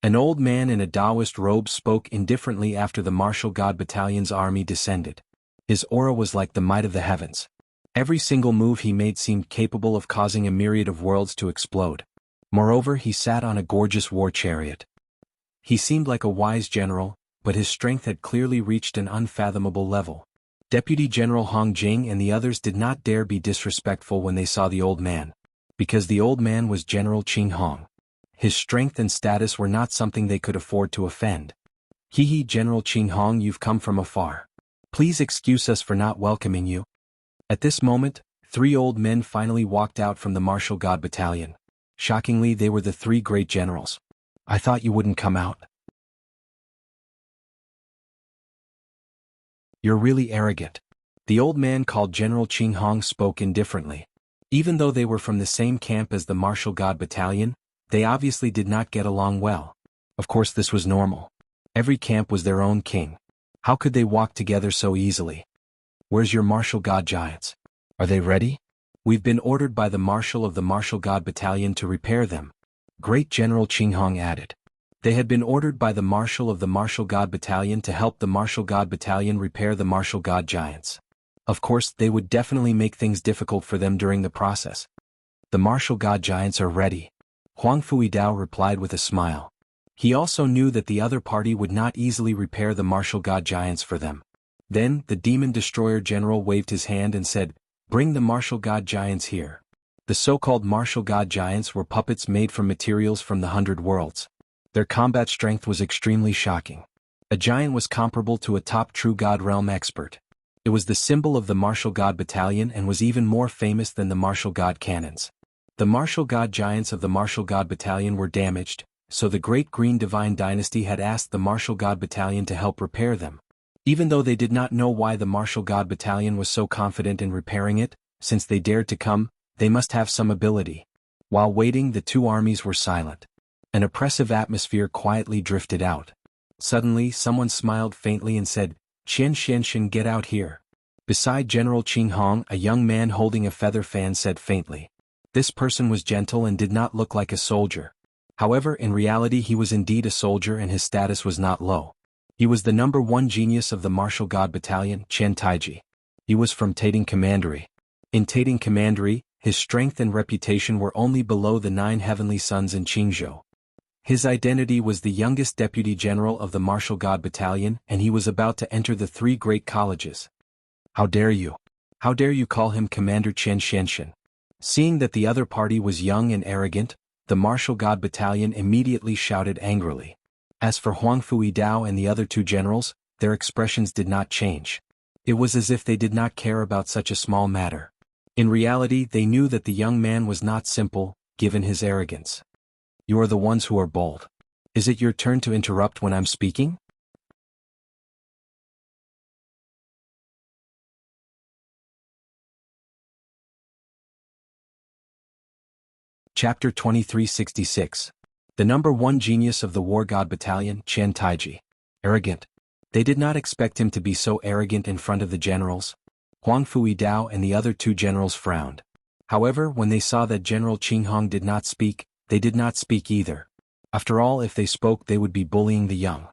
An old man in a Taoist robe spoke indifferently after the Martial God Battalion's army descended. His aura was like the might of the heavens. Every single move he made seemed capable of causing a myriad of worlds to explode. Moreover, he sat on a gorgeous war chariot. He seemed like a wise general, but his strength had clearly reached an unfathomable level. Deputy General Hong Jing and the others did not dare be disrespectful when they saw the old man. Because the old man was General Qing Hong. His strength and status were not something they could afford to offend. Hee, General Qing Hong, you've come from afar. Please excuse us for not welcoming you. At this moment, 3 old men finally walked out from the Martial God Battalion. Shockingly, they were the 3 great generals. I thought you wouldn't come out. You're really arrogant. The old man called General Qing Hong spoke indifferently. Even though they were from the same camp as the Martial God Battalion, they obviously did not get along well. Of course, this was normal. Every camp was their own king. How could they walk together so easily? Where's your Martial God Giants? Are they ready? We've been ordered by the Marshal of the Martial God Battalion to repair them. Great General Qing Hong added. They had been ordered by the Marshal of the Martial God Battalion to help the Martial God Battalion repair the Martial God Giants. Of course, they would definitely make things difficult for them during the process. The Martial God Giants are ready. Huang Fuidao replied with a smile. He also knew that the other party would not easily repair the Martial God Giants for them. Then, the Demon Destroyer General waved his hand and said, "Bring the Martial God Giants here." The so-called Martial God Giants were puppets made from materials from the 100 Worlds. Their combat strength was extremely shocking. A giant was comparable to a top True God Realm expert. It was the symbol of the Martial God Battalion and was even more famous than the Martial God Cannons. The Martial God Giants of the Martial God Battalion were damaged, so the Great Green Divine Dynasty had asked the Martial God Battalion to help repair them. Even though they did not know why the Martial God Battalion was so confident in repairing it, since they dared to come, they must have some ability. While waiting, the 2 armies were silent. An oppressive atmosphere quietly drifted out. Suddenly, someone smiled faintly and said, "Xian, get out here." Beside General Qing Hong, a young man holding a feather fan said faintly. This person was gentle and did not look like a soldier. However, in reality he was indeed a soldier and his status was not low. He was the #1 genius of the Martial God Battalion, Chen Taiji. He was from Tating Commandery. In Tating Commandery, his strength and reputation were only below the 9 heavenly suns in Qingzhou. His identity was the youngest deputy general of the Martial God Battalion, and he was about to enter the 3 great colleges. How dare you? How dare you call him Commander Chen Xianxian? Seeing that the other party was young and arrogant, the Martial God Battalion immediately shouted angrily. As for Huang Fuidao and the other 2 generals, their expressions did not change. It was as if they did not care about such a small matter. In reality, they knew that the young man was not simple, given his arrogance. You are the ones who are bold. Is it your turn to interrupt when I'm speaking? Chapter 2366. The #1 genius of the War God Battalion, Chen Taiji. Arrogant. They did not expect him to be so arrogant in front of the generals. Huang Fuidao and the other 2 generals frowned. However, when they saw that General Qinghong did not speak, they did not speak either. After all, if they spoke they would be bullying the young.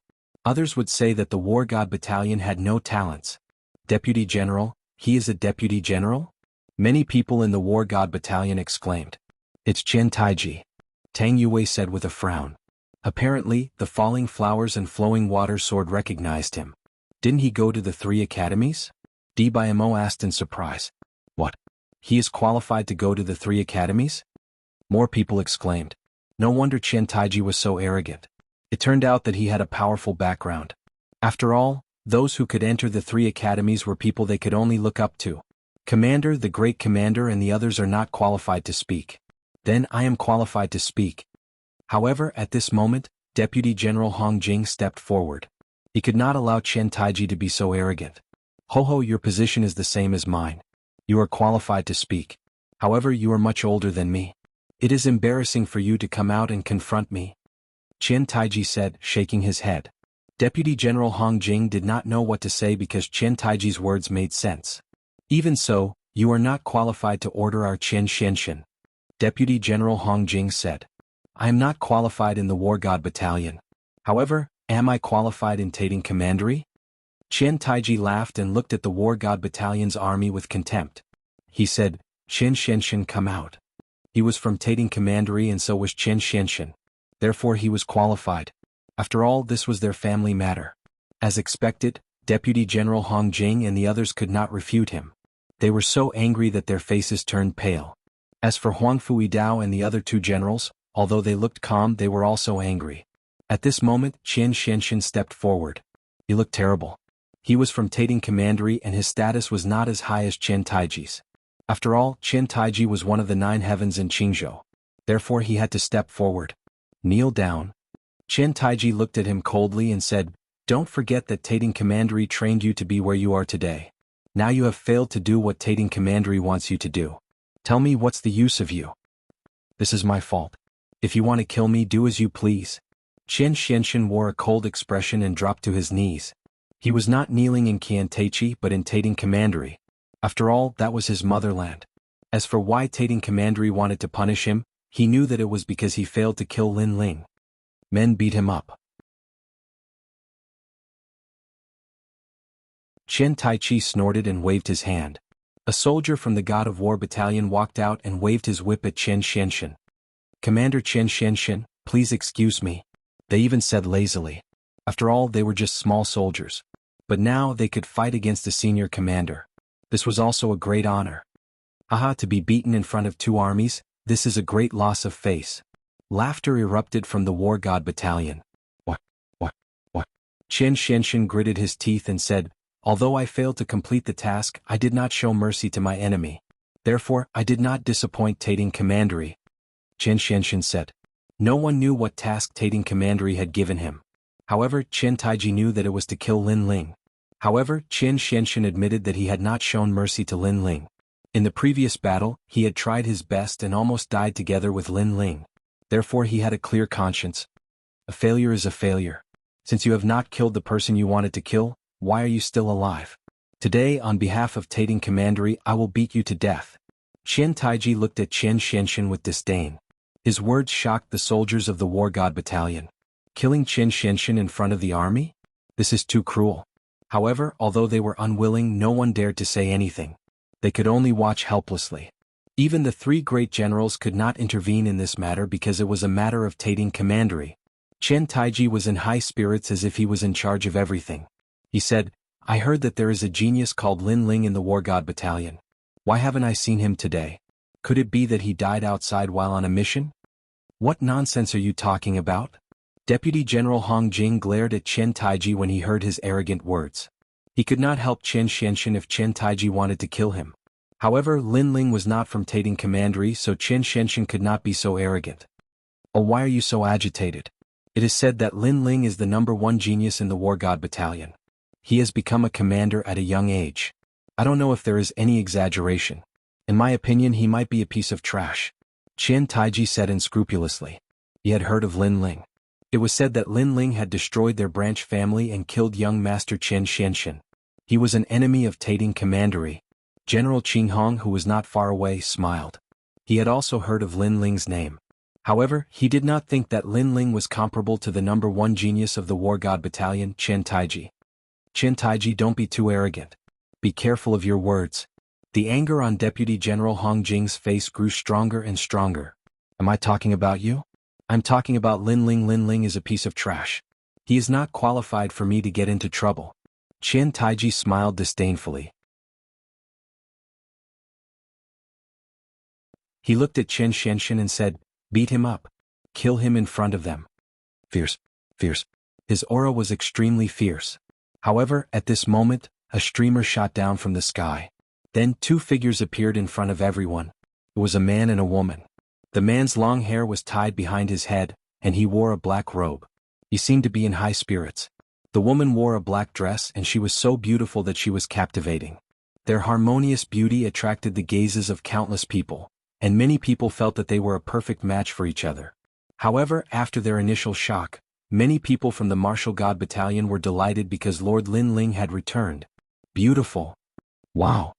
Others would say that the War God Battalion had no talents. Deputy General, he is a Deputy General? Many people in the War God Battalion exclaimed. It's Chen Taiji. Tang Yue said with a frown. Apparently, the Falling Flowers and Flowing Water Sword recognized him. Didn't he go to the 3 academies? Dbimo asked in surprise. What? He is qualified to go to the 3 academies? More people exclaimed. No wonder Chen Taiji was so arrogant. It turned out that he had a powerful background. After all, those who could enter the 3 academies were people they could only look up to. Commander, the great commander, and the others are not qualified to speak. Then I am qualified to speak. However, at this moment, Deputy General Hong Jing stepped forward. He could not allow Chen Taiji to be so arrogant. Ho, your position is the same as mine. You are qualified to speak. However, you are much older than me. It is embarrassing for you to come out and confront me. Chen Taiji said, shaking his head. Deputy General Hong Jing did not know what to say because Chen Taiji's words made sense. Even so, you are not qualified to order our Chen Xianxian. Deputy General Hong Jing said. I am not qualified in the War God Battalion. However, am I qualified in Tating Commandery? Chen Taiji laughed and looked at the War God Battalion's army with contempt. He said, Chen Xianxian, come out. He was from Tating Commandery and so was Chen Xianxian. Therefore he was qualified. After all, this was their family matter. As expected, Deputy General Hong Jing and the others could not refute him. They were so angry that their faces turned pale. As for Huang Fuidao and the other 2 generals, although they looked calm, they were also angry. At this moment, Chen Xianxian stepped forward. He looked terrible. He was from Tating Commandery and his status was not as high as Chen Taiji's. After all, Chen Taiji was one of the 9 heavens in Qingzhou. Therefore he had to step forward. Kneel down. Chen Taiji looked at him coldly and said, Don't forget that Tating Commandery trained you to be where you are today. Now you have failed to do what Tating Commandery wants you to do. Tell me what's the use of you? This is my fault. If you want to kill me, do as you please. Chen Xianxian wore a cold expression and dropped to his knees. He was not kneeling in Qiantaichi but in Tating Commandery. After all, that was his motherland. As for why Tating Commandery wanted to punish him, he knew that it was because he failed to kill Lin Ling. Men beat him up. Chen Taichi snorted and waved his hand. A soldier from the God of War Battalion walked out and waved his whip at Chen Xianxian. Commander Chen Xianxian, please excuse me. They even said lazily. After all, they were just small soldiers. But now they could fight against a senior commander. This was also a great honor. Haha, to be beaten in front of 2 armies, this is a great loss of face. Laughter erupted from the War God Battalion. What? Chen Xianxian gritted his teeth and said, Although I failed to complete the task, I did not show mercy to my enemy. Therefore, I did not disappoint Tating Commandery. Chen Xianxian said. No one knew what task Tating Commandery had given him. However, Chen Taiji knew that it was to kill Lin Ling. However, Chen Xianxian admitted that he had not shown mercy to Lin Ling. In the previous battle, he had tried his best and almost died together with Lin Ling. Therefore he had a clear conscience. A failure is a failure. Since you have not killed the person you wanted to kill, why are you still alive? Today, on behalf of Tating Commandery, I will beat you to death. Chen Taiji looked at Chen Xianxian with disdain. His words shocked the soldiers of the War God Battalion. Killing Chen Xianxian in front of the army? This is too cruel. However, although they were unwilling, no one dared to say anything. They could only watch helplessly. Even the three great generals could not intervene in this matter because it was a matter of tating commandery. Chen Taiji was in high spirits as if he was in charge of everything. He said, I heard that there is a genius called Lin Ling in the War God Battalion. Why haven't I seen him today? Could it be that he died outside while on a mission? What nonsense are you talking about? Deputy General Hong Jing glared at Chen Taiji when he heard his arrogant words. He could not help Chen Xianxian if Chen Taiji wanted to kill him. However, Lin Ling was not from tating commandery, so Chen Xianxian could not be so arrogant. Oh, why are you so agitated? It is said that Lin Ling is the #1 genius in the War God Battalion. He has become a commander at a young age. I don't know if there is any exaggeration. In my opinion, he might be a piece of trash. Chen Taiji said unscrupulously. He had heard of Lin Ling. It was said that Lin Ling had destroyed their branch family and killed young Master Chen Xianxian. He was an enemy of tating commandery. General Qing Hong, who was not far away, smiled. He had also heard of Lin Ling's name. However, he did not think that Lin Ling was comparable to the #1 genius of the War God Battalion, Chen Taiji. Chen Taiji, don't be too arrogant. Be careful of your words. The anger on Deputy General Hong Jing's face grew stronger and stronger. Am I talking about you? I'm talking about Lin Ling. Lin Ling is a piece of trash. He is not qualified for me to get into trouble. Chen Taiji smiled disdainfully. He looked at Chen Xianxian and said, beat him up. Kill him in front of them. Fierce. Fierce. His aura was extremely fierce. However, at this moment, a streamer shot down from the sky. Then 2 figures appeared in front of everyone. It was a man and a woman. The man's long hair was tied behind his head, and he wore a black robe. He seemed to be in high spirits. The woman wore a black dress, and she was so beautiful that she was captivating. Their harmonious beauty attracted the gazes of countless people, and many people felt that they were a perfect match for each other. However, after their initial shock, many people from the Martial God Battalion were delighted because Lord Lin Ling had returned. Beautiful. Wow.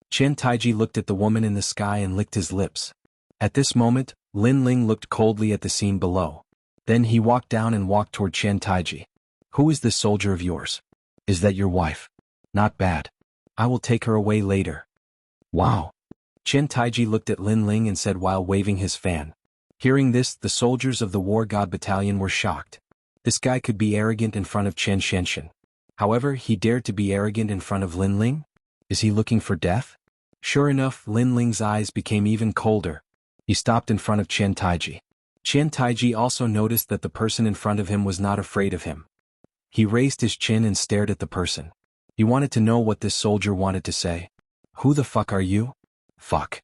Chen Taiji looked at the woman in the sky and licked his lips. At this moment, Lin Ling looked coldly at the scene below. Then he walked down and walked toward Chen Taiji. Who is this soldier of yours? Is that your wife? Not bad. I will take her away later. Wow. Chen Taiji looked at Lin Ling and said while waving his fan. Hearing this, the soldiers of the War God Battalion were shocked. This guy could be arrogant in front of Chen Xianxian. However, he dared to be arrogant in front of Lin Ling? Is he looking for death? Sure enough, Lin Ling's eyes became even colder. He stopped in front of Chen Taiji. Chen Taiji also noticed that the person in front of him was not afraid of him. He raised his chin and stared at the person. He wanted to know what this soldier wanted to say. Who the fuck are you? Fuck.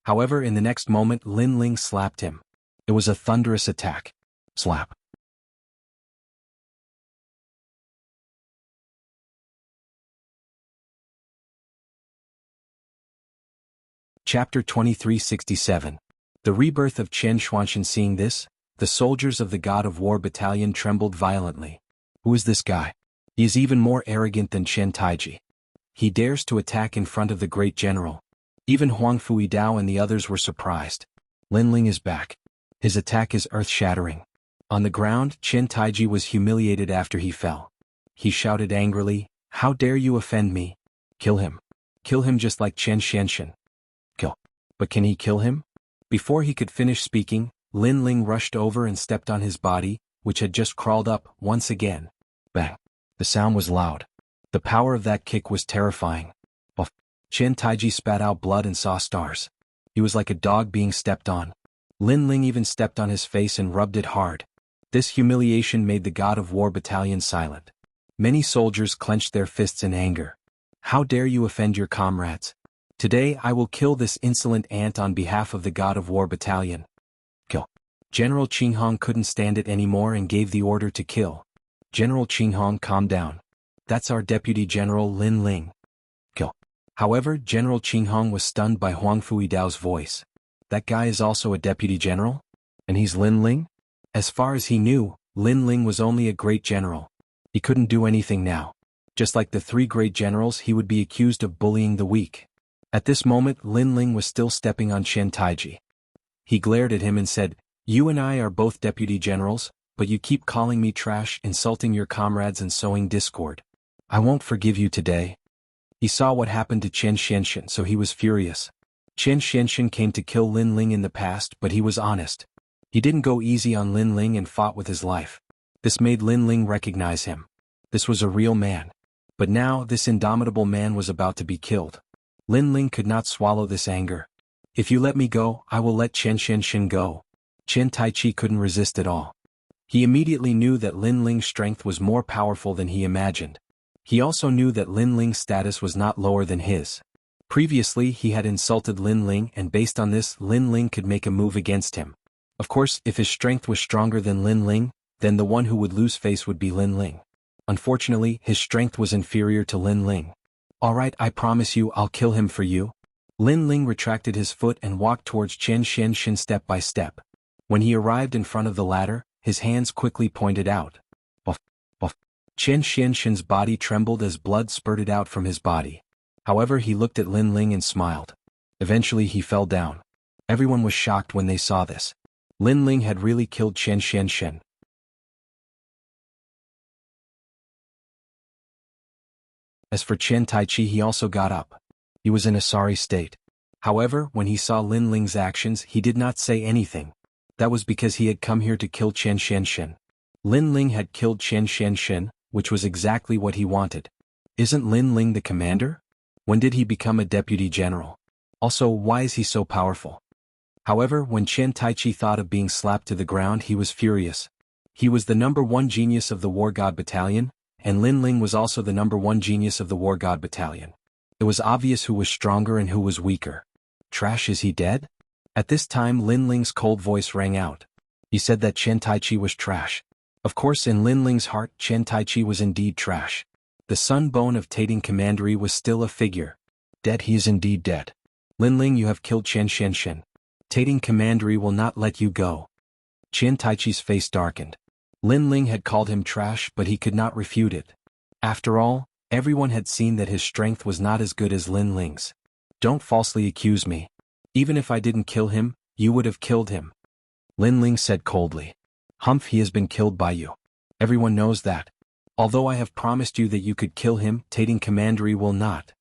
However, in the next moment, Lin Ling slapped him. It was a thunderous attack. Slap. Chapter 2367. The rebirth of Chen Xuanxian. Seeing this, the soldiers of the God of War Battalion trembled violently. Who is this guy? He is even more arrogant than Chen Taiji. He dares to attack in front of the great general. Even Huang Fuidao and the others were surprised. Lin Ling is back. His attack is earth-shattering. On the ground, Chen Taiji was humiliated after he fell. He shouted angrily, how dare you offend me? Kill him. Kill him just like Chen Xianxian. Kill. But can he kill him? Before he could finish speaking, Lin Ling rushed over and stepped on his body, which had just crawled up, once again. Bang. The sound was loud. The power of that kick was terrifying. Buff. Chen Taiji spat out blood and saw stars. He was like a dog being stepped on. Lin Ling even stepped on his face and rubbed it hard. This humiliation made the God of War Battalion silent. Many soldiers clenched their fists in anger. How dare you offend your comrades? Today I will kill this insolent ant on behalf of the God of War Battalion. Kill. General Qing Hong couldn't stand it anymore and gave the order to kill. General Qing Hong, calm down. That's our Deputy General Lin Ling. Kill. However, General Qing Hong was stunned by Huang Fuidao's voice. That guy is also a Deputy General? And he's Lin Ling? As far as he knew, Lin Ling was only a great general. He couldn't do anything now. Just like the 3 great generals, he would be accused of bullying the weak. At this moment, Lin Ling was still stepping on Chen Taiji. He glared at him and said, you and I are both deputy generals, but you keep calling me trash, insulting your comrades and sowing discord. I won't forgive you today. He saw what happened to Chen Xianxian, so he was furious. Chen Xianxian came to kill Lin Ling in the past, but he was honest. He didn't go easy on Lin Ling and fought with his life. This made Lin Ling recognize him. This was a real man. But now this indomitable man was about to be killed. Lin Ling could not swallow this anger. If you let me go, I will let Chen Xianxian go. Chen Taichi couldn't resist at all. He immediately knew that Lin Ling's strength was more powerful than he imagined. He also knew that Lin Ling's status was not lower than his. Previously he had insulted Lin Ling, and based on this Lin Ling could make a move against him. Of course, if his strength was stronger than Lin Ling, then the one who would lose face would be Lin Ling. Unfortunately, his strength was inferior to Lin Ling. Alright, I promise you I'll kill him for you. Lin Ling retracted his foot and walked towards Chen Xianxian step by step. When he arrived in front of the ladder, his hands quickly pointed out. Buff, buff. Chen Xianxian's body trembled as blood spurted out from his body. However, he looked at Lin Ling and smiled. Eventually he fell down. Everyone was shocked when they saw this. Lin Ling had really killed Chen Xianxian. As for Chen Taichi, he also got up. He was in a sorry state. However, when he saw Lin Ling's actions, he did not say anything. That was because he had come here to kill Chen Xianxian. Lin Ling had killed Chen Xianxian, which was exactly what he wanted. Isn't Lin Ling the commander? When did he become a deputy general? Also, why is he so powerful? However, when Chen Taichi thought of being slapped to the ground, he was furious. He was the #1 genius of the War God Battalion, and Lin Ling was also the #1 genius of the War God Battalion. It was obvious who was stronger and who was weaker. Trash, is he dead? At this time Lin Ling's cold voice rang out. He said that Chen Taichi was trash. Of course, in Lin Ling's heart Chen Taichi was indeed trash. The sun bone of Tating Commandery was still a figure. Dead, he is indeed dead. Lin Ling, you have killed Chen Xianxian. Tating Commandery will not let you go. Chen Taichi's face darkened. Lin Ling had called him trash, but he could not refute it. After all, everyone had seen that his strength was not as good as Lin Ling's. Don't falsely accuse me. Even if I didn't kill him, you would have killed him. Lin Ling said coldly. Humph, he has been killed by you. Everyone knows that. Although I have promised you that you could kill him, Tating Commandery will not.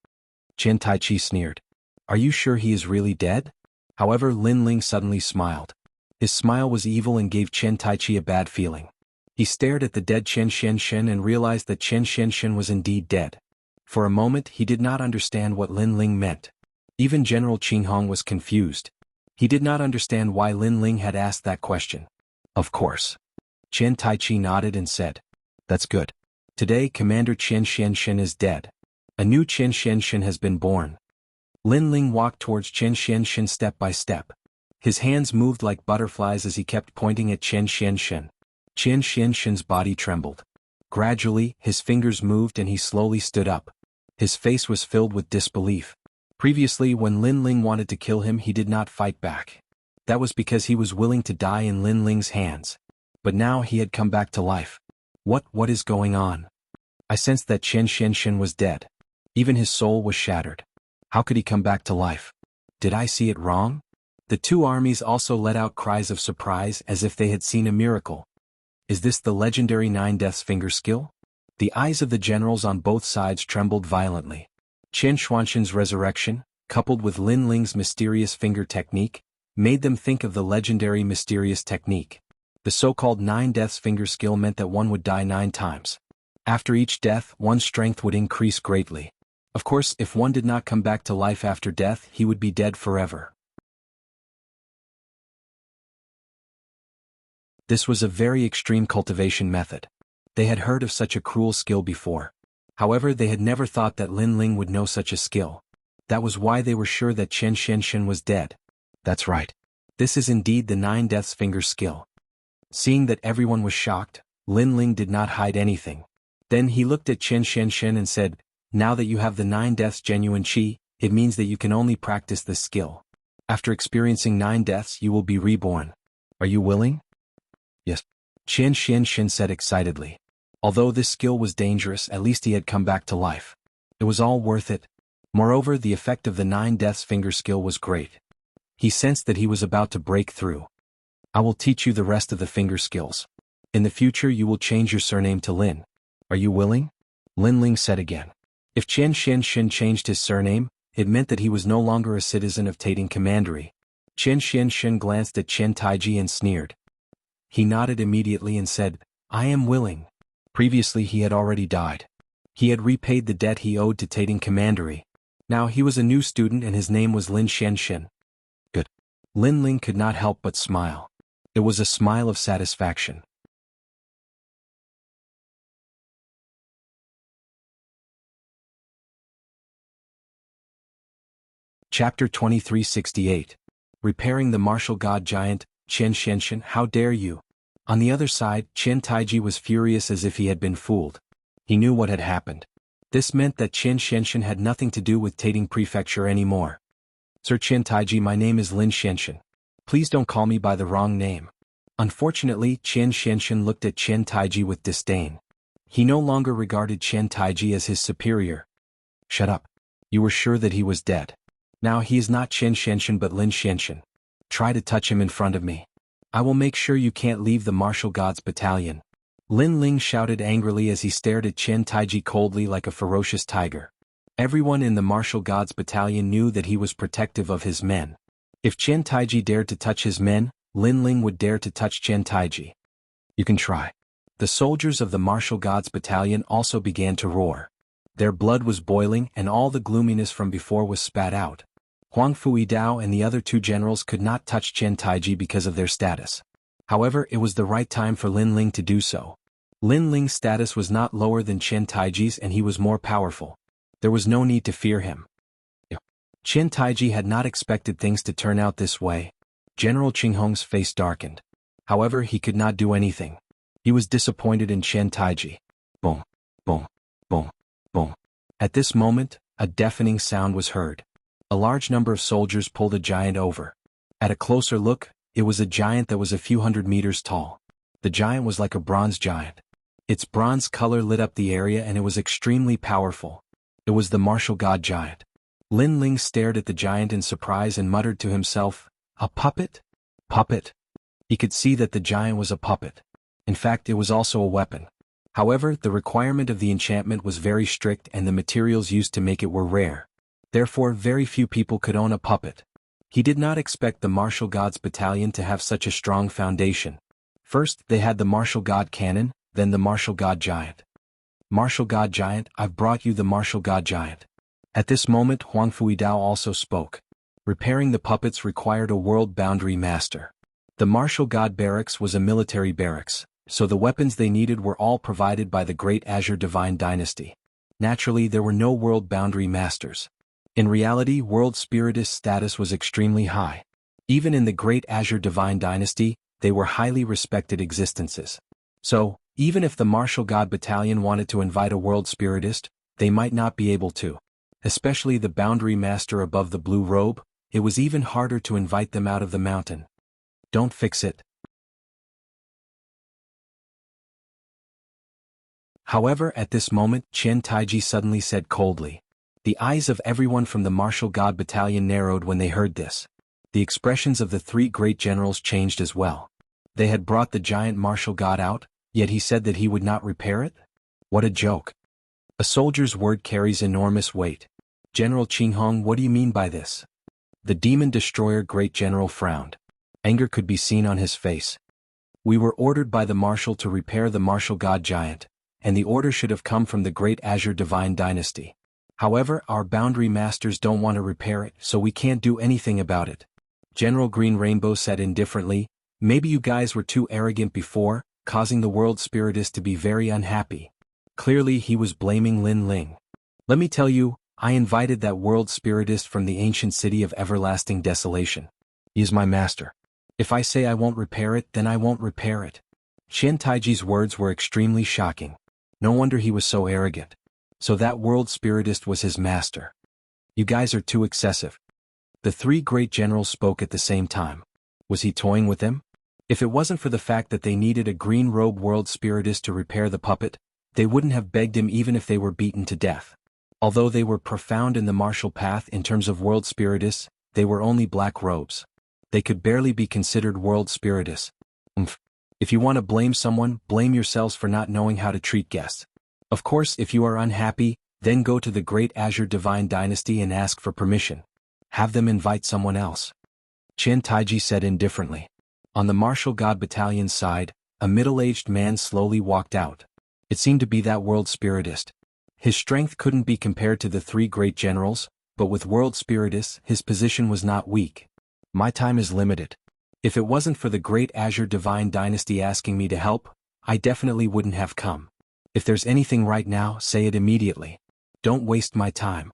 Chen Taichi sneered. Are you sure he is really dead? However, Lin Ling suddenly smiled. His smile was evil and gave Chen Taichi a bad feeling. He stared at the dead Chen Xianxian and realized that Chen Xianxian was indeed dead. For a moment he did not understand what Lin Ling meant. Even General Qinghong was confused. He did not understand why Lin Ling had asked that question. Of course. Chen Taichi nodded and said, That's good. Today Commander Chen Xianxian is dead. A new Chen Xianxian has been born. Lin Ling walked towards Chen Xianxian step by step. His hands moved like butterflies as he kept pointing at Chen Xianxian. Chen Xianxian's body trembled. Gradually, his fingers moved and he slowly stood up. His face was filled with disbelief. Previously, when Lin Ling wanted to kill him, he did not fight back. That was because he was willing to die in Lin Ling's hands. But now he had come back to life. What is going on? I sensed that Chen Xianxian was dead. Even his soul was shattered. How could he come back to life? Did I see it wrong? The two armies also let out cries of surprise as if they had seen a miracle. Is this the legendary 9 Deaths finger skill? The eyes of the generals on both sides trembled violently. Chen Xuanxian's resurrection, coupled with Lin Ling's mysterious finger technique, made them think of the legendary mysterious technique. The so-called 9 Deaths finger skill meant that one would die 9 times. After each death, one's strength would increase greatly. Of course, if one did not come back to life after death, he would be dead forever. This was a very extreme cultivation method. They had heard of such a cruel skill before. However, they had never thought that Lin Ling would know such a skill. That was why they were sure that Chen Xianxian was dead. That's right. This is indeed the 9 Deaths finger skill. Seeing that everyone was shocked, Lin Ling did not hide anything. Then he looked at Chen Xianxian and said, Now that you have the 9 Deaths genuine qi, it means that you can only practice this skill. After experiencing 9 deaths you will be reborn. Are you willing? Yes. Chen Xianxian said excitedly. Although this skill was dangerous, at least he had come back to life. It was all worth it. Moreover, the effect of the 9 Deaths finger skill was great. He sensed that he was about to break through. I will teach you the rest of the finger skills. In the future you will change your surname to Lin. Are you willing? Lin Ling said again. If Chen Xianxin changed his surname, it meant that he was no longer a citizen of Tating Commandery. Chen Xianxin glanced at Chen Taiji and sneered. He nodded immediately and said, I am willing. Previously he had already died. He had repaid the debt he owed to Tating Commandery. Now he was a new student and his name was Lin Xianxin. Good. Lin Ling could not help but smile. It was a smile of satisfaction. Chapter 2368. Repairing the martial god giant, Chen Xianxin, how dare you? On the other side, Chen Taiji was furious as if he had been fooled. He knew what had happened. This meant that Chen Xianxin had nothing to do with Tating Prefecture anymore. Sir Chen Taiji, my name is Lin Xianxin. Please don't call me by the wrong name. Unfortunately, Chen Xianxin looked at Chen Taiji with disdain. He no longer regarded Chen Taiji as his superior. Shut up. You were sure that he was dead. Now he is not Chen Xianxin but Lin Xianxin. Try to touch him in front of me. I will make sure you can't leave the martial gods battalion. Lin Ling shouted angrily as he stared at Chen Taiji coldly like a ferocious tiger. Everyone in the martial gods battalion knew that he was protective of his men. If Chen Taiji dared to touch his men, Lin Ling would dare to touch Chen Taiji. You can try. The soldiers of the martial gods battalion also began to roar. Their blood was boiling and all the gloominess from before was spat out. Huang Fuidao and the other two generals could not touch Chen Taiji because of their status. However, it was the right time for Lin Ling to do so. Lin Ling's status was not lower than Chen Taiji's and he was more powerful. There was no need to fear him. Chen Taiji had not expected things to turn out this way. General Qinghong's face darkened. However, he could not do anything. He was disappointed in Chen Taiji. Boom, boom, boom, boom. At this moment, a deafening sound was heard. A large number of soldiers pulled a giant over. At a closer look, it was a giant that was a few hundred meters tall. The giant was like a bronze giant. Its bronze color lit up the area and it was extremely powerful. It was the martial god giant. Lin Ling stared at the giant in surprise and muttered to himself, a puppet? Puppet? He could see that the giant was a puppet. In fact, it was also a weapon. However, the requirement of the enchantment was very strict and the materials used to make it were rare. Therefore, very few people could own a puppet. He did not expect the martial gods battalion to have such a strong foundation. First, they had the martial god cannon, then the martial god giant. Martial god giant, I've brought you the martial god giant. At this moment, Huang Fuidao also spoke. Repairing the puppets required a world boundary master. The martial god barracks was a military barracks, so the weapons they needed were all provided by the Great Azure Divine Dynasty. Naturally, there were no world boundary masters. In reality, world spiritist status was extremely high. Even in the Great Azure Divine Dynasty, they were highly respected existences. So, even if the martial god battalion wanted to invite a world spiritist, they might not be able to. Especially the boundary master above the blue robe, it was even harder to invite them out of the mountain. Don't fix it. However, at this moment, Chen Taiji suddenly said coldly. The eyes of everyone from the martial god battalion narrowed when they heard this. The expressions of the three great generals changed as well. They had brought the giant martial god out, yet he said that he would not repair it? What a joke. A soldier's word carries enormous weight. General Qinghong, what do you mean by this? The demon destroyer great general frowned. Anger could be seen on his face. We were ordered by the marshal to repair the martial god giant, and the order should have come from the Great Azure Divine Dynasty. However, our boundary masters don't want to repair it, so we can't do anything about it. General Green Rainbow said indifferently, maybe you guys were too arrogant before, causing the world spiritist to be very unhappy. Clearly he was blaming Lin Ling. Let me tell you, I invited that world spiritist from the ancient city of everlasting desolation. He is my master. If I say I won't repair it, then I won't repair it. Chen Taiji's words were extremely shocking. No wonder he was so arrogant. So that world spiritist was his master. You guys are too excessive. The three great generals spoke at the same time. Was he toying with them? If it wasn't for the fact that they needed a green robe world spiritist to repair the puppet, they wouldn't have begged him even if they were beaten to death. Although they were profound in the martial path in terms of world spiritists, they were only black robes. They could barely be considered world spiritists. If you want to blame someone, blame yourselves for not knowing how to treat guests. Of course, if you are unhappy, then go to the Great Azure Divine Dynasty and ask for permission. Have them invite someone else. Chen Taiji said indifferently. On the Martial God Battalion's side, a middle-aged man slowly walked out. It seemed to be that world spiritist. His strength couldn't be compared to the three great generals, but with world spiritists, his position was not weak. My time is limited. If it wasn't for the Great Azure Divine Dynasty asking me to help, I definitely wouldn't have come. If there's anything right now, say it immediately. Don't waste my time.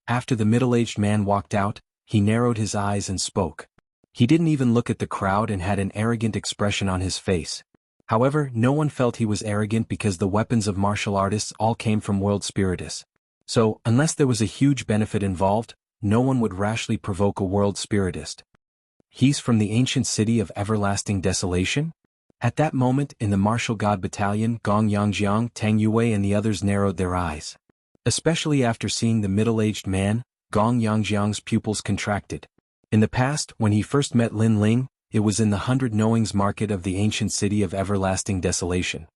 After the middle-aged man walked out, he narrowed his eyes and spoke. He didn't even look at the crowd and had an arrogant expression on his face. However, no one felt he was arrogant because the weapons of martial artists all came from world spiritists. So, unless there was a huge benefit involved, no one would rashly provoke a world spiritist. He's from the ancient city of everlasting desolation? At that moment, in the martial god battalion, Gong Yangjiang, Tang Yue and the others narrowed their eyes. Especially after seeing the middle-aged man, Gong Yangjiang's pupils contracted. In the past, when he first met Lin Ling, it was in the 100 Knowings market of the ancient city of everlasting desolation.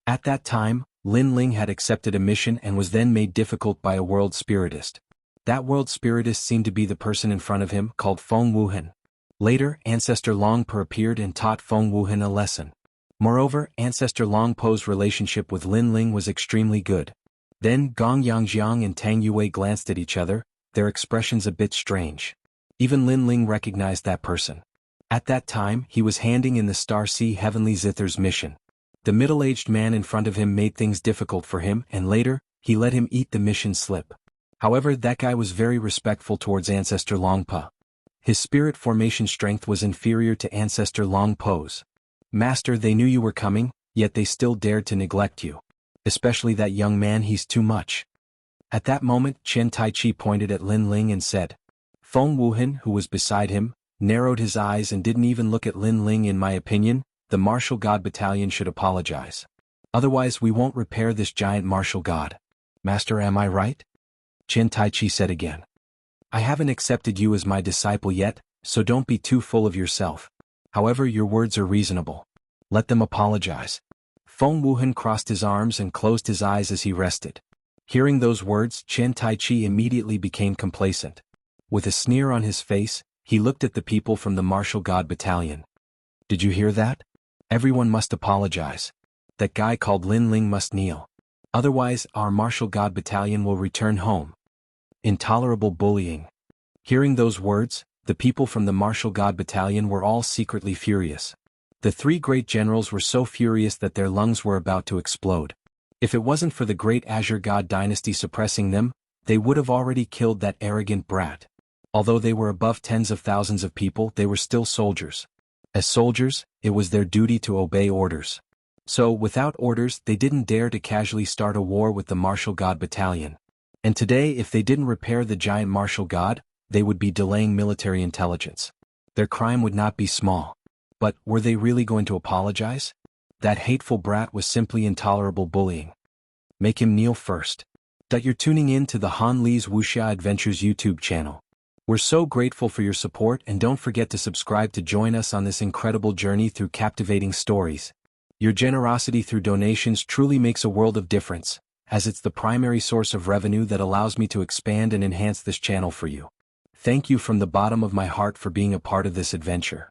At that time, Lin Ling had accepted a mission and was then made difficult by a world spiritist. That world spiritist seemed to be the person in front of him, called Feng Wuhan. Later, Ancestor Longpo appeared and taught Feng Wuhan a lesson. Moreover, Ancestor Longpo's relationship with Lin Ling was extremely good. Then Gong Yangjiang and Tang Yue glanced at each other, their expressions a bit strange. Even Lin Ling recognized that person. At that time, he was handing in the Star Sea Heavenly Zither's mission. The middle-aged man in front of him made things difficult for him and later, he let him eat the mission slip. However, that guy was very respectful towards Ancestor Longpo. His spirit formation strength was inferior to Ancestor Longpo's. Master, they knew you were coming, yet they still dared to neglect you. Especially that young man, he's too much. At that moment, Chen Taichi pointed at Lin Ling and said. Feng Wuhan, who was beside him, narrowed his eyes and didn't even look at Lin Ling. In my opinion, the martial god battalion should apologize. Otherwise we won't repair this giant martial god. Master, am I right? Chen Taichi said again. I haven't accepted you as my disciple yet, so don't be too full of yourself. However, your words are reasonable. Let them apologize. Feng Wuhan crossed his arms and closed his eyes as he rested. Hearing those words, Chen Taichi immediately became complacent. With a sneer on his face, he looked at the people from the martial god battalion. Did you hear that? Everyone must apologize. That guy called Lin Ling must kneel. Otherwise, our martial god battalion will return home. Intolerable bullying. Hearing those words, the people from the martial god battalion were all secretly furious. The three great generals were so furious that their lungs were about to explode. If it wasn't for the Great Azure God Dynasty suppressing them, they would have already killed that arrogant brat. Although they were above tens of thousands of people, they were still soldiers. As soldiers, it was their duty to obey orders. So, without orders, they didn't dare to casually start a war with the martial god battalion. And today, if they didn't repair the giant martial god, they would be delaying military intelligence. Their crime would not be small. But, were they really going to apologize? That hateful brat was simply intolerable bullying. Make him kneel first. You're tuning in to the Han Li's Wuxia Adventures YouTube channel. We're so grateful for your support and don't forget to subscribe to join us on this incredible journey through captivating stories. Your generosity through donations truly makes a world of difference, as it's the primary source of revenue that allows me to expand and enhance this channel for you. Thank you from the bottom of my heart for being a part of this adventure.